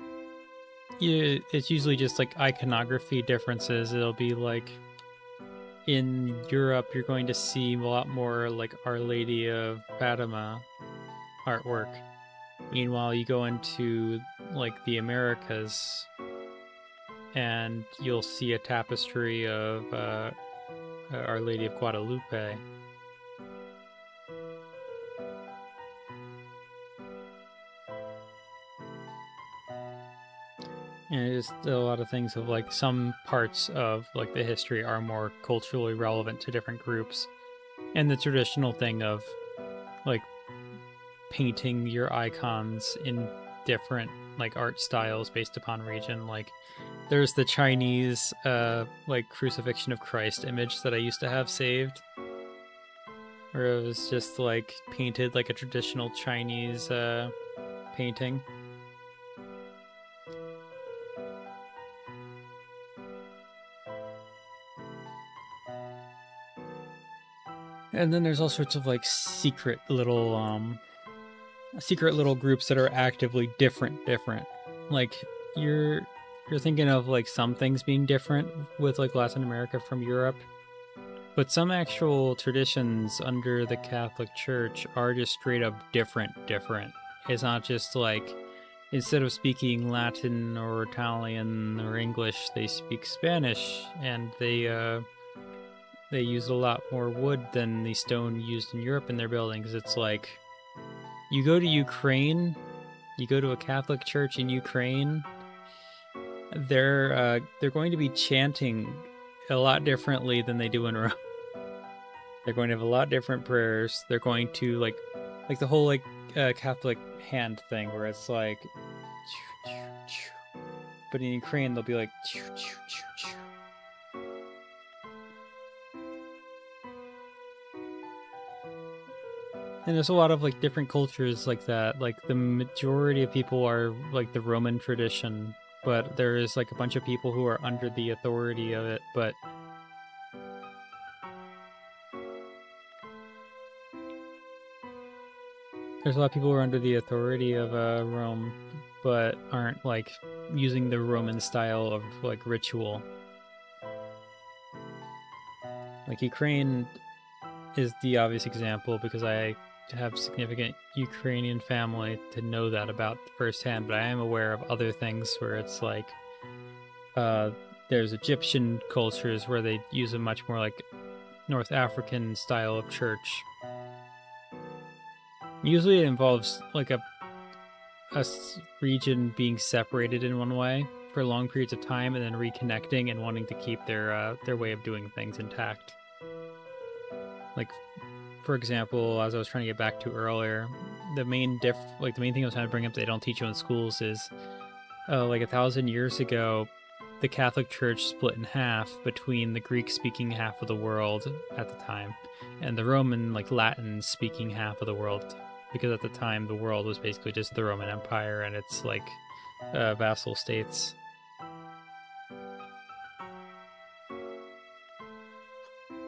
[SPEAKER 2] it's usually just, like, iconography differences. It'll be, like, in Europe, you're going to see a lot more, like, Our Lady of Fatima artwork. Meanwhile, you go into, like, the Americas, and you'll see a tapestry of Our Lady of Guadalupe. And it's a lot of things of, like, some parts of, like, the history are more culturally relevant to different groups. And the traditional thing of, like, painting your icons in different, like, art styles based upon region. Like, there's the Chinese, like, Crucifixion of Christ image that I used to have saved, where it was just, like, painted like a traditional Chinese painting. And then there's all sorts of, like, secret little groups that are actively different. Like, you're thinking of, like, some things being different with, like, Latin America from Europe, but some actual traditions under the Catholic Church are just straight up different. It's not just like, instead of speaking Latin or Italian or English, they speak Spanish, and they use a lot more wood than the stone used in Europe in their buildings. It's like, you go to Ukraine, you go to a Catholic church in Ukraine, they're going to be chanting a lot differently than they do in Rome. They're going to have a lot different prayers. They're going to like the whole, like, Catholic hand thing, where it's like, but in Ukraine they'll be like, and there's a lot of, like, different cultures like that. Like, the majority of people are, like, the Roman tradition, but there is, like, a bunch of people who are under the authority of it. But there's a lot of people who are under the authority of Rome, but aren't, like, using the Roman style of, like, ritual. Like, Ukraine is the obvious example because I have significant Ukrainian family to know that about firsthand, but I am aware of other things where it's like, there's Egyptian cultures where they use a much more, like, North African style of church. Usually it involves, like, a region being separated in one way for long periods of time and then reconnecting and wanting to keep their way of doing things intact. Like, for example, as I was trying to get back to earlier, the main thing I was trying to bring up that they don't teach you in schools is, like, 1,000 years ago, the Catholic Church split in half between the Greek-speaking half of the world at the time and the Roman, like, Latin-speaking half of the world, because at the time the world was basically just the Roman Empire and its, like, vassal states.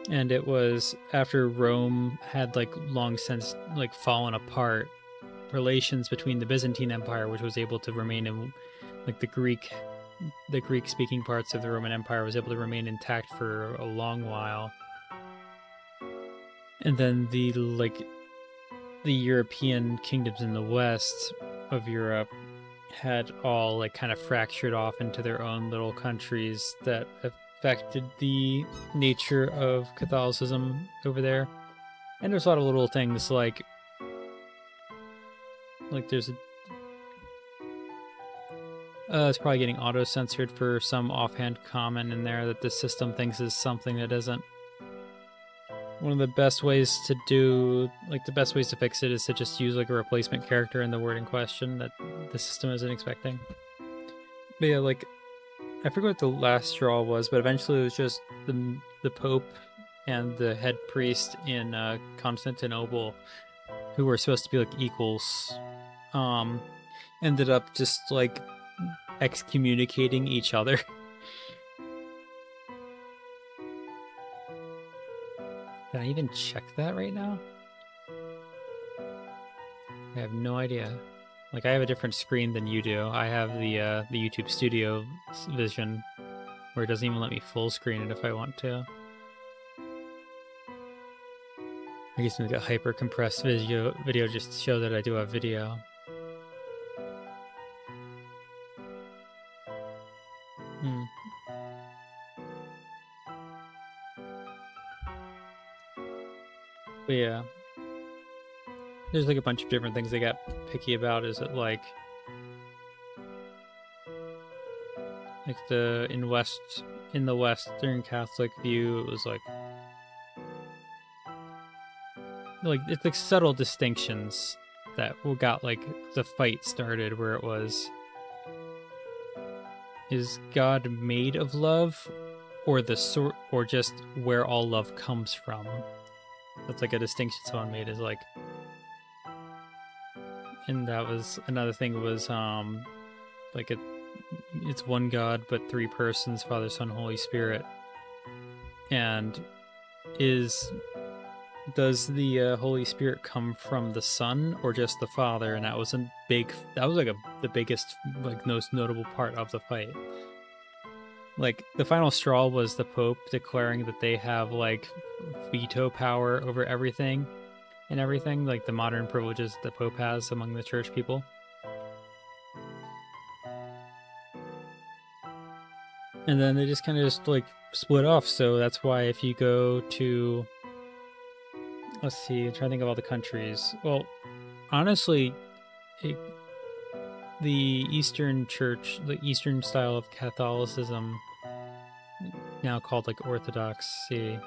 [SPEAKER 2] and it was after Rome had like long since like fallen apart. Relations between the Byzantine Empire, which was able to remain in like the Greek speaking parts of the Roman Empire, was able to remain intact for a long while, and then the European kingdoms in the west of Europe had all like kind of fractured off into their own little countries that affected the nature of Catholicism over there. And there's a lot of little things like there's it's probably getting auto-censored for some offhand comment in there that the system thinks is something that isn't. One of the best ways to do, like the best ways to fix it is to just use like a replacement character in the word in question that the system isn't expecting. But yeah, like, I forget what the last straw was, but eventually it was just the Pope and the head priest in Constantinople, who were supposed to be like equals, ended up just like excommunicating each other. Can I even check that right now? I have no idea. Like, I have a different screen than you do. I have the YouTube Studio vision, where it doesn't even let me full screen it if I want to. I guess make a hyper compressed video just to show that I do have video. But yeah, there's like a bunch of different things they got picky about. Is it like in the Western Catholic view, it was like it's like subtle distinctions that got like the fight started, where it was, is God made of love, or or just where all love comes from? That's like a distinction someone made, is like, and that was another thing was like it's one God but three persons, Father, Son, Holy Spirit. And does the Holy Spirit come from the Son or just the Father? And that was like the biggest, like, most notable part of the fight. Like, the final straw was the Pope declaring that they have like veto power over everything, like the modern privileges that the Pope has among the church people. And then they just kind of like split off. So that's why if you go to, let's see, I'm trying to think of all the countries. Well, honestly, the Eastern Church, the Eastern style of Catholicism, now called like Orthodoxy.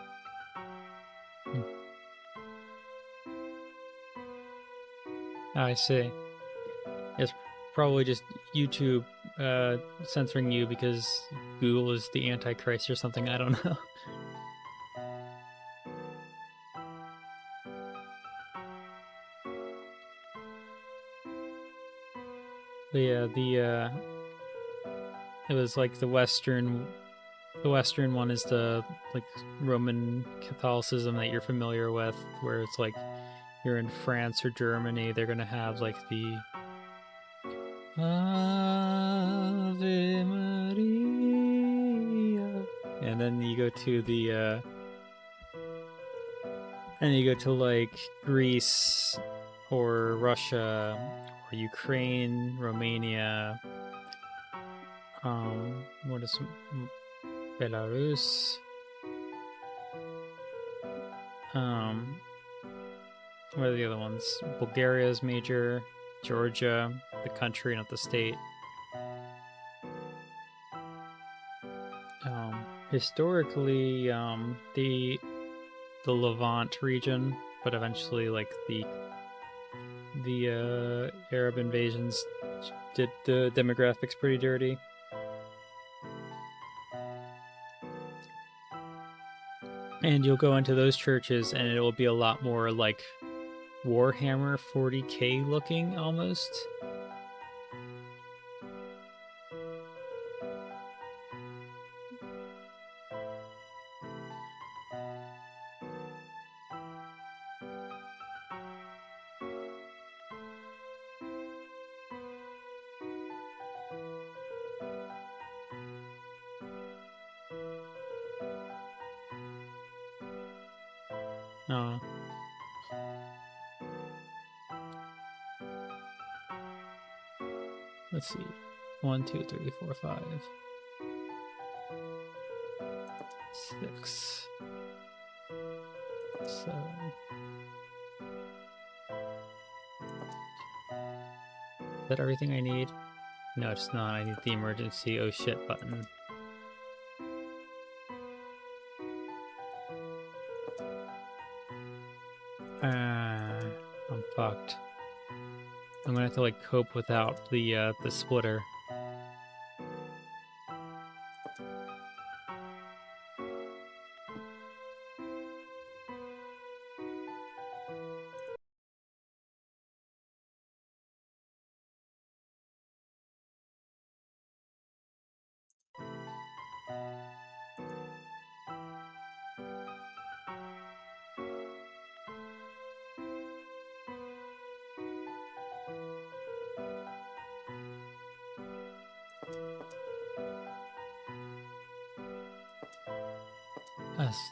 [SPEAKER 2] I see. It's probably just YouTube censoring you because Google is the Antichrist or something. I don't know. But yeah, it was like the Western one is the like Roman Catholicism that you're familiar with, where it's like you're in France or Germany, they're gonna have like the Ave Maria, and then you go to the and you go to like Greece or Russia or Ukraine, Romania, what is Belarus, what are the other ones? Bulgaria is major, Georgia, the country, not the state. Historically, the Levant region, but eventually, like the Arab invasions did the demographics pretty dirty. And you'll go into those churches, and it will be a lot more like Warhammer 40K looking almost. No. Let's see. 1, 2, 3, 4, 5, 6, 7. Is that everything I need? No, it's not. I need the emergency oh shit button. I'm fucked. I'm gonna have to like cope without the splitter.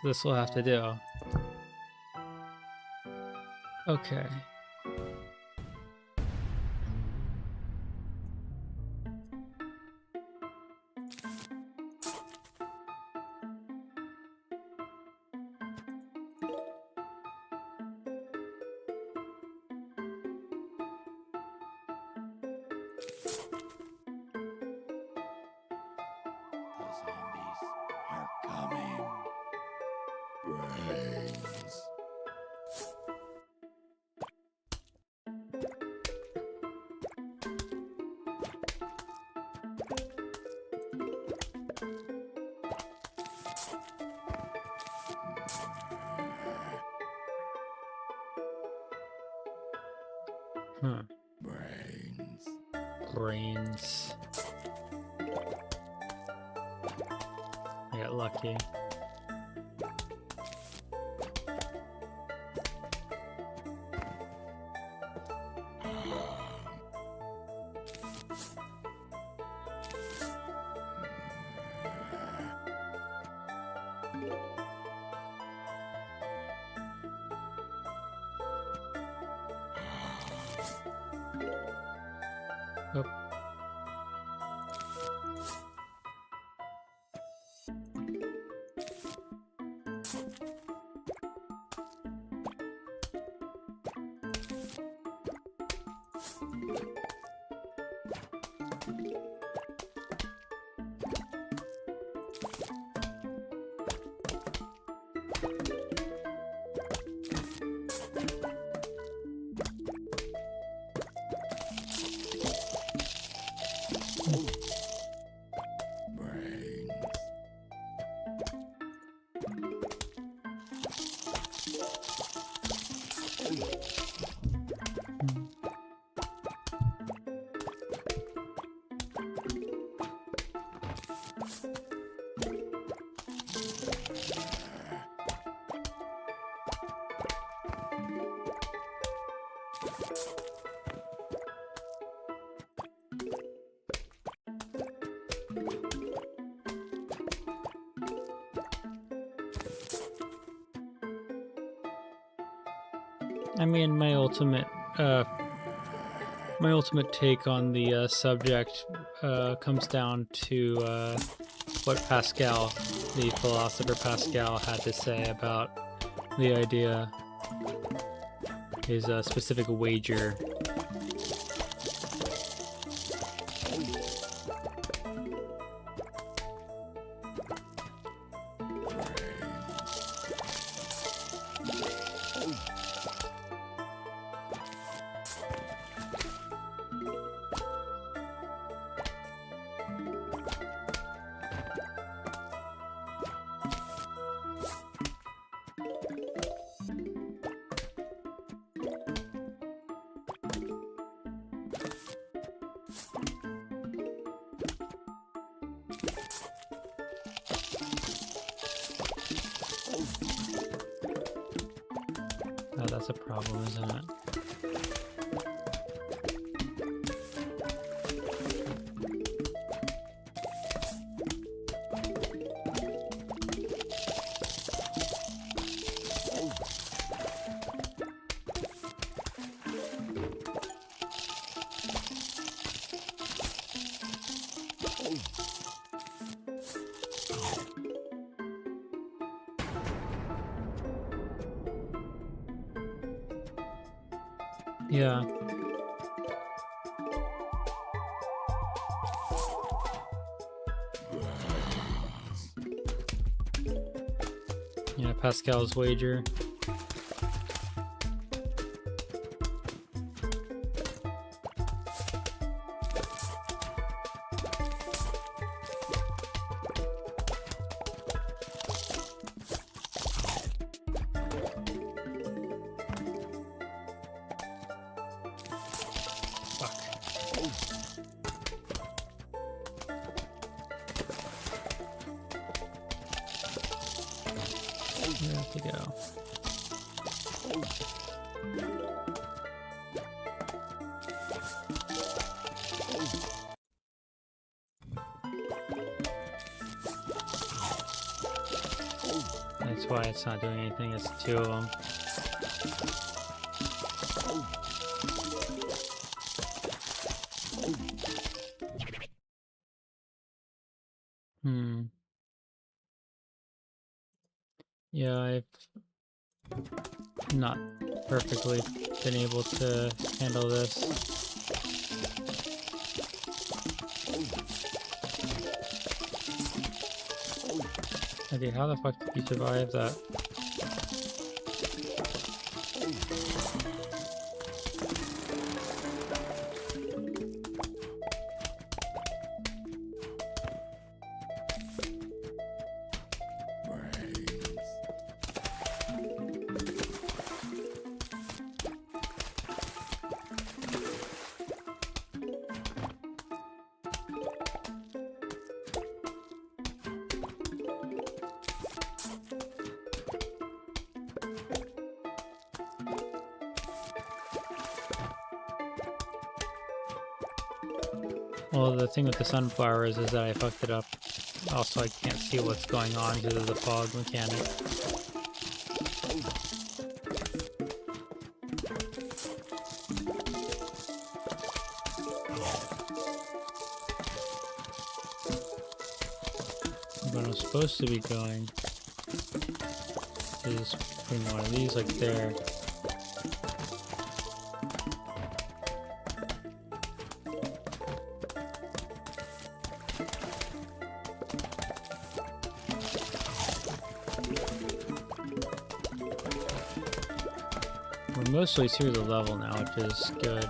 [SPEAKER 2] This will have to do. Okay.
[SPEAKER 3] The zombies are coming. Brains.
[SPEAKER 2] Huh.
[SPEAKER 3] Brains.
[SPEAKER 2] Brains. I got lucky. Oh.
[SPEAKER 3] Brains.
[SPEAKER 2] I mean, my ultimate take on the subject comes down to what Pascal, the philosopher Pascal, had to say about the idea. His specific wager. Oh, that's a problem, isn't it? Yeah. Yeah, Pascal's wager. Where have to go? That's why it's not doing anything. It's two of them. Yeah, I've not perfectly been able to handle this. Okay, how the fuck did you survive that?
[SPEAKER 3] Brains.
[SPEAKER 2] Well, the thing with the sunflowers is that I fucked it up. Also, I can't see what's going on due to the fog mechanic. What I'm supposed to be going is putting one of these like there. We're mostly through the level now, which is good.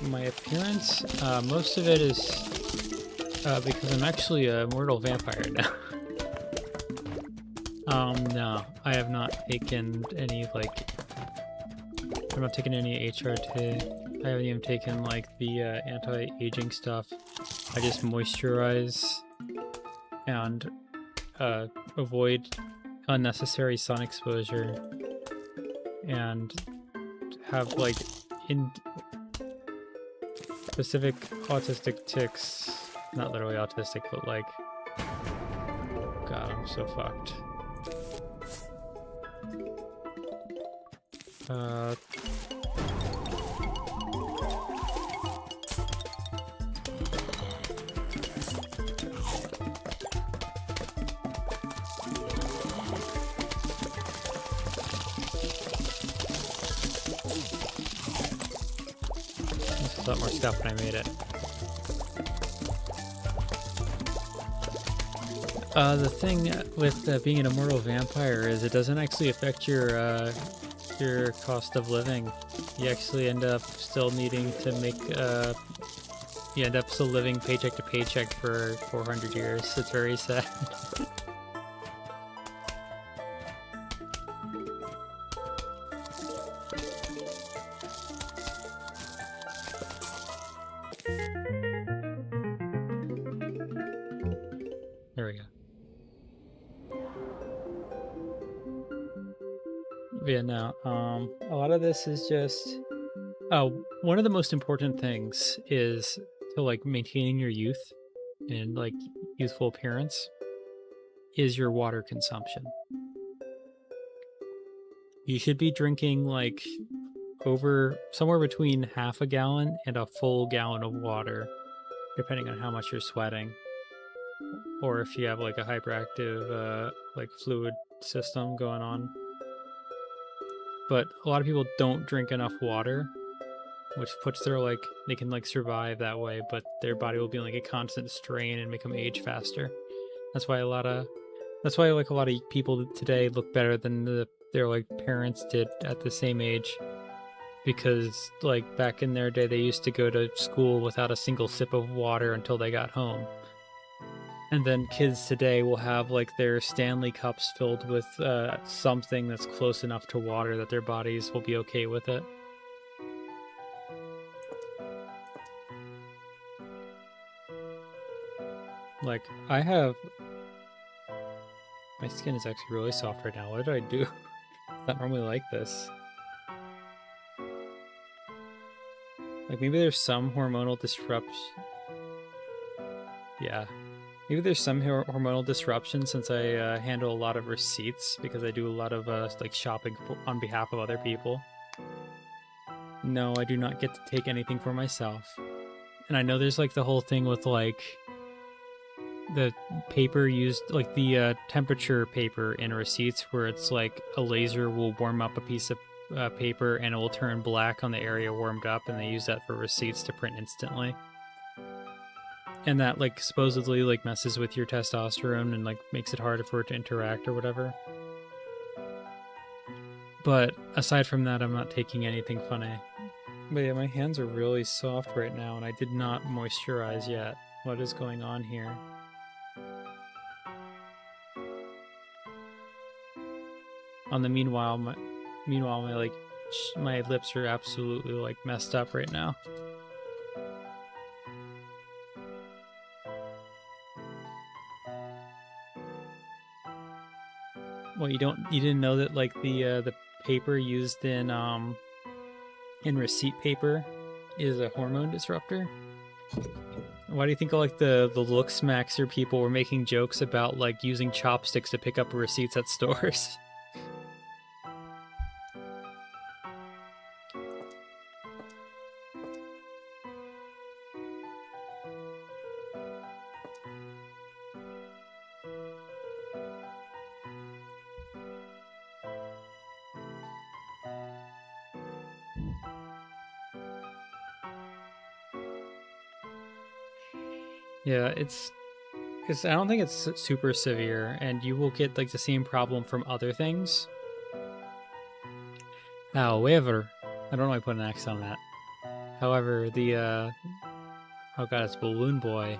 [SPEAKER 2] My appearance, most of it is because I'm actually a mortal vampire now. No, I have not taken any, like, I've not taken any HRT. I haven't even taken, like, the anti-aging stuff. I just moisturize and avoid unnecessary sun exposure and have, like, in specific autistic tics, not literally autistic, but like, God, I'm so fucked. This is a lot more stuff when I made it. The thing with being an immortal vampire is it doesn't actually affect your cost of living. You actually end up still needing to make, you end up still living paycheck to paycheck for 400 years. It's very sad. There we go. But yeah, no, a lot of this is just One of the most important things is to like maintaining your youth and like youthful appearance is your water consumption. You should be drinking like over somewhere between half a gallon and a full gallon of water, depending on how much you're sweating, or if you have like a hyperactive like fluid system going on. But a lot of people don't drink enough water, which puts their like they can like survive that way, but their body will be like a constant strain and make them age faster. That's why like a lot of people today look better than their like parents did at the same age, because like back in their day they used to go to school without a single sip of water until they got home. And then kids today will have like their Stanley cups filled with something that's close enough to water that their bodies will be okay with it. Like, my skin is actually really soft right now. What did I do? It's not normally like this. Like, maybe there's some hormonal disruption. Yeah. Maybe there's some hormonal disruption since I handle a lot of receipts, because I do a lot of like shopping on behalf of other people. No, I do not get to take anything for myself. And I know there's like the whole thing with like the paper used, like the temperature paper in receipts, where it's like a laser will warm up a piece of paper and it will turn black on the area warmed up, and they use that for receipts to print instantly. And that like supposedly like messes with your testosterone and like makes it harder for it to interact or whatever. But aside from that, I'm not taking anything funny. But yeah, my hands are really soft right now, and I did not moisturize yet. What is going on here? On the meanwhile, my like my lips are absolutely like messed up right now. Well, you didn't know that like the paper used in receipt paper is a hormone disruptor? Why do you think like the look smaxer people were making jokes about like using chopsticks to pick up receipts at stores? Yeah, I don't think it's super severe, and you will get like the same problem from other things. However, I don't know why I put an X on that. However, the oh god, it's Balloon Boy.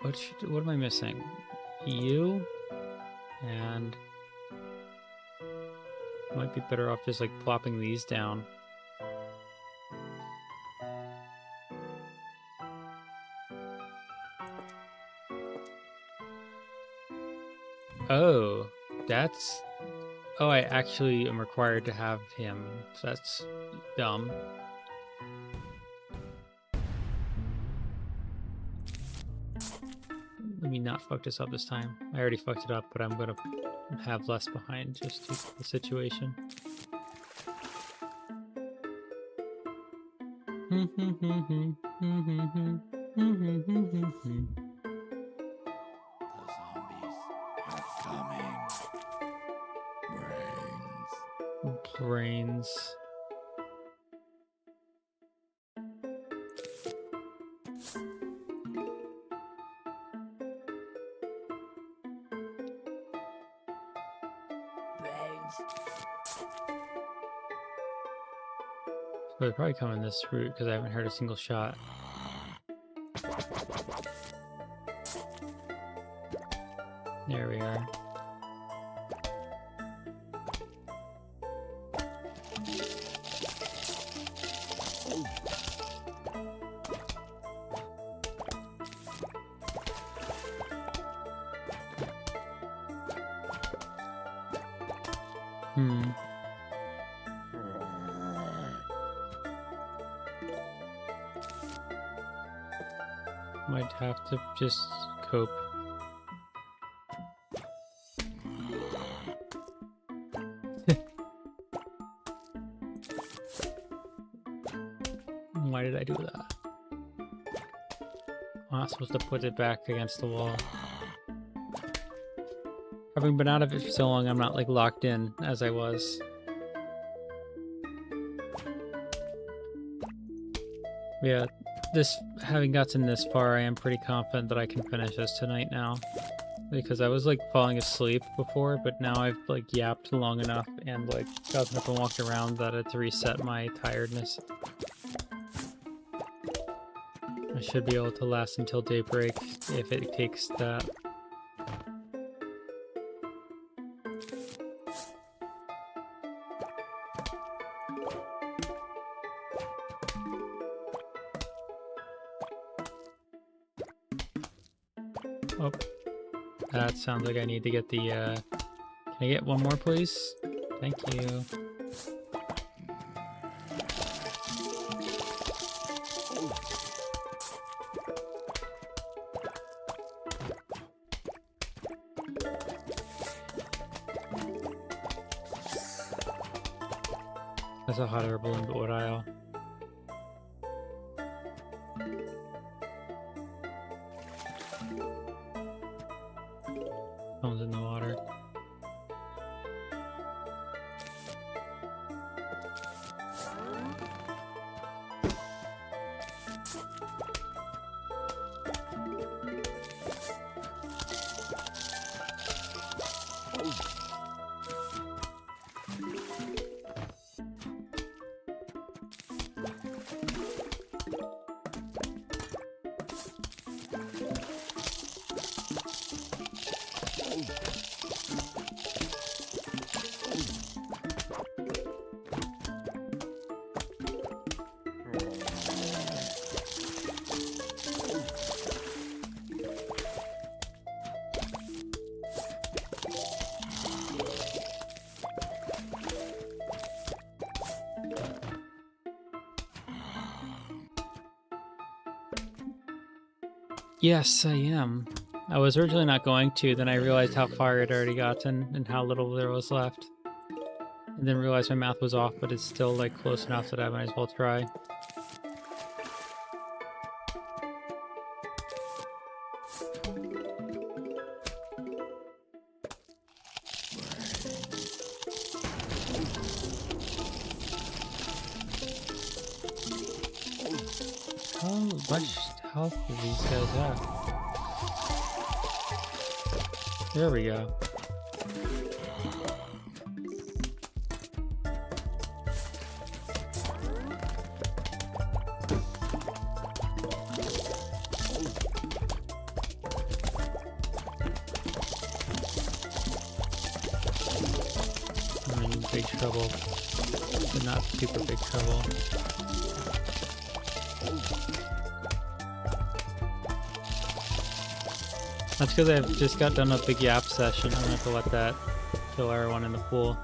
[SPEAKER 2] What am I missing? You and might be better off just like plopping these down. Oh, that's... Oh, I actually am required to have him. So that's dumb. Let me not fuck this up this time. I already fucked it up, but I'm gonna have less behind just due to the situation.
[SPEAKER 3] The zombies are coming.
[SPEAKER 2] Brains. So they're probably coming this route because I haven't heard a single shot. There we are. Might have to just cope. Why did I do that? I'm not supposed to put it back against the wall. Having been out of it for so long, I'm not like locked in as I was. Yeah, having gotten this far, I am pretty confident that I can finish this tonight now. Because I was like falling asleep before, but now I've like yapped long enough and like gotten up and walked around that it's reset my tiredness. I should be able to last until daybreak if it takes that. Oh, that sounds like I need to get the, can I get one more, please? Thank you. That's a hot air balloon, but what aisle? Phone's in the water. Yes, I am. I was originally not going to, then I realized how far it had already gotten and how little there was left. And then realized my math was off, but it's still like close enough that I might as well try. How much health do these guys have? There we go. I'm in big trouble, but not super big trouble. That's because I've just got done a big yap session. I'm gonna have to let that kill everyone in the pool.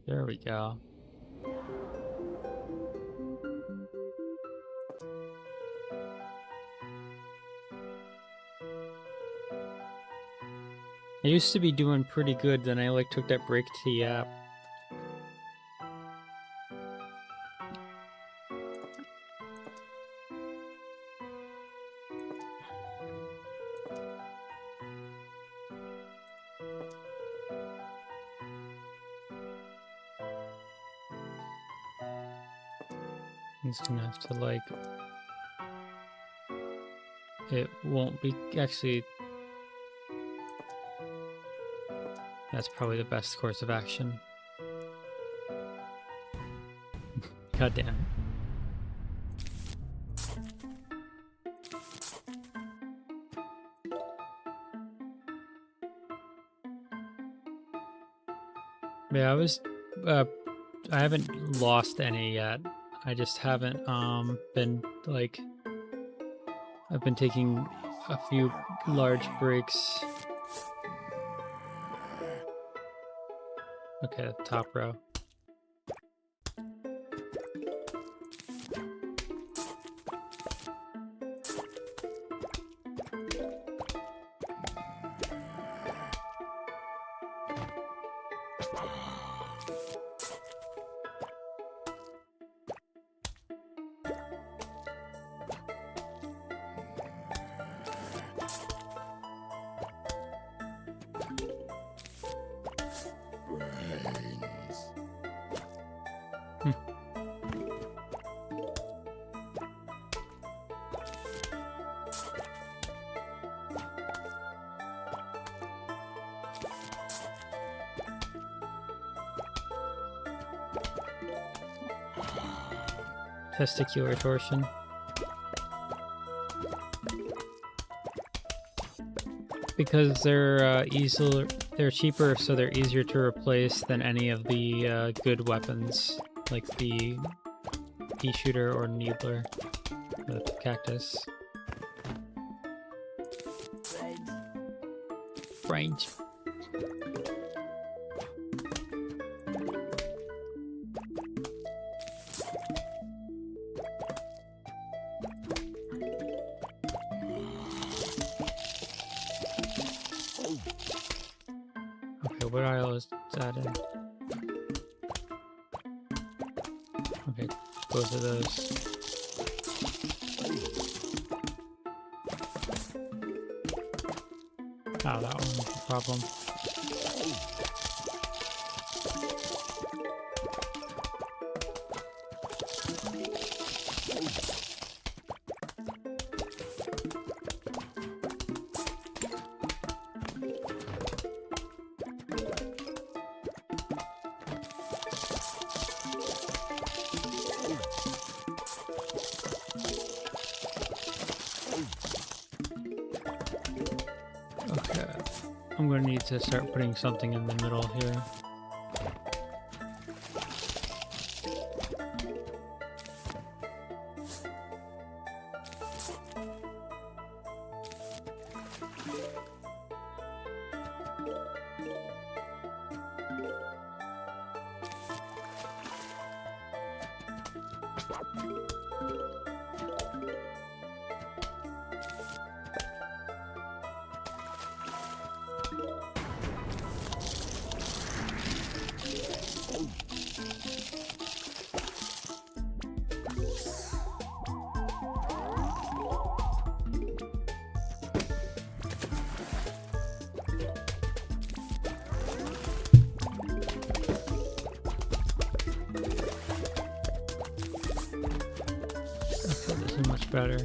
[SPEAKER 2] There we go. I used to be doing pretty good, then I like took that break to yap. He's gonna have to like... It won't be... Actually... That's probably the best course of action. God damn. Yeah, I haven't lost any yet. I just haven't, been, like... I've been taking a few large breaks. Okay, top row.
[SPEAKER 1] testicular torsion. Because they're they're cheaper, so they're easier to replace than any of the good weapons, like the pea shooter or needler, the cactus. Range. Okay, what aisle is that in? Okay, both of those. Oh, that one was the problem. Okay, I'm gonna need to start putting something in the middle here. Okay, this is much better.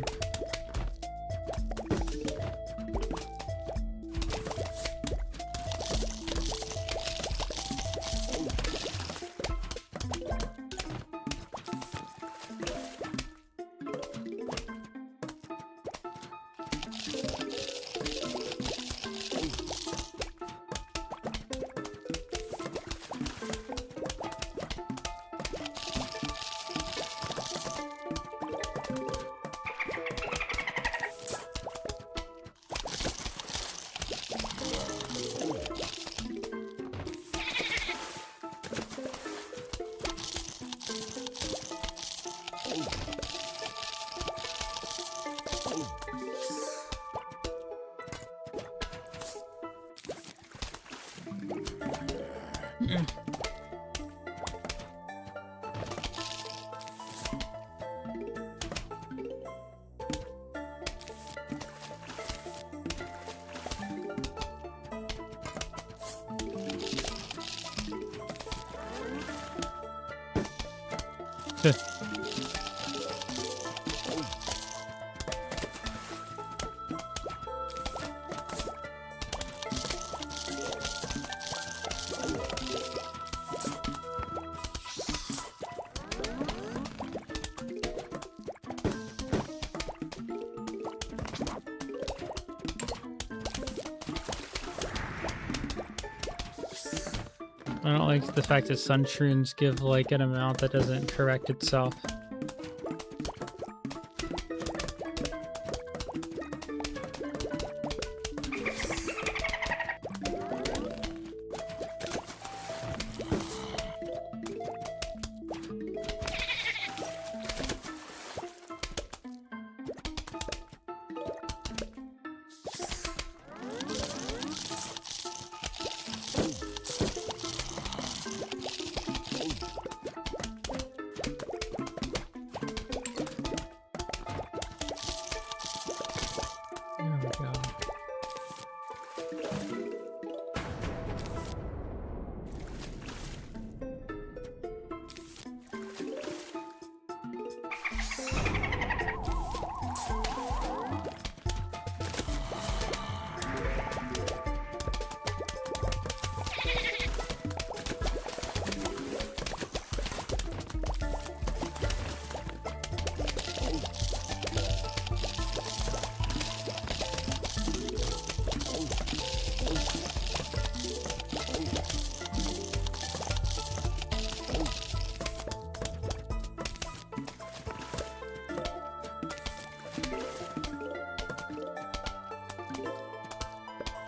[SPEAKER 1] I don't like the fact that sunshrooms give like an amount that doesn't correct itself.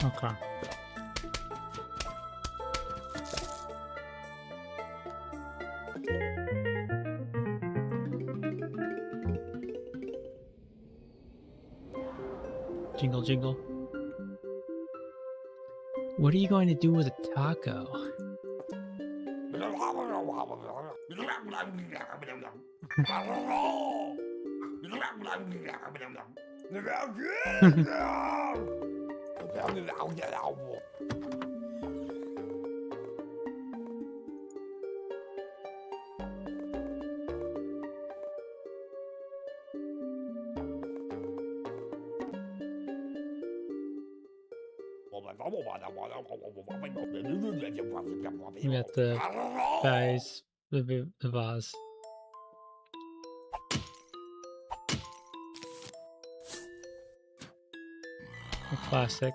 [SPEAKER 2] Okay.
[SPEAKER 1] Jingle, jingle. What are you going to do with a taco? We got the guys, the vase. A classic.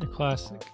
[SPEAKER 1] A classic.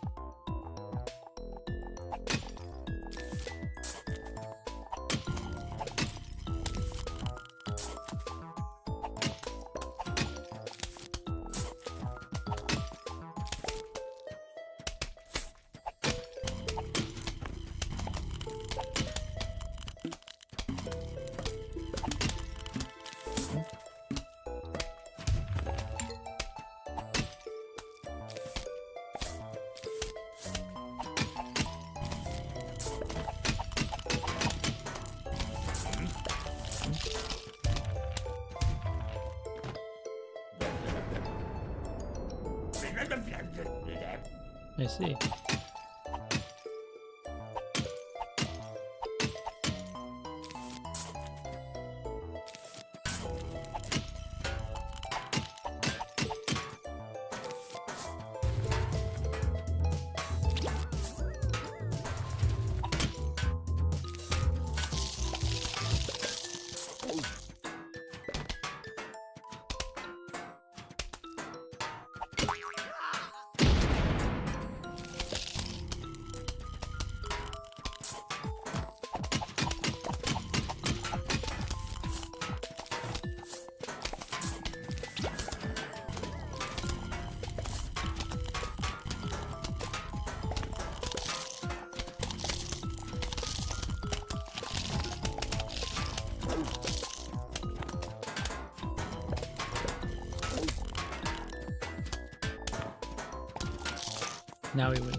[SPEAKER 1] I see. Now we wait.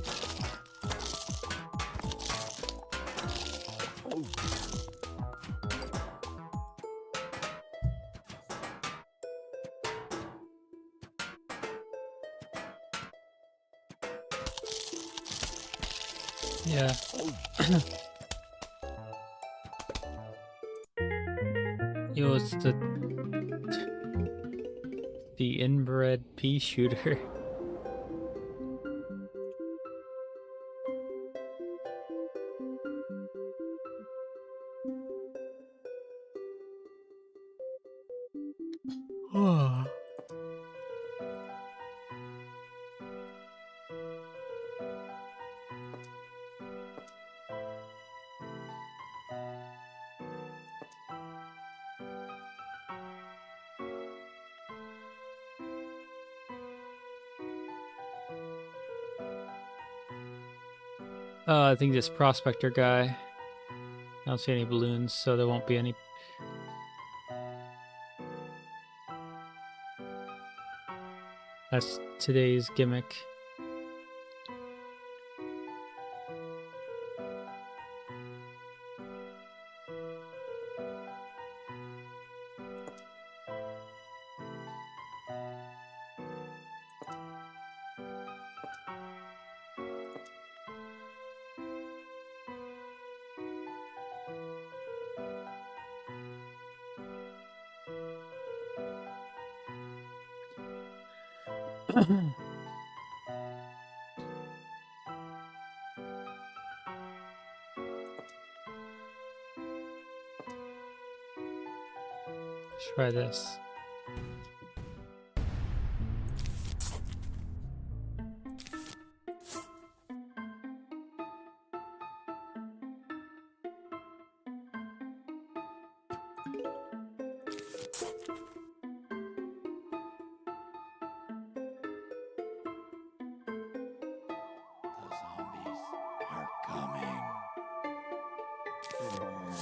[SPEAKER 1] Yeah. Yo, it's the inbred pea shooter. I think this prospector guy. I don't see any balloons, so there won't be any. That's today's gimmick. Let's try this.
[SPEAKER 3] The zombies are coming. Brains.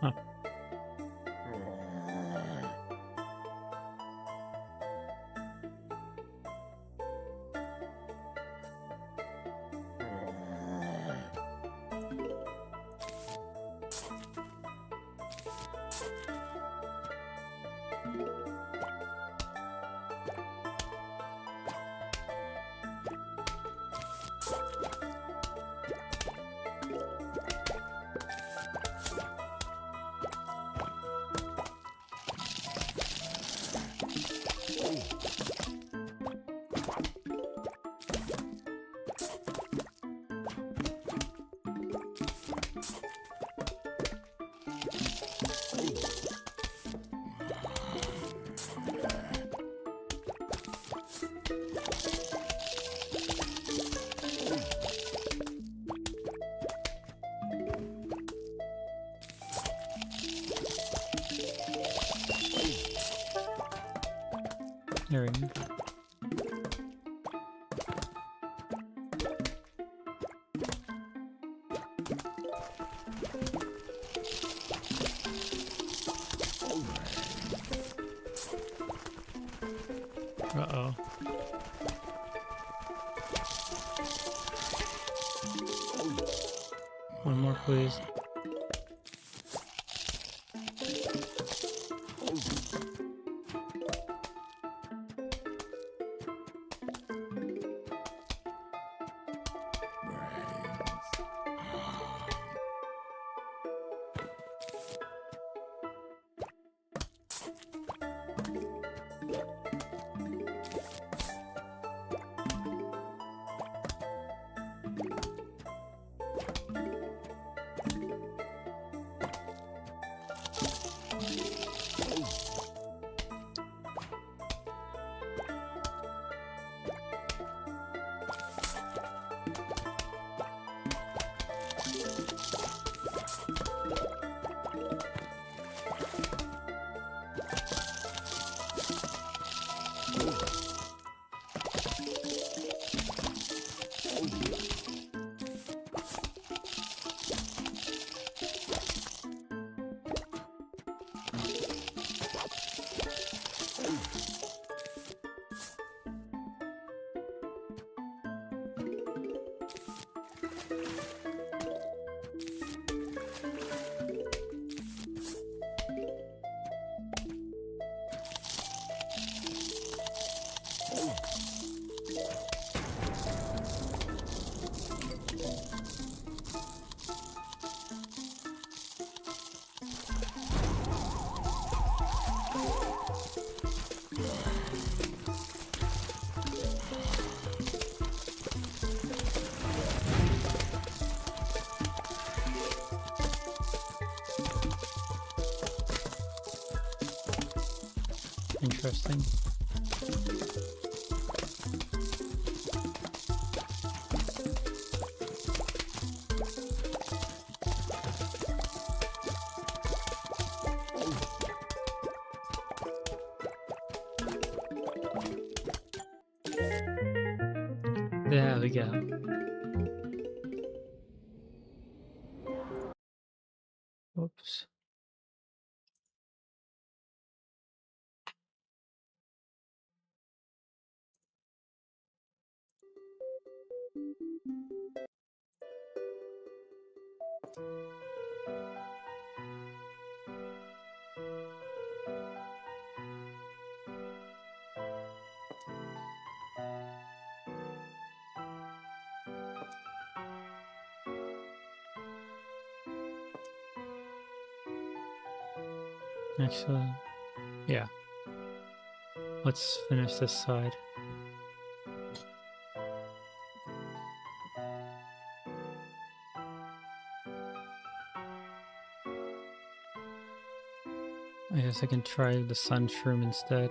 [SPEAKER 2] Huh. There we go.
[SPEAKER 1] Uh-oh.
[SPEAKER 2] One more, please. Interesting.
[SPEAKER 1] There we go. Whoops.
[SPEAKER 2] Actually, yeah. Let's finish this side. I guess I can try the sun shroom instead.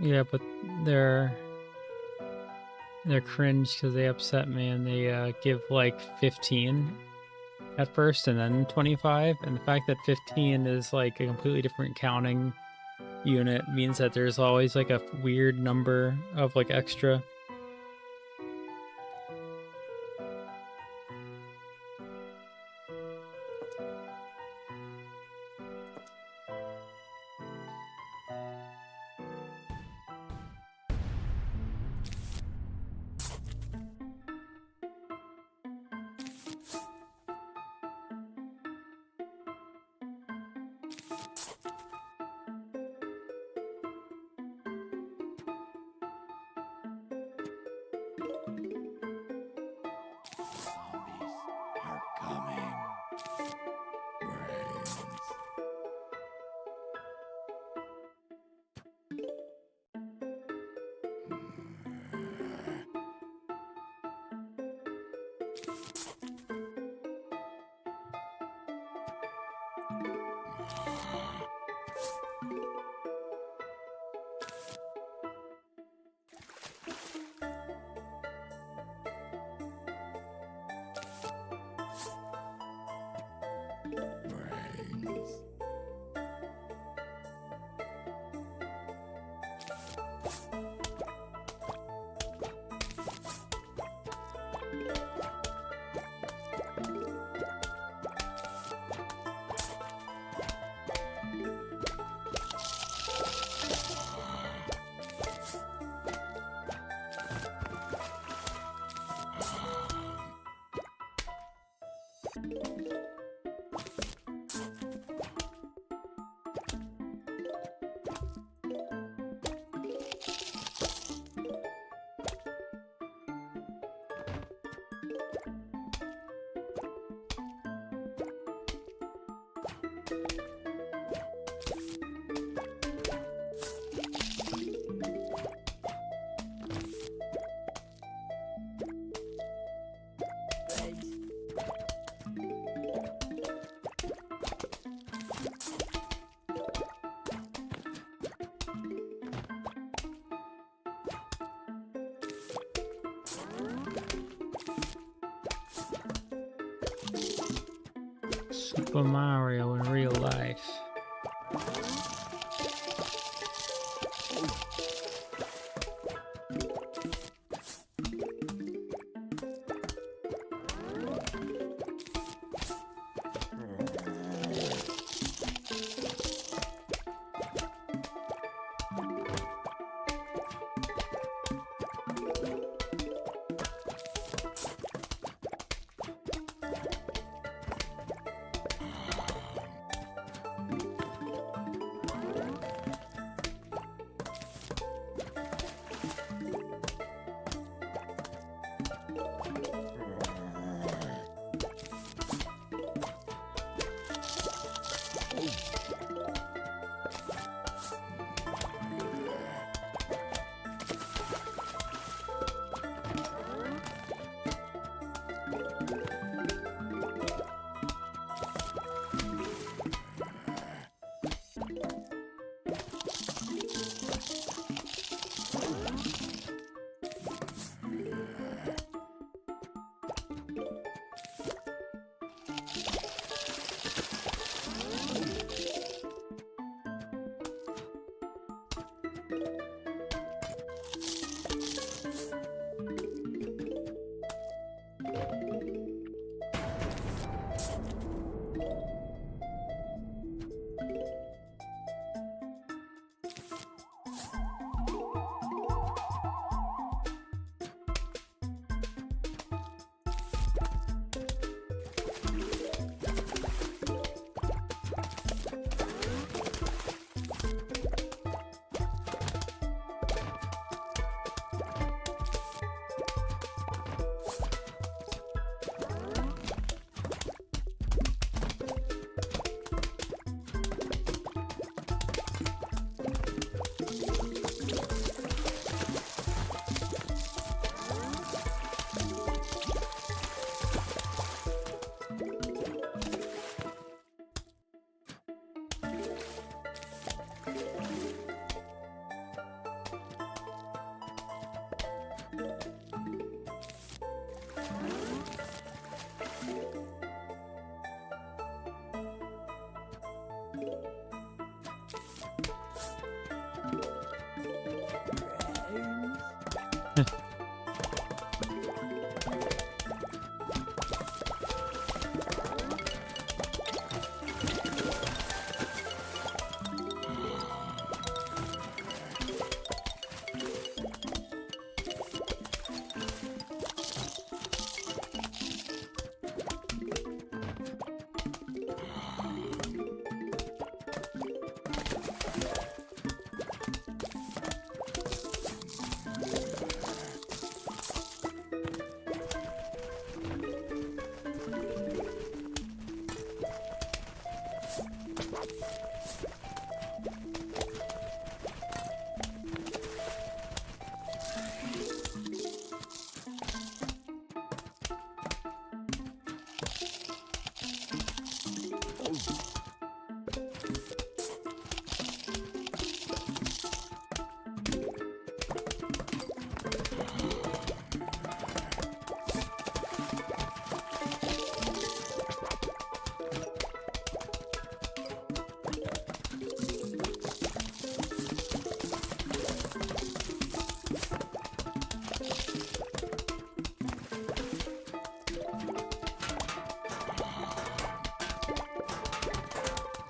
[SPEAKER 2] Yeah, but they're cringe because they upset me and they give like 15 at first and then 25, and the fact that 15 is like a completely different counting unit means that there's always like a weird number of like extra.
[SPEAKER 3] Zombies are coming. Brains. Brains.
[SPEAKER 2] Super Mario in real life.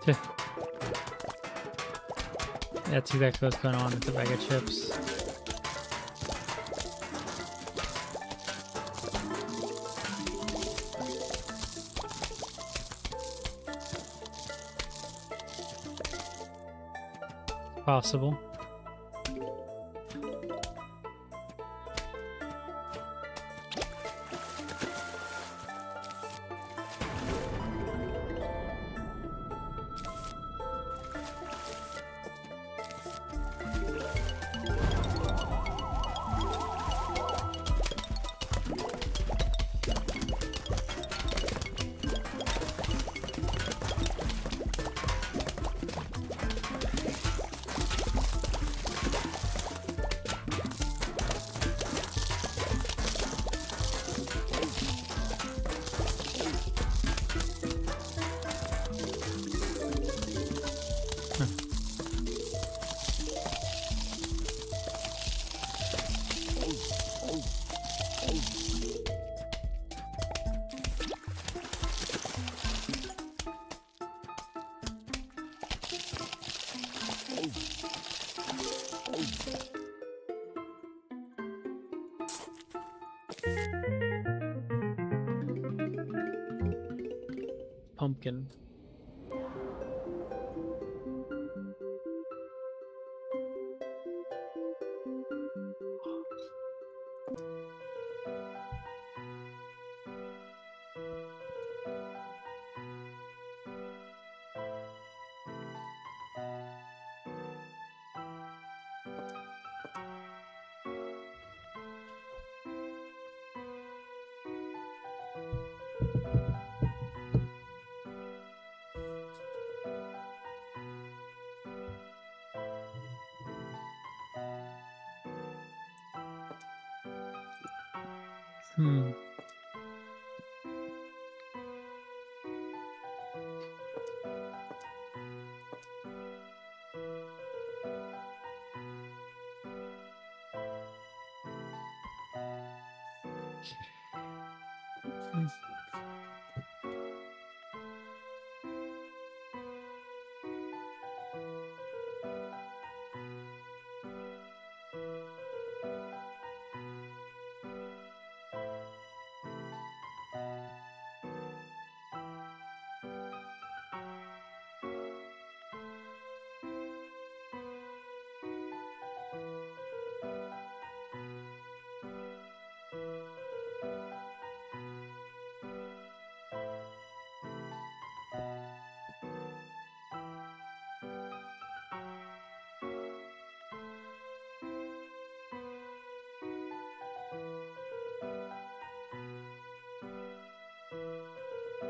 [SPEAKER 2] That's exactly what's going on with the bag of chips. Possible. Pumpkin. Hmm.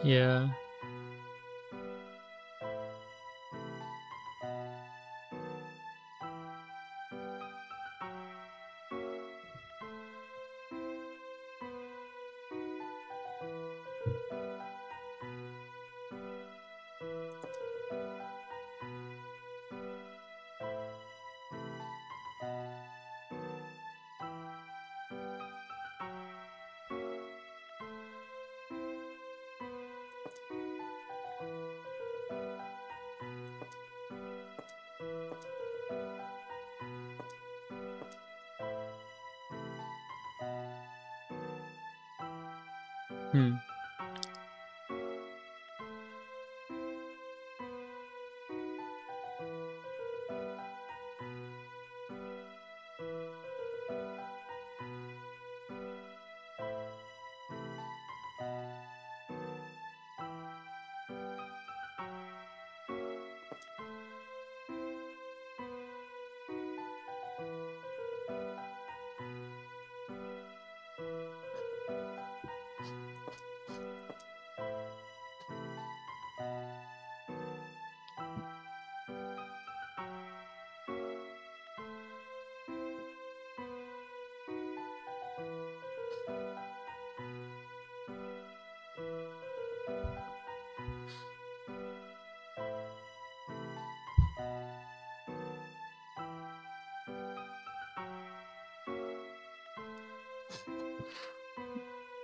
[SPEAKER 2] Yeah. Hmm.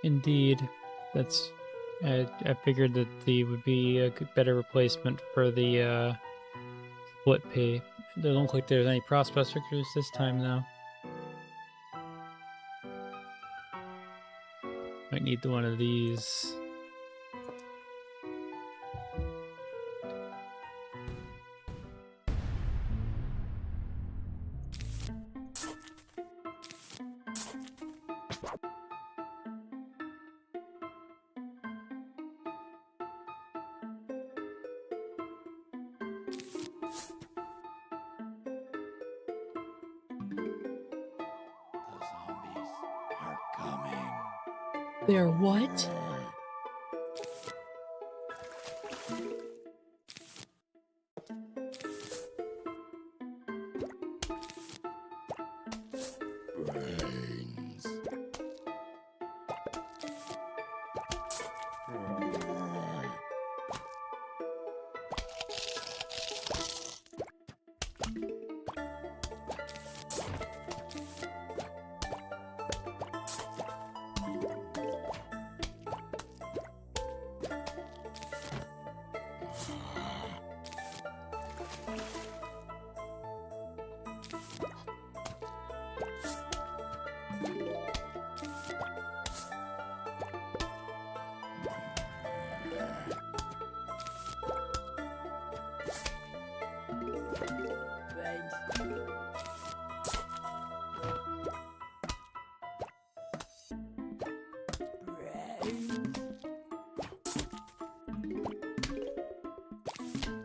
[SPEAKER 2] Indeed. That's I figured that the would be a better replacement for the split pay. It doesn't look like there's any process stickers this time though. Might need one of these.
[SPEAKER 3] The zombies are coming.
[SPEAKER 1] They're what?
[SPEAKER 3] Brains.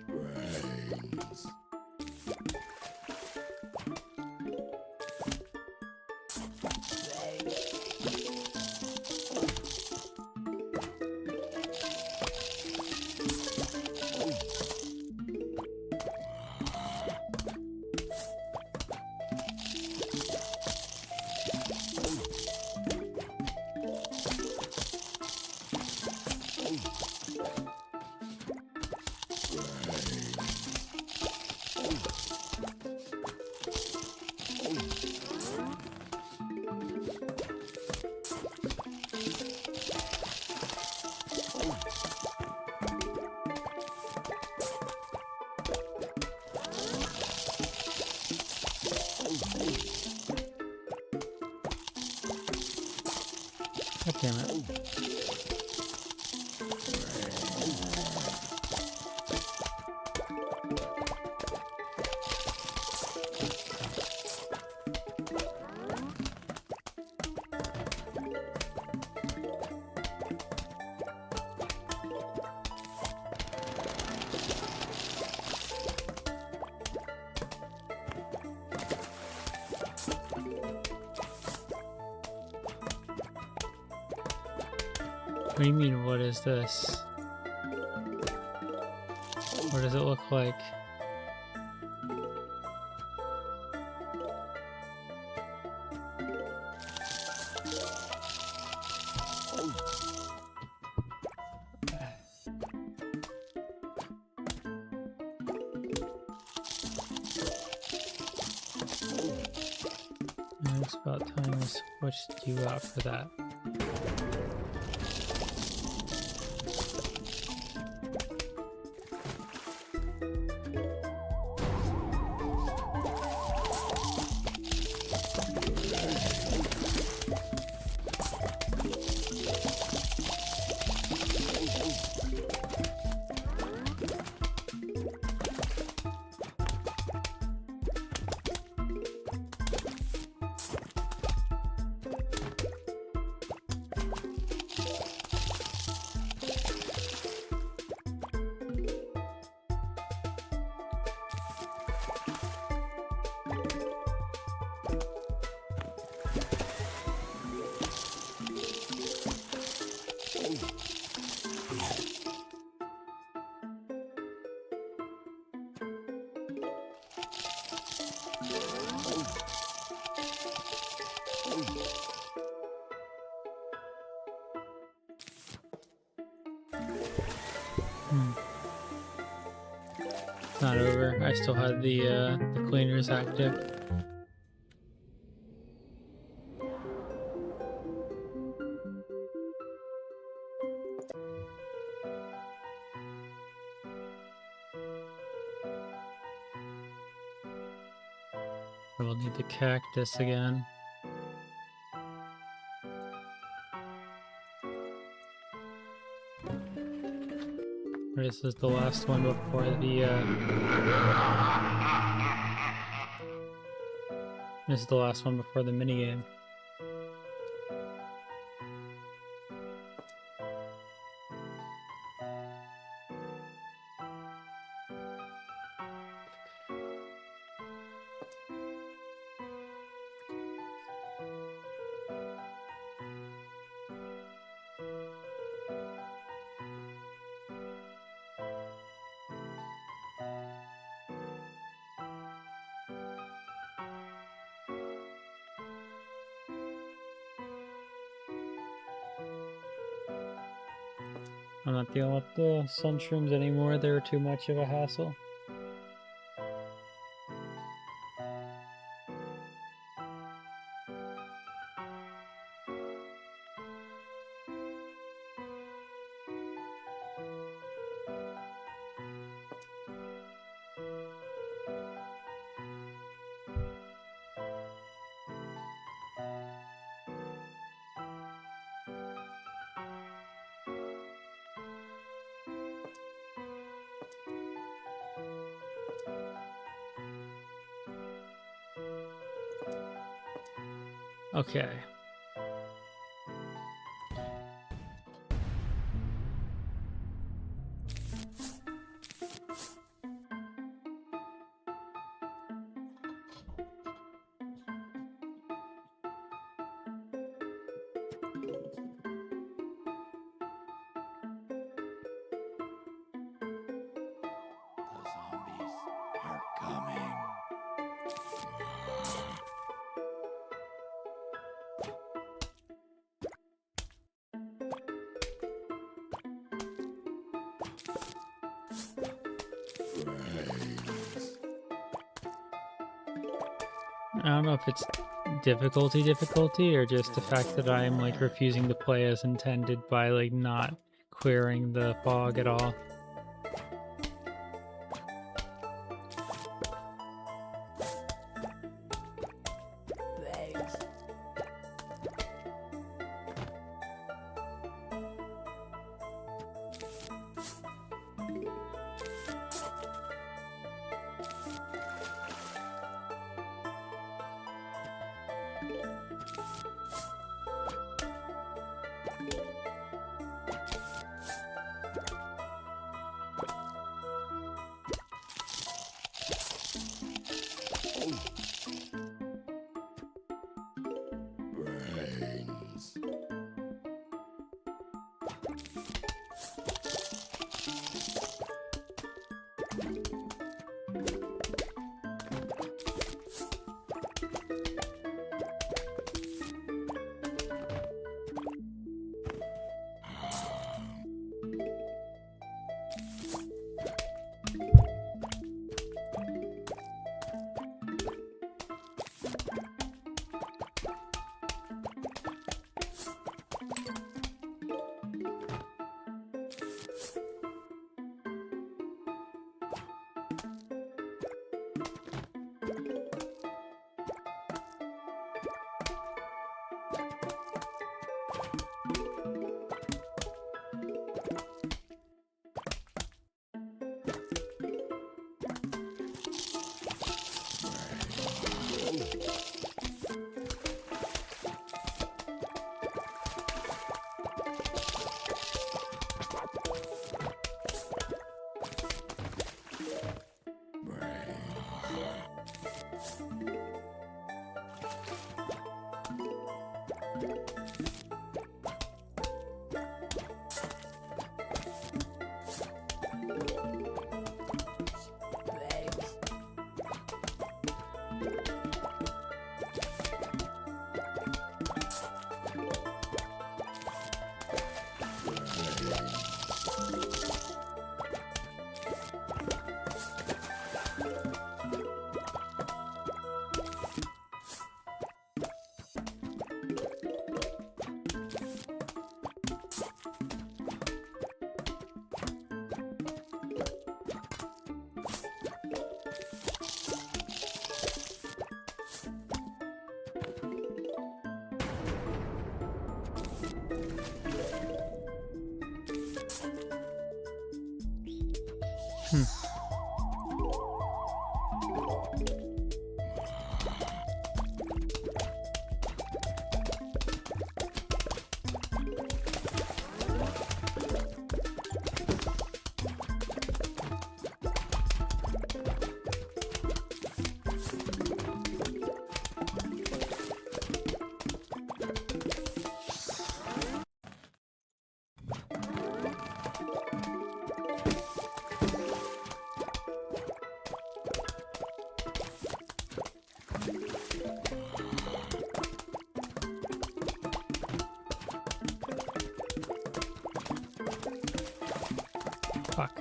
[SPEAKER 3] Brains.
[SPEAKER 2] God damn it. What do you mean, what is this? What does it look like? It's about time I switched you out for that. It's not over. I still had the cleaners active.
[SPEAKER 1] And we'll need the cactus again. This is the last one before the this is the last one before the minigame. I'm not dealing with the sunshrooms anymore, they're too much of a hassle. Okay.
[SPEAKER 3] The zombies are coming. Brains.
[SPEAKER 1] I don't know if it's difficulty or just the fact that I am like refusing to play as intended by like not clearing the fog at all.
[SPEAKER 3] Legs.
[SPEAKER 1] Fuck.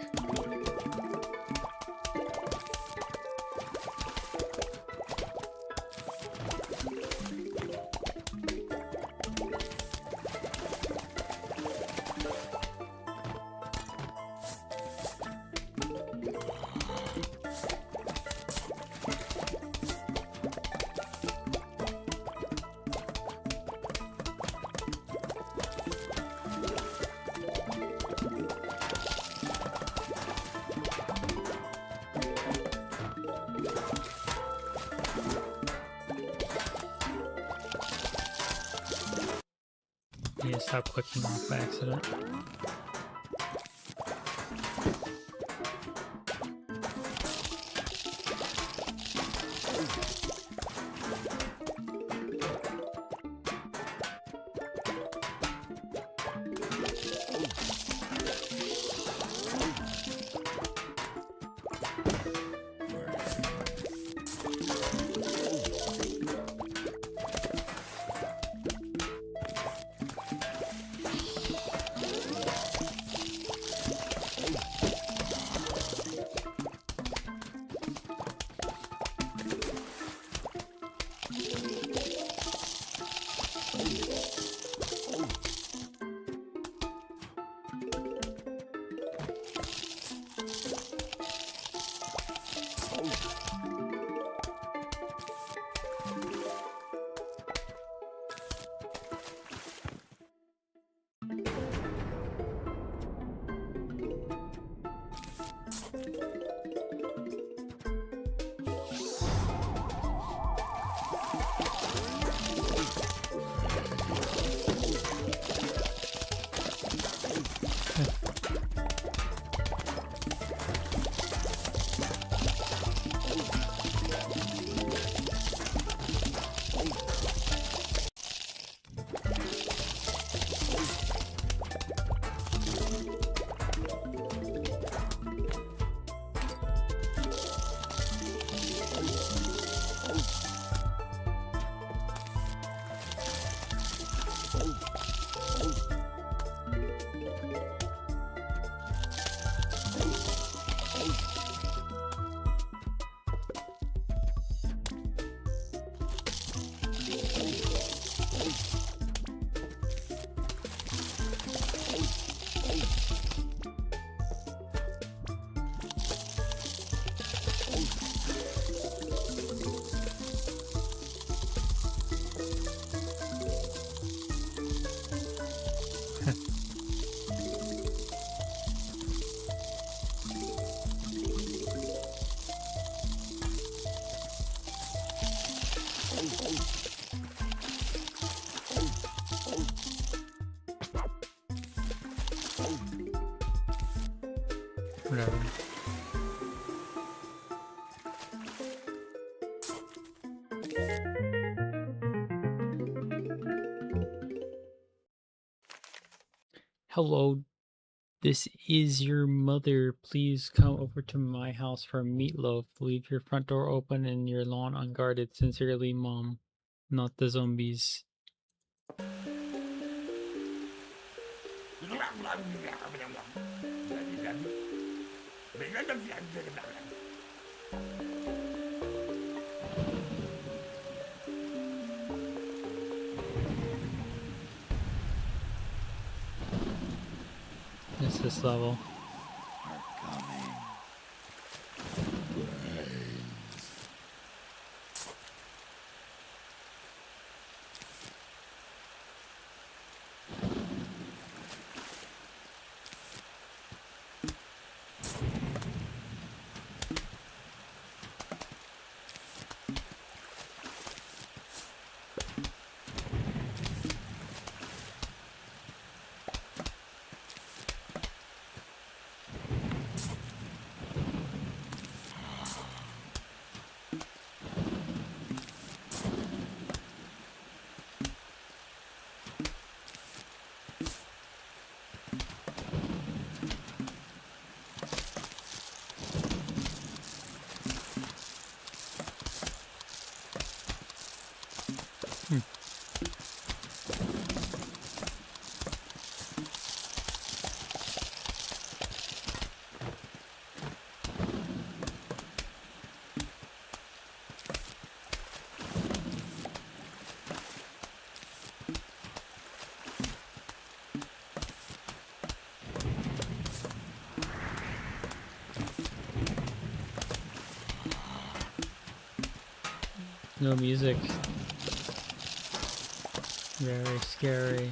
[SPEAKER 1] I need to stop clicking off by accident. Whatever. Hello, this is your mother. Please come over to my house for meatloaf. Leave your front door open and your lawn unguarded. Sincerely, Mom. Not the zombies. It's this level.
[SPEAKER 3] Are coming. Brains.
[SPEAKER 2] No music. Very scary.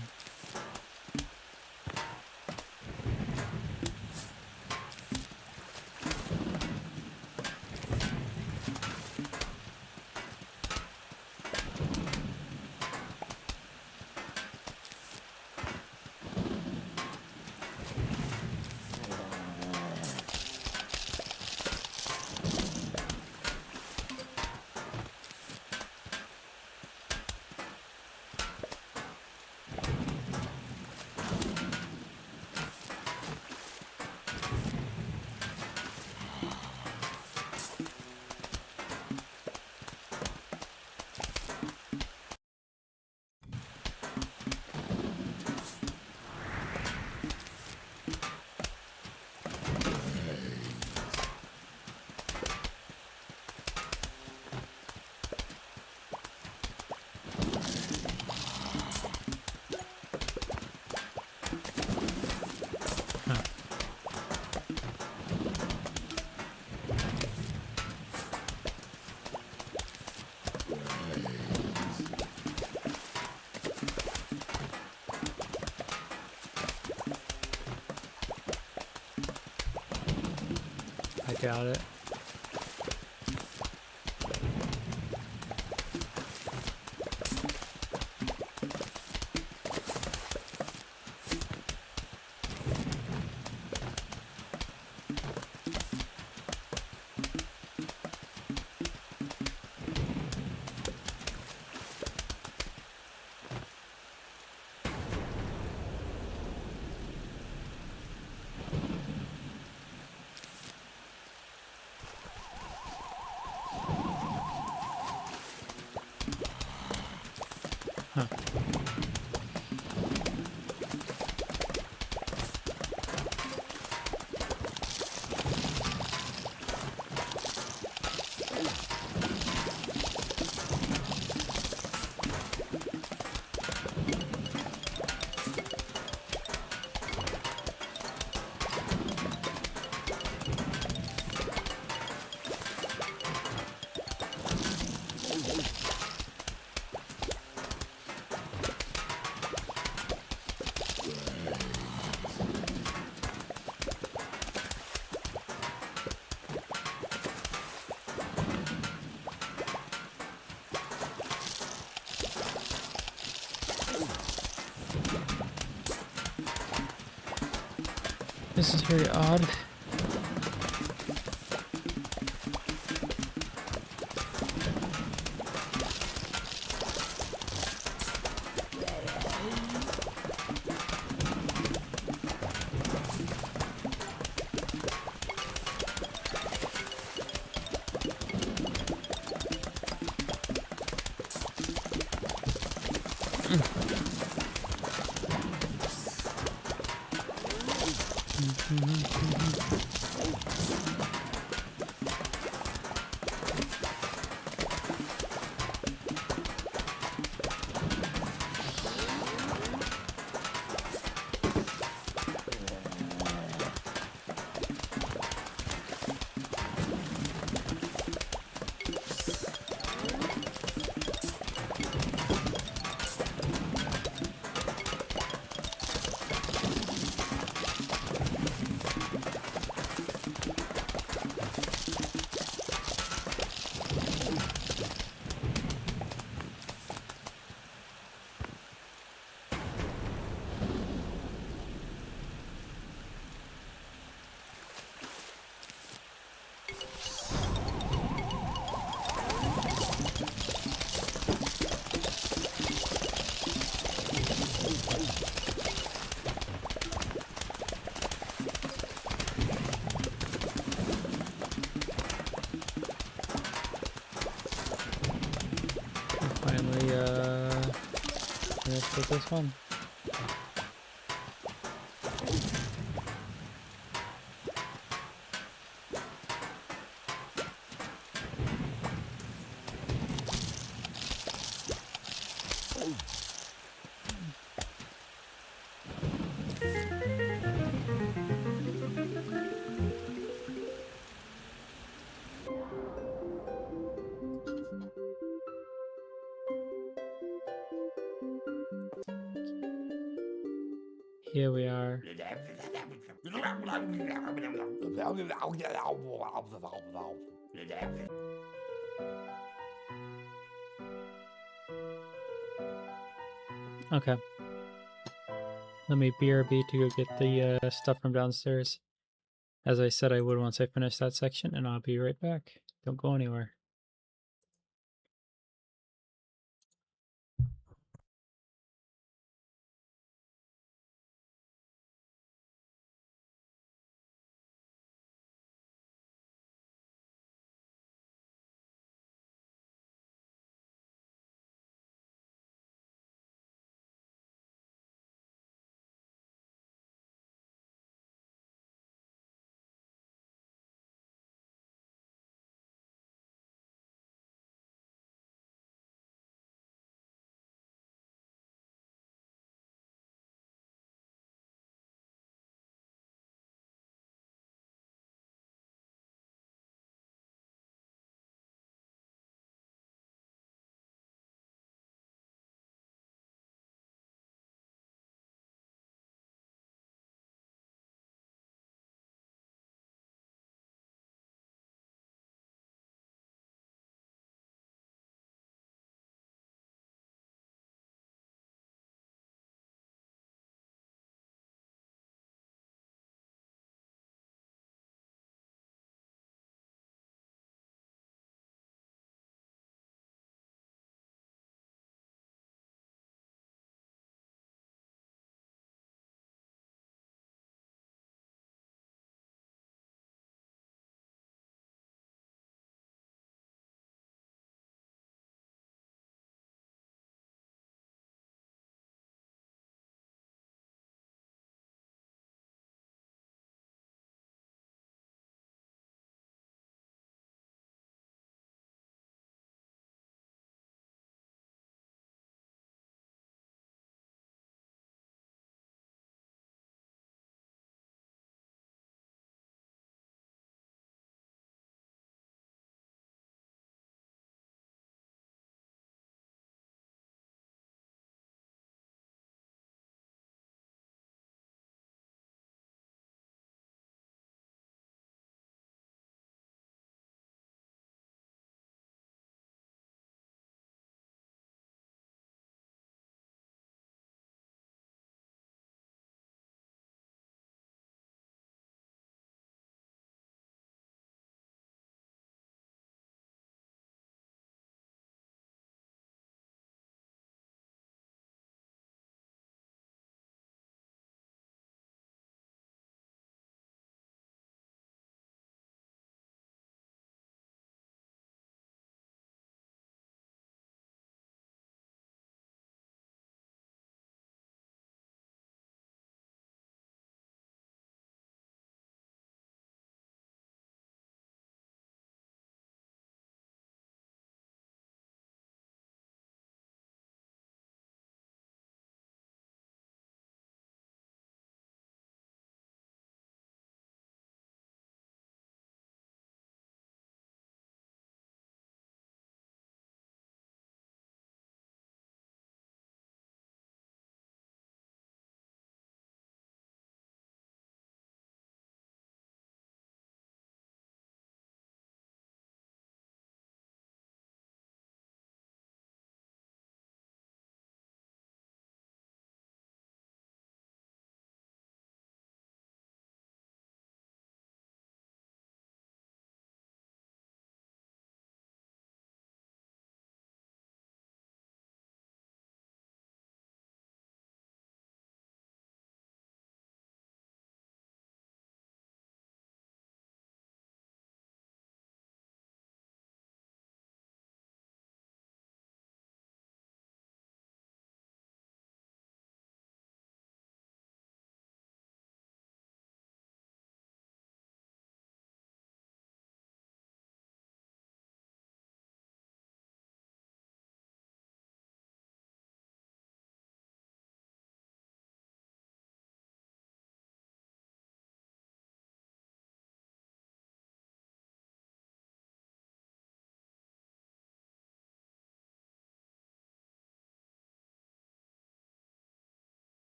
[SPEAKER 2] I got it. Huh. This is very odd. Finally, let's put this one.
[SPEAKER 1] Yeah, we are.
[SPEAKER 2] Okay. Let me BRB to go get the stuff from downstairs. As I said I would once I finish that section, and I'll be right back. Don't go anywhere.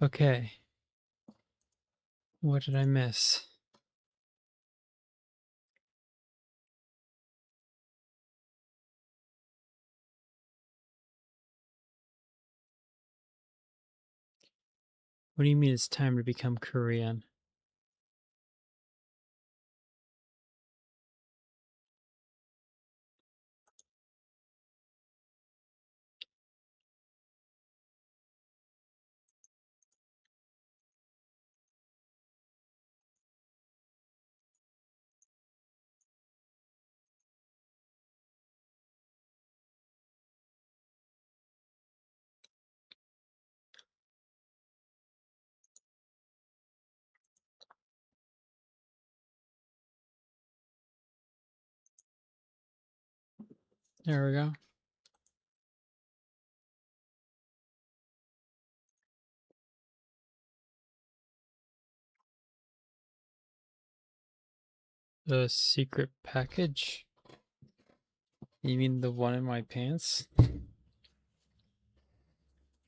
[SPEAKER 1] Okay. What did I miss? What do you mean it's time to become Korean? There we go. The secret package? You mean the one in my pants? I'm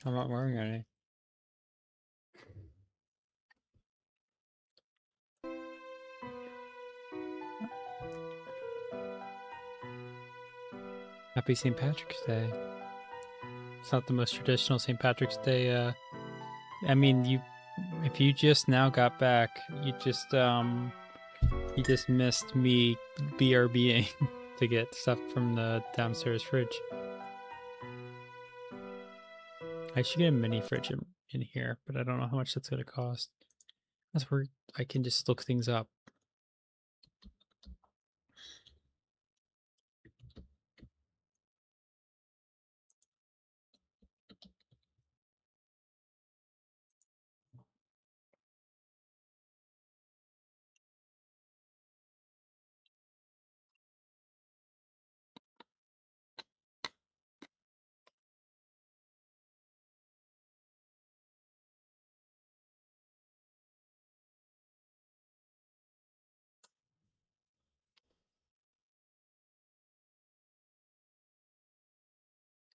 [SPEAKER 1] not wearing any. Happy St. Patrick's Day. It's not the most traditional St. Patrick's Day. I mean, if you just now got back, you just missed me BRBing to get stuff from the downstairs fridge. I should get a mini fridge in here, but I don't know how much that's gonna cost. That's where I can just look things up.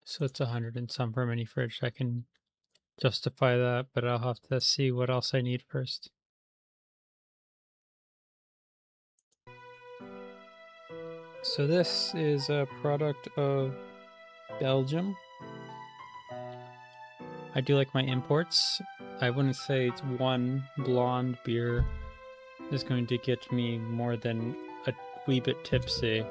[SPEAKER 1] So it's 100 and some for a mini fridge. I can justify that, but I'll have to see what else I need first. So this is a product of Belgium. I do like my imports. I wouldn't say it's one blonde beer is going to get me more than a wee bit tipsy.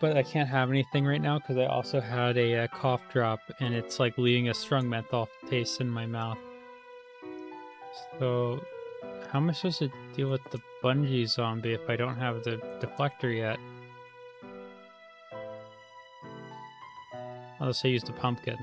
[SPEAKER 1] But I can't have anything right now because I also had a cough drop and it's like leaving a strong menthol taste in my mouth. So how am I supposed to deal with the bungee zombie if I don't have the deflector yet? Unless I use the pumpkin.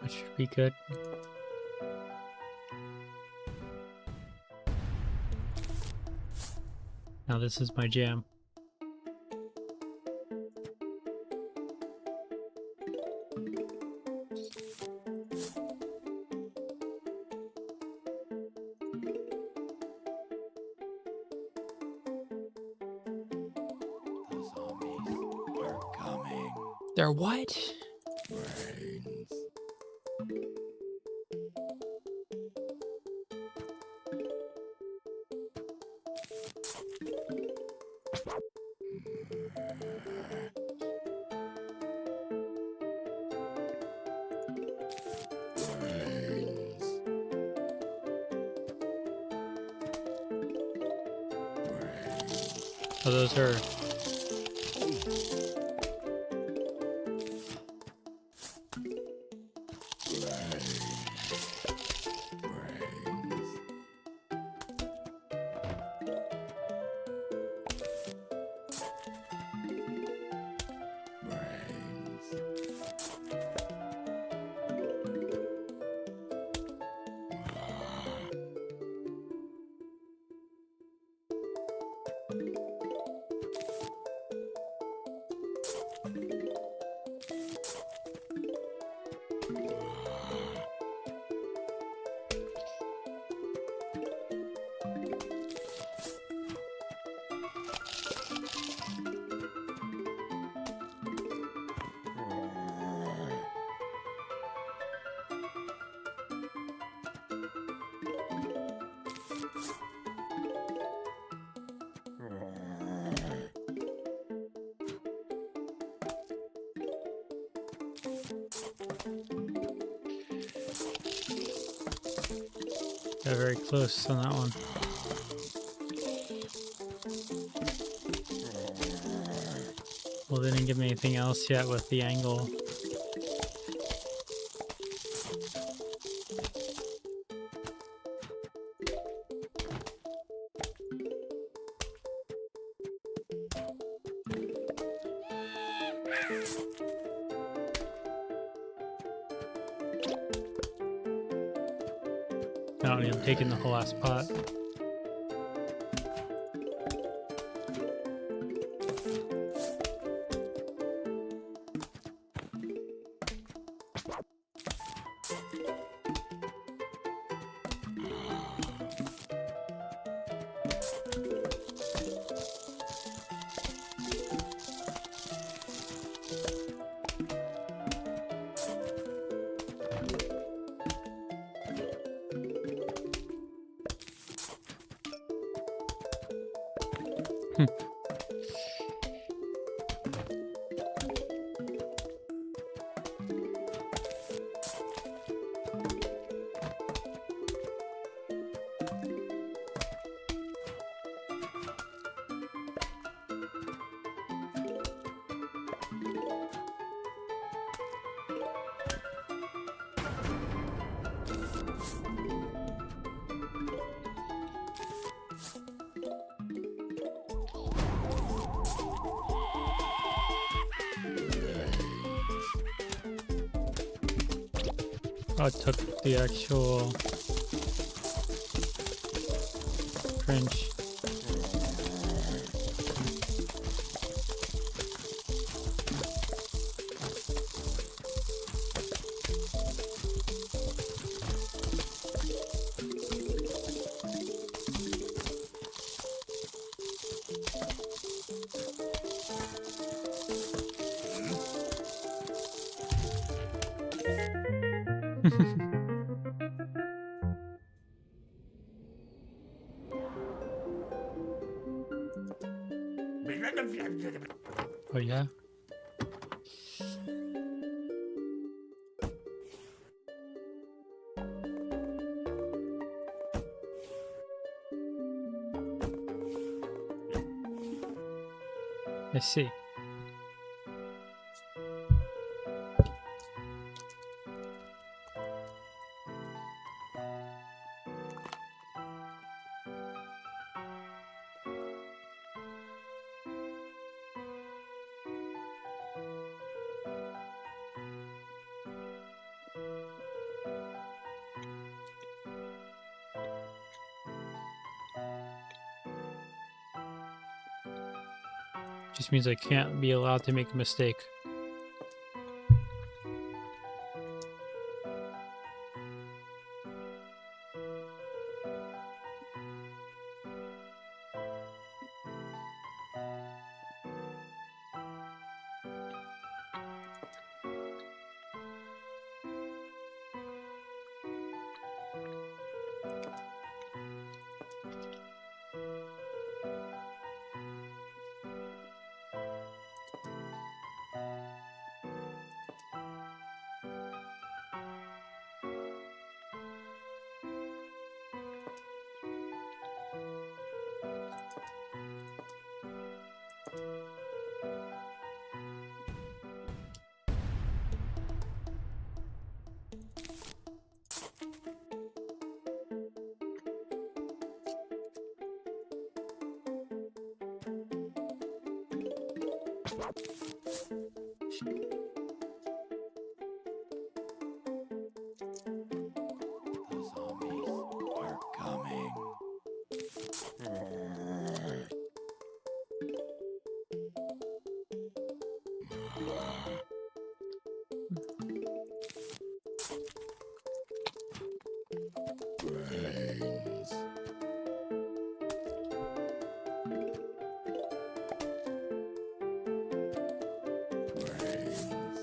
[SPEAKER 1] That should be good. Now this is my jam.
[SPEAKER 3] The zombies are coming.
[SPEAKER 1] They're what?
[SPEAKER 3] Brains. Brains.
[SPEAKER 1] Oh, those are
[SPEAKER 2] Got very close on that one. Well, they didn't give me anything else yet with the angle. I don't even taking the whole last pot. Oh, it took the actual French. Oh yeah? I see. Just means I can't be allowed to make a mistake.
[SPEAKER 3] The zombies are coming. Brains. Brains.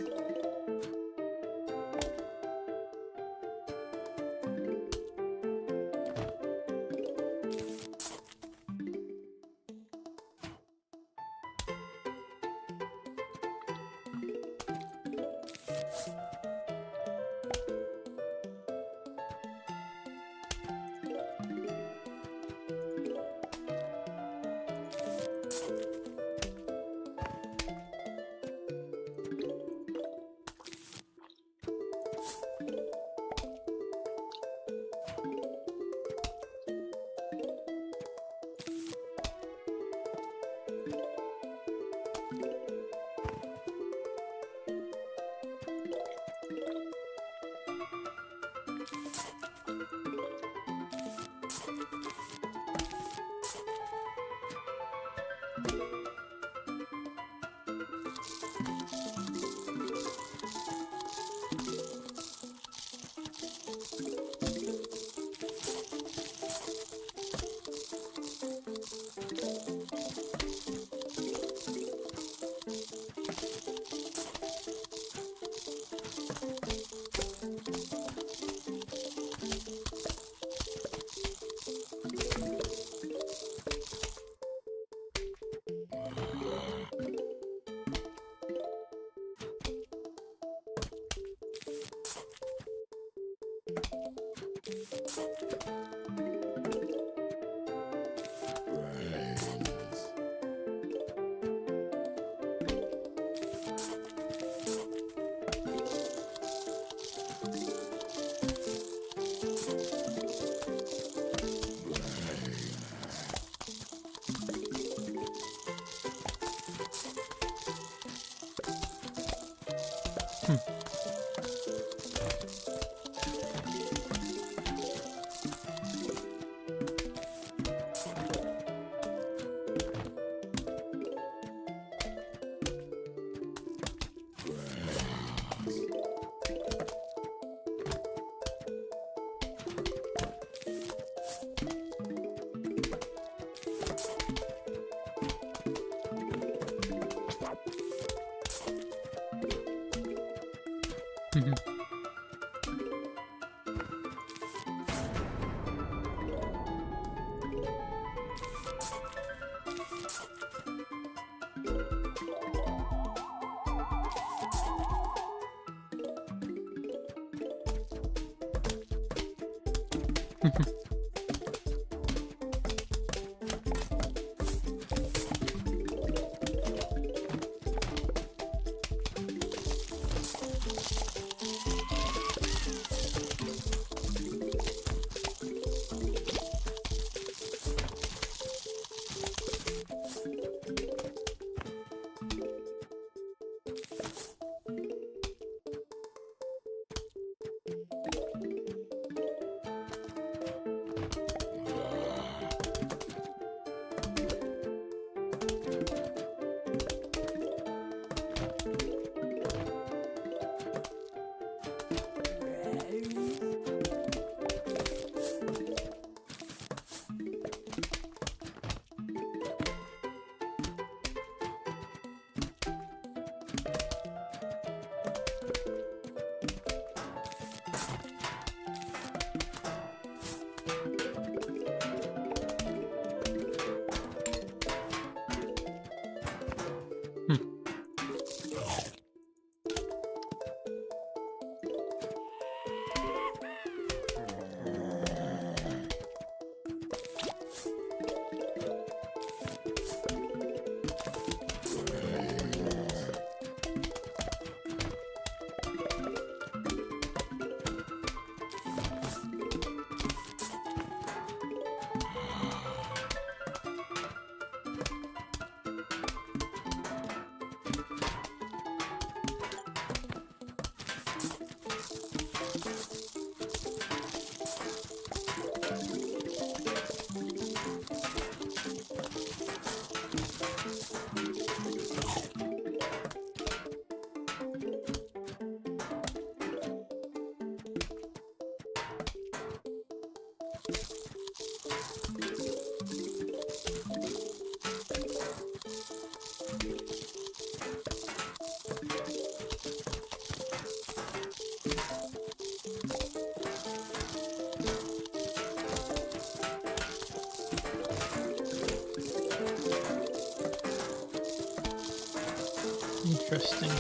[SPEAKER 1] Interesting.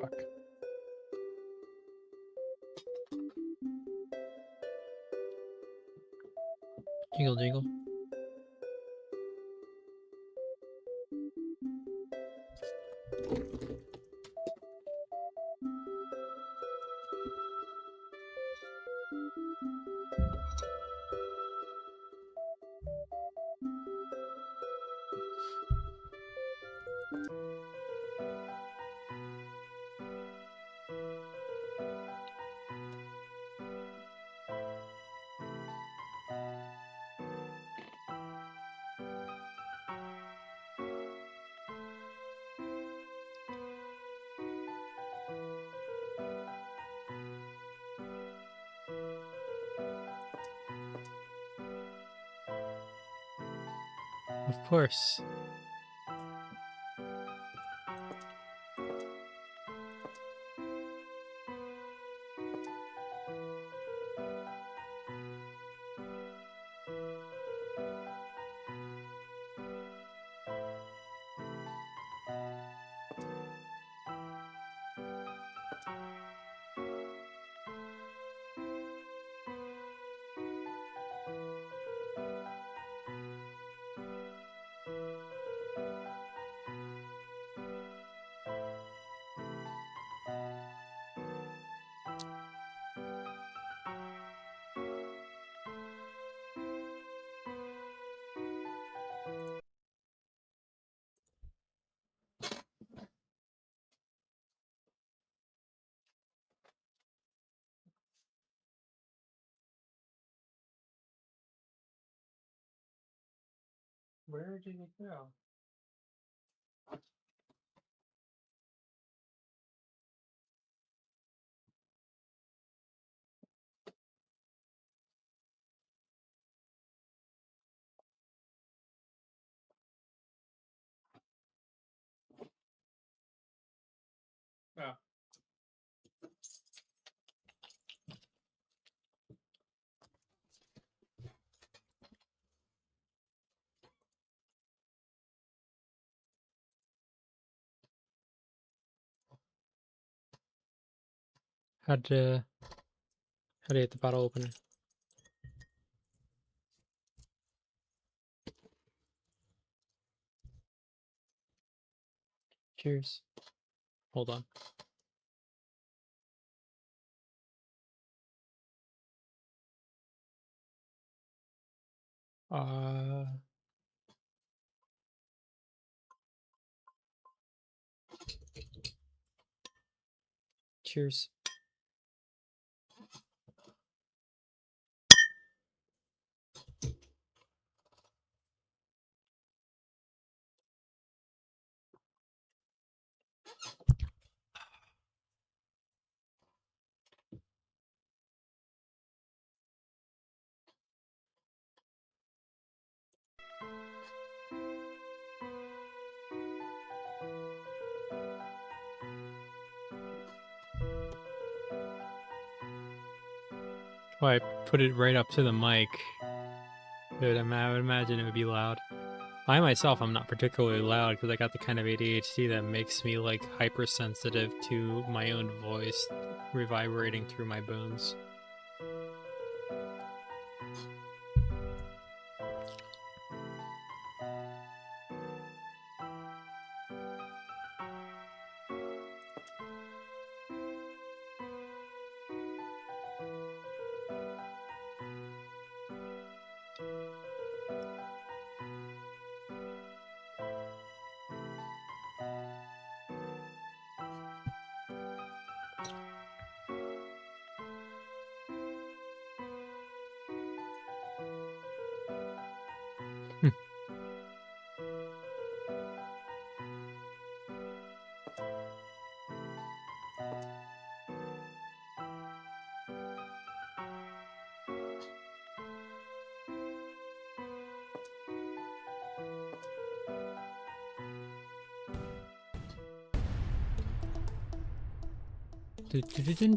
[SPEAKER 2] Fuck.
[SPEAKER 1] Jingle jingle. Of course. Where did it go? Oh. How'd you get the bottle opener? Cheers. Hold on. Cheers. Well, I put it right up to the mic. I would imagine it would be loud. I myself, I'm not particularly loud because I got the kind of ADHD that makes me like hypersensitive to my own voice reverberating through my bones.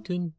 [SPEAKER 1] Dun.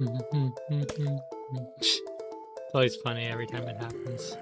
[SPEAKER 3] Zombies are coming.
[SPEAKER 1] It's always funny every time it happens.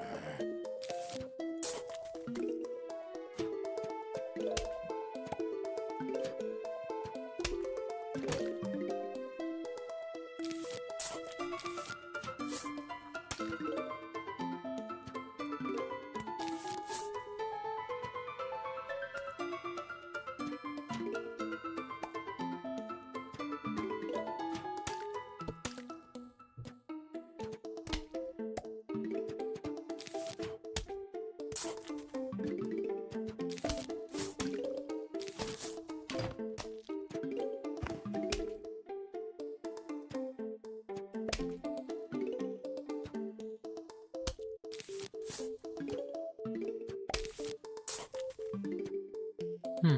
[SPEAKER 1] Hmm.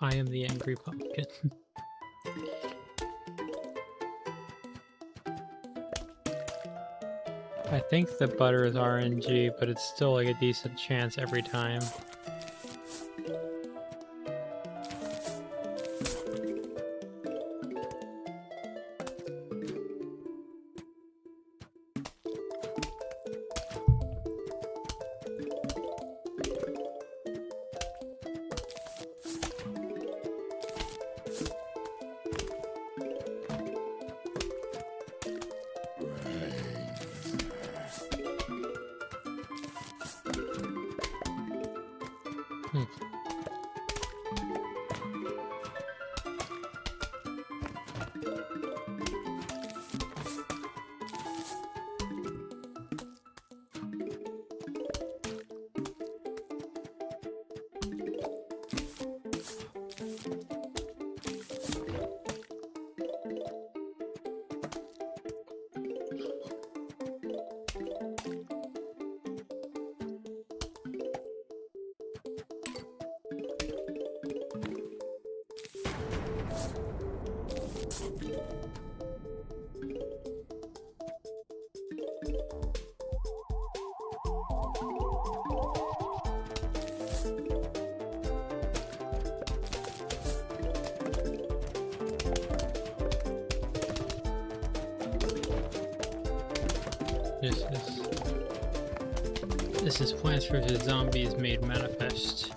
[SPEAKER 1] I am the angry pumpkin. I think the butter is RNG, but it's still like a decent chance every time. Hmm. This is Plants vs. Zombies made manifest.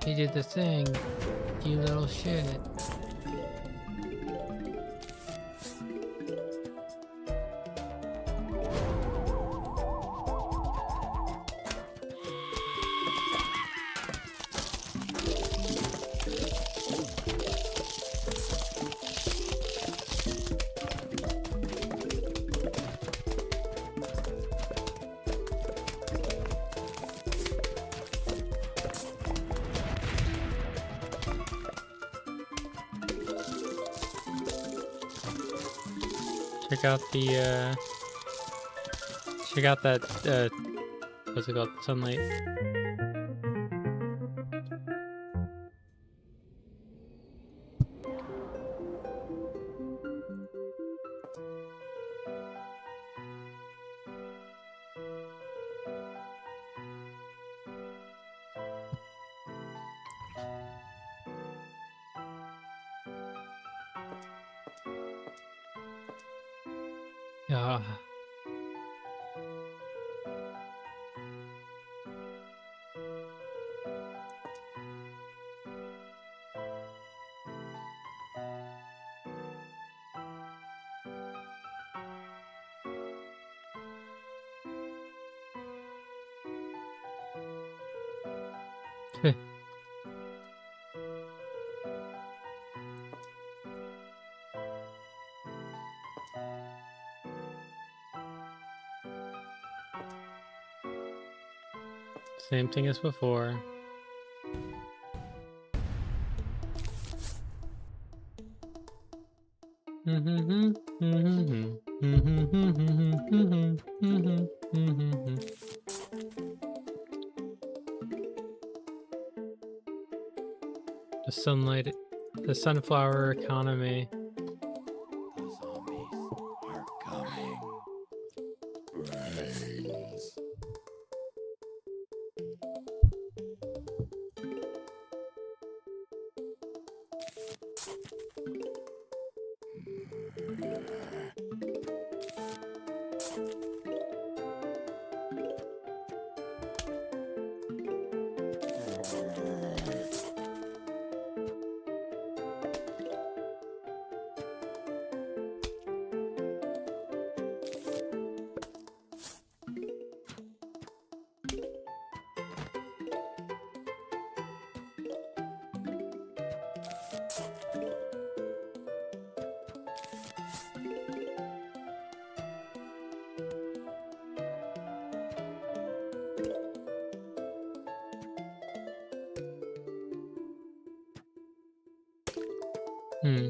[SPEAKER 1] He did the thing, you little shit. Check out that, what's it called? Sunlight. Ah. Same thing as before. The sunlight, the sunflower economy.
[SPEAKER 3] The zombies are coming. Brains.
[SPEAKER 1] Hmm.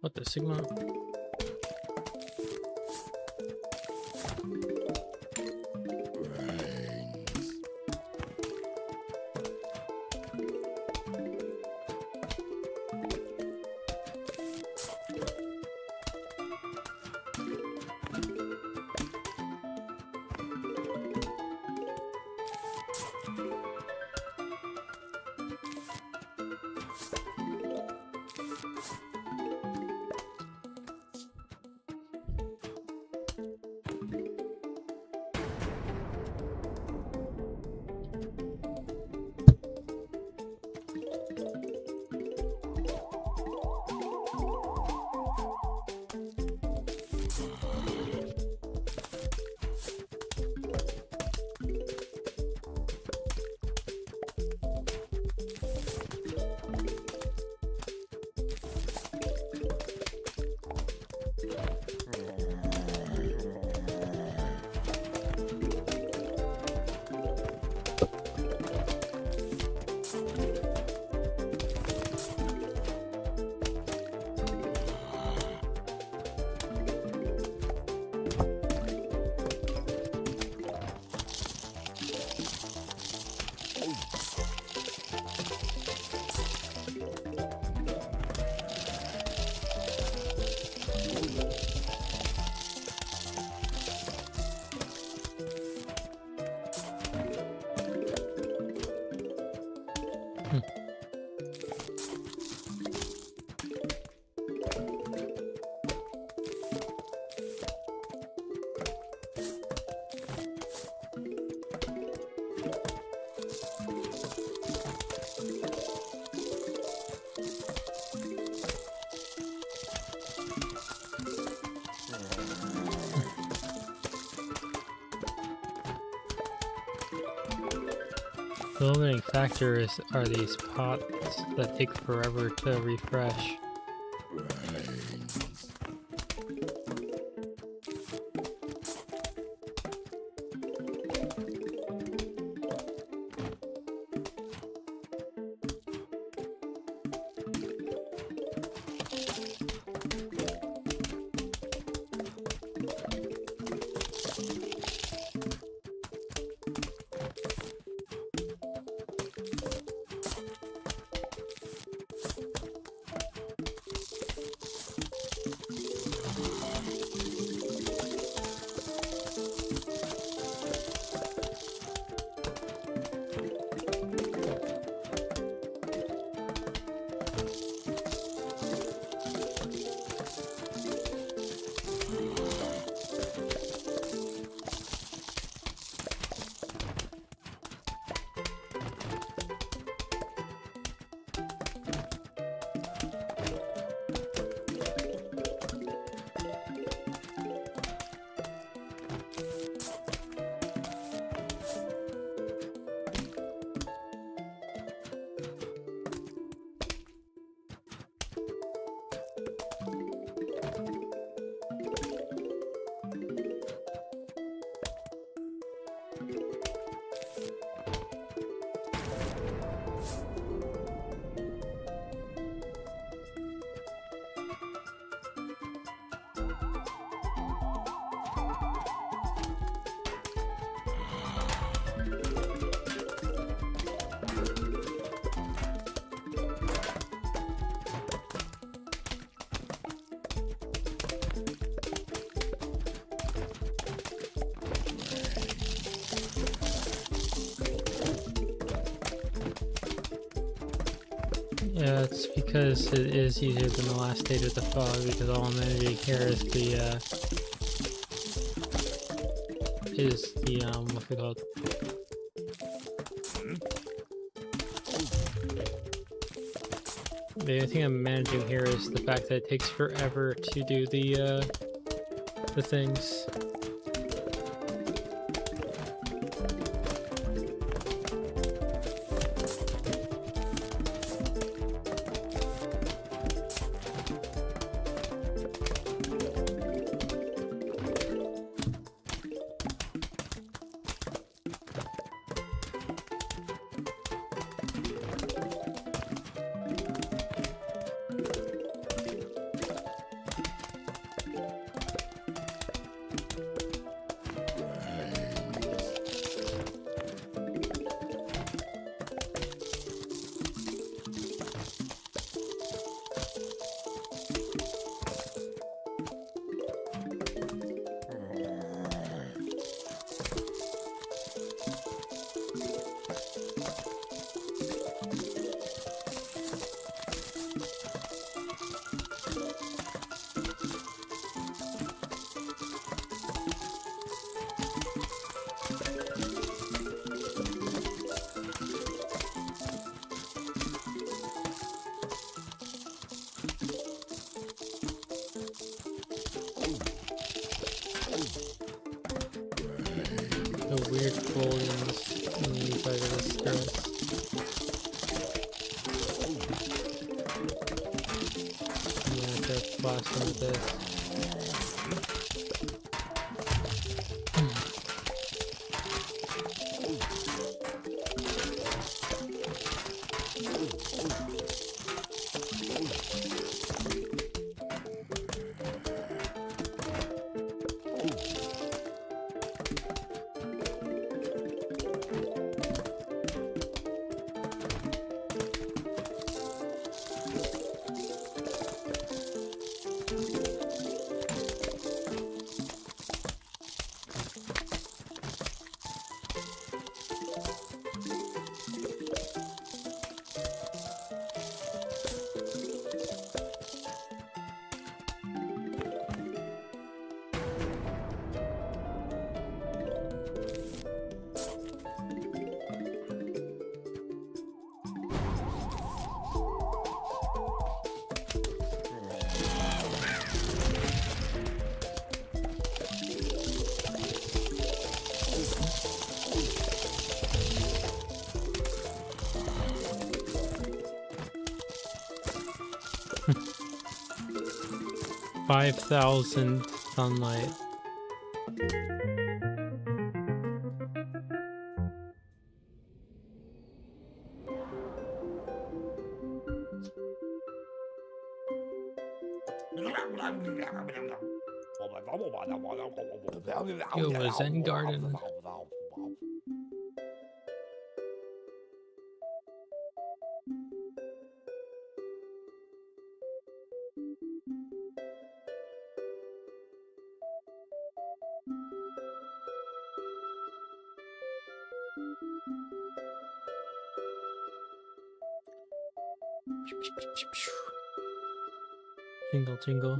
[SPEAKER 1] What the Sigma?
[SPEAKER 3] Brains.
[SPEAKER 1] The limiting factor are these pots that take forever to refresh. Yeah, it's because it is easier than the last stage of the fog, because all I'm managing here is what's it called? The only thing I'm managing here is the fact that it takes forever to do the things. The weird volumes in the inside of the skirts. I'm gonna have to blast some of this. 5,000 sunlight. Yo, a Zen garden. Jingle, jingle.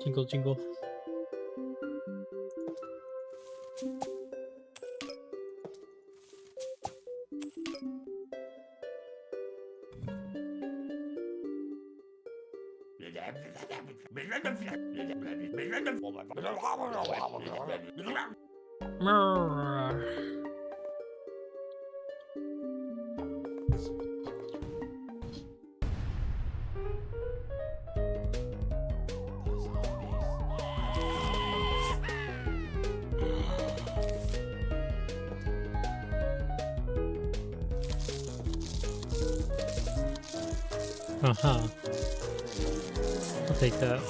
[SPEAKER 1] Jingle, jingle. Uh-huh. I'll take that.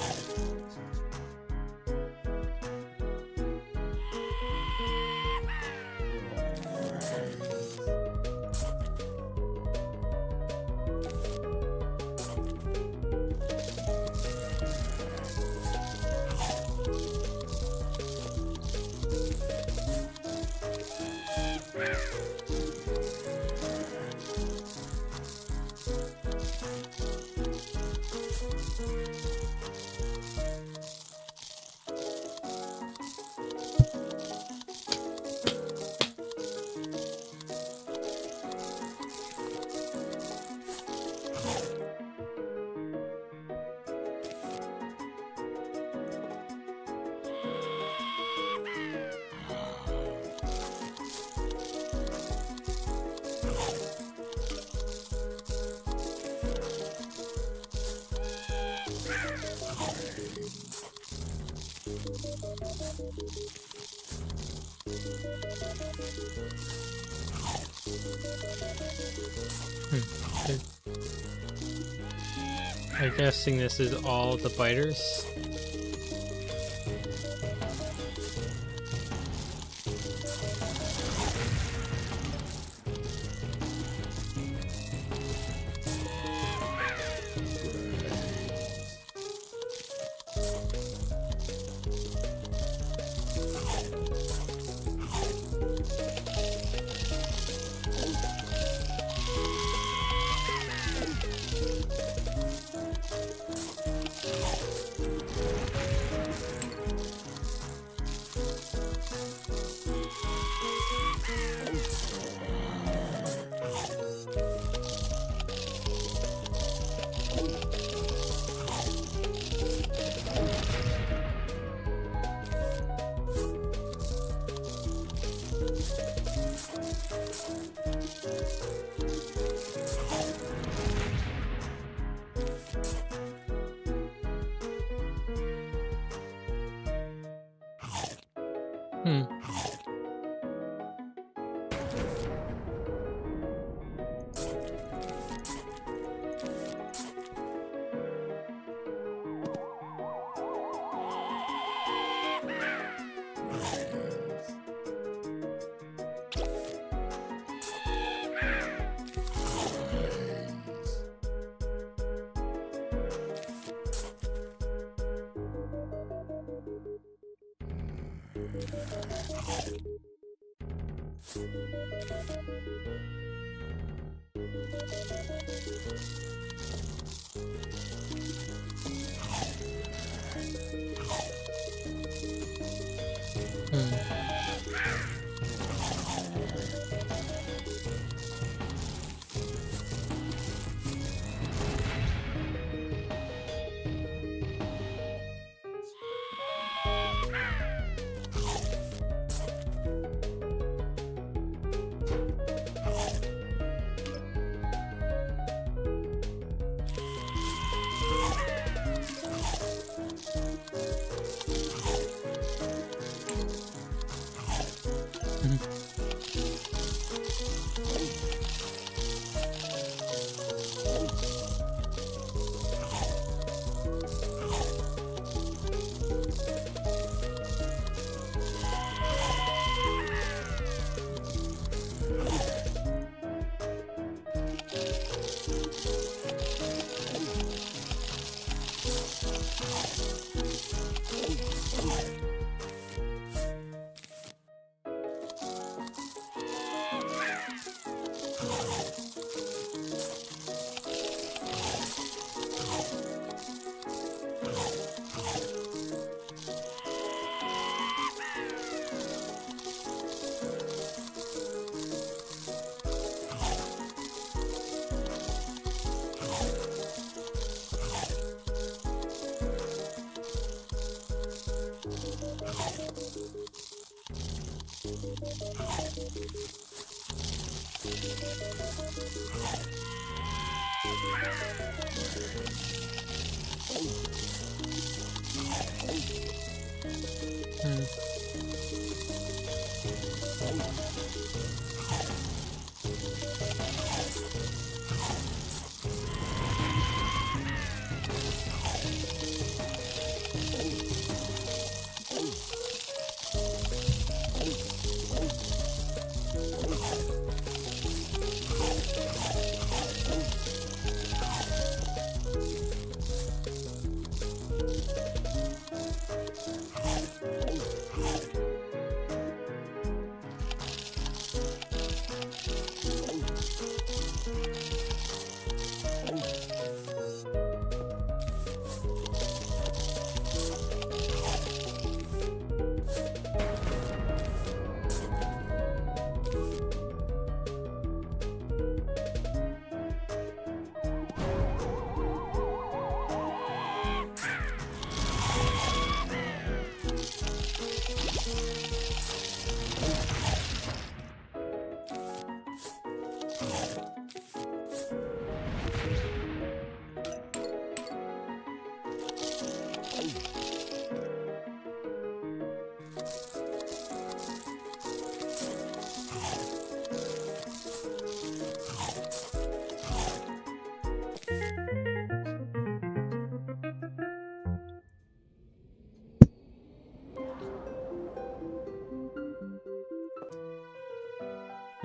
[SPEAKER 1] I'm guessing this is all the biters.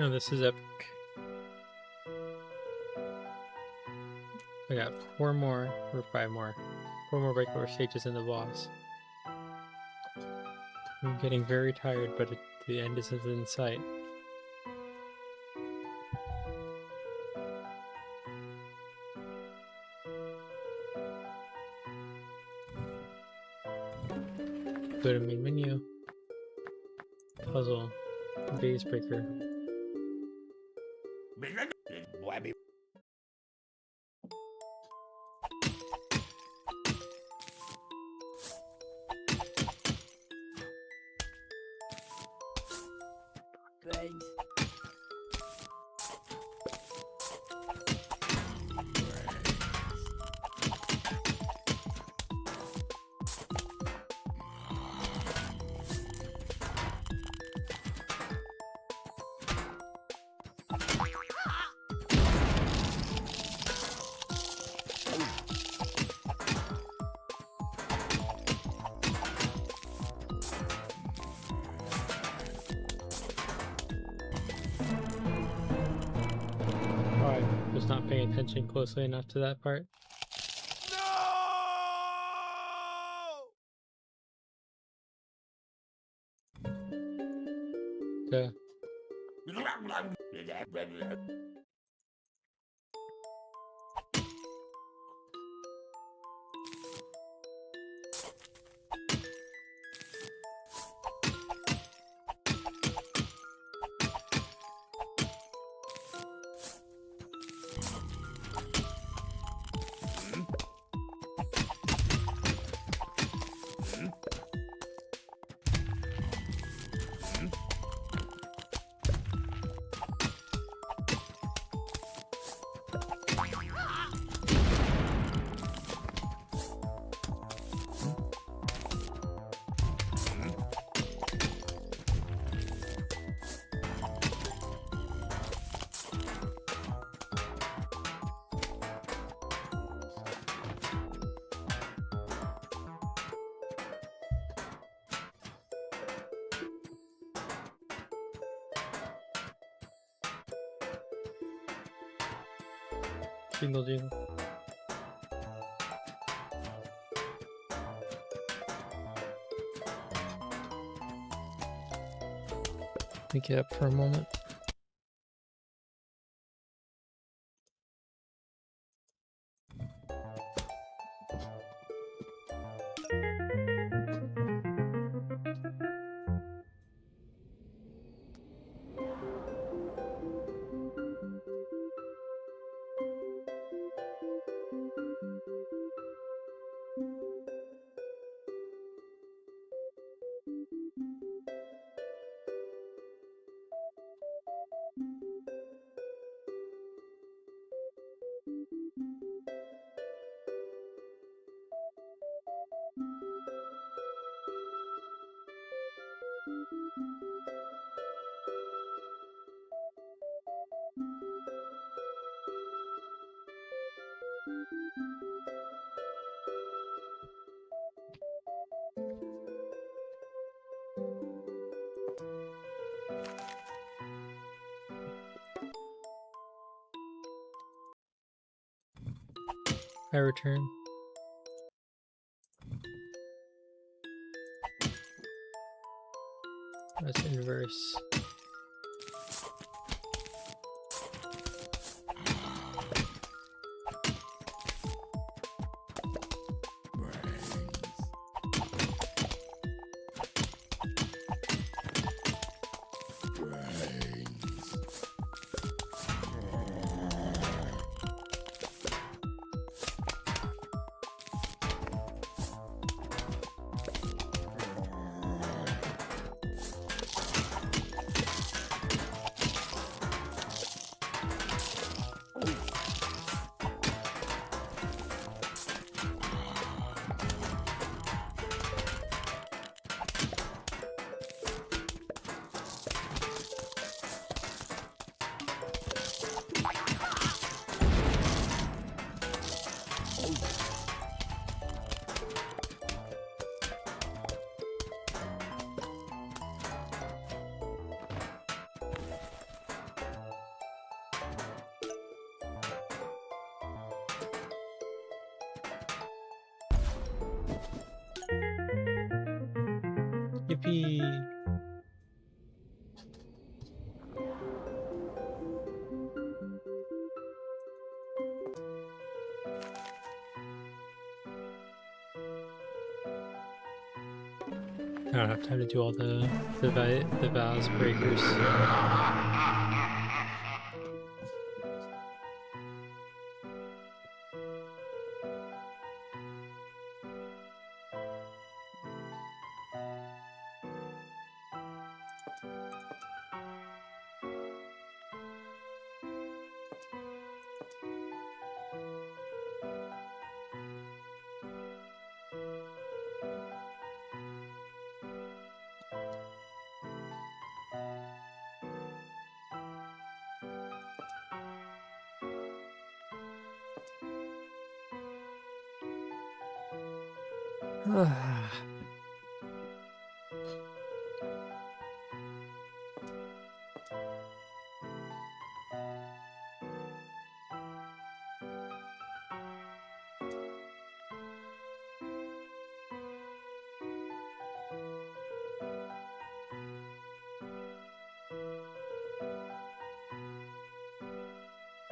[SPEAKER 1] No, this is epic. I got 4 more, or 5 more. 4 more breakover stages in the boss. I'm getting very tired, but the end isn't in sight. Go to main menu. Puzzle. Base breaker.
[SPEAKER 3] Thanks.
[SPEAKER 1] Just not paying attention closely enough to that part.
[SPEAKER 3] No!
[SPEAKER 1] Okay. Jingle jingle. Let me get up for a moment. I return. That's inverse. Yippee! I don't have time to do all the vows breakers.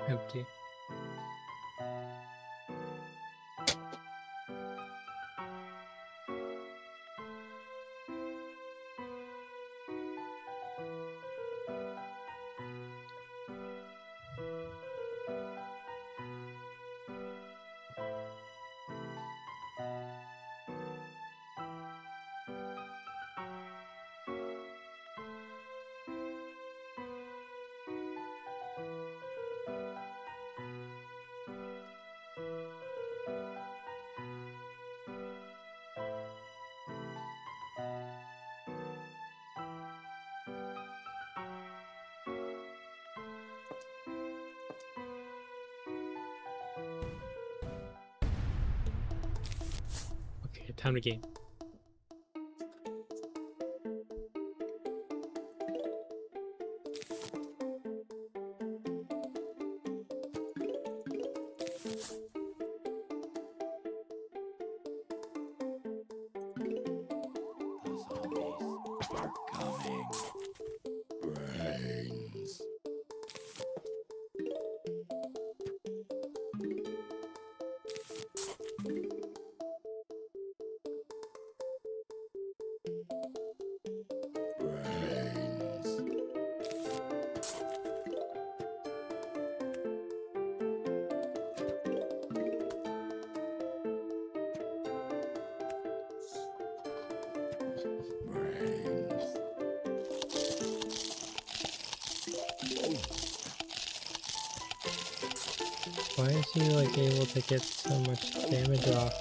[SPEAKER 1] Empty. Okay, time to game.
[SPEAKER 3] The zombies are coming. Brains. Brains. Brains.
[SPEAKER 4] Why is he like able to get so much damage off?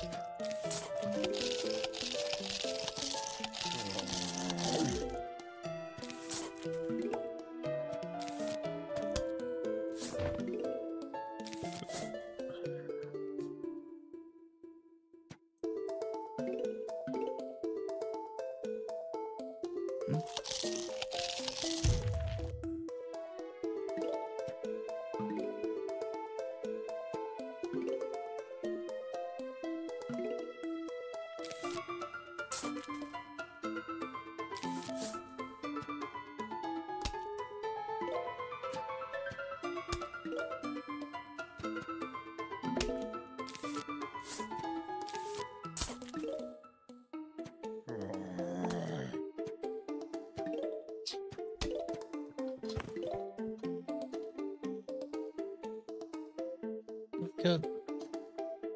[SPEAKER 4] God,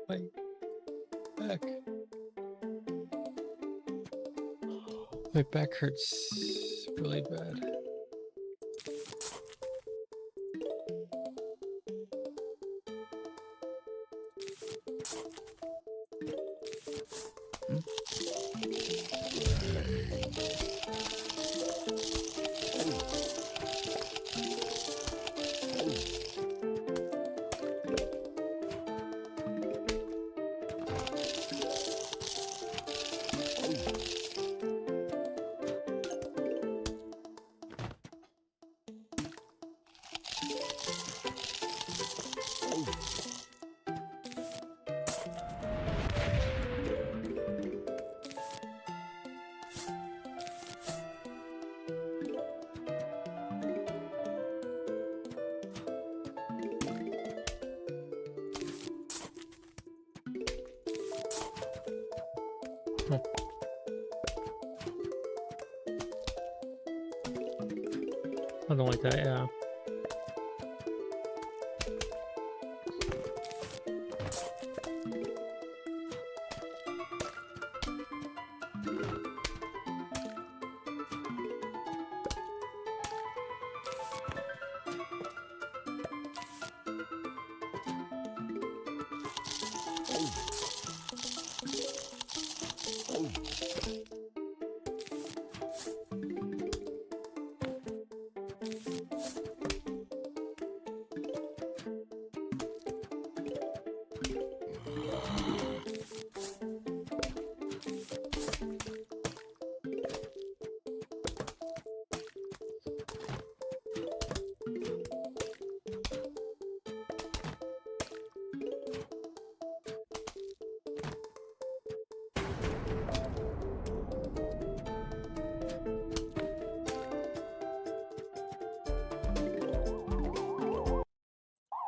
[SPEAKER 4] my back. My back hurts really bad. I don't like that, yeah.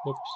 [SPEAKER 1] Whoops.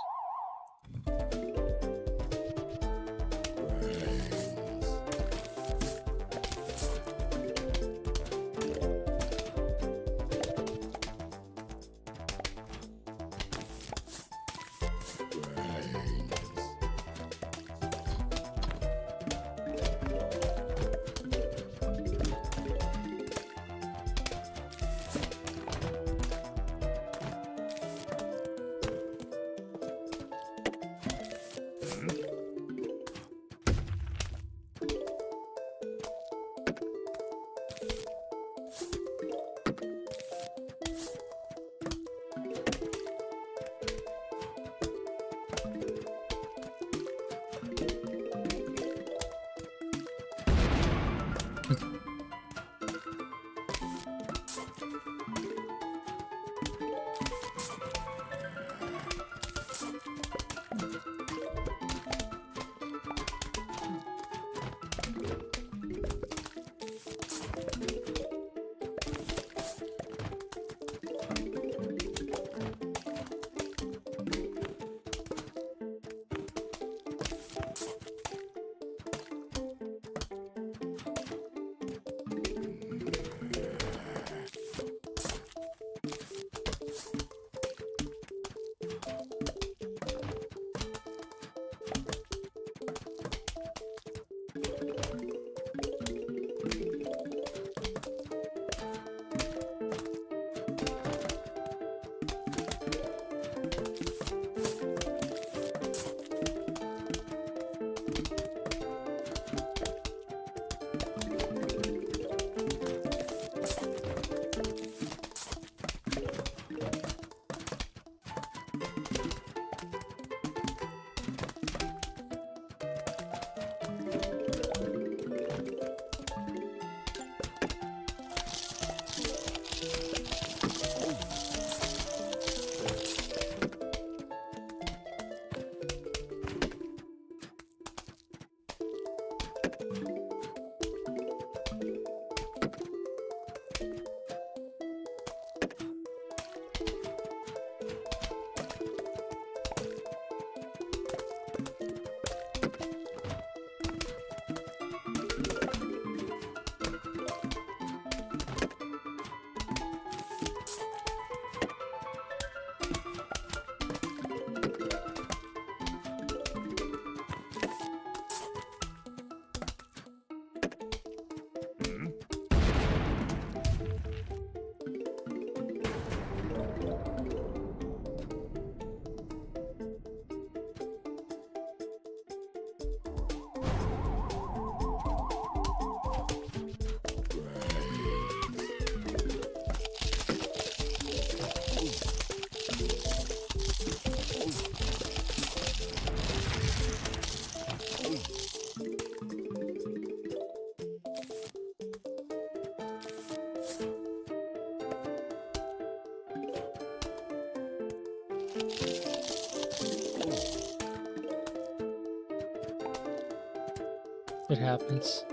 [SPEAKER 1] It happens.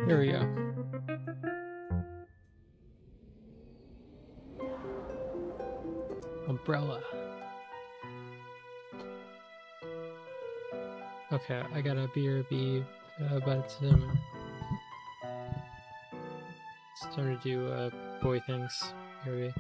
[SPEAKER 1] Here we go. Umbrella. Okay, I got a BRB, but it's time to do boy things. BRB.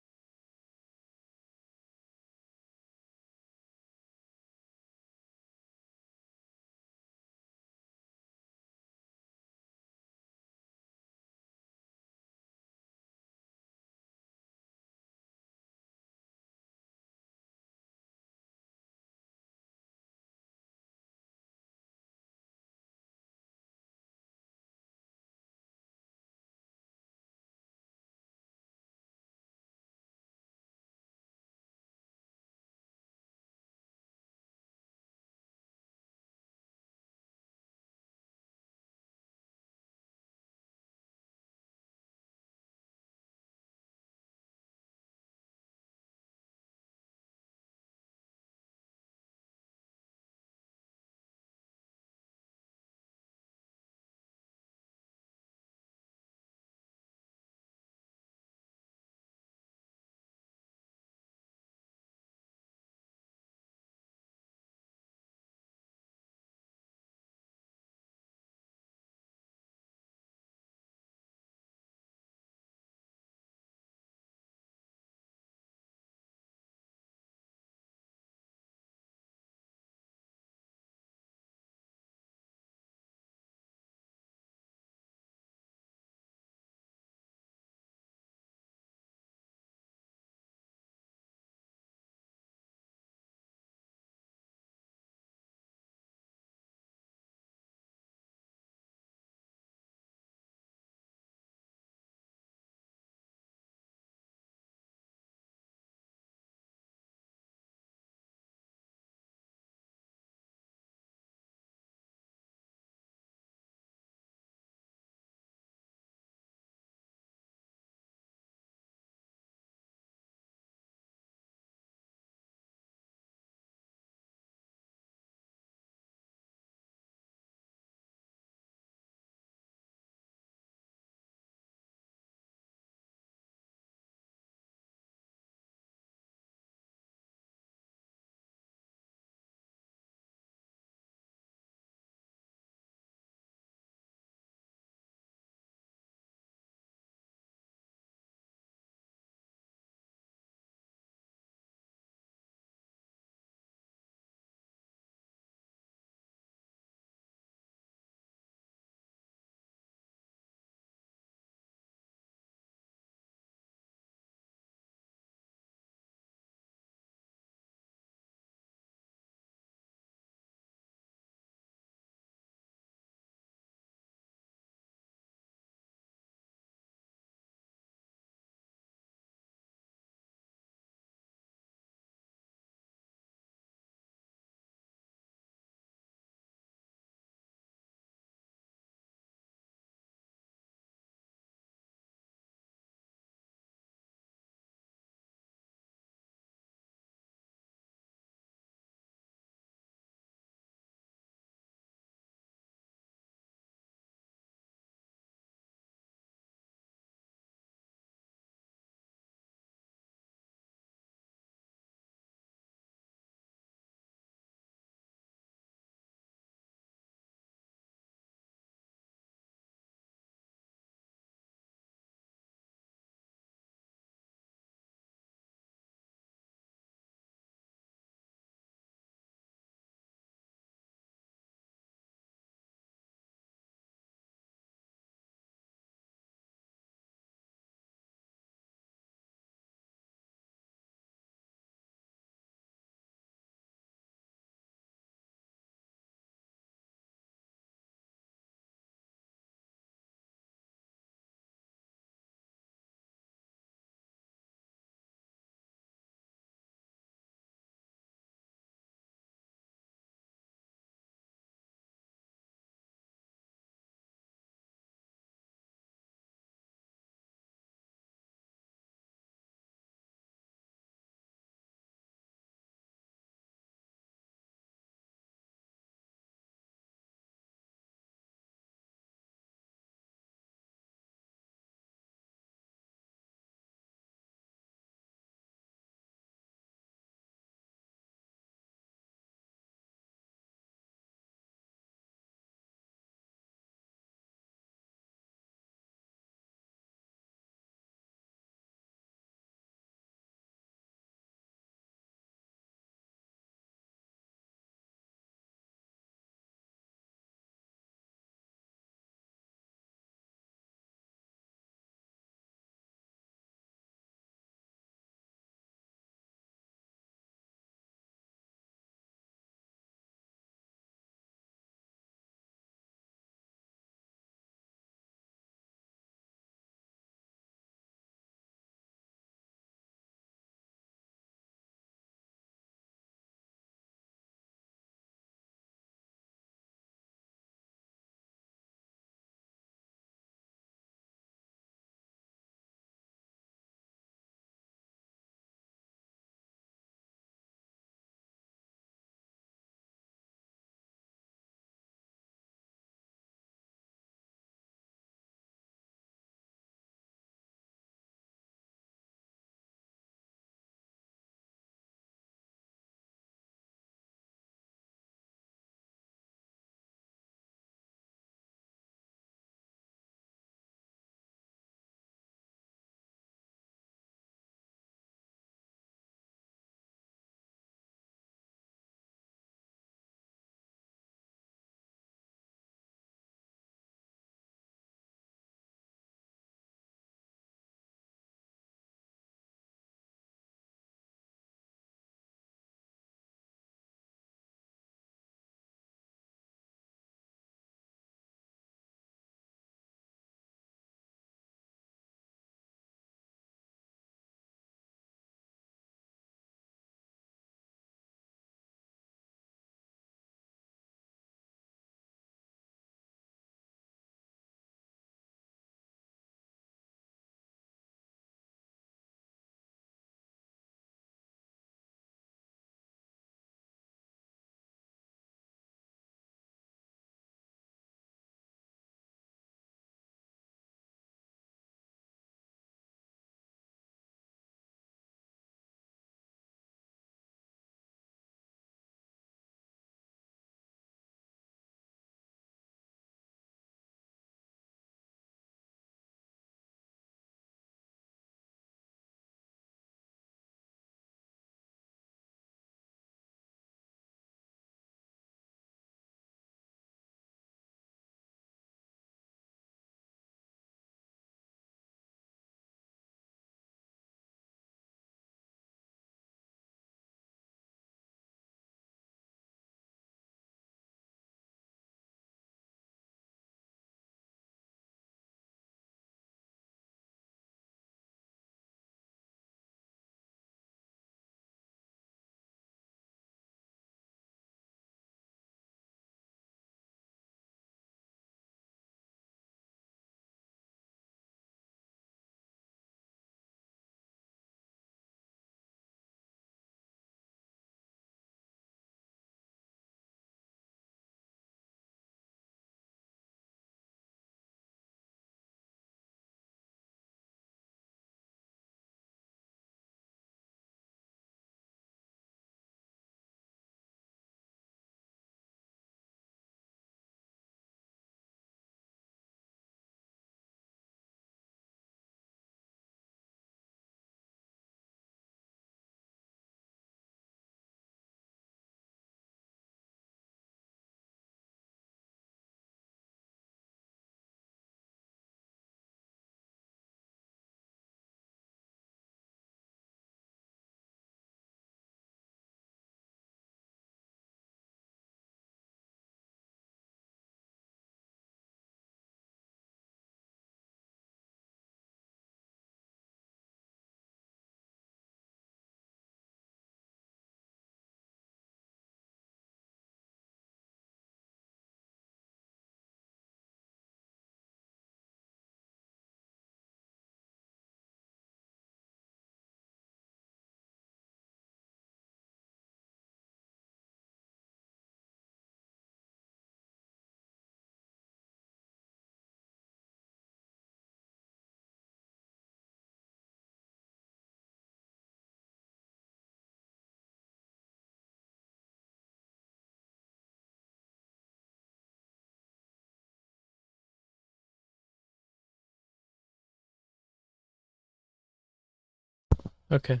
[SPEAKER 4] Okay.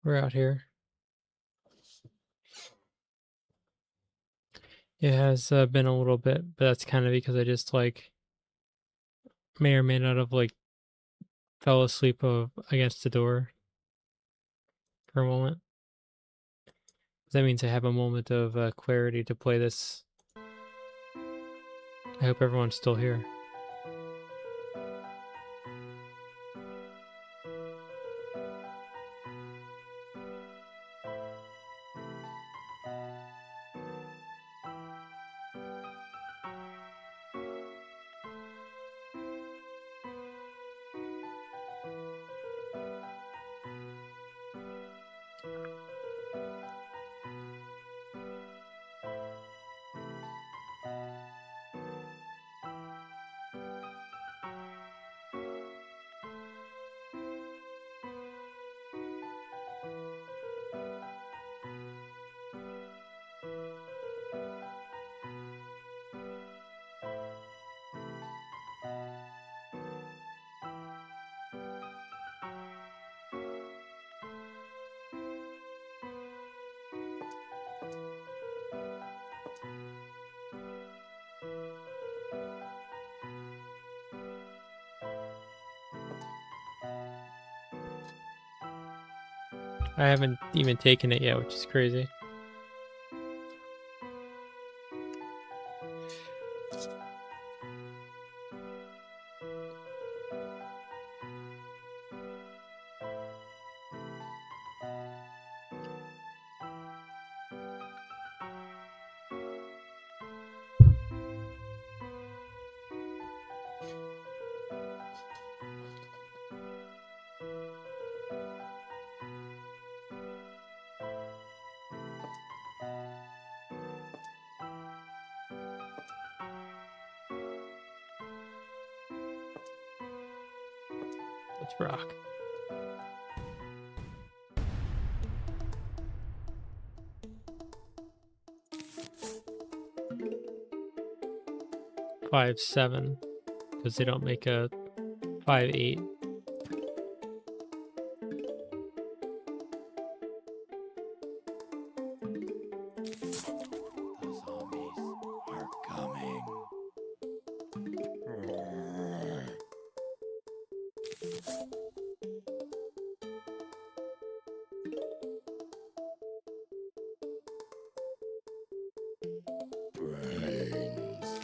[SPEAKER 4] We're out here. It has been a little bit, but that's kind of because I just like may or may not have like fell asleep against the door for a moment. That means I have a moment of clarity to play this. I hope everyone's still here. I haven't even taken it yet, which is crazy. Let's rock. Five, 7, because they don't make a 5, 8.
[SPEAKER 3] The zombies are coming. Brains.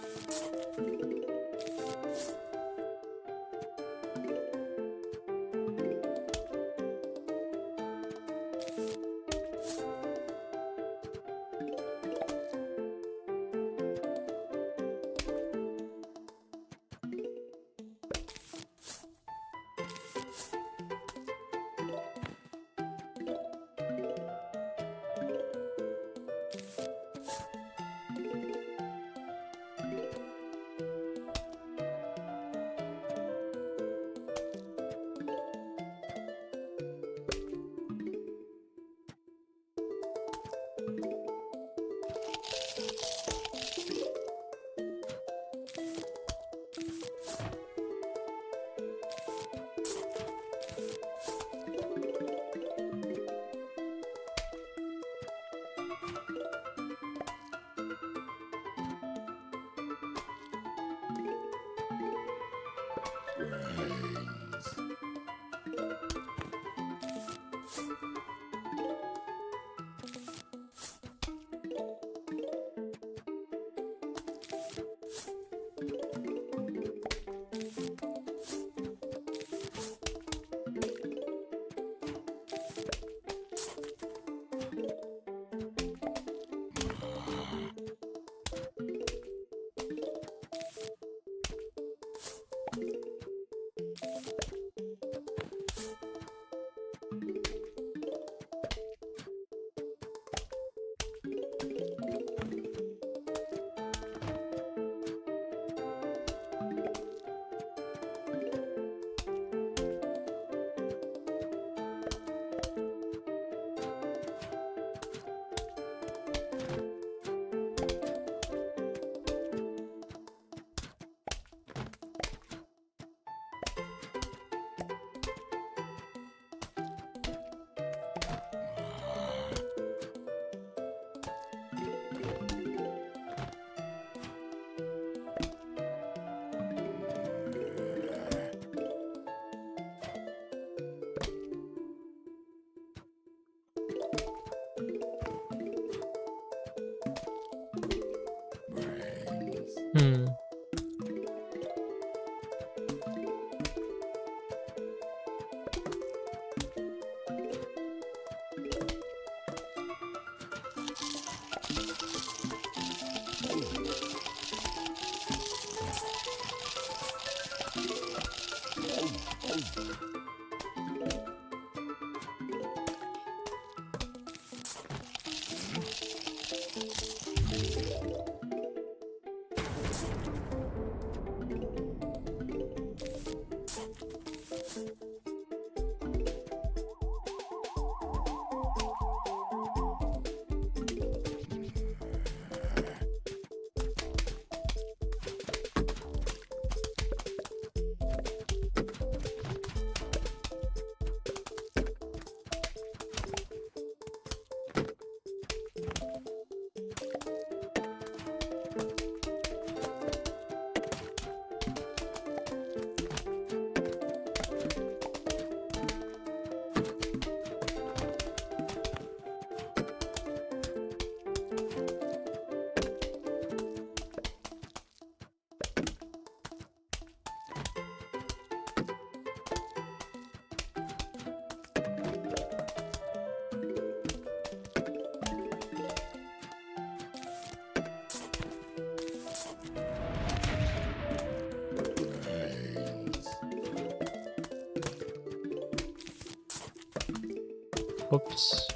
[SPEAKER 4] Whoops.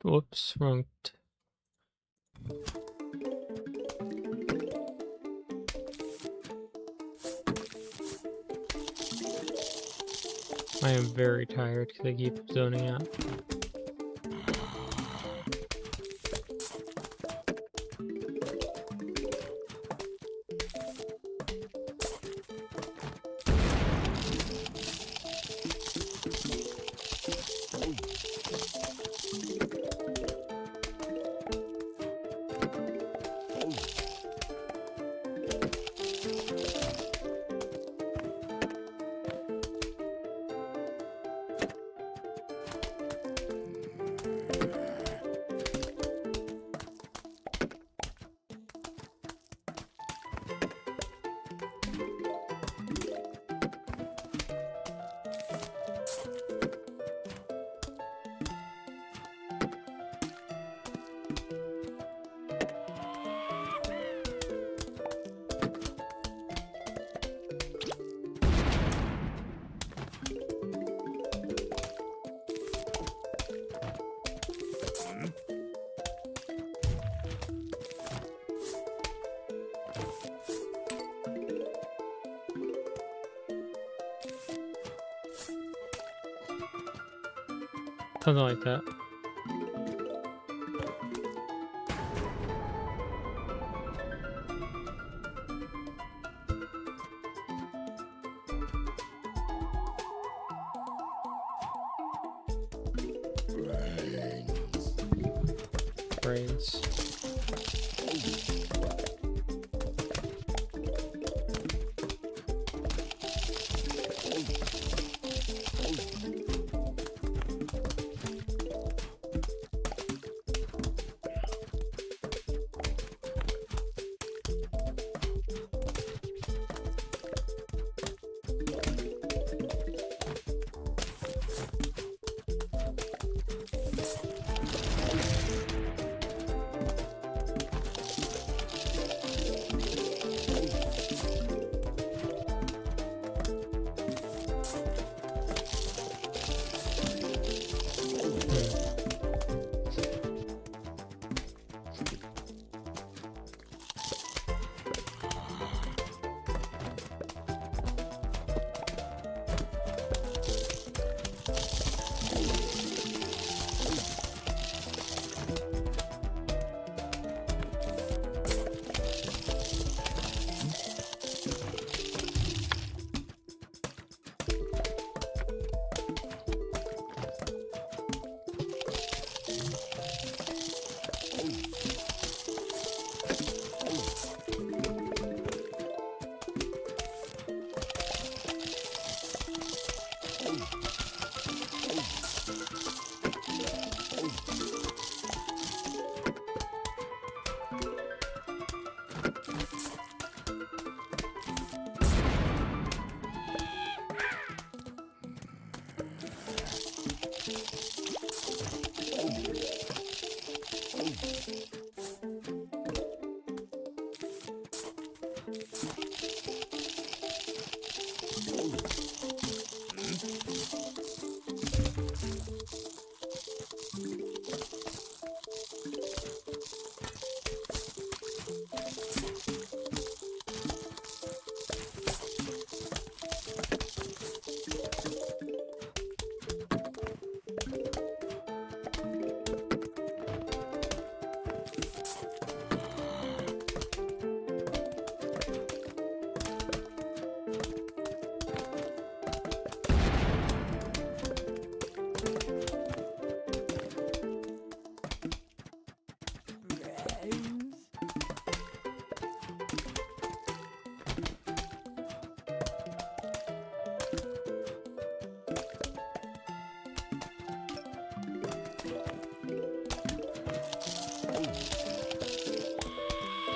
[SPEAKER 4] Whoops, wrong. I am very tired because I keep zoning out. Something like that. Brains.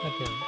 [SPEAKER 4] God damn it.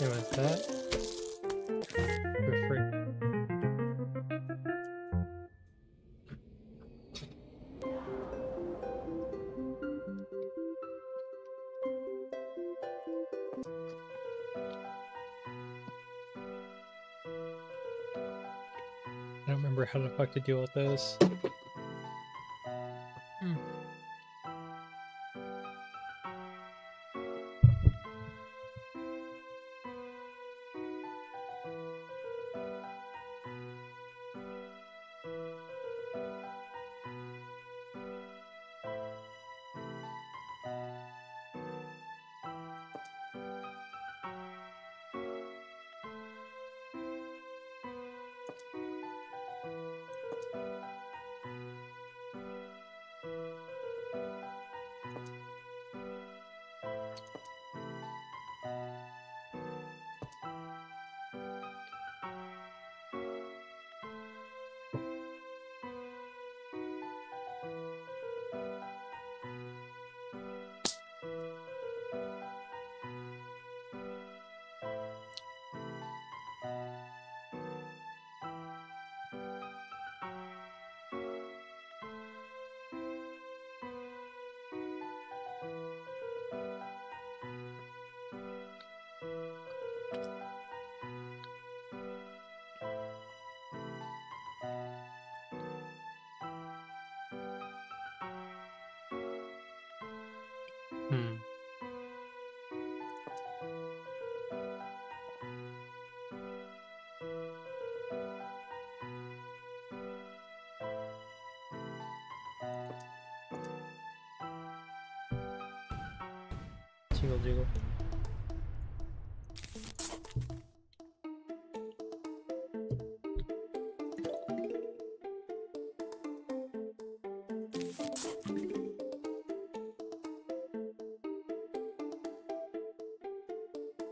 [SPEAKER 4] It was that for free. I don't remember how the fuck to deal with those. Hmm. Jiggle jiggle.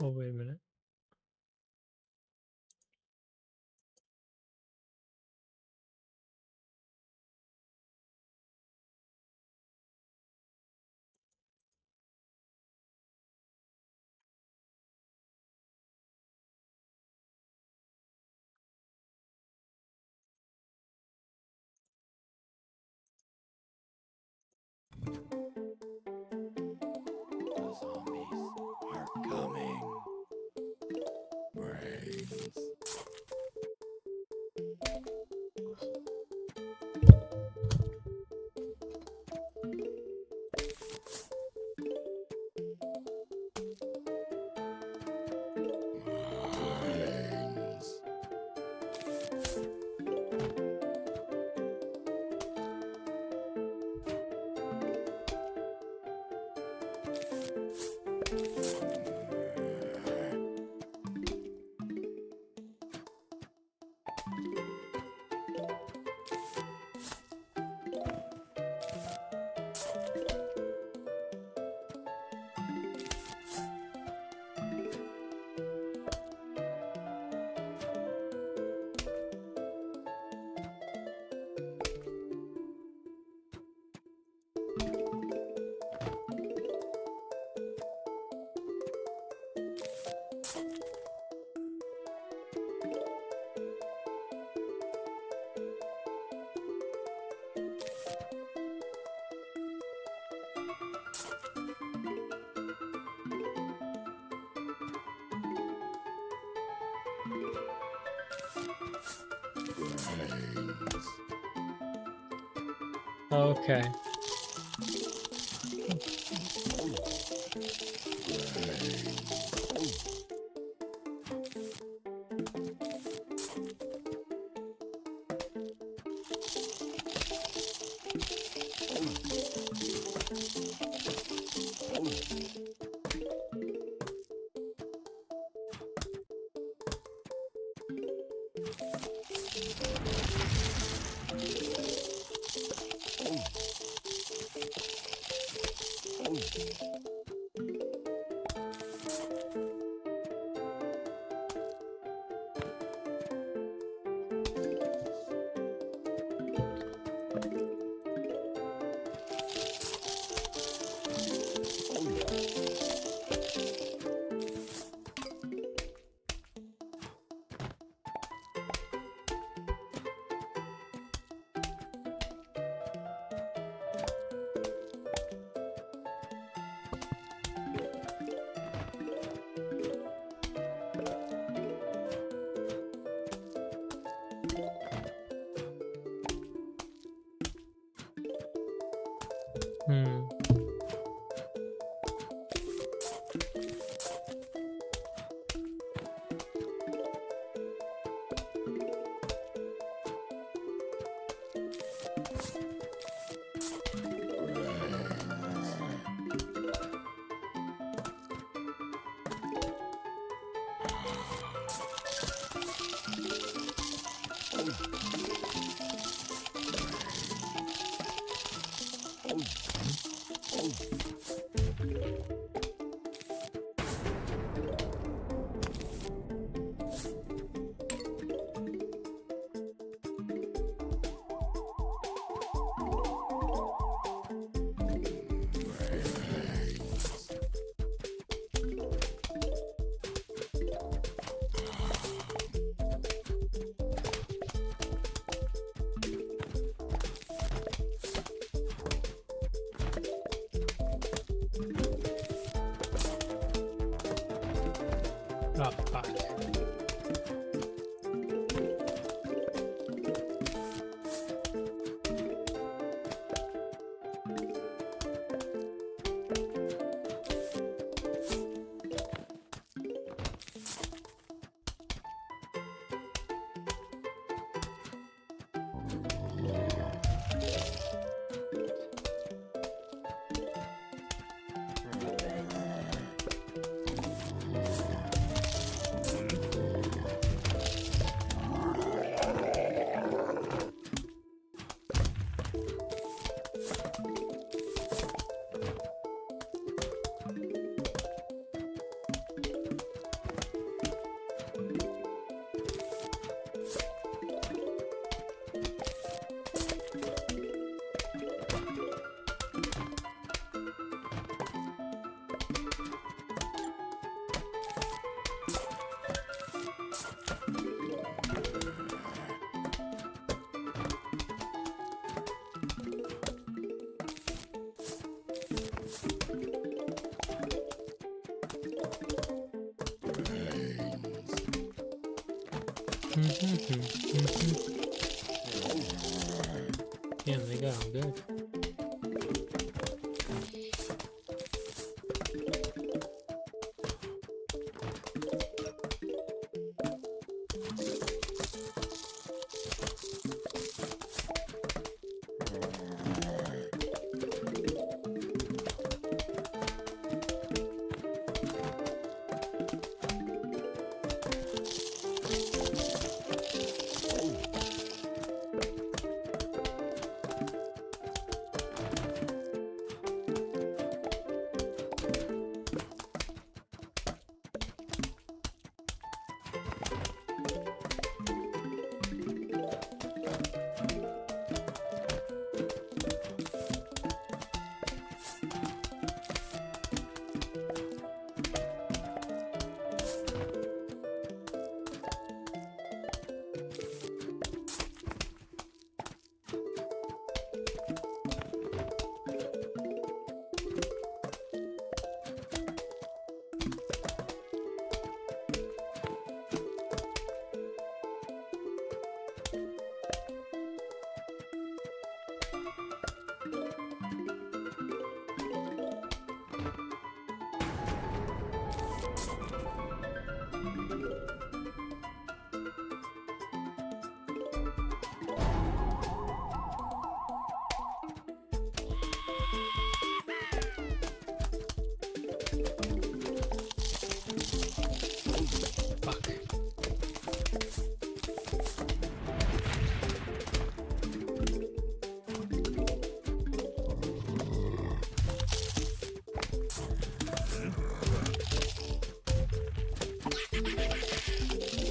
[SPEAKER 4] Oh, wait a minute.
[SPEAKER 3] The zombies are coming. Brains.
[SPEAKER 4] Okay. Hmm. Oh, fuck. Damn, they got 'em good.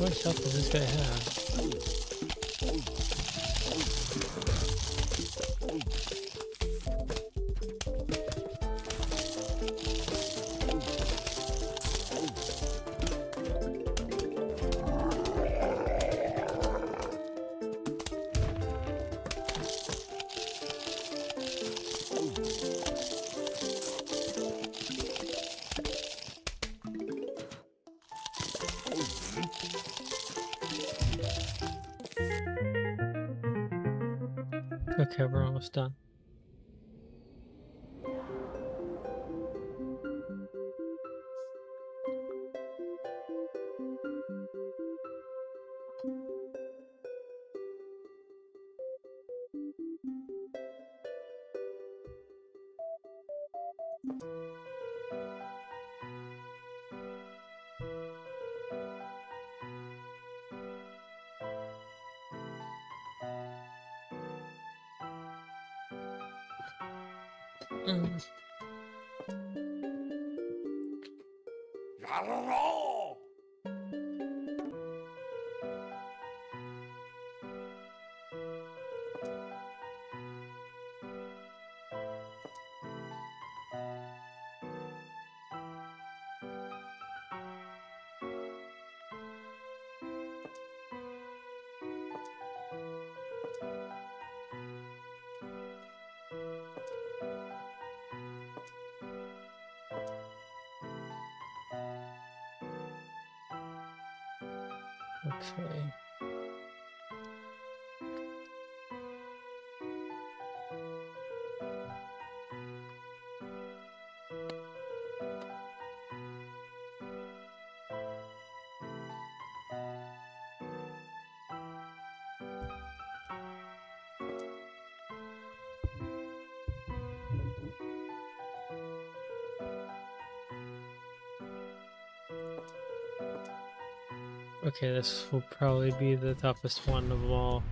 [SPEAKER 1] How much health does this guy have? Okay, we're almost done. Okay. Okay, this will probably be the toughest one of all.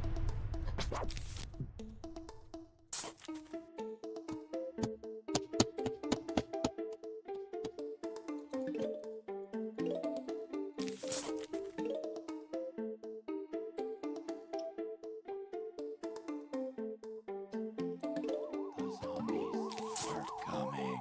[SPEAKER 3] The zombies are coming.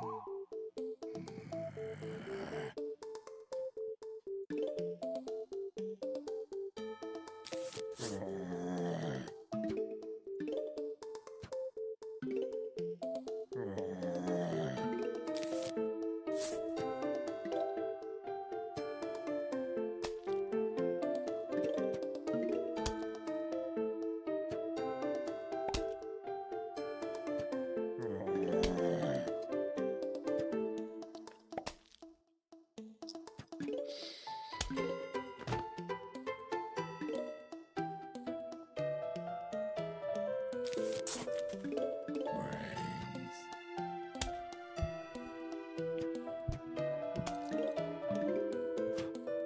[SPEAKER 3] Brains.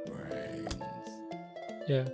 [SPEAKER 3] Brains.
[SPEAKER 1] Yeah.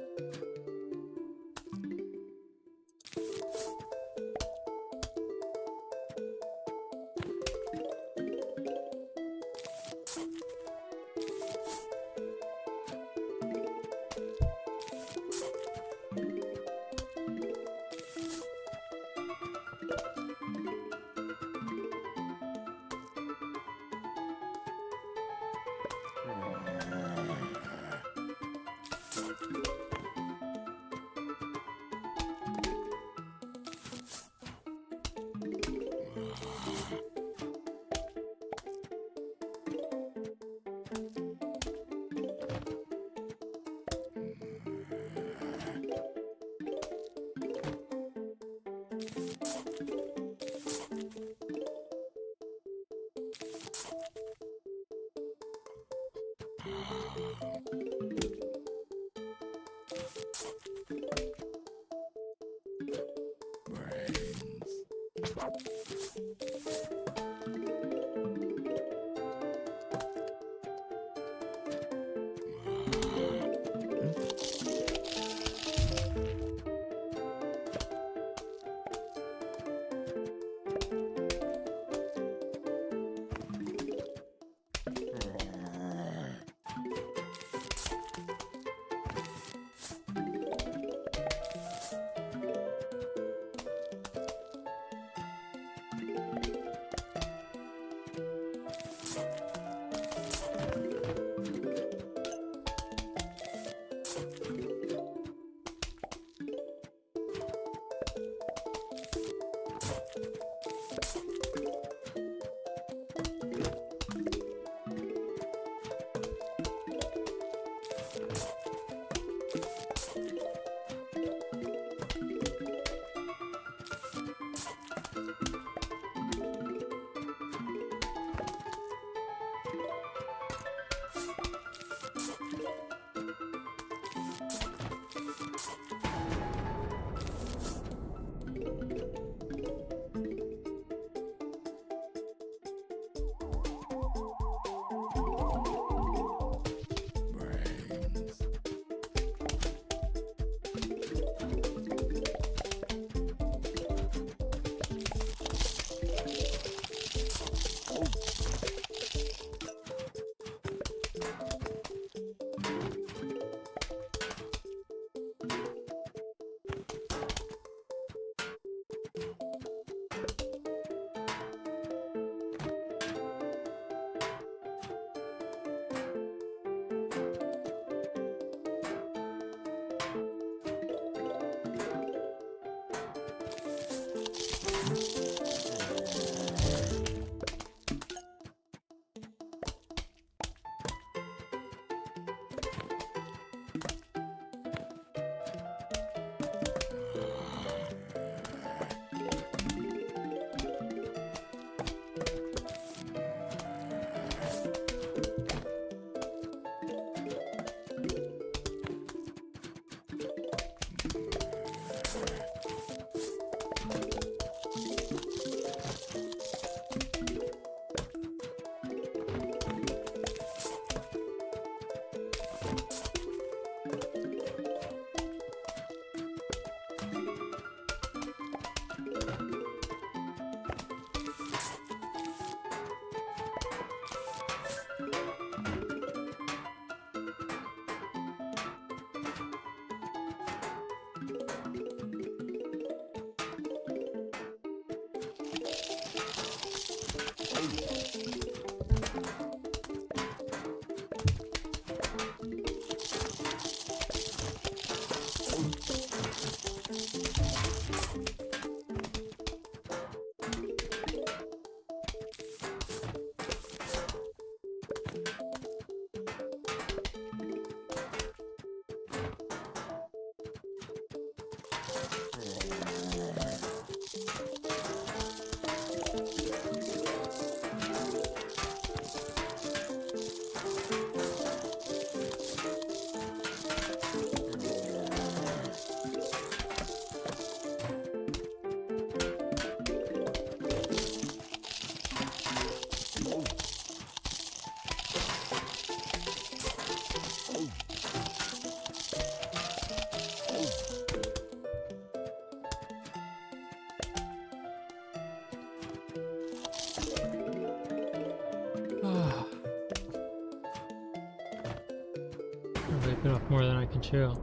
[SPEAKER 4] bit off more than I can chew.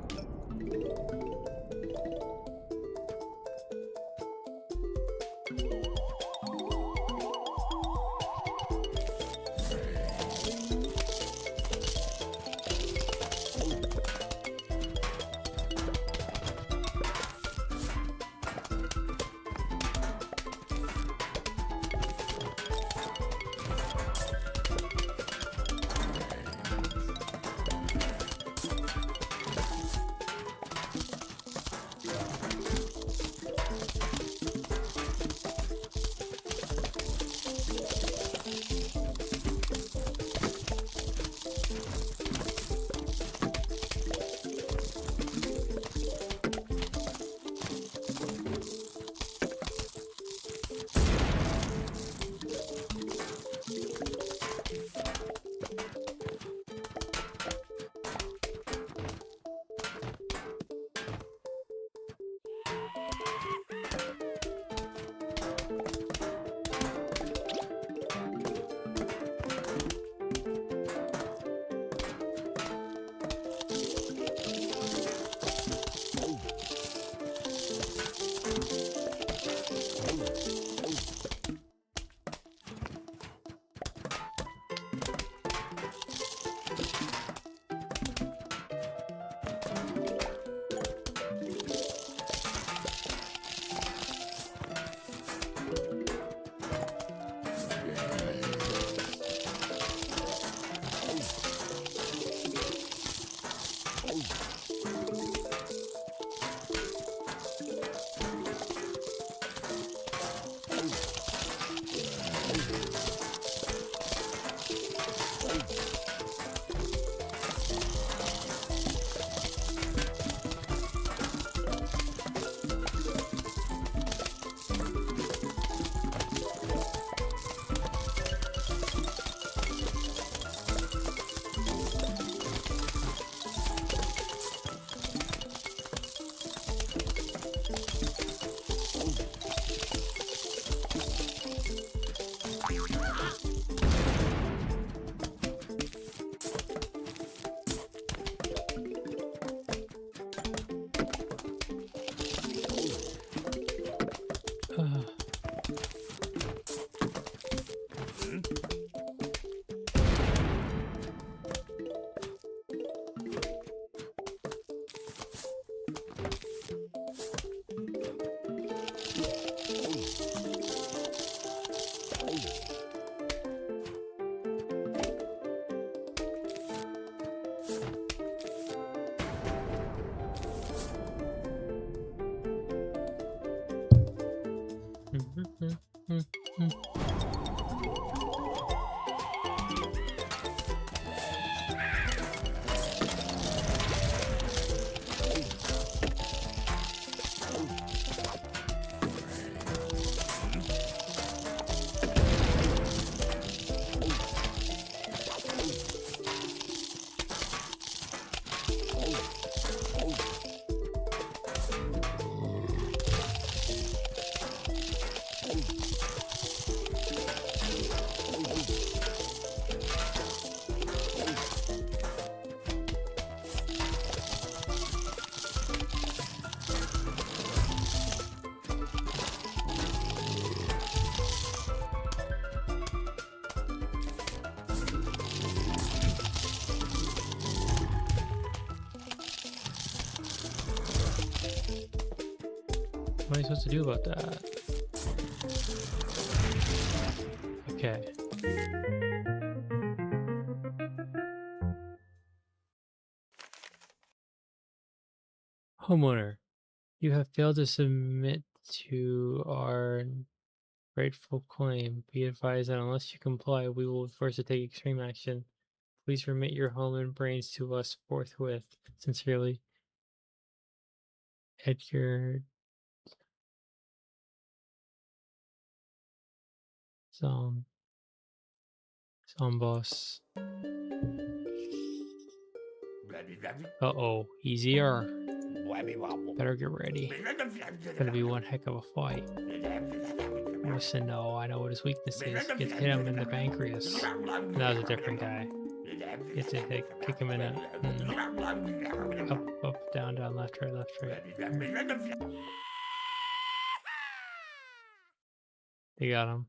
[SPEAKER 4] What am I supposed to do about that? Okay. Homeowner, you have failed to submit to our rightful claim. Be advised that unless you comply, we will be forced to take extreme action. Please remit your home and brains to us forthwith. Sincerely, Edgar Boss. Uh-oh, easier. Better get ready. It's gonna be one heck of a fight. Listen, no, I know what his weakness is. You hit him in the pancreas. And that was a different guy. You have to like, kick him in it. Up, down, down, left, right, left, right. You got him.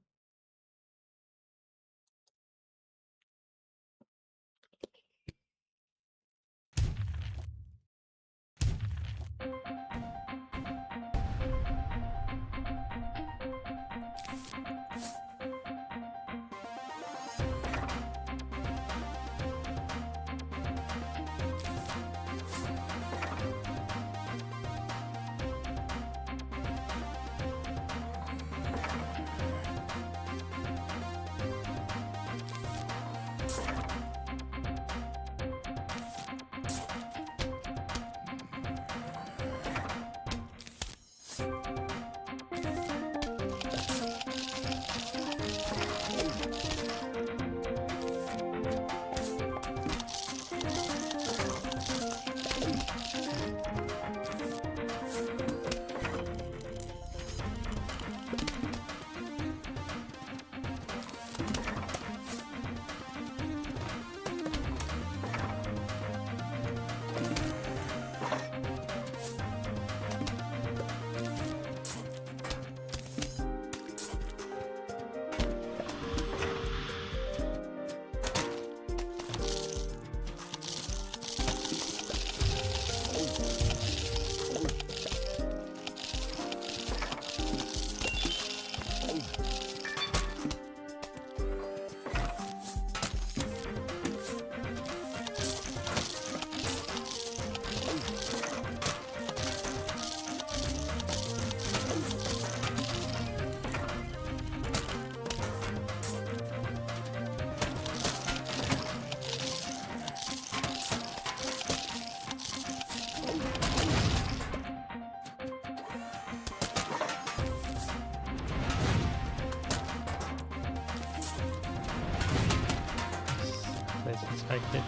[SPEAKER 4] Place inspected.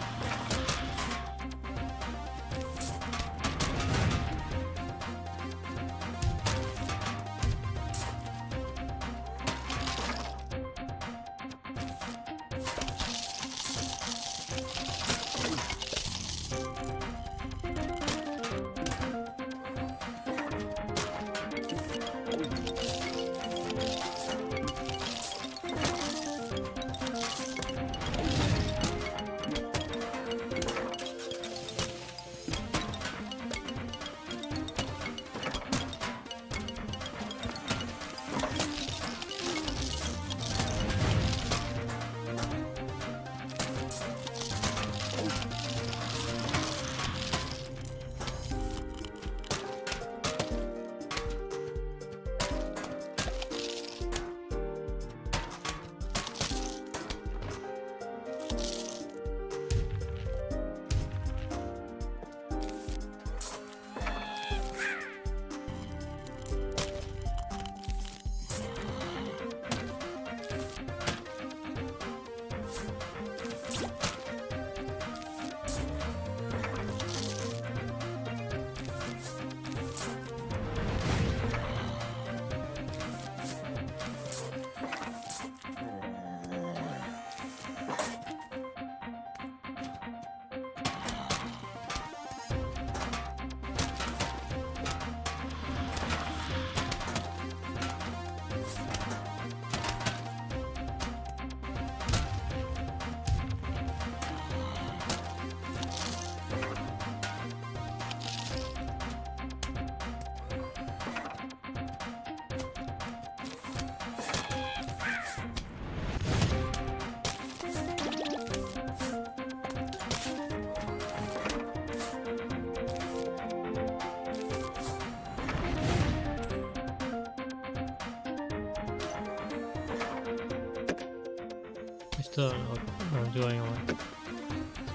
[SPEAKER 4] I still don't know what I'm doing.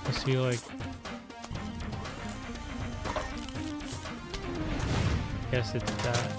[SPEAKER 4] I see like I guess it's that.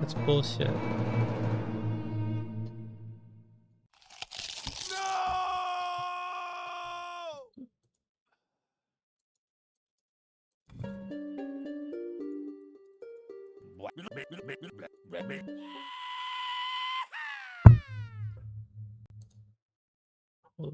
[SPEAKER 2] That's bullshit.
[SPEAKER 4] Well,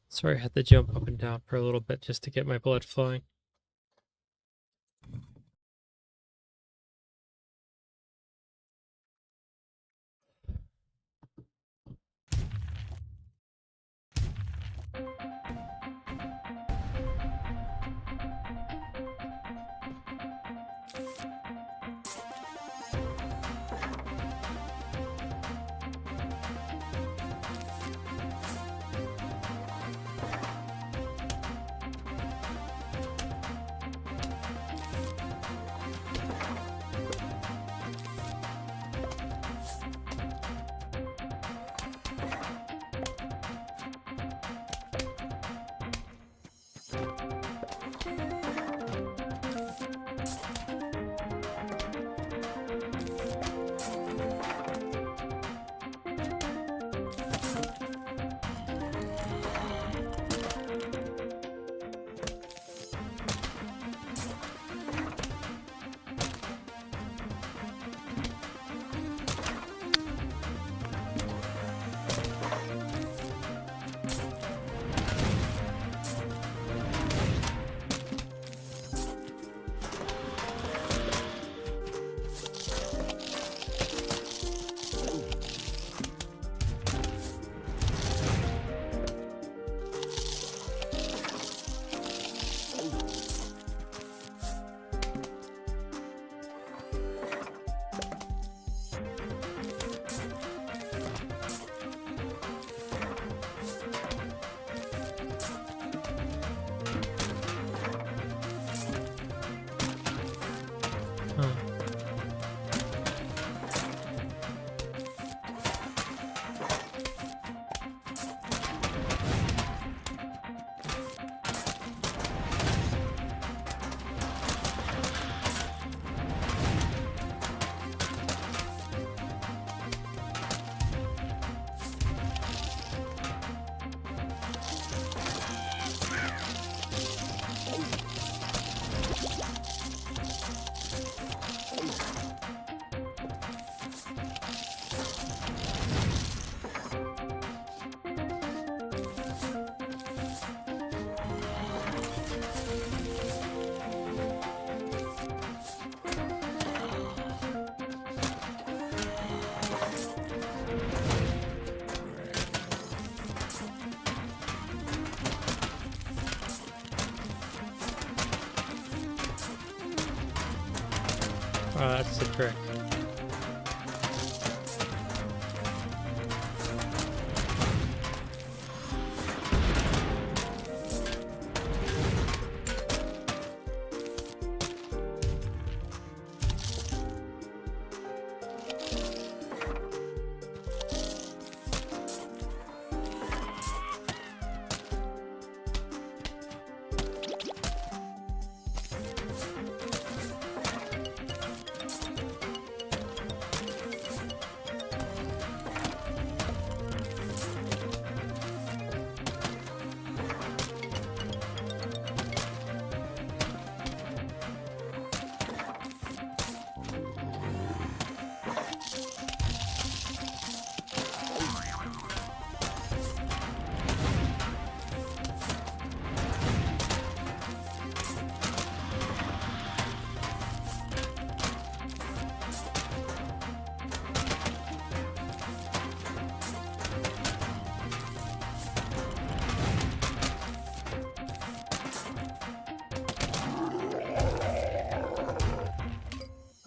[SPEAKER 4] sorry, I had to jump up and down for a little bit just to get my blood flowing. that's the trick.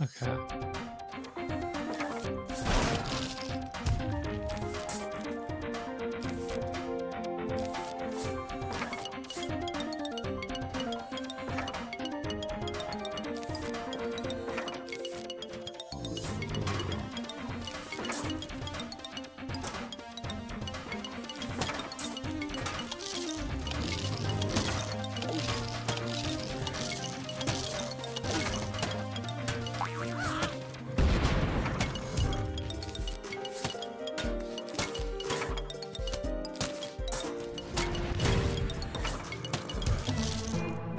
[SPEAKER 4] Okay.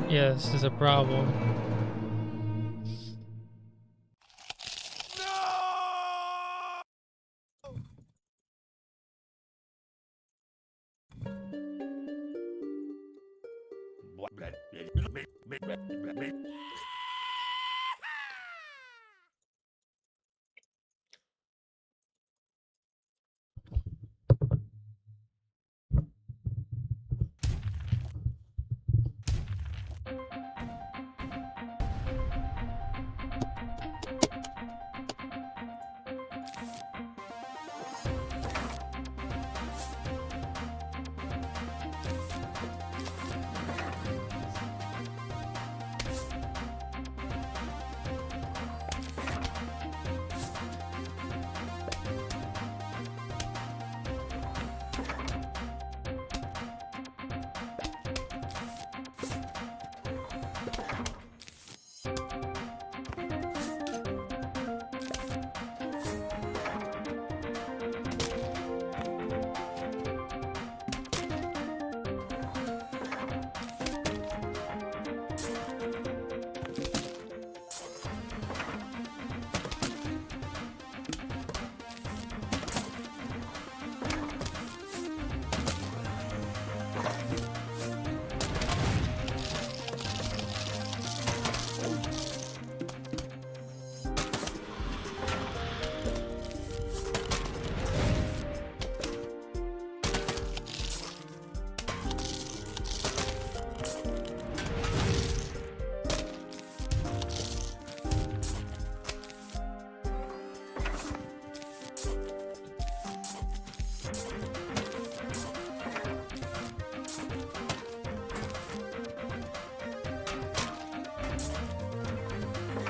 [SPEAKER 4] Yeah, this is a problem.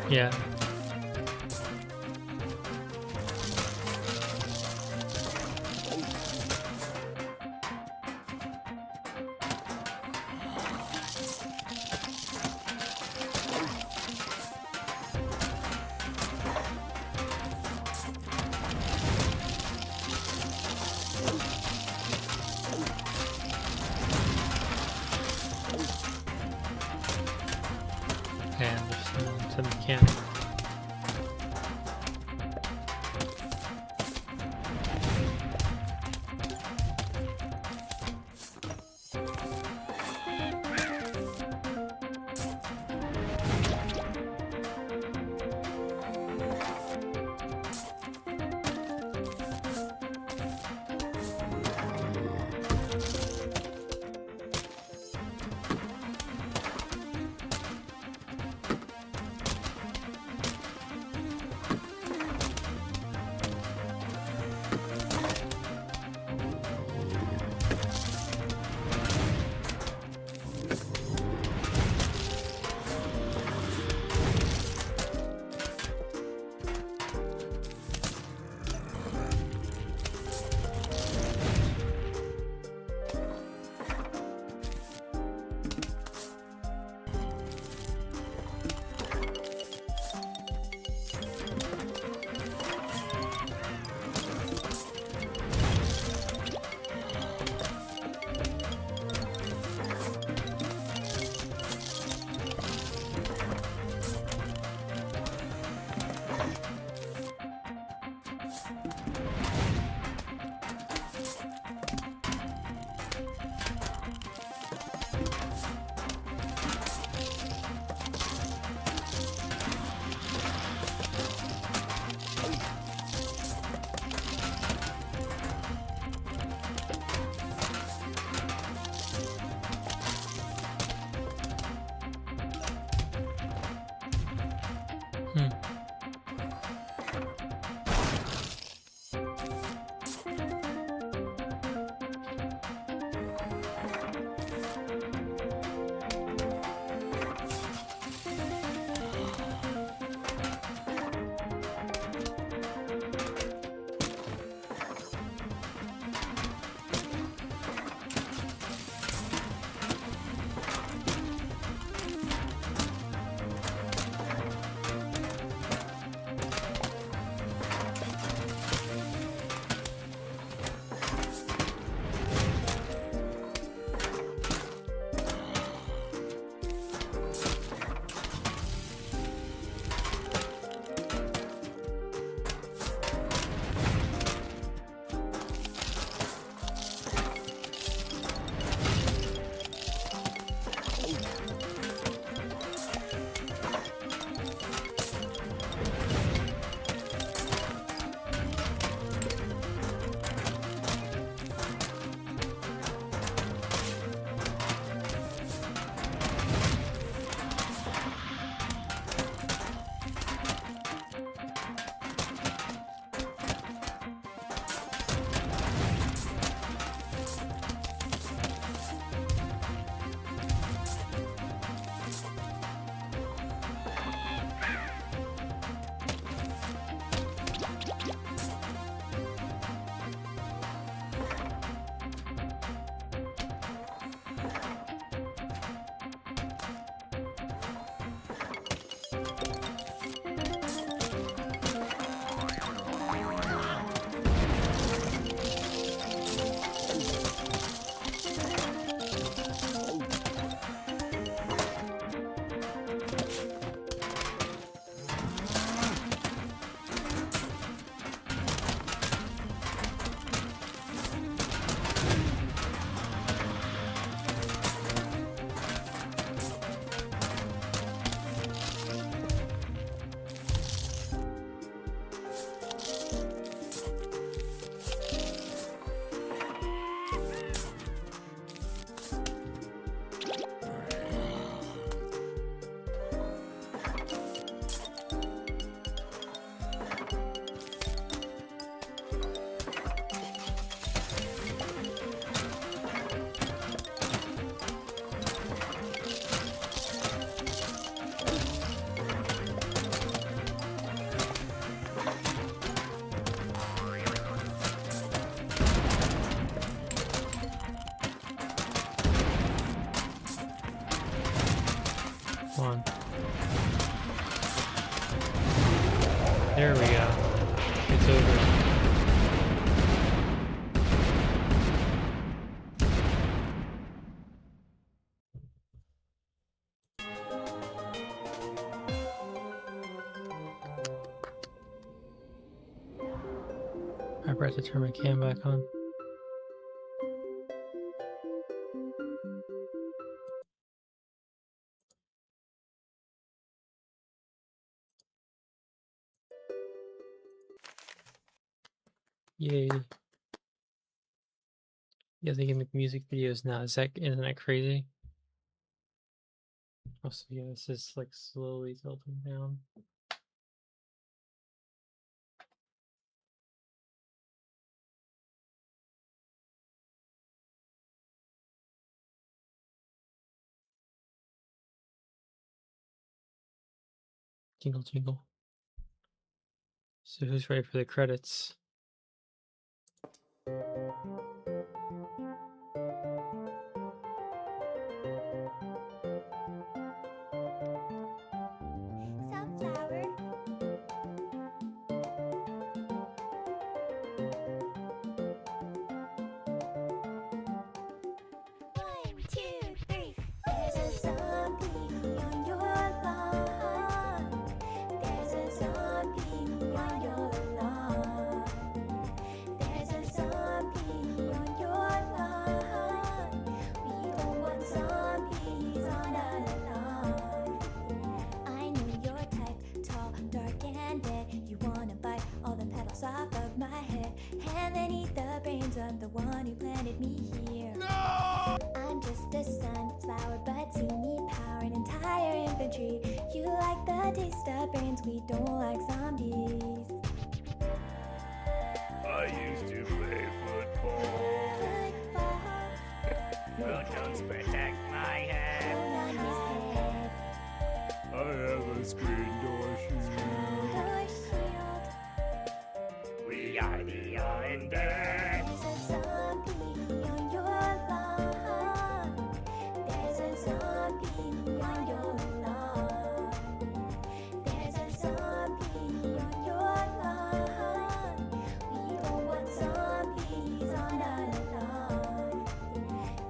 [SPEAKER 4] Yeah. Okay, I understand the mechanic. There we go. It's over. I forgot to turn my cam back on. Yay. Yeah, they can make music videos now. Isn't that crazy? Also, yeah, this is like slowly tilting down. Jingle jingle. So who's ready for the credits?
[SPEAKER 5] Sunflower. One, two, three. There's a zombie on your lawn. There's a zombie on your lawn. There's a zombie on your lawn. We don't want zombies on our lawn. I know your type, tall, dark, and dead. You wanna bite all the petals off of my head and then eat the brains of the one who planted me here. No! I'm just a sunflower, but see me power an entire infantry. You like the taste of brains, we don't like zombies.
[SPEAKER 3] I used to play football.
[SPEAKER 5] Football,
[SPEAKER 3] Well, don't protect my head.
[SPEAKER 5] thrown on his head.
[SPEAKER 3] I have a screen door shield.
[SPEAKER 5] Door shield.
[SPEAKER 3] We are the undead.
[SPEAKER 5] There's a zombie on your lawn. There's a zombie on your lawn. There's a zombie on your lawn. We don't want zombies on our lawn.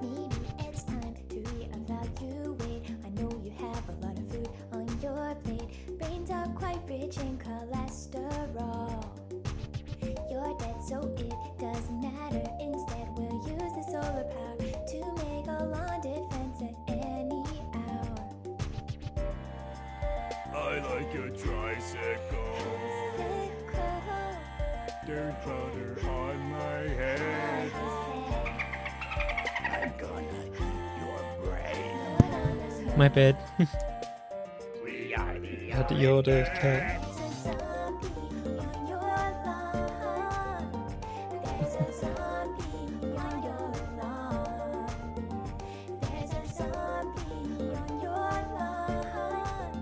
[SPEAKER 5] Maybe it's time to reevaluate. I know you have a lot of food on your plate. Brains are quite rich in cholesterol. You're dead, so it doesn't matter. Instead, we'll use the solar power to make a lawn defense at any hour.
[SPEAKER 3] I like a tricycle.
[SPEAKER 5] Sickle
[SPEAKER 3] Dirt powder on my head.
[SPEAKER 5] on
[SPEAKER 3] I'm gonna eat your brain.
[SPEAKER 5] his head. Put on his head.
[SPEAKER 4] My bad.
[SPEAKER 3] We are the
[SPEAKER 4] Had to yell at a cat.
[SPEAKER 5] There's a zombie on your lawn. There's a zombie on your lawn. There's a zombie on your lawn.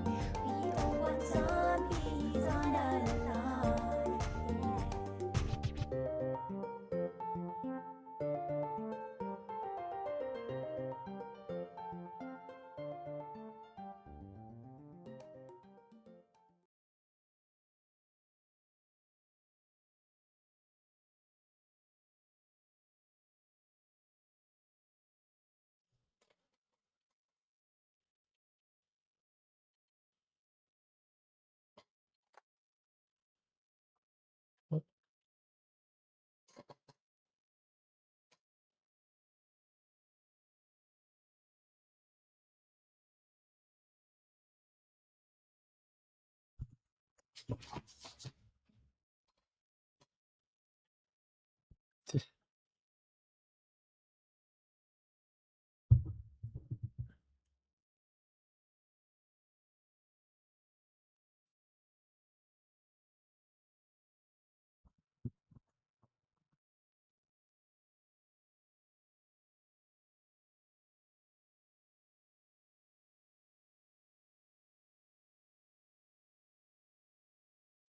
[SPEAKER 5] We don't want zombies on our lawn.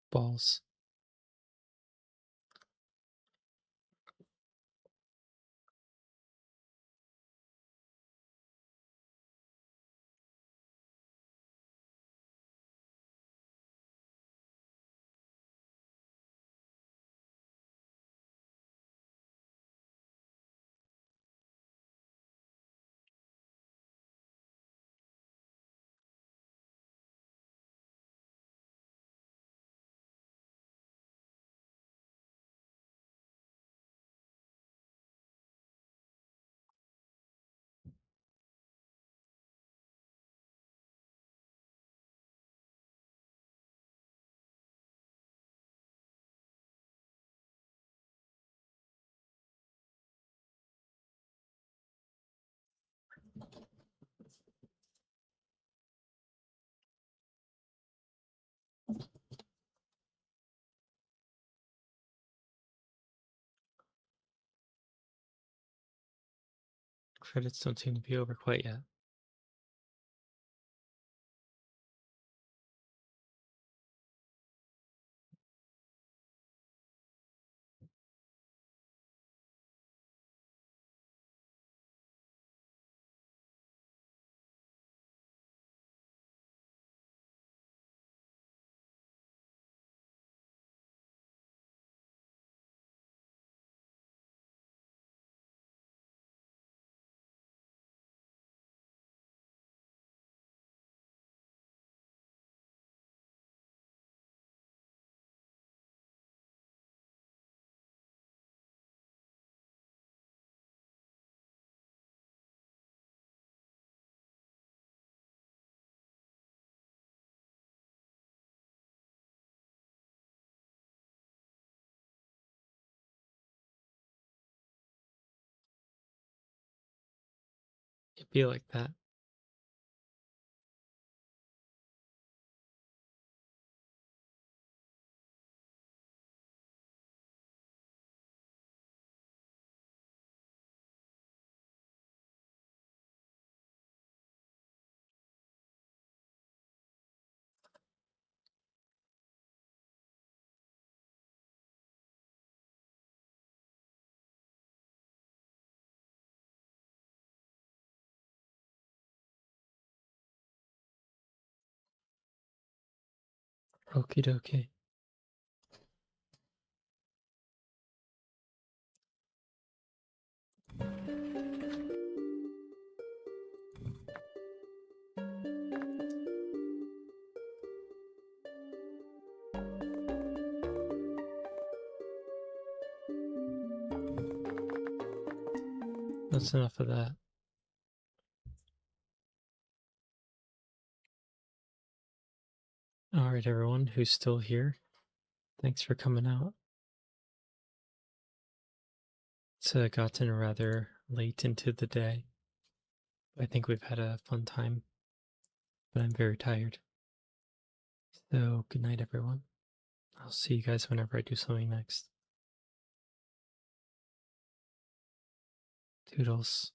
[SPEAKER 4] Balls.
[SPEAKER 1] Credits don't seem to be over quite yet. It'd be like that. Okie dokie. That's enough of that. All right, everyone who's still here, thanks for coming out. It's gotten rather late into the day. I think we've had a fun time, but I'm very tired. So, good night, everyone. I'll see you guys whenever I do something next. Toodles.